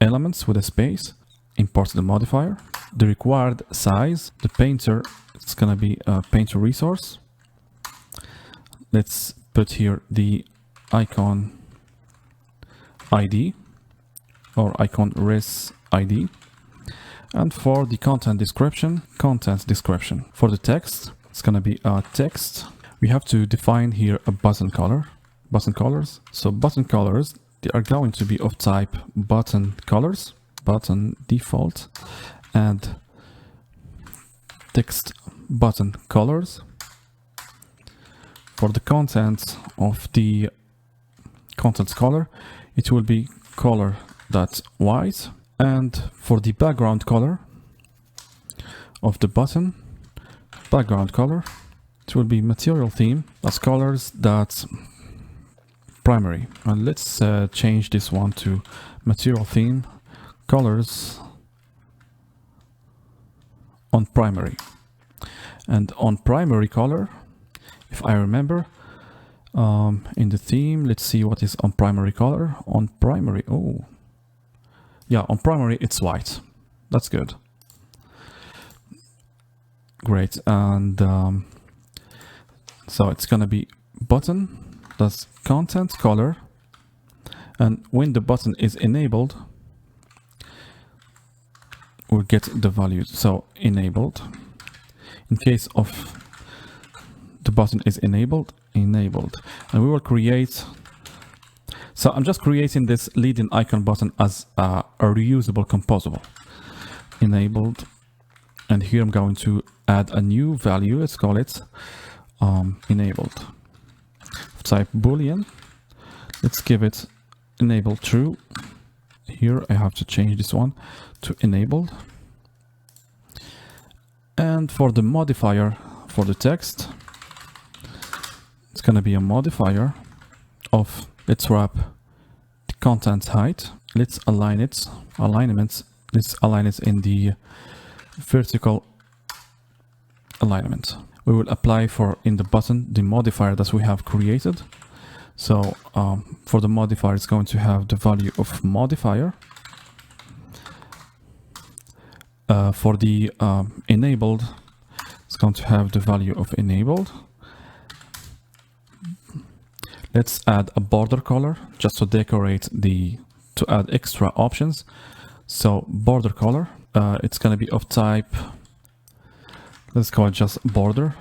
elements with a space. Import the modifier. The required size, the painter, it's going to be a painter resource. Let's put here the icon ID or icon res ID. And for the content description. For the text, it's going to be a text. We have to define here a button colors. So button colors, they are going to be of type button colors, button default, and text button colors. For the content of the content color, it will be color.white. And for the background color of the button, background color, it will be material theme as colors that's primary. And let's change this one to material theme colors on primary. And on primary color, if I remember, in the theme, let's see what is on primary color. On primary, on primary it's white. That's good. Great. And so it's gonna be button, that's content color, and when the button is enabled, we'll get the value. So enabled. In case of the button is enabled, and we will create. So I'm just creating this leading icon button as a reusable composable. Enabled, and here I'm going to add a new value. Let's call it enabled. Type boolean. Let's give it enabled true. Here I have to change this one to enabled. And for the modifier for the text, it's going to be a modifier of, let's wrap the content height. Let's align it. Let's align it in the vertical alignment. We will apply in the button the modifier that we have created. So for the modifier, it's going to have the value of modifier. For the enabled, it's going to have the value of enabled. Let's add a border color just to decorate to add extra options. So border color, it's going to be of type, let's call it just border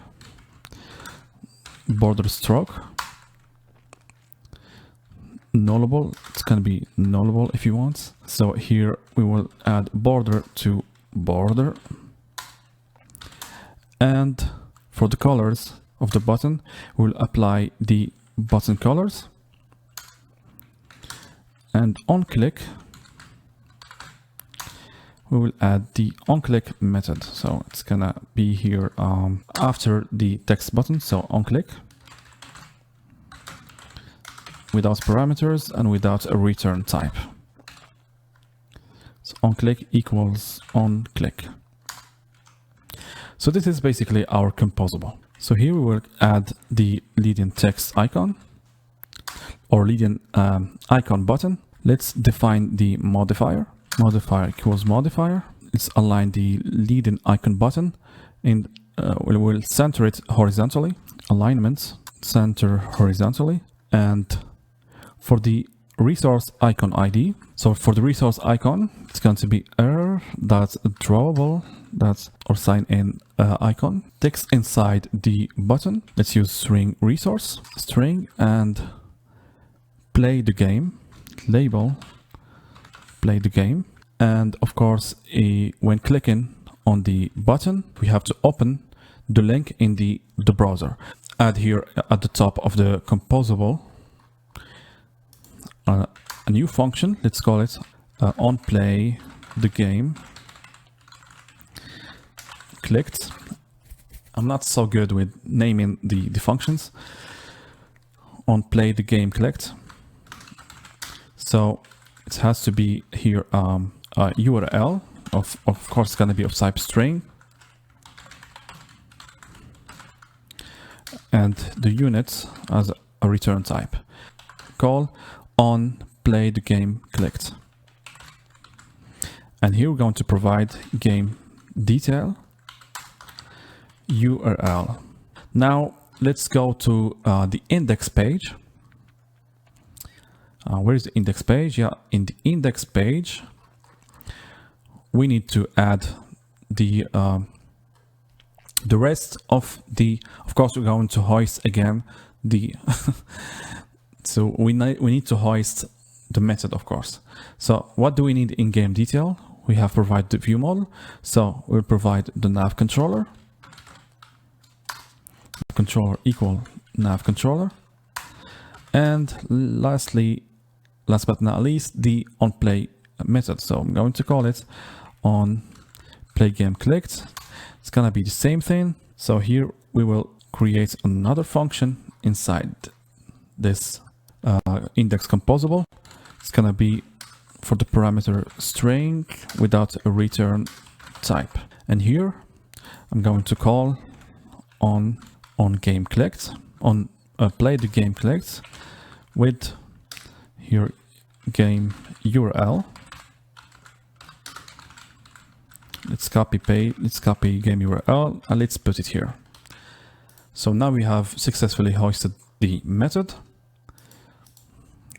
stroke. Nullable, it's going to be nullable if you want. So here we will add border to border. And for the colors of the button, we'll apply the button colors. And on click, we will add the onClick method. So it's gonna be here after the text button. So onClick without parameters and without a return type. So onClick equals onClick. So this is basically our composable. So here we will add the leading text icon or leading icon button. Let's define the modifier. Modifier equals modifier. Let's align the leading icon button and we'll center it horizontally. Alignment, center horizontally. And for the resource icon ID, so for the resource icon, it's going to be that's drawable, that's or sign in icon. Text inside the button. Let's use string resource, string, and play the game, label, play the game. And of course, when clicking on the button, we have to open the link in the browser. Add here at the top of the composable a new function. Let's call it on play the game clicked. I'm not so good with naming the functions. On play the game clicked. So it has to be here a URL of course, it's going to be of type string. And the unit as a return type. Call on play the game clicked. And here we're going to provide game detail URL. Now let's go to the index page. Where is the index page? Yeah, in the index page, we need to add the rest of the. Of course, we're going to hoist again the. So we need to hoist the method, of course. So what do we need in game detail? We have provided the viewModel. So we'll provide the nav controller. Controller equal nav controller. And lastly, last but not least, the onPlay method. So I'm going to call it on play game clicked. It's gonna be the same thing. So here we will create another function inside this index composable. It's gonna be for the parameter string without a return type. And here I'm going to call on game clicked, on play the game clicked with here game URL. Let's copy game URL and let's put it here. So now we have successfully hoisted the method.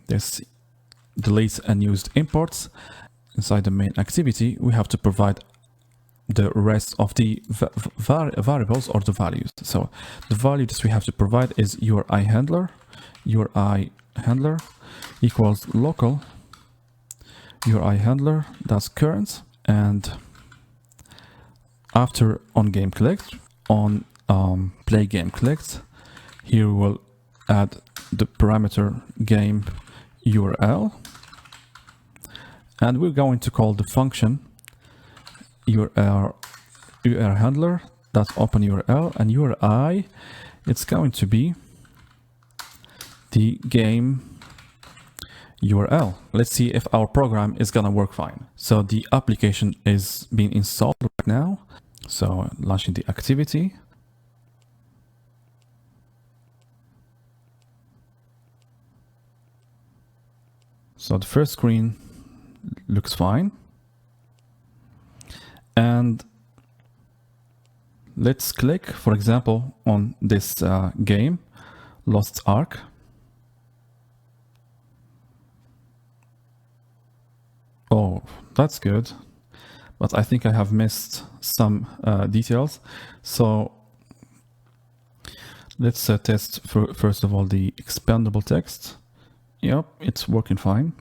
This deletes unused imports. Inside the main activity, we have to provide the rest of the variables or the values. So the value that we have to provide is URI handler equals local URI handler, that's current, and after on game clicked, on play game clicked, here we will add the parameter game URL, and we're going to call the function URL handler that's open URL, and URI, it's going to be the game URL. Let's see if our program is gonna work fine. So the application is being installed right now. So launching the activity. So the first screen looks fine. And let's click, for example, on this game, Lost Ark. Oh, that's good. But I think I have missed some details. So let's test first of all the expandable text. Yep, it's working fine.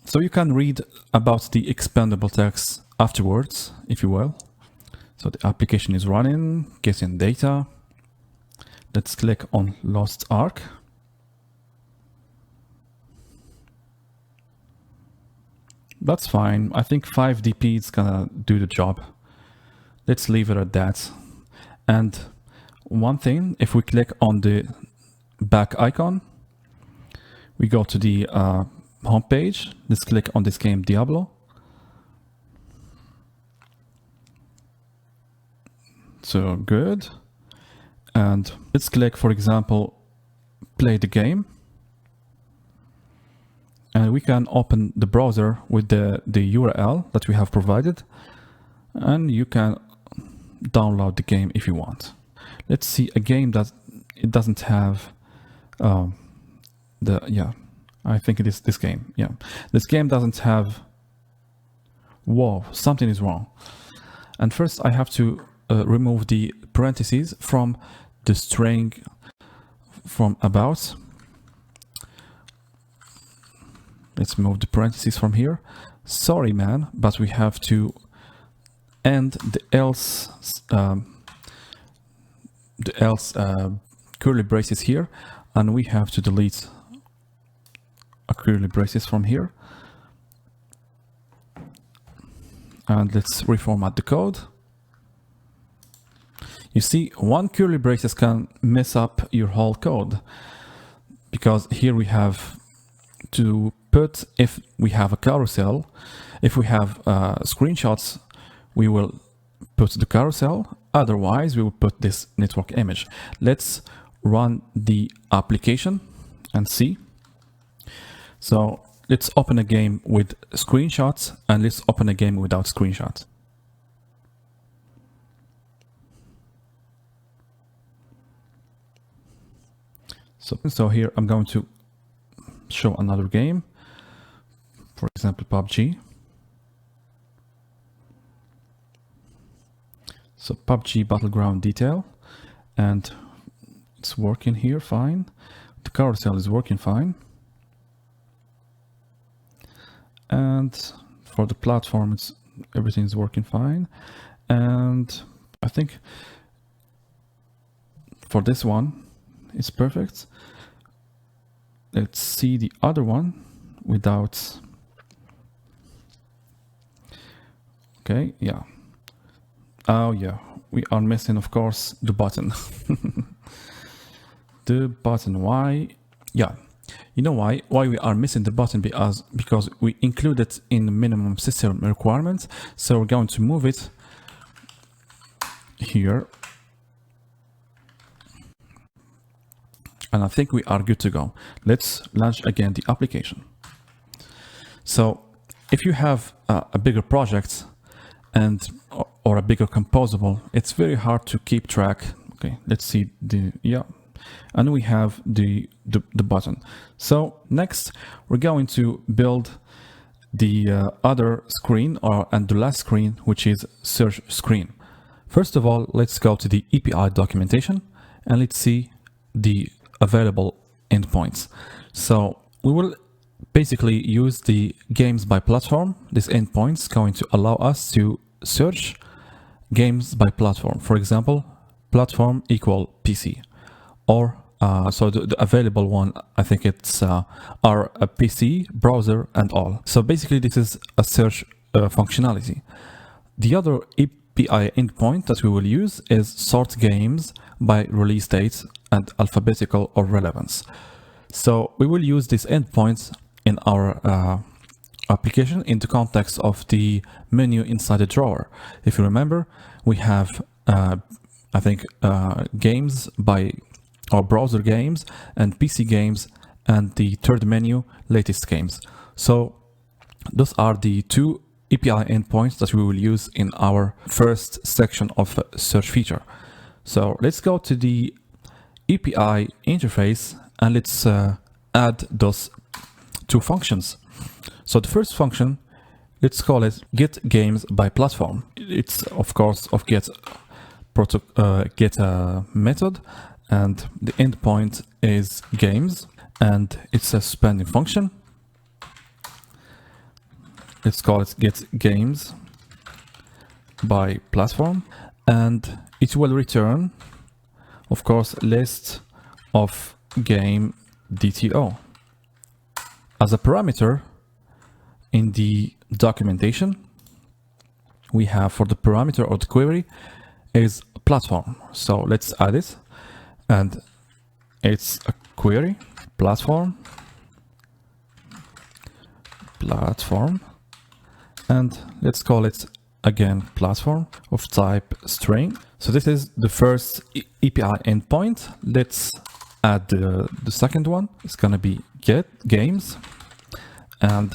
So you can read about the expandable text afterwards, if you will. So the application is running, getting data. Let's click on Lost Ark. That's fine. I think 5dp is gonna do the job. Let's leave it at that. And one thing, if we click on the back icon, we go to the home page. Let's click on this game Diablo. So good. And let's click, for example, play the game. And we can open the browser with the URL that we have provided. And you can download the game if you want. Let's see a game that it doesn't have I think it is this game. Yeah, this game doesn't have. Whoa, something is wrong. And first I have to remove the parentheses from the string from about. Let's move the parentheses from here. Sorry, man, but we have to end the else curly braces here, and we have to delete a curly braces from here. And let's reformat the code. You see, one curly braces can mess up your whole code, because here we have to put, if we have a carousel, if we have screenshots, we will put the carousel. Otherwise, we will put this network image. Let's run the application and see. So let's open a game with screenshots and let's open a game without screenshots. So here I'm going to show another game, for example, PUBG. So PUBG Battleground detail, and it's working here fine. The carousel is working fine. And for the platform, everything is working fine. And I think for this one, it's perfect. Let's see the other one without. Okay, yeah. Oh yeah, we are missing, of course, the button. The button, why? Yeah, you know why? Why we are missing the button? Because we include it in the minimum system requirements. So we're going to move it here. And I think we are good to go. Let's launch again the application. So if you have a bigger project or a bigger composable, it's very hard to keep track. Okay, let's see and we have the button. So next we're going to build the other screen and the last screen, which is SearchScreen. First of all, let's go to the API documentation and let's see the available endpoints. So we will basically use the games by platform. This endpoint is going to allow us to search games by platform. For example, platform equal PC, or so the available one, I think it's a PC, browser, and all. So basically this is a search functionality. The other API endpoint that we will use is sort games by release date and alphabetical or relevance. So we will use these endpoints in our application in the context of the menu inside the drawer. If you remember, we have I think games by or browser games and PC games, and the third menu, latest games. So those are the two API endpoints that we will use in our first section of search feature. So let's go to the API interface and let's add those two functions. So the first function, let's call it get games by platform. It's of course of get method, and the endpoint is games, and it's a suspending function. Let's call it get games by platform, and it will return, of course, list of game DTO. As a parameter in the documentation, we have for the parameter or the query is platform. So let's add it, and it's a query platform, and let's call it again platform of type string. So this is the first API endpoint. Let's add the second one. It's gonna be get games, and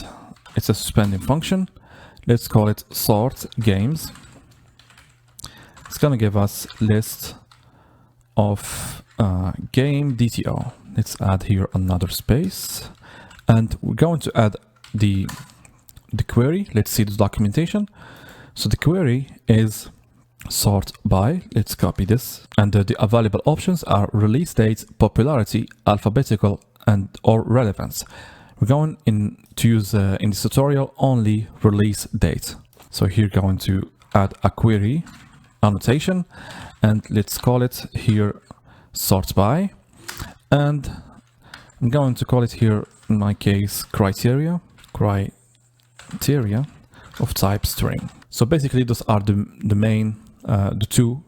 it's a suspending function. Let's call it sort games. It's gonna give us list of game DTO. Let's add here another space, and we're going to add the query. Let's see the documentation. So the query is sort by. Let's copy this, and the available options are release date, popularity, alphabetical, and or relevance. We're going to use in this tutorial only release date. So here going to add a query annotation, and let's call it here sort by, and I'm going to call it here in my case criteria of type string. So basically those are the main the two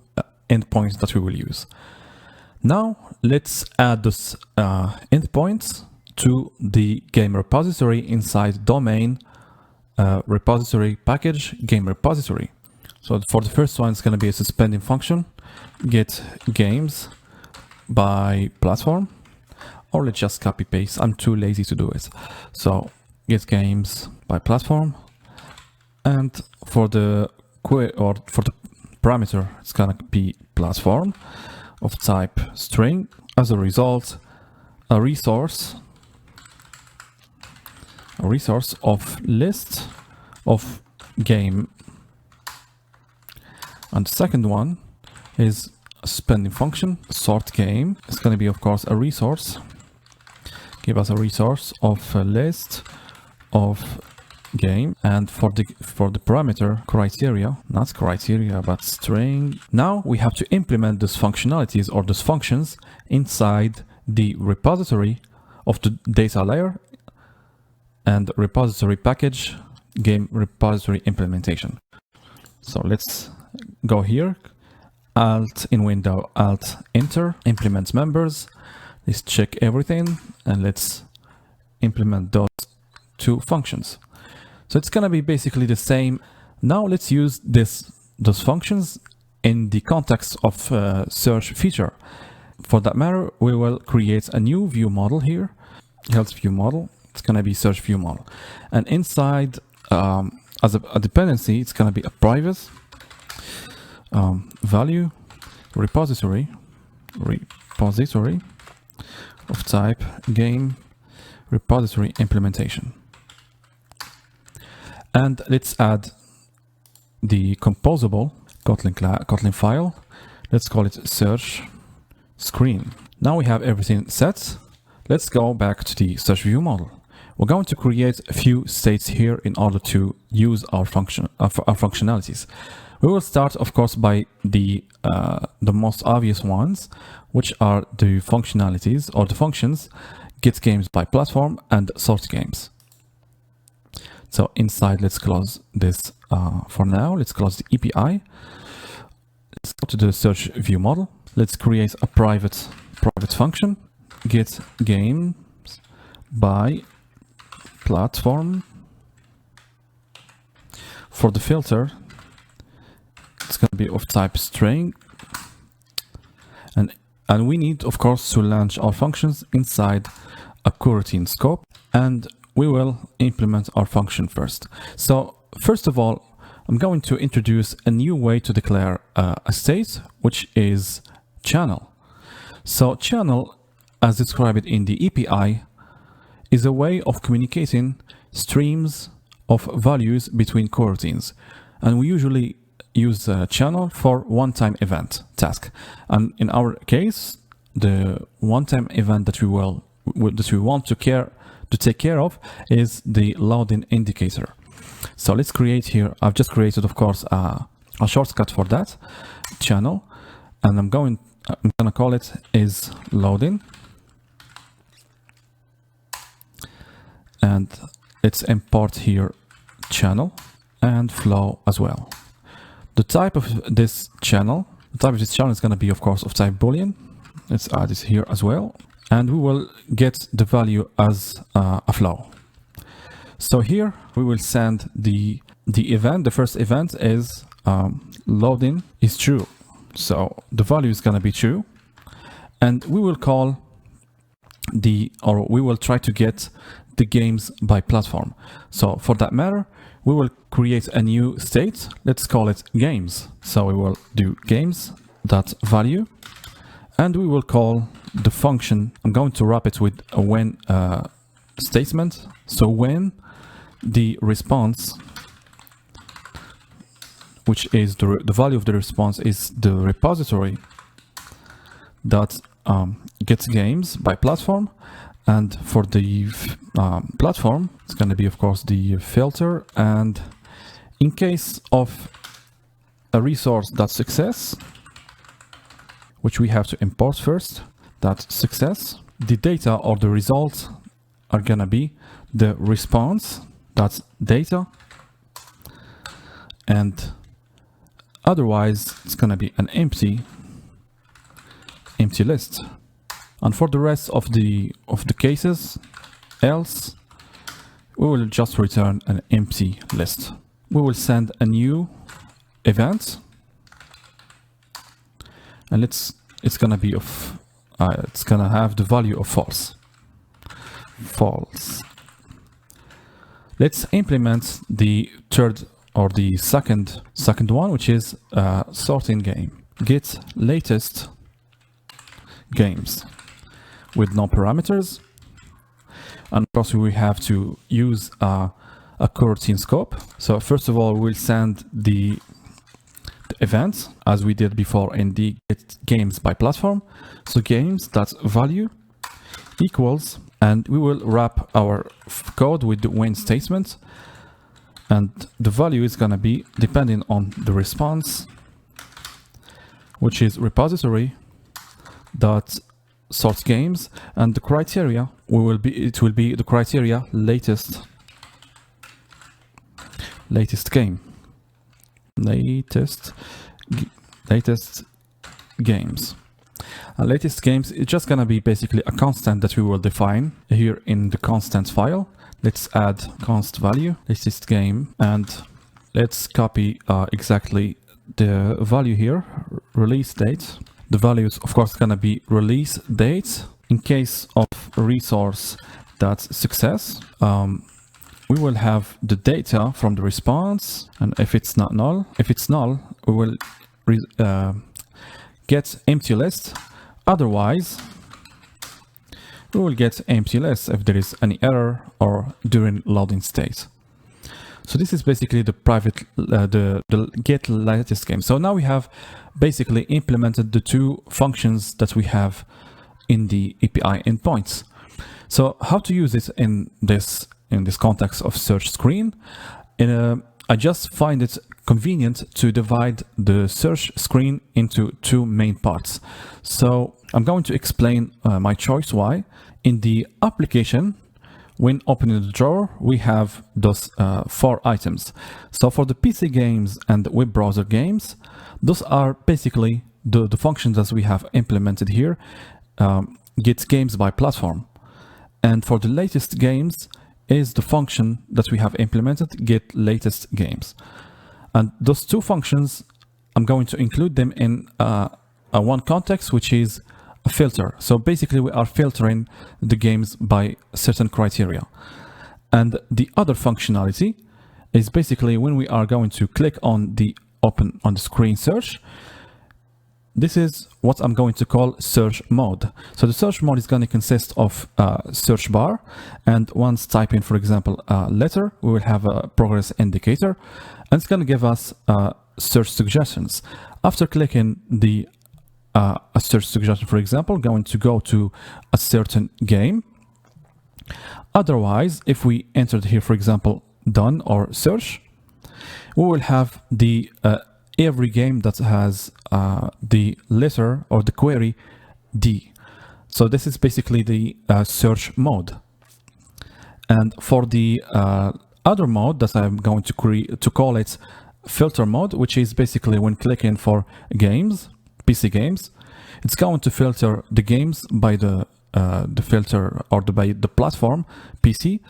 endpoints that we will use. Now let's add those endpoints to the game repository inside domain repository package game repository. So for the first one, it's going to be a suspending function, get games by platform, or let's just copy paste. I'm too lazy to do it. So get games by platform, and for the parameter, it's going to be platform of type string. As a result, a resource of list of game. And the second one is a suspending function, sort game. It's going to be, of course, a resource. Give us a resource of a list of game. And for the parameter criteria, not criteria, but string. Now we have to implement those functionalities or those functions inside the repository of the data layer and repository package game repository implementation. So let's go here, Alt in window, Alt Enter, implement members. Let's check everything and let's implement those two functions. So it's gonna be basically the same. Now let's use those functions in the context of search feature. For that matter, we will create a new view model here, Hilt view model. It's gonna be search view model, and inside as a dependency, it's gonna be a private value repository of type game repository implementation. And let's add the composable Kotlin file. Let's call it SearchScreen. Now we have everything set. Let's go back to the search view model. We're going to create a few states here in order to use our functionalities. We will start, of course, by the most obvious ones, which are the functionalities or the functions get games by platform and sort games. So inside, let's close this for now. Let's close the API. Let's go to the search view model. Let's create a private function, get games by platform. For the filter, it's going to be of type string, and we need, of course, to launch our functions inside a coroutine scope, and we will implement our function first. So first of all, I'm going to introduce a new way to declare a state, which is channel. So channel, as described in the API, is a way of communicating streams of values between coroutines. And we usually use a channel for one-time event task. And in our case, the one-time event that we want to take care of is the loading indicator. So let's create here. I've just created, of course, a shortcut for that channel, and I'm gonna call it is loading. And let's import here channel and flow as well. The type of this channel is going to be, of course, of type Boolean. Let's add this here as well. And we will get the value as a flow. So here we will send the event. The first event is loading is true. So the value is going to be true. And we will call we will try to get the games by platform. So for that matter, we will create a new state. Let's call it games. So we will do games.value, and we will call the function. I'm going to wrap it with a when statement. So when the response, which is the value of the response, is the repository that gets games by platform. And for the platform, it's going to be, of course, the filter. And in case of a resource that's success, which we have to import first, that's success, the data or the result are going to be the response, that's data. And otherwise, it's going to be an empty list. And for the rest of the cases, else, we will just return an empty list. We will send a new event, and it's gonna be of it's gonna have the value of false. Let's implement the third or the second one, which is sorting game. Get latest games with no parameters, and of course we have to use a coroutine scope. So first of all, we'll send the event as we did before in the get games by platform. So games.value equals, and we will wrap our code with the when statement, and the value is going to be depending on the response, which is repository dot sort games, and the criteria it will be the criteria latest game, latest games. And latest games is just gonna be basically a constant that we will define here in the constant file. Let's add const value latest game, and let's copy exactly the value here, release date. The value is of course gonna be release date. In case of resource that's success, we will have the data from the response, and if it's not null, we will get empty list. Otherwise, we will get empty list if there is any error or during loading state. So this is basically the private, the get latest game. So now we have basically implemented the two functions that we have in the API endpoints. So how to use it in this context of SearchScreen? I just find it convenient to divide the SearchScreen into two main parts. So I'm going to explain my choice why. In the application, when opening the drawer, we have those 4 items. So for the PC games and web browser games, those are basically the functions that we have implemented here. Get games by platform. And for the latest games is the function that we have implemented, get latest games. And those two functions, I'm going to include them in one context, which is a filter. So basically we are filtering the games by certain criteria. And the other functionality is basically when we are going to click on the open on the screen search, this is what I'm going to call search mode. So the search mode is going to consist of a search bar, and once type in, for example, a letter, we will have a progress indicator, and it's going to give us search suggestions. After clicking the a search suggestion, for example, going to go to a certain game. Otherwise, if we entered here, for example, done or search, we will have the every game that has the letter or the query D. So this is basically the search mode. And for the other mode that I'm going to call it filter mode, which is basically when clicking for games, PC games, it's going to filter the games by the filter or by the platform PC.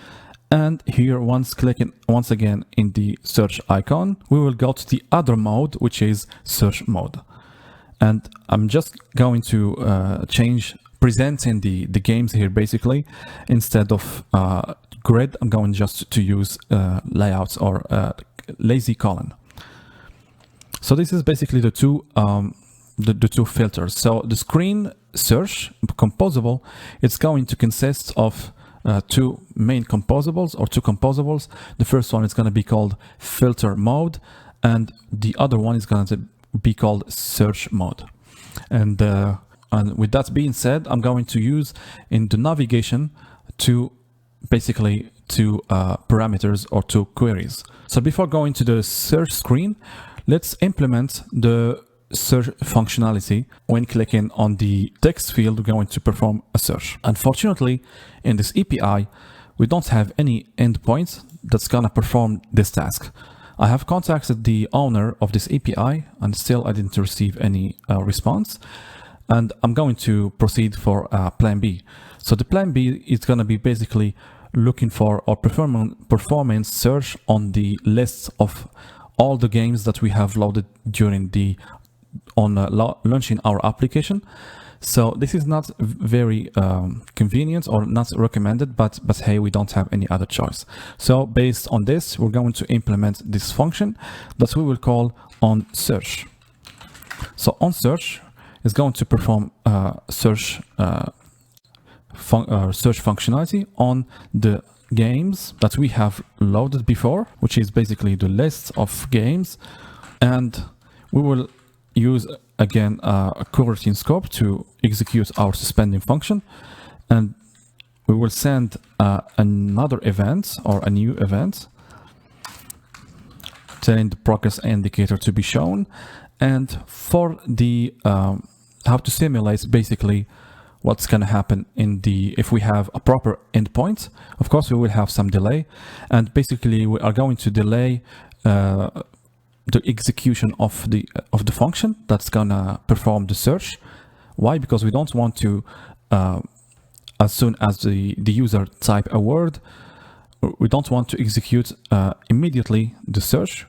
And here, once clicking once again in the search icon, we will go to the other mode, which is search mode. And I'm just going to change presenting the games here basically. Instead of grid, I'm going just to use layouts or lazy column. So this is basically the two filters. So the screen search composable, it's going to consist of two main composables or two composables. The first one is going to be called filter mode, and the other one is going to be called search mode. And with that being said, I'm going to use in the navigation basically two parameters or two queries. So before going to the search screen, let's implement the search functionality. When clicking on the text field, we're going to perform a search. Unfortunately, in this API, we don't have any endpoint that's gonna perform this task. I have contacted the owner of this API and still I didn't receive any response. And I'm going to proceed for plan B. So the plan B is gonna be basically looking for or performing search on the lists of all the games that we have loaded during launching our application. So this is not very convenient or not recommended, but hey, we don't have any other choice. So based on this, we're going to implement this function that we will call onSearch. So onSearch is going to perform search functionality on the games that we have loaded before, which is basically the list of games, and we will use again a coroutine scope to execute our suspending function, and we will send another event or a new event telling the progress indicator to be shown, and for the how to simulate basically what's going to happen if we have a proper endpoint. Of course, we will have some delay, and basically we are going to delay the execution of the function that's gonna perform the search. Why? Because we don't want to, as soon as the user type a word, we don't want to execute immediately the search.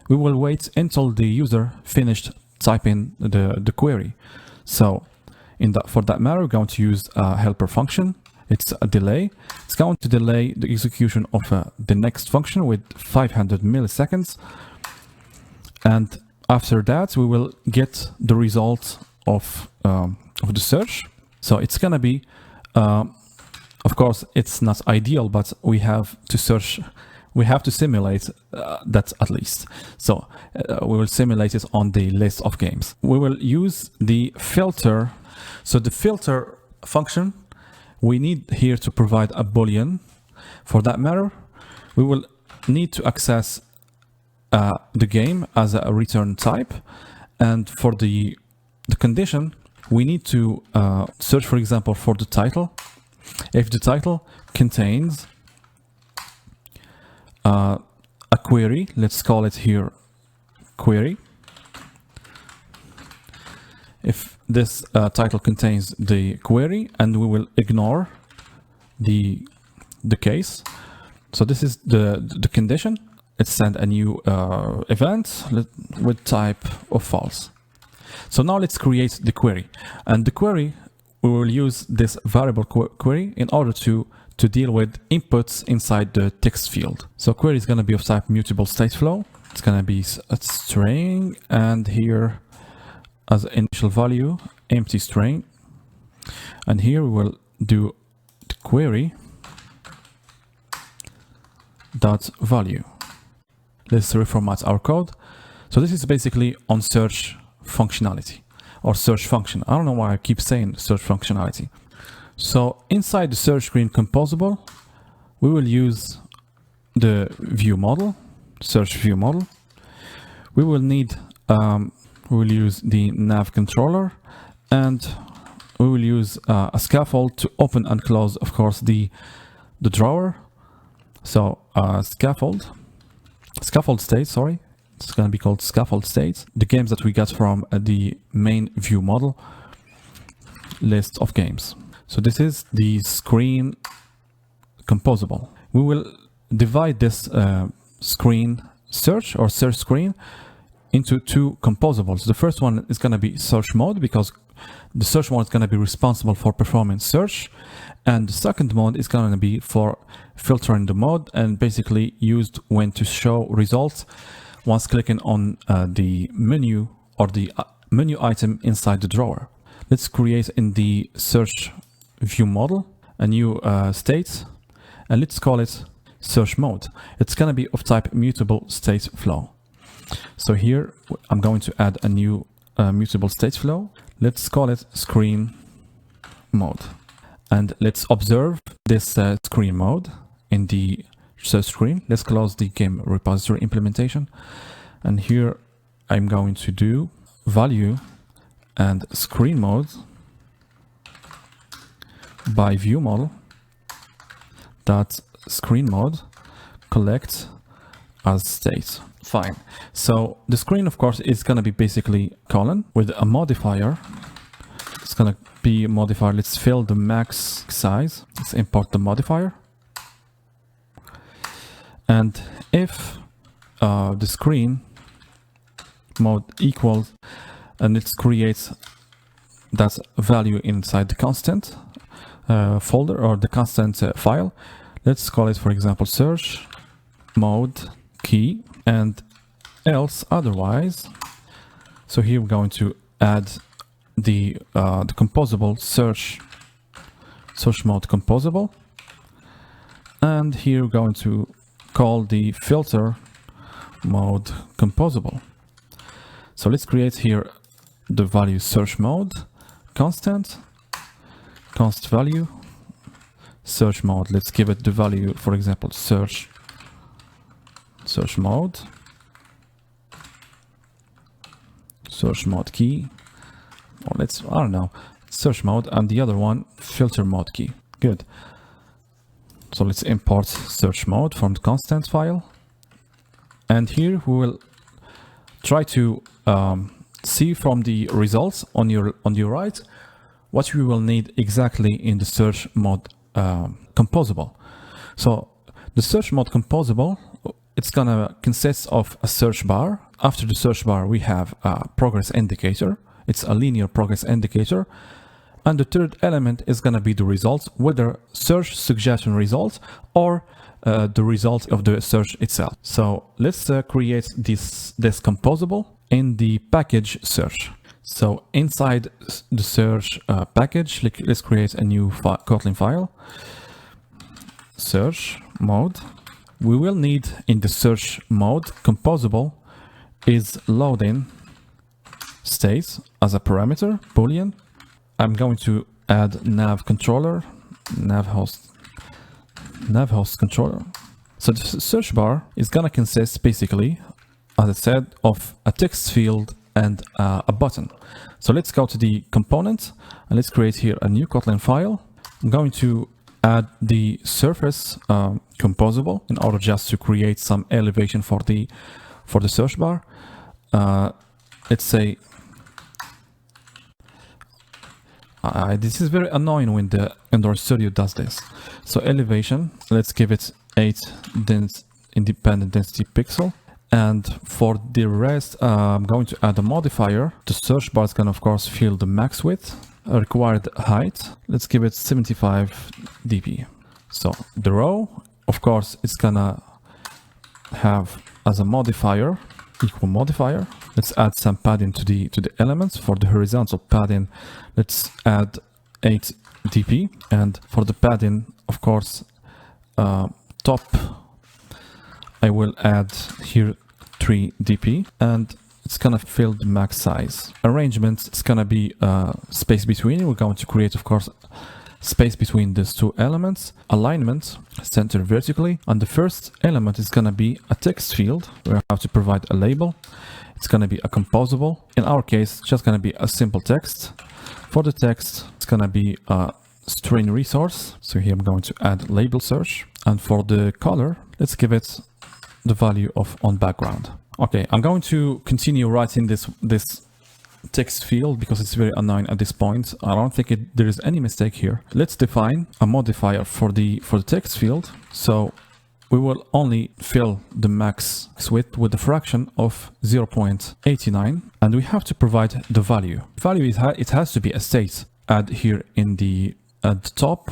We will wait until the user finished typing the query. So for that matter, we're going to use a helper function. It's a delay. It's going to delay the execution of the next function with 500 milliseconds. And after that, we will get the result of the search. So it's gonna be, of course, it's not ideal, but we have to simulate that at least. So we will simulate it on the list of games. We will use the filter. So the filter function, we need here to provide a boolean. For that matter, we will need to access the game as a return type, and for the condition, we need to search, for example, for the title. If the title contains a query, let's call it here query. If this title contains the query, and we will ignore the case. So this is the condition. Let's send a new event with type of false. So now let's create the query. And the query, we will use this variable query in order to deal with inputs inside the text field. So query is going to be of type mutable stateflow. It's going to be a string, and here as initial value, empty string. And here we will do the query dot value. Let's reformat our code. So this is basically on search functionality or search function. I don't know why I keep saying search functionality. So inside the SearchScreen composable, we will use the viewModel, search viewModel. We will need, we will use the nav controller, and we will use a scaffold to open and close, of course, the drawer. So scaffold state, sorry, it's going to be called scaffold state. The games that we got from the main viewModel list of games. So this is the screen composable. We will divide this screen search or search screen into two composables. The first one is going to be search mode, because the search mode is going to be responsible for performing search, and the second mode is going to be for filtering the mode and basically used when to show results once clicking on the menu or the menu item inside the drawer. Let's create in the search viewModel a new state, and let's call it search mode. It's going to be of type mutable stateflow. So here I'm going to add a new mutable stateflow. Let's call it screen mode, and let's observe this screen mode in the search screen. Let's close the game repository implementation, and here I'm going to do value and screen mode by viewModel dot screen mode collect as state. Fine. So the screen, of course, is going to be basically colon with a modifier. It's going to be modifier. Let's fill the max size. Let's import the modifier. And if the screen mode equals, and it creates that value inside the constant folder or the constant file. Let's call it, for example, search mode key and else otherwise. So here we're going to add the composable search mode composable, and here we're going to call the filter mode composable. So let's create here the value search mode constant const value search mode. Let's give it the value, for example, search mode key, or let's, I don't know, search mode, and the other one filter mode key. Good. So let's import search mode from the constant file, and here we will try to see from the results on your right what we will need exactly in the search mode composable. So the search mode composable, it's gonna consist of a search bar. After the search bar we have a progress indicator. It's a linear progress indicator, and the third element is gonna be the results, whether search suggestion results or the result of the search itself. So let's create this composable in the package search. So inside the search package, let's create a new Kotlin file, search mode. We will need in the search mode composable is loading state as a parameter, boolean. I'm going to add nav controller, nav host controller. So the search bar is gonna consist basically, as I said, of a text field and a button. So let's go to the component and let's create here a new Kotlin file. I'm going to add the surface composable in order just to create some elevation for the search bar. Let's say this is very annoying when the Android Studio does this. So elevation, let's give it 8 independent density pixel. And for the rest, I'm going to add a modifier. The search bar is going to, of course, fill the max width, required height. Let's give it 75 dp. So the row, of course, it's gonna have as a modifier, equal modifier. Let's add some padding to the elements. For the horizontal padding, let's add 8 dp. And for the padding, of course, top, I will add here 3 dp, and it's gonna fill the max size. Arrangement, it's gonna be space between. We're going to create, of course, space between these two elements. Alignment, center vertically, and the first element is gonna be a text field. We have to provide a label. It's gonna be a composable. In our case, it's just gonna be a simple text. For the text, it's gonna be a string resource. So here I'm going to add label search. And for the color, let's give it the value of on background. Okay, I'm going to continue writing this text field because it's very annoying at this point. I don't think there is any mistake here. Let's define a modifier for the text field. So we will only fill the max width with a fraction of 0.89, and we have to provide the value. Value it has to be a state. Add here in at the top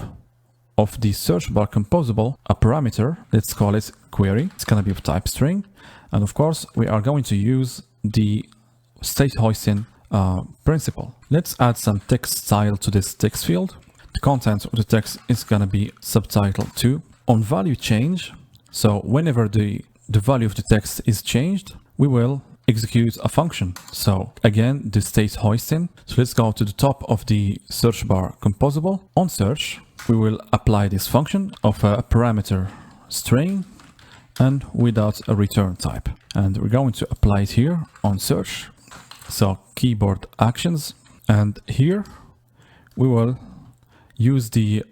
of the search bar composable a parameter. Let's call it query. It's going to be of type string, and of course we are going to use the state hoisting principle. Let's add some text style to this text field. The content of the text is going to be subtitle 2. On value change, so whenever the value of the text is changed, we will execute a function. So again, the state hoisting. So let's go to the top of the search bar composable. On search, we will apply this function of a parameter string and without a return type. And we're going to apply it here on search. So keyboard actions, and here we will use the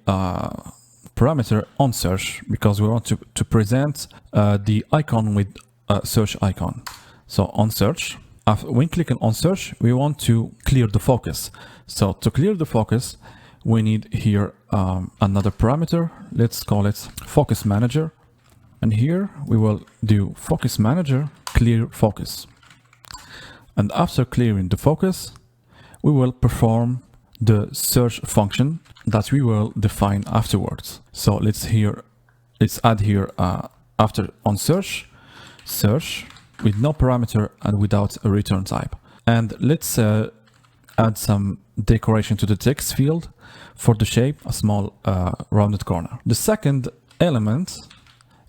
parameter on search because we want to present the icon with a search icon. So on search, when clicking on search, we want to clear the focus. So to clear the focus, we need here another parameter. Let's call it focus manager. And here we will do focus manager, clear focus. And after clearing the focus, we will perform the search function that we will define afterwards. So let's add here after on search with no parameter and without a return type. And let's add some decoration to the text field for the shape, a small rounded corner. The second element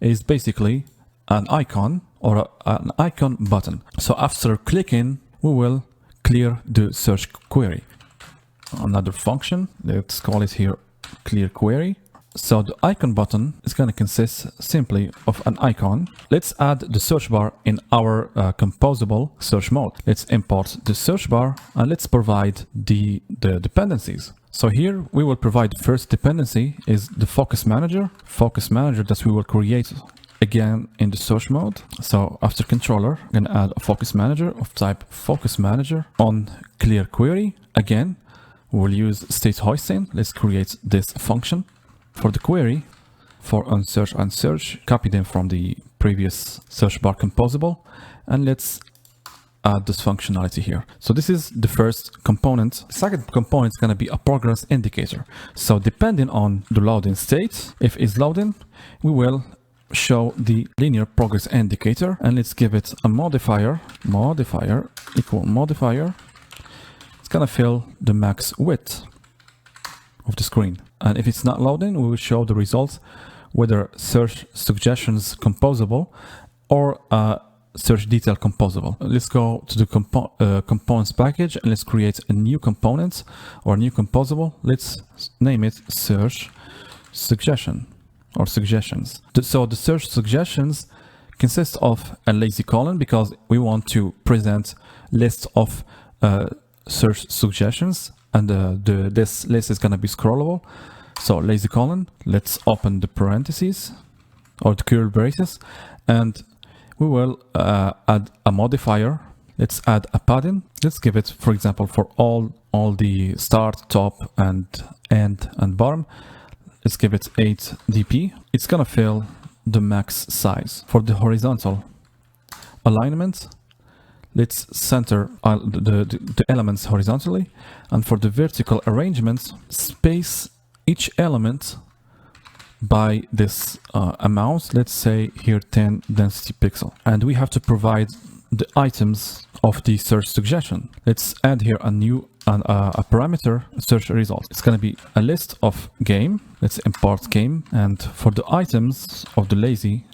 is basically an icon or an icon button. So after clicking, we will clear the search query. Another function, let's call it here clear query. So the icon button is going to consist simply of an icon. Let's add the search bar in our composable search mode. Let's import the search bar and let's provide the dependencies. So here we will provide the first dependency is the focus manager that we will create again in the search mode. So after controller, I'm going to add a focus manager of type focus manager on clear query. Again, we'll use state hoisting. Let's create this function. For the query, for unsearch and search, copy them from the previous search bar composable, and let's add this functionality here. So this is the first component. The second component is going to be a progress indicator. So depending on the loading state, if it's loading, we will show the linear progress indicator, and let's give it a modifier equal modifier. It's going to fill the max width of the screen. And if it's not loading, we will show the results, whether search suggestions composable or search detail composable. Let's go to the components package and let's create a new component or a new composable. Let's name it search suggestion or suggestions. So the search suggestions consist of a lazy colon because we want to present list of search suggestions, and this list is going to be scrollable. So lazy colon, let's open the parentheses or the curly braces, and we will add a modifier. Let's add a padding. Let's give it, for example, for all the start, top, and end and bottom. Let's give it 8 dp. It's gonna fill the max size. For the horizontal alignment, let's center the elements horizontally, and for the vertical arrangement, space each element by this amount. Let's say here 10 density pixel, and we have to provide the items of the search suggestion. Let's add here a new a parameter search result. It's going to be a list of game. Let's import game, and for the items of the lazy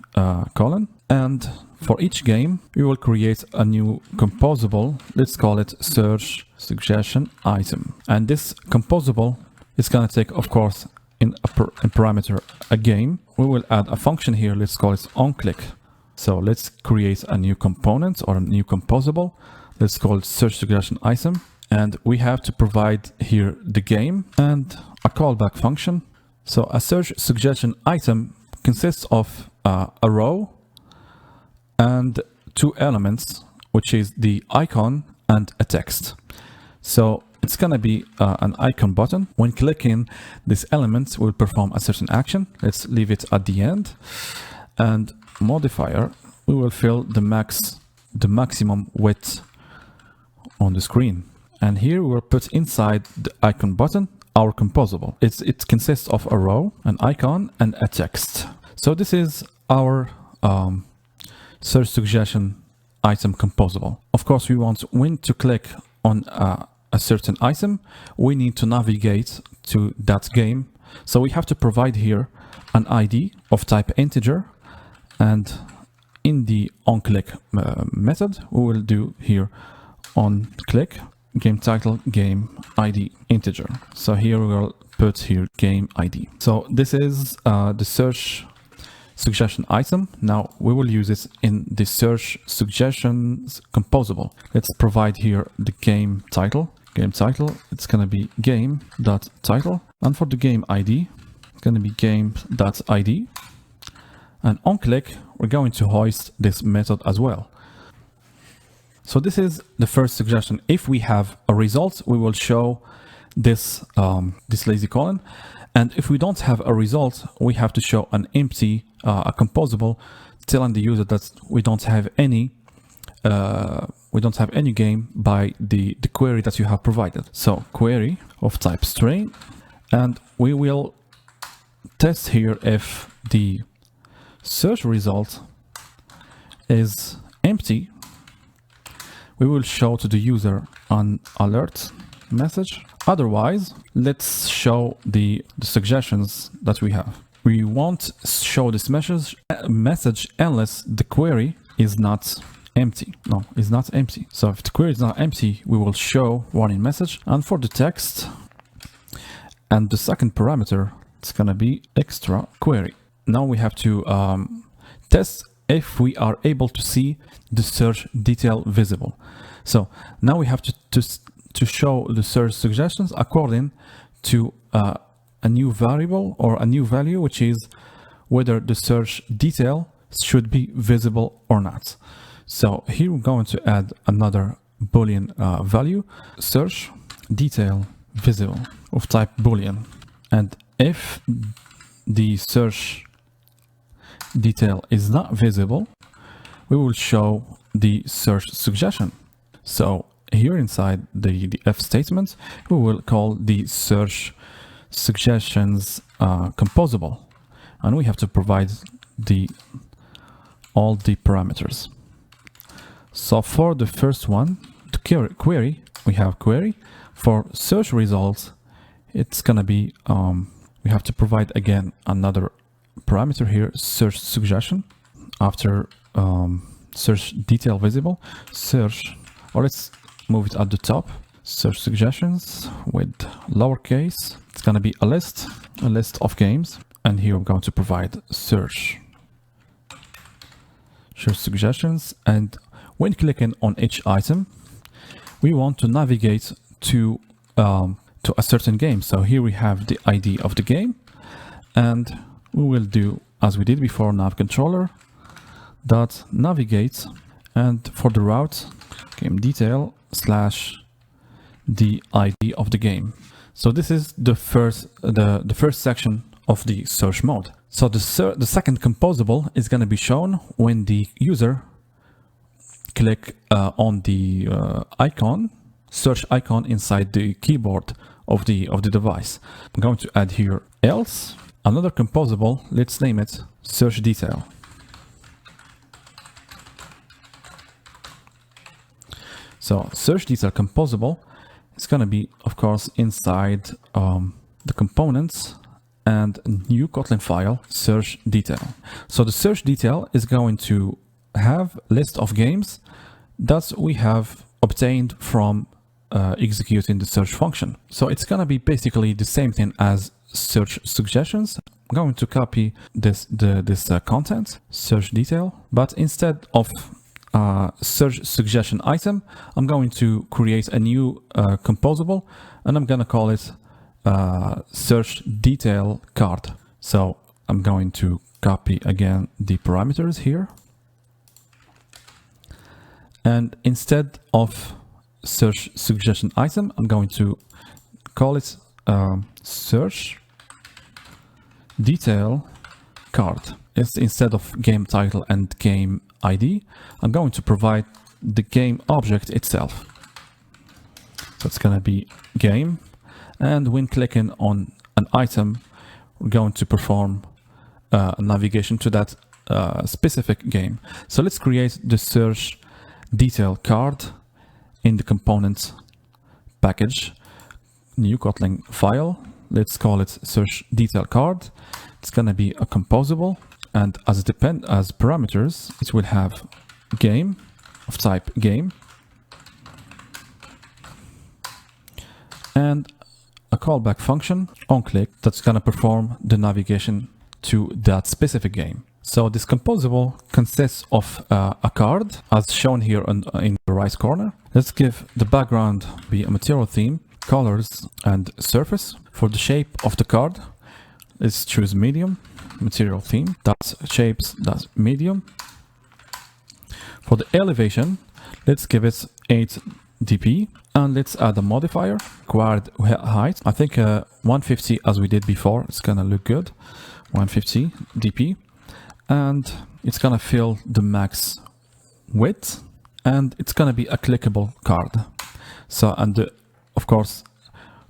colon, and for each game we will create a new composable. Let's call it search suggestion item, and this composable is going to take, of course, in parameter a game. We will add a function here. Let's call it onClick. So let's create a new component or a new composable. Let's call it search suggestion item, and we have to provide here the game and a callback function. So a search suggestion item consists of a row and 2 elements, which is the icon and a text. So it's going to be an icon button. When clicking this element, will perform a certain action. Let's leave it at the end. And modifier, we will fill the maximum width on the screen. And here we will put inside the icon button our composable. It consists of a row, an icon, and a text. So this is our search suggestion item composable. Of course, we want when to click on a certain item, we need to navigate to that game. So we have to provide here an ID of type integer, and in the onClick method, we will do here onClick game title game ID integer. So here we will put here game ID. So this is the search suggestion item. Now we will use it in the search suggestions composable. Let's provide here the game title. It's going to be game.title, and for the game ID it's going to be game.id, and onClick we're going to hoist this method as well. So this is the first suggestion. If we have a result, we will show this lazy colon, and if we don't have a result, we have to show an empty a composable telling the user that we don't have any game by the query that you have provided. So query of type string, and we will test here if the search result is empty. We will show to the user an alert message. Otherwise, let's show the suggestions that we have. We won't show this message unless the query is not empty. No, it's not empty. So if the query is not empty, we will show warning message. And for the text and the second parameter, it's gonna be extra query. Now we have to test if we are able to see the search detail visible. So now we have to show the search suggestions according to a new variable or a new value, which is whether the search detail should be visible or not. So here we're going to add another Boolean value, search detail visible of type Boolean. And if the search detail is not visible, we will show the search suggestion. So here inside the if statement, we will call the search suggestions composable, and we have to provide all the parameters. So for the first one, the query, we have query. For search results, it's gonna be we have to provide again another parameter here, search suggestion. After search detail visible, search, or let's move it at the top, search suggestions with lowercase. It's gonna be a list of games, and here I'm going to provide search suggestions. And when clicking on each item, we want to navigate to a certain game. So here we have the ID of the game, and we will do as we did before, nav controller dot navigate, and for the route, game detail / the ID of the game. So this is the first section of the search mode. So the second composable is going to be shown when the user click on the search icon inside the keyboard of the device. I'm going to add here else another composable. Let's name it search detail. So search detail composable is going to be, of course, inside the components and new Kotlin file search detail. So the search detail is going to have list of games that we have obtained from executing the search function. So it's going to be basically the same thing as search suggestions. I'm going to copy this content, search detail, but instead of search suggestion item, I'm going to create a new composable, and I'm going to call it search detail card. So I'm going to copy again the parameters here, and instead of search suggestion item, I'm going to call it search detail card. It's instead of game title and game ID, I'm going to provide the game object itself. So it's going to be game, and when clicking on an item, we're going to perform a navigation to that specific game. So let's create the search detail card in the components package, new Kotlin file. Let's call it search detail card. It's going to be a composable, and as parameters, it will have game of type game and a callback function on click that's going to perform the navigation to that specific game. So this composable consists of a card as shown here in the right corner. Let's give the background be a material theme, colors and surface. For the shape of the card, let's choose medium, material theme, that's shapes, that's medium. For the elevation, let's give it 8 dp, and let's add a modifier, required height. I think 150 as we did before, it's gonna look good, 150 dp. and it's gonna fill the max width, and it's gonna be a clickable card. So, and of course,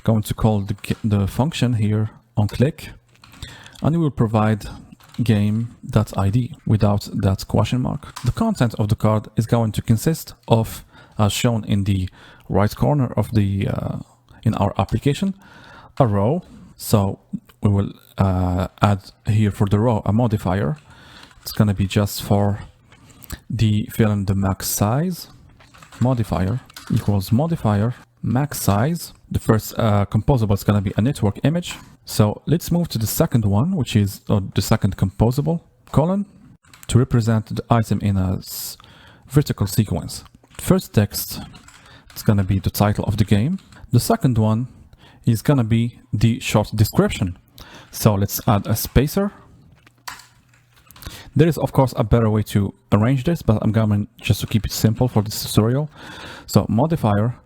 going to call the function here on click, and we will provide game.id without that question mark. The content of the card is going to consist of, as shown in the right corner of the in our application, a row. So we will add here for the row a modifier. It's going to be just for the fill in the max size. Modifier equals modifier max size. The first composable is going to be a network image. So let's move to the second one, which is the second composable, colon, to represent the item in a vertical sequence. First text, it's going to be the title of the game. The second one is going to be the short description. So let's add a spacer. There is, of course, a better way to arrange this, but I'm going just to keep it simple for this tutorial. So modifier,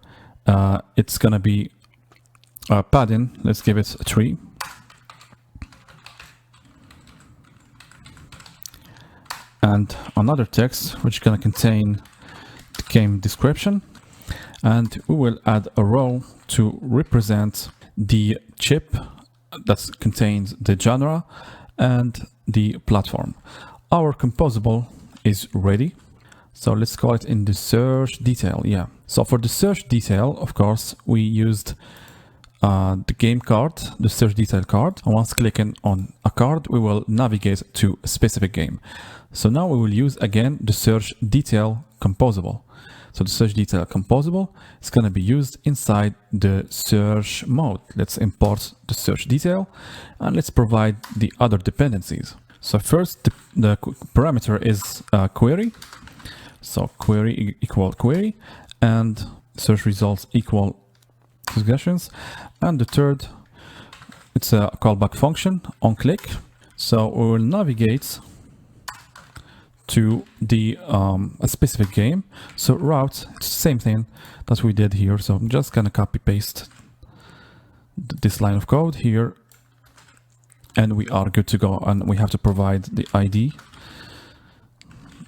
it's going to be padding. Let's give it a 3. And another text, which is going to contain the game description. And we will add a row to represent the chip that contains the genre and the platform. Our composable is ready. So let's call it in the search detail. Yeah. So for the search detail, of course, we used the game card, the search detail card. And once clicking on a card, we will navigate to a specific game. So now we will use again the search detail composable. So the search detail composable is going to be used inside the search mode. Let's import the search detail and let's provide the other dependencies. So first the parameter is query. So query equal query and search results equal suggestions. And the third, it's a callback function on click. So we will navigate to the a specific game. So route, it's the same thing that we did here. So I'm just gonna copy paste this line of code here, and we are good to go. And we have to provide the ID,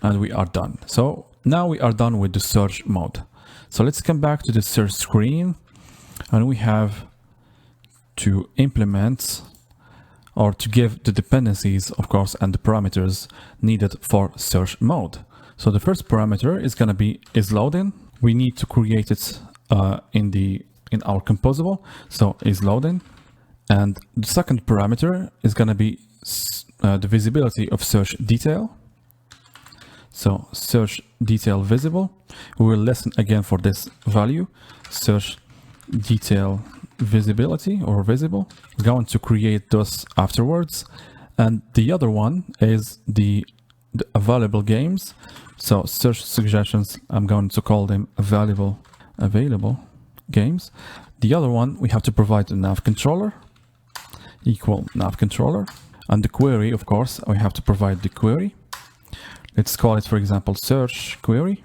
and we are done. So now we are done with the search mode. So let's come back to the search screen, and we have to implement or to give the dependencies, of course, and the parameters needed for search mode. So the first parameter is going to be isLoading. We need to create it in our composable. So isLoading, and the second parameter is going to be the visibility of search detail. So search detail visible. We will listen again for this value, search detail visibility or visible. We're going to create those afterwards. And the other one is the available games. So search suggestions, I'm going to call them available games. The other one, we have to provide a nav controller equal nav controller. And the query, of course, we have to provide the query. Let's call it, for example, search query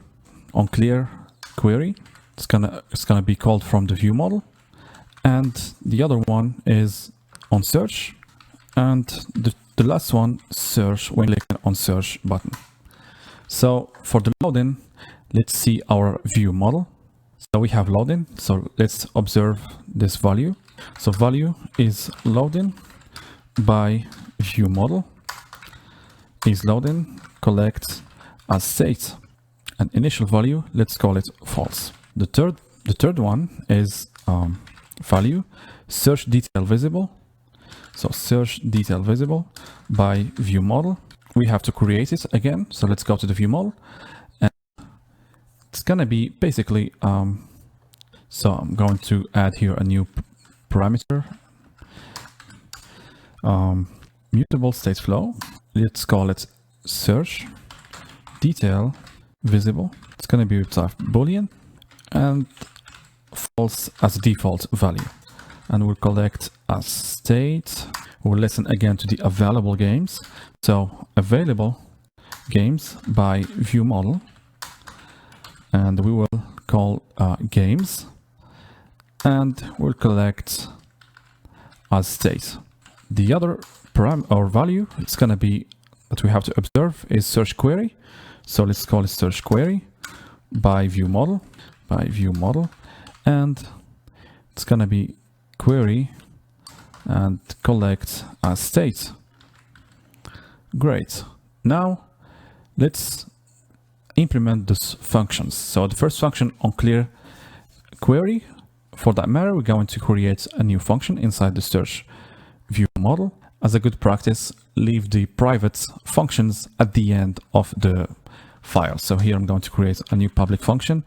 on clear query. It's gonna be called from the viewModel. And the other one is on search, and the last one, search when clicking on search button. So for the loading, let's see our viewModel. So we have loading. So let's observe this value. So value is loading by viewModel is loading collect as state, and initial value, let's call it false. The third one is value search detail visible. So search detail visible by viewModel. We have to create it again. So let's go to the viewModel, and it's gonna be basically so I'm going to add here a new parameter, mutable state flow. Let's call it search detail visible. It's gonna be with type boolean and false as default value, and we'll collect as state. We'll listen again to the available games. So available games by viewModel, and we will call games, and we'll collect as state. The other param or value, it's going to be that we have to observe is search query. So let's call it search query by viewModel, and it's gonna be query and collect as state. Great. Now let's implement these functions. So the first function on clear query, for that matter, we're going to create a new function inside the search viewModel. As a good practice, leave the private functions at the end of the file. So here I'm going to create a new public function,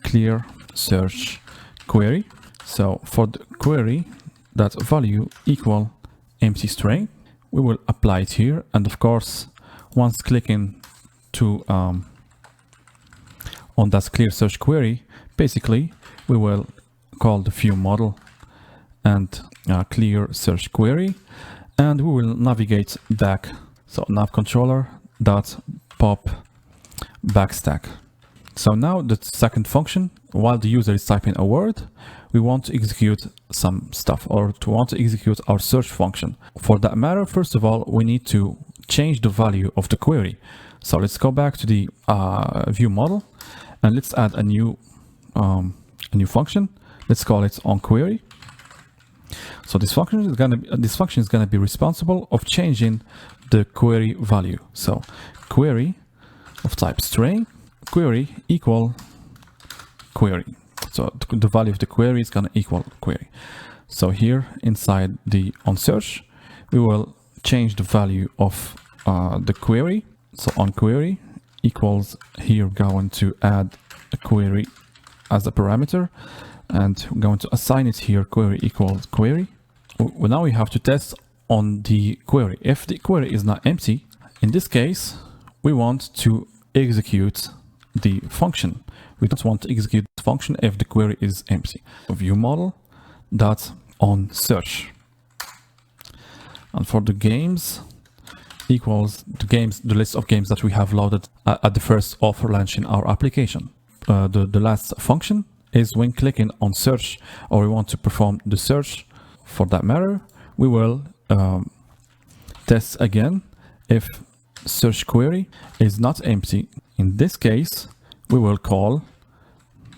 clear search query. So for the query, that value equal empty string, we will apply it here. And of course, once clicking to on that clear search query, basically we will call the viewModel and clear search query, and we will navigate back. So nav controller dot pop backstack. So now the second function, while the user is typing a word, we want to execute some stuff, or to want to execute our search function. For that matter, first of all, we need to change the value of the query. So let's go back to the viewModel and let's add a new function. Let's call it onQuery. So this function is gonna be responsible of changing the query value. So query of type string, query equal query. So the value of the query is gonna equal query. So here inside the onSearch, we will change the value of the query. So onQuery equals, here we're going to add a query as a parameter, and we're going to assign it here query equals query. Well, now we have to test on the query. If the query is not empty, in this case, we want to execute the function. We don't want to execute the function if the query is empty. ViewModel dot onSearch. And for the games equals the list of games that we have loaded at the first of launching our application. The last function is when clicking on search, or we want to perform the search. For that matter, we will test again if search query is not empty. In this case, we will call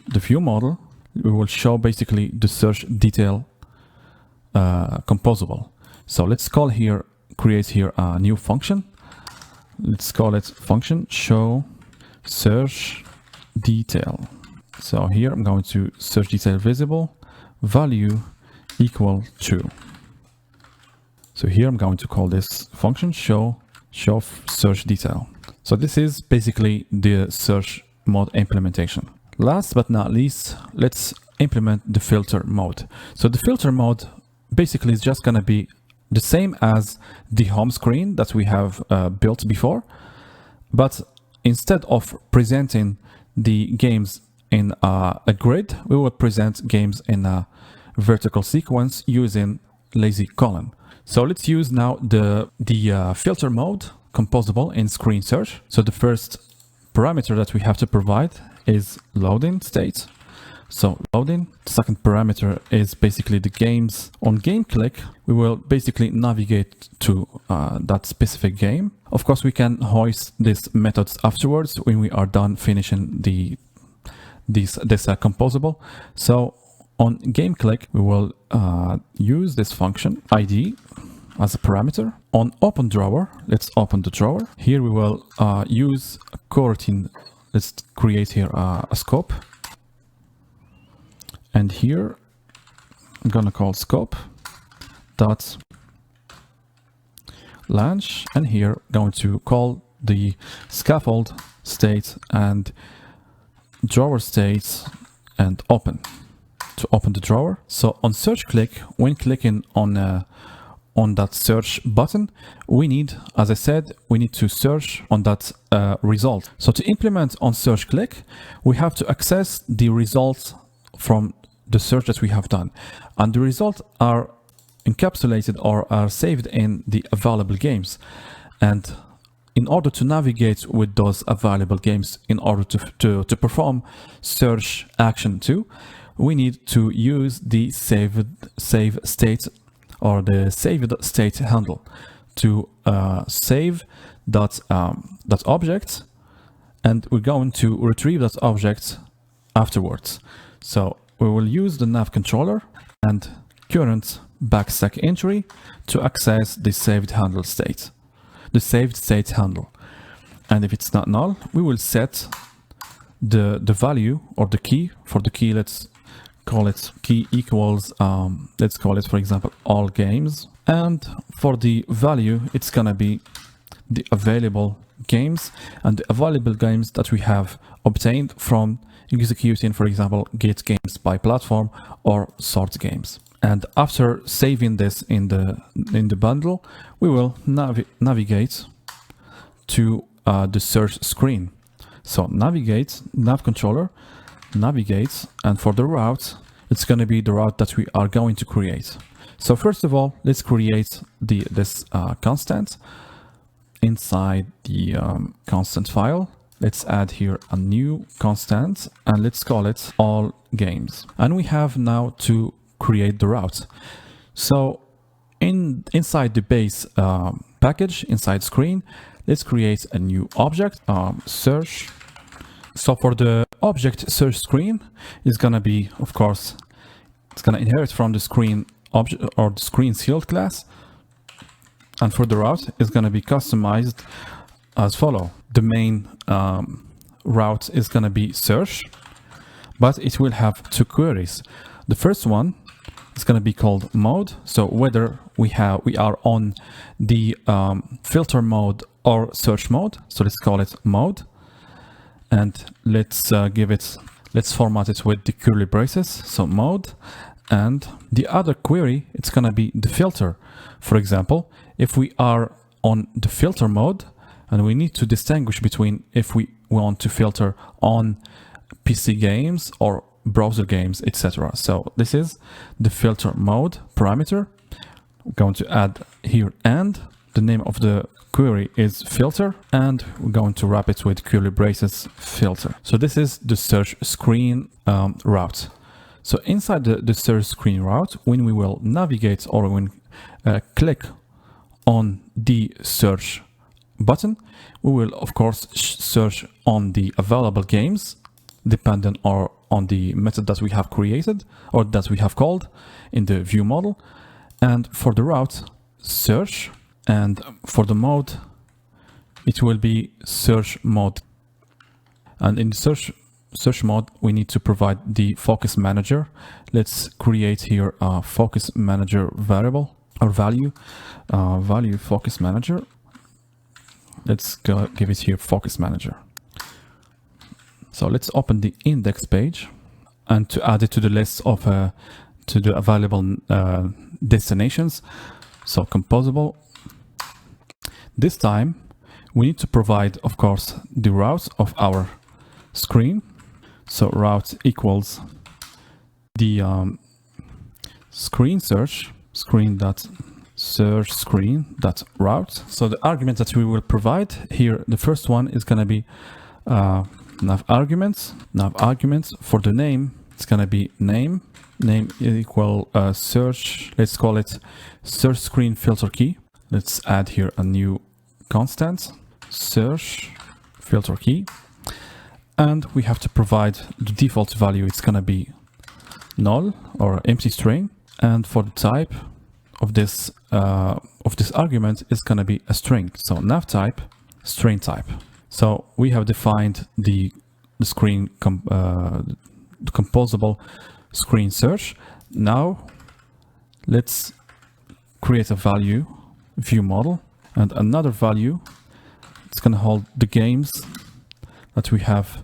the viewModel. We will show basically the search detail composable. So let's call here, create here a new function. Let's call it function show search detail. So here I'm going to search detail visible value equal true. So here I'm going to call this function show search detail. So this is basically the search mode implementation. Last but not least, let's implement the filter mode. So the filter mode basically is just going to be the same as the home screen that we have built before, but instead of presenting the games in a grid, we will present games in a vertical sequence using lazy colon. So let's use now the filter mode composable in screen search. So the first parameter that we have to provide is loading state. So loading. The second parameter is basically the games. On game click, we will basically navigate to that specific game. Of course, we can hoist these methods afterwards when we are done finishing this composable. So on game click, we will use this function ID as a parameter. On open drawer, let's open the drawer. Here we will use a coroutine. Let's create here a scope. And here I'm gonna call scope dot launch, and here I'm going to call the scaffold state and drawer state and open to open the drawer. So on search click, when clicking on that search button, we need, as I said, we need to search on that result. So to implement on search click, we have to access the results from the search that we have done, and the results are encapsulated or are saved in the available games. And in order to navigate with those available games, in order to perform search action 2, we need to use the save state or the saved state handle to save that object, and we're going to retrieve that object afterwards. So we will use the nav controller and current backstack entry to access the saved handle state, the saved state handle. And if it's not null, we will set the value or the key. For the key, let's call it key equals, let's call it, for example, all games. And for the value, it's gonna be the available games, and the available games that we have obtained from executing, for example, get games by platform or sort games. And after saving this in the bundle, we will navigate to the search screen. So navigate, nav controller, navigate, and for the route, it's going to be the route that we are going to create. So first of all, let's create this constant inside the constant file. Let's add here a new constant and let's call it all games. And we have now to create the route. So inside the base package, inside screen, let's create a new object, search. So for the object search screen is gonna be, of course, it's gonna inherit from the screen object or the screen's Hilt class. And for the route, it's gonna be customized as follow. The main route is gonna be search, but it will have two queries. The first one is gonna be called mode. So whether we are on the filter mode or search mode. So let's call it mode. And let's format it with the curly braces. So mode. And the other query, it's gonna be the filter. For example, if we are on the filter mode, and we need to distinguish between if we want to filter on PC games or browser games, etc. So this is the filter mode parameter. We're going to add here and the name of the query is filter, and we're going to wrap it with curly braces filter. So this is the search screen route. So inside the search screen route, when we will navigate or when click on the search button, we will of course search on the available games dependent or on the method that we have created or that we have called in the viewModel. And for the route, search, and for the mode, it will be search mode. And in the search mode, we need to provide the focus manager. Let's create here a focus manager variable or value focus manager. Let's give it here focus manager. So let's open the index page, and to add it to the list of to the available destinations. So composable. This time we need to provide, of course, the route of our screen. So route equals the screen search screen.searchScreen.route. So the argument that we will provide here, the first one is going to be nav arguments. For the name, it's going to be name equal search. Let's call it search screen filter key. Let's add here a new constant, search filter key, and we have to provide the default value. It's going to be null or empty string, and for the type of this argument is going to be a string. So nav type, string type. So we have defined the screen the composable screen search. Now let's create a value viewModel and another value. It's going to hold the games that we have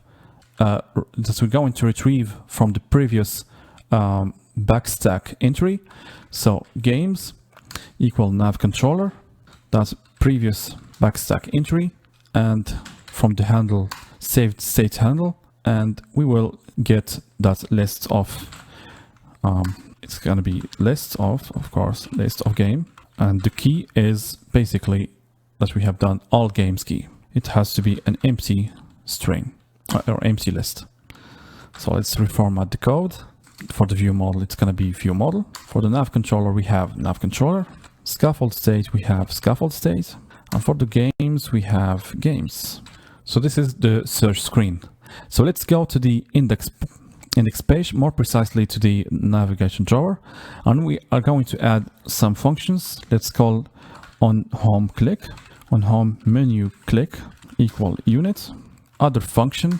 that we're going to retrieve from the previous backstack entry. So games equal nav controller, that's previous backstack entry, and from the handle saved state handle, and we will get that list of it's going to be list of course, list of game, and the key is basically that we have done all games key. It has to be an empty string or empty list. So let's reformat the code. For the viewModel, it's going to be viewModel. For the nav controller, we have nav controller. Scaffold state, we have scaffold state. And for the games, we have games. So this is the search screen. So let's go to the index page, more precisely to the navigation drawer, and we are going to add some functions. Let's call on home click, on home menu click equal unit. Other function,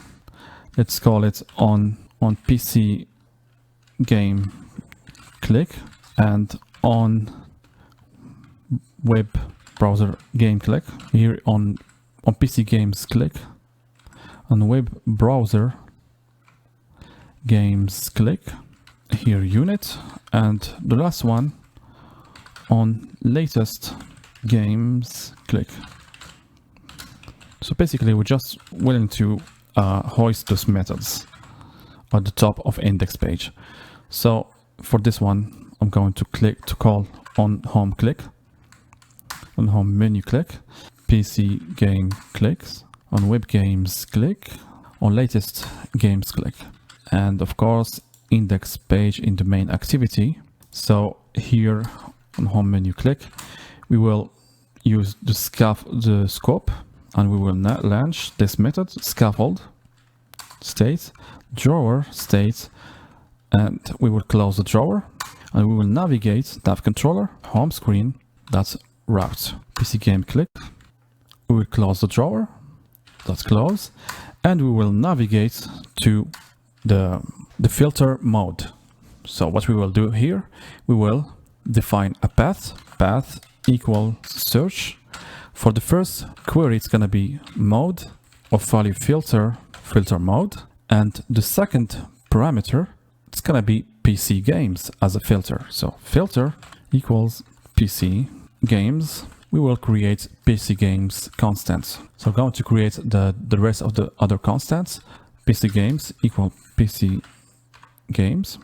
let's call it on PC game click, and on web browser game click. Here on PC games click, on web browser games click, here unit, and the last one on latest games click. So basically we're just willing to hoist those methods at the top of index page. So for this one, I'm going to call on home click, on home menu click, PC game clicks, on web games click, on latest games click, and of course index page in the main activity. So here on home menu click, we will use the scope, and we will launch this method scaffold state drawer state, and we will close the drawer, and we will navigate nav controller home screen, that's route PC game click. We will close the drawer, that's close, and we will navigate to the filter mode. So what we will do here, we will define a path equal search. For the first query, it's gonna be mode of value filter mode, and the second parameter, it's gonna be PC games as a filter. So filter equals PC games. We will create PC games constants. So I'm going to create the rest of the other constants. PC games equal PC games,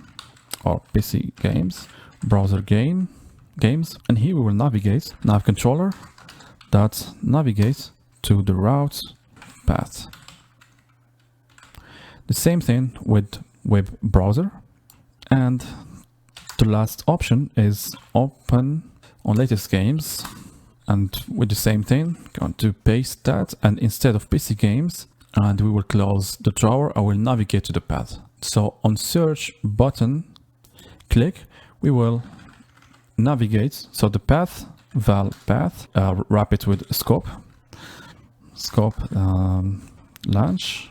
or PC games, browser games, and here we will navigate nav controller that navigate to the route path. The same thing with web browser, and the last option is open on latest games, and with the same thing, going to paste that, and instead of PC games, and we will close the drawer, I will navigate to the path. So on search button click, we will navigate, so the path val path, wrap it with scope launch,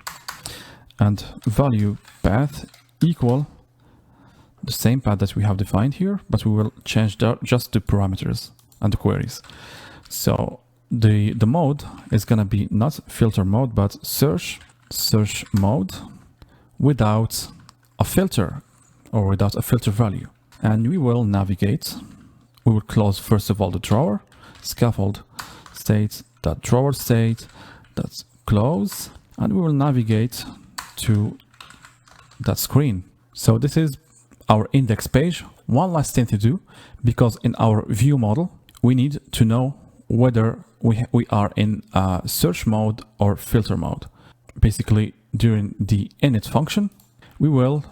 and value path equal the same path that we have defined here, but we will change just the parameters and the queries. So the mode is gonna be not filter mode, but search mode without a filter, or without a filter value. And we will navigate, we will close first of all the drawer, scaffold state, that drawer state, that's close, and we will navigate to that screen. So this is our index page. One last thing to do, because in our view model, we need to know whether we are in search mode or filter mode. Basically, during the init function, we will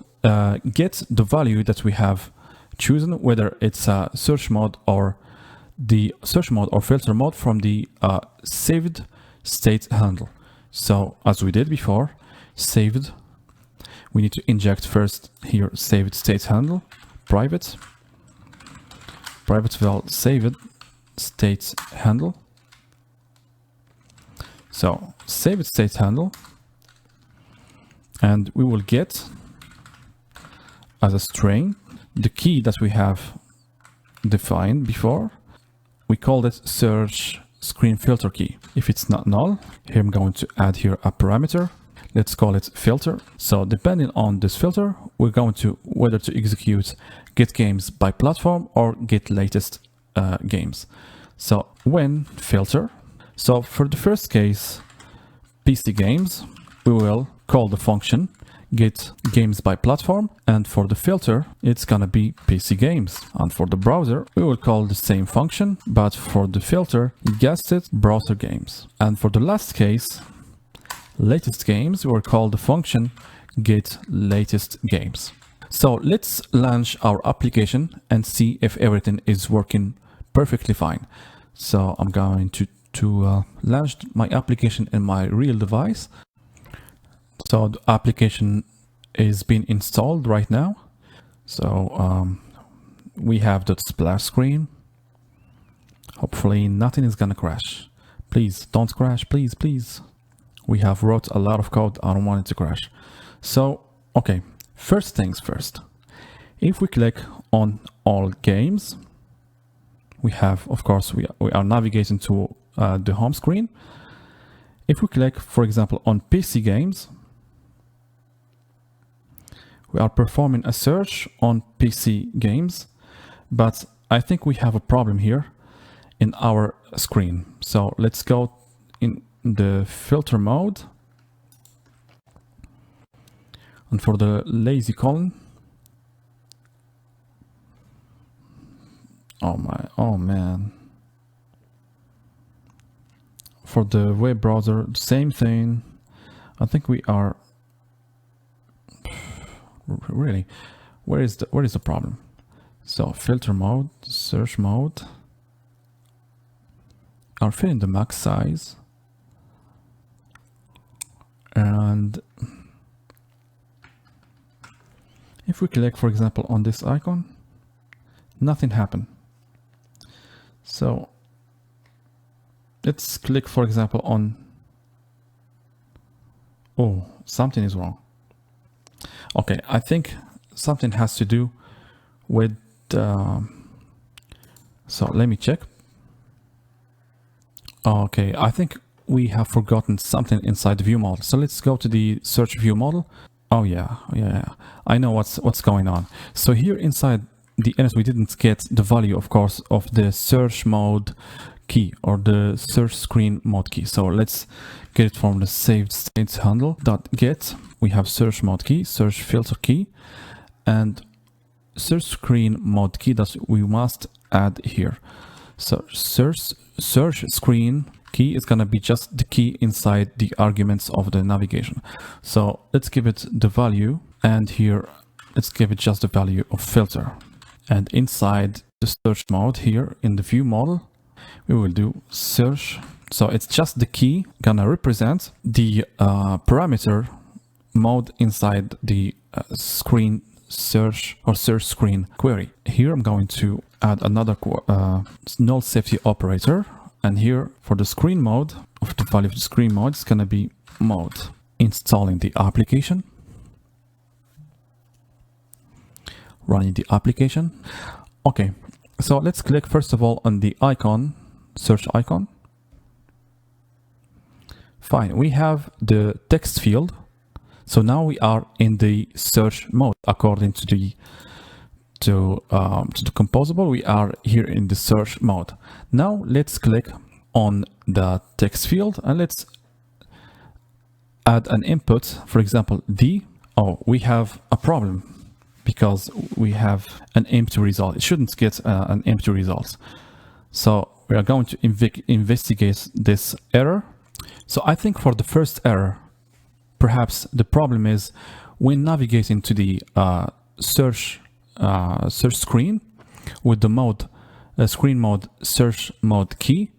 get the value that we have chosen, whether it's search mode or the search mode or filter mode, from the saved state handle. So as we did before, saved, we need to inject first here saved state handle, private val saved state handle. So saved state handle, and we will get as a string the key that we have defined before. We called it SearchScreen filter key. If it's not null, here I'm going to add here a parameter. Let's call it filter. So depending on this filter, we're going to whether to execute get games by platform or get latest games. So when filter, so for the first case, PC games, we will call the function get games by platform, and for the filter, it's gonna be PC games. And for the browser, we will call the same function, but for the filter, you guessed it, browser games. And for the last case, latest games, we will call the function get latest games. So let's launch our application and see if everything is working perfectly fine. So I'm going to to launch my application in my real device. So the application is being installed right now. So we have the splash screen. Hopefully nothing is gonna crash. Please don't crash, please, please. We have wrote a lot of code. I don't want it to crash. So, okay, first things first. If we click on all games, we have, of course, we are navigating to the home screen. If we click, for example, on PC games, we are performing a search on PC games, but I think we have a problem here in our screen. So let's go in the filter mode, and for the lazy colon, oh man, for the web browser, same thing. I think we are really, where is the problem? So filter mode, search mode, are filling the max size, and if we click, for example, on this icon, nothing happened. So let's click, for example, on, oh, something is wrong. Okay, I think something has to do with so let me check. Okay, I think we have forgotten something inside the viewModel. So let's go to the search viewModel. Oh yeah, I know what's going on. So here inside the init, we didn't get the value, of course, of the search mode key or the search screen mode key. So let's get it from the saved state handle.get. We have search mode key, search filter key, and search screen mode key that we must add here. So search screen key is gonna be just the key inside the arguments of the navigation. So let's give it the value, and here let's give it just the value of filter. And inside the search mode here in the view model, we will do search. So it's just the key gonna represent the parameter mode inside the screen search or search screen query. Here I'm going to add another null safety operator, and here for the screen mode, of the value of the screen mode, it's gonna be mode. Installing the application, running the application. Okay, so let's click first of all on the icon, search icon. Fine, we have the text field. So now we are in the search mode according to the composable. We are here in the search mode. Now let's click on the text field and let's add an input. For example, D. Oh, we have a problem because we have an empty result. It shouldn't get an empty result. So we are going to investigate this error. So I think for the first error, perhaps the problem is when navigating to the search screen with the mode screen mode search mode key,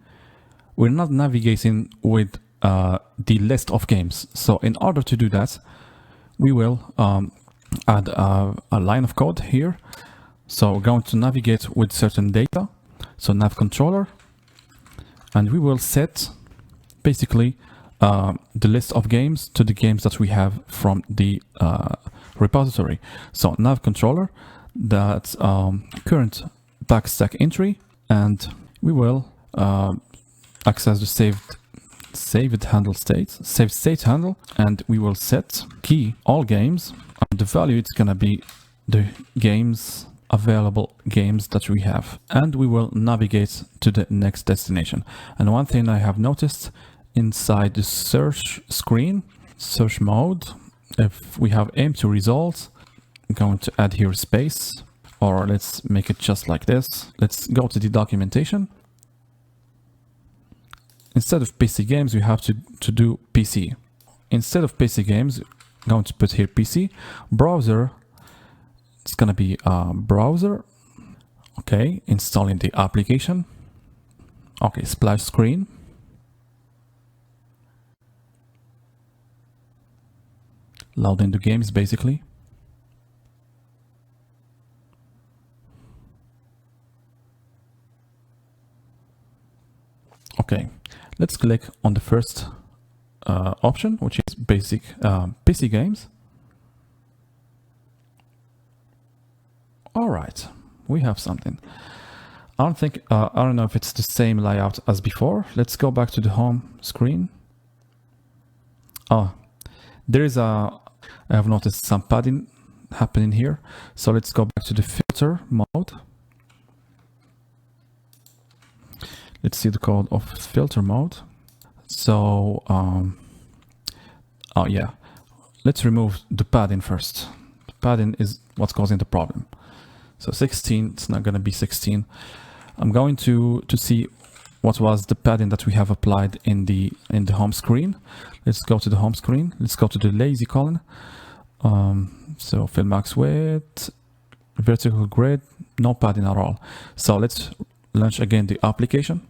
we're not navigating with the list of games. So in order to do that, we will add a line of code here. So we're going to navigate with certain data. So nav controller, and we will set basically the list of games to the games that we have from the repository. So nav controller, that current backstack entry, and we will access the saved state handle, and we will set key all games, and the value it's gonna be the games available games that we have, and we will navigate to the next destination. And one thing I have noticed inside the search screen, search mode, if we have empty results, I'm going to add here space, or let's make it just like this. Let's go to the documentation. Instead of PC games, we have to do PC. Instead of PC games, I'm going to put here PC. Browser, it's gonna be browser. Okay, installing the application. Okay, splash screen. loading the games basically. Okay, let's click on the first option, which is basic PC games. All right, we have something. I don't know if it's the same layout as before. Let's go back to the home screen. Oh, I have noticed some padding happening here. So let's go back to the filter mode. Let's see the code of filter mode. So, oh yeah, let's remove the padding first. The padding is what's causing the problem. So 16, it's not going to be 16. I'm going to see what was the padding that we have applied in the home screen. Let's go to the home screen. Let's go to the lazy column. So fill max width, vertical grid, no padding at all. So let's launch again the application.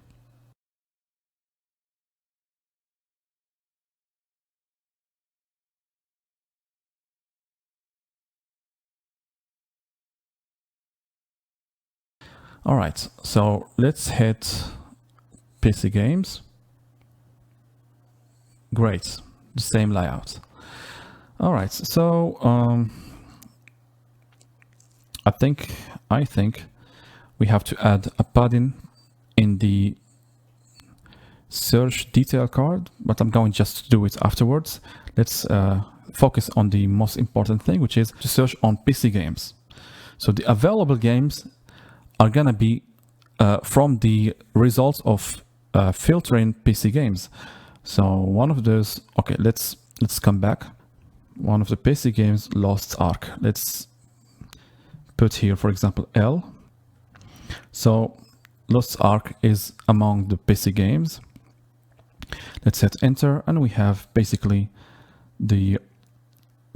All right, so let's hit PC games. Great, the same layout. All right, so I think we have to add a padding in the search detail card, but I'm going just to do it afterwards. Let's focus on the most important thing, which is to search on PC games. So the available games are gonna be from the results of filtering PC games. So one of those, okay, let's come back. One of the PC games, Lost Ark. Let's put here, for example, L. So Lost Ark is among the PC games. Let's hit enter, and we have basically the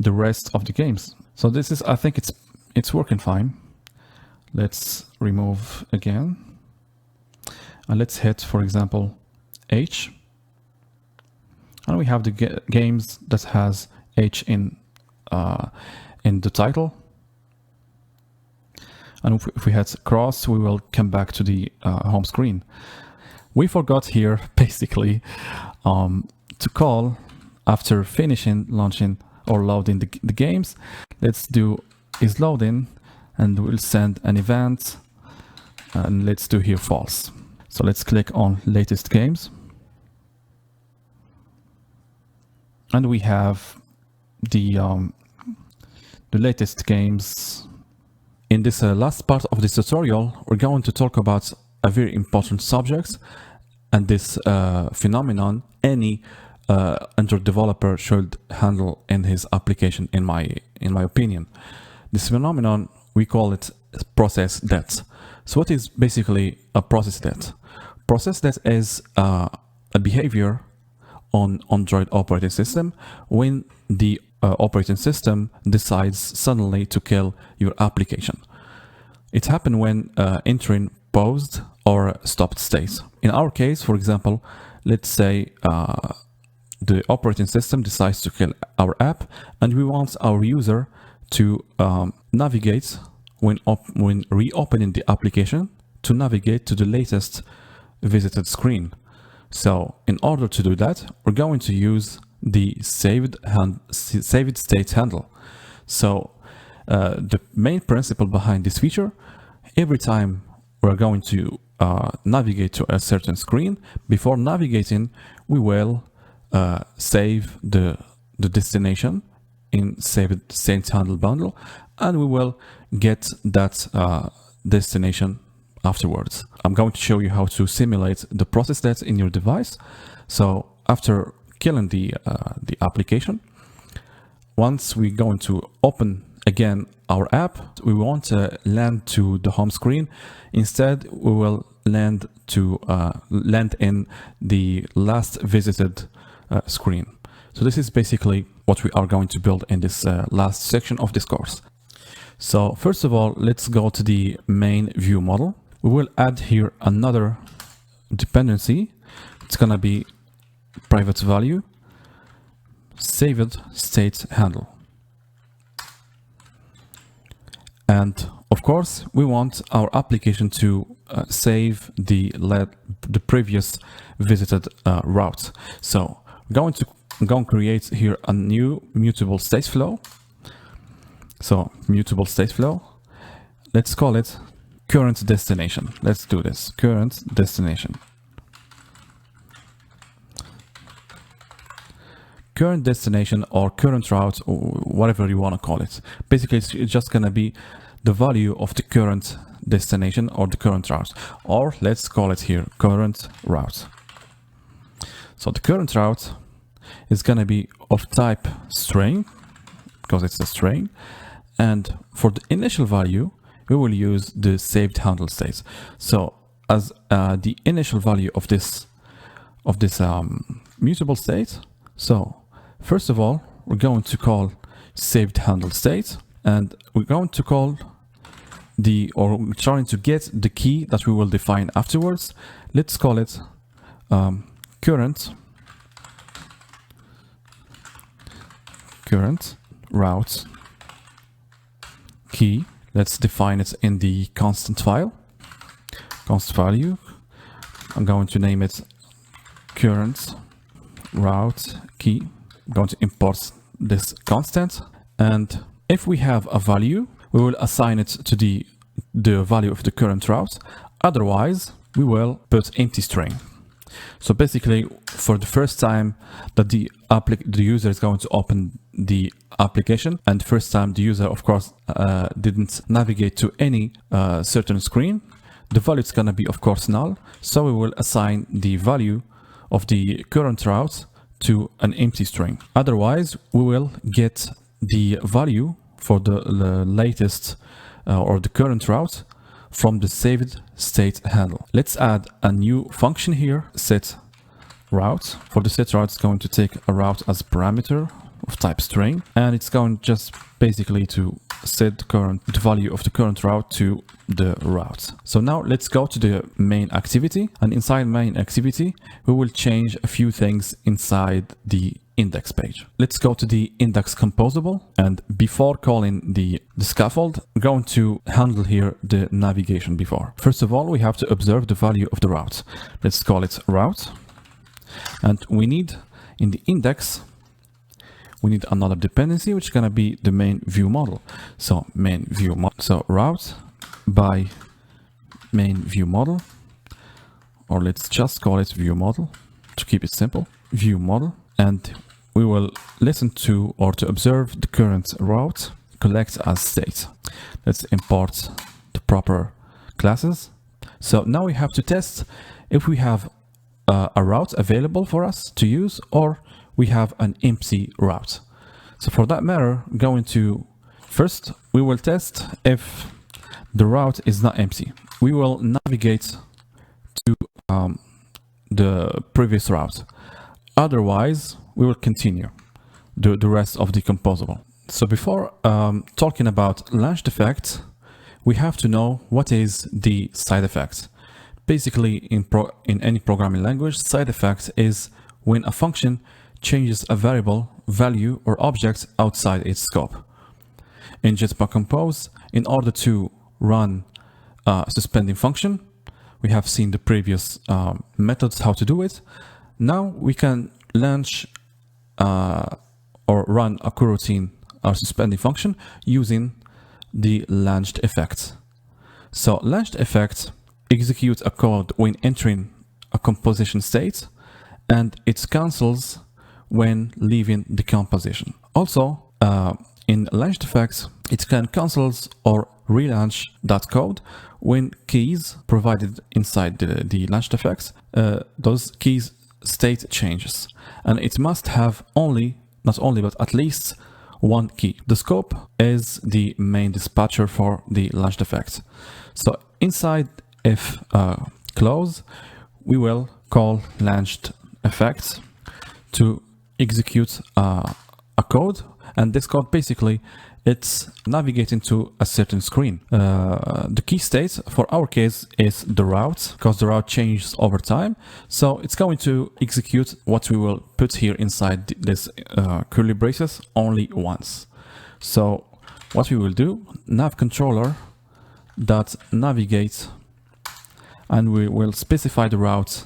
rest of the games. So this is, I think it's working fine. Let's remove again, and let's hit, for example, H, and we have the games that has H in the title. And if we hit cross, we will come back to the home screen. We forgot here basically to call after finishing launching or loading the games. Let's do is loading, and we'll send an event, and let's do here false. So let's click on latest games, and we have the latest games. In this last part of this tutorial, we're going to talk about a very important subject, and this phenomenon any Android developer should handle in his application, in my opinion. This phenomenon, we call it process debt. So what is basically a process debt? Process debt is a behavior on Android operating system when the operating system decides suddenly to kill your application. It happens when entering paused or stopped state. In our case, for example, let's say the operating system decides to kill our app, and we want our user to navigate when reopening the application, to navigate to the latest visited screen. So in order to do that, we're going to use the saved state handle. So the main principle behind this feature, every time we're going to navigate to a certain screen, before navigating, we will save the destination in saved state handle bundle, and we will get that destination afterwards. I'm going to show you how to simulate the process debt in your device. So after killing the application, once we're going to open again our app, we won't land to the home screen. Instead, we will land in the last visited screen. So this is basically what we are going to build in this last section of this course. So first of all, let's go to the main viewModel. We will add here another dependency. It's gonna be private value saved state handle. And of course, we want our application to save the previous visited route. So we're going to create here a new mutable state flow. So mutable state flow. Let's call it current destination. Let's do this. Current destination. Current destination or current route, or whatever you want to call it. Basically, it's just going to be the value of the current destination or the current route. Or let's call it here current route. So the current route is going to be of type string, because it's a string. And for the initial value, we will use the saved handle state. So as the initial value of this mutable state. So first of all, we're going to call saved handle state, and we're going to call we're trying to get the key that we will define afterwards. Let's call it current route key. Let's define it in the constant file, const value. I'm going to name it current route key. I'm going to import this constant, and if we have a value, we will assign it to the value of the current route. Otherwise, we will put empty string. So basically, for the first time that the user is going to open the application, and the first time the user, of course, didn't navigate to any certain screen, the value is going to be, of course, null. So we will assign the value of the current route to an empty string. Otherwise, we will get the value for the latest or the current route from the saved state handle. Let's add a new function here, set route. For the set route, it's going to take a route as parameter of type string, and it's going just basically to set the value of the current route to the route. So now let's go to the main activity, and inside main activity, we will change a few things inside the index page. Let's go to the index composable, and before calling the scaffold, we're going to handle here the navigation before. First of all, we have to observe the value of the route. Let's call it route, and we need in the index, we need another dependency, which is going to be the main viewModel. So main viewModel, so route by main viewModel, or let's just call it viewModel to keep it simple, viewModel. And we will listen to or to observe the current route, collect as state. Let's import the proper classes. So now we have to test if we have a route available for us to use, or we have an empty route. So for that matter, first we will test if the route is not empty. We will navigate to the previous route. Otherwise, we will continue the rest of the composable. So before talking about launched effect, we have to know what is the side effect. Basically, in any programming language, side effect is when a function changes a variable, value, or object outside its scope. In Jetpack Compose, in order to run a suspending function, we have seen the previous methods how to do it. Now we can launch or run a coroutine or suspending function using the launched effect. So launched effect executes a code when entering a composition state, and it cancels when leaving the composition. Also, in launched effects, it can cancel or relaunch that code when keys provided inside the launched effects, those keys state changes, and it must have not only but at least one key. The scope is the main dispatcher for the launched effect. So inside if close, we will call launched effects to execute a code, and this code basically it's navigating to a certain screen. The key state for our case is the route, because the route changes over time. So it's going to execute what we will put here inside this curly braces only once. So what we will do, nav controller dot navigate, and we will specify the route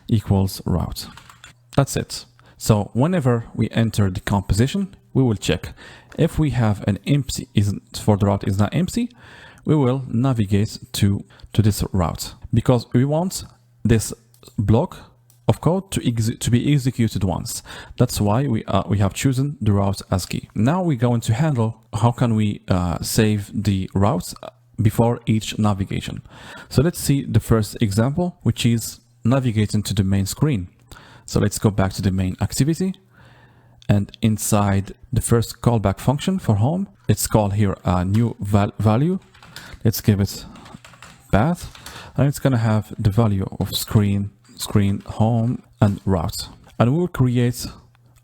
equals route. That's it. So whenever we enter the composition, we will check if we have an empty for the route is not empty, we will navigate to this route, because we want this block of code to be executed once. That's why we have chosen the route as key. Now we're going to handle how can we save the routes before each navigation. So let's see the first example, which is navigating to the main screen. So let's go back to the main activity, and inside the first callback function for home, let's call here a new value. Let's give it path, and it's going to have the value of screen, home, and route. And we will create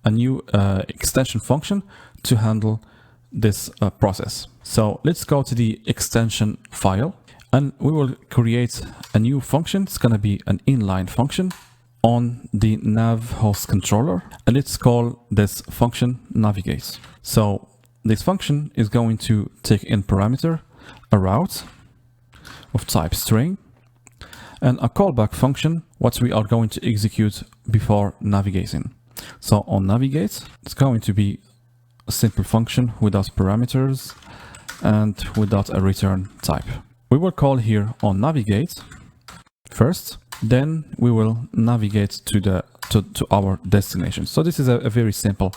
a new extension function to handle this process. So let's go to the extension file, and we will create a new function. It's going to be an inline function on the nav host controller, and let's call this function navigate. So this function is going to take in parameter a route of type string, and a callback function, what we are going to execute before navigating. So on navigate, it's going to be a simple function without parameters and without a return type. We will call here on navigate first, then we will navigate to our destination. So this is a very simple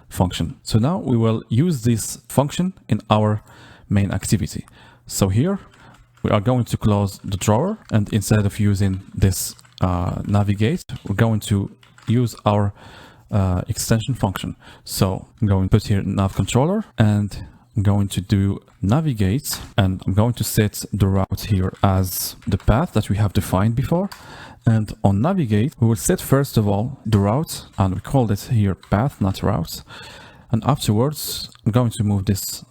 function. So now we will use this function in our main activity. So here we are going to close the drawer, and instead of using this navigate, we're going to use our extension function. So I'm going to put here nav controller, and I'm going to do navigate, and I'm going to set the route here as the path that we have defined before. And on navigate, we will set first of all the route, and we call this here path, not route. And afterwards, I'm going to move this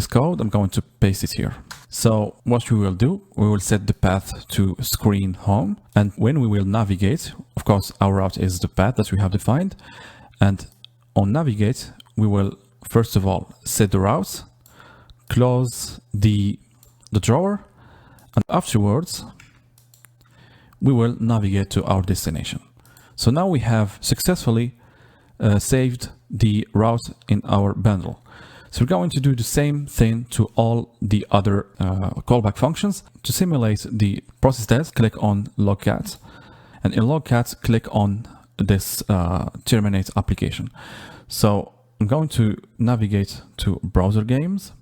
code, I'm going to paste it here. So what we will do, we will set the path to screen home, and when we will navigate, of course our route is the path that we have defined, and on navigate we will first of all set the route, close the drawer, and afterwards we will navigate to our destination. So now we have successfully saved the route in our bundle. So we're going to do the same thing to all the other callback functions. To simulate the process test, click on logcat, and in logcat, click on this terminate application. So I'm going to navigate to browser games,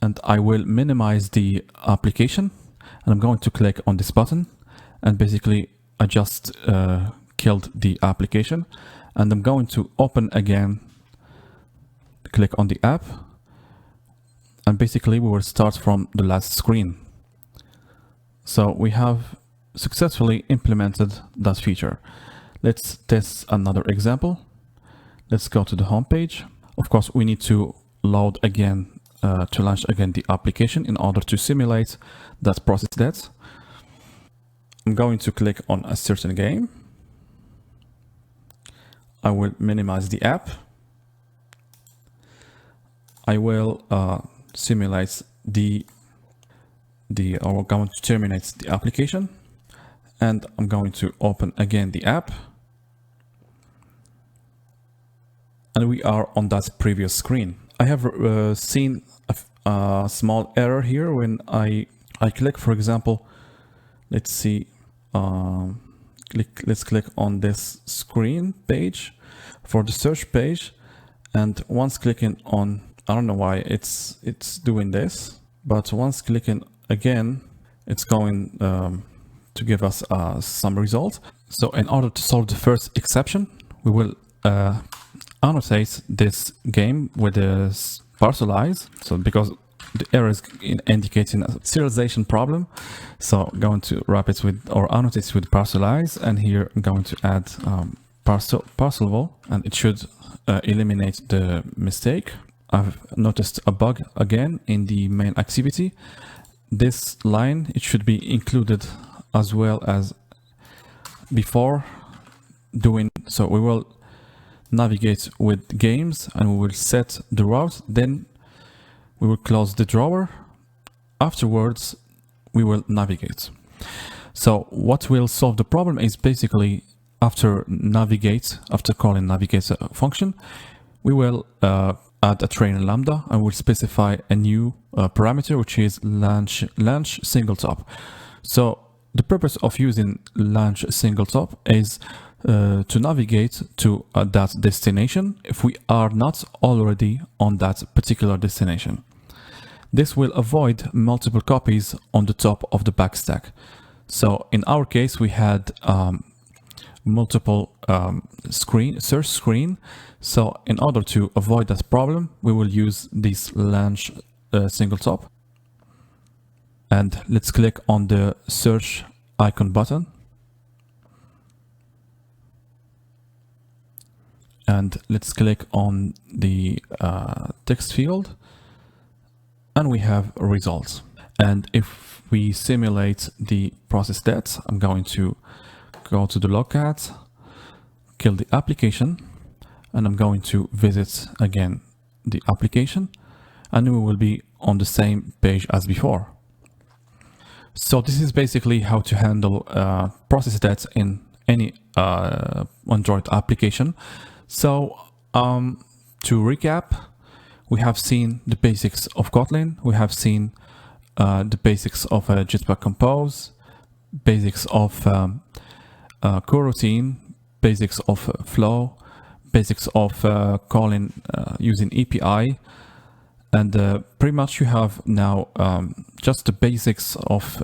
and I will minimize the application, and I'm going to click on this button, and basically I just killed the application. And I'm going to open again, click on the app, and basically we will start from the last screen. So we have successfully implemented that feature. Let's test another example. Let's go to the home page. Of course, we need to load again, to launch again the application in order to simulate that process test. I'm going to click on a certain game. I will minimize the app. I will simulate or we're going to terminate the application, and I'm going to open again the app, and we are on that previous screen. I have seen a small error here when I click, for example, let's see, let's click on this screen page for the search page, and once clicking on, I don't know why it's doing this, but once clicking again, it's going to give us some result. So in order to solve the first exception, we will annotate this game with this parcelize. So because the error is indicating a serialization problem, so I'm going to wrap it with, or annotate it with parcelize, and here I'm going to add parcelable, and it should eliminate the mistake. I've noticed a bug again in the main activity. This line, it should be included as well as before doing, so we will navigate with games and we will set the route. Then we will close the drawer. Afterwards, we will navigate. So what will solve the problem is basically after calling navigate function, we will add a trainer lambda and we'll specify a new parameter, which is launch singletop. So the purpose of using launch singletop is to navigate to that destination if we are not already on that particular destination. This will avoid multiple copies on the top of the backstack. So in our case, we had multiple search screen. So in order to avoid that problem, we will use this launch singletop. And let's click on the search icon button. And let's click on the text field. And we have results. And if we simulate the process stats, I'm going to go to the logcat, kill the application, and I'm going to visit again the application, and we will be on the same page as before. So this is basically how to handle process stats in any Android application. So to recap, we have seen the basics of Kotlin, we have seen the basics of Jetpack Compose, basics of coroutine, basics of flow, basics of calling using API, and pretty much you have now just the basics of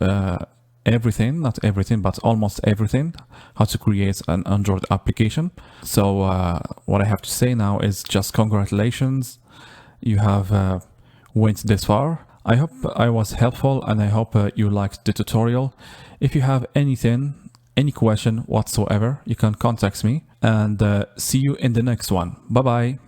everything, not everything, but almost everything, how to create an Android application. So what I have to say now is just congratulations, you have went this far. I hope I was helpful and I hope you liked the tutorial. If you have anything, any question whatsoever, you can contact me, and see you in the next one. Bye bye.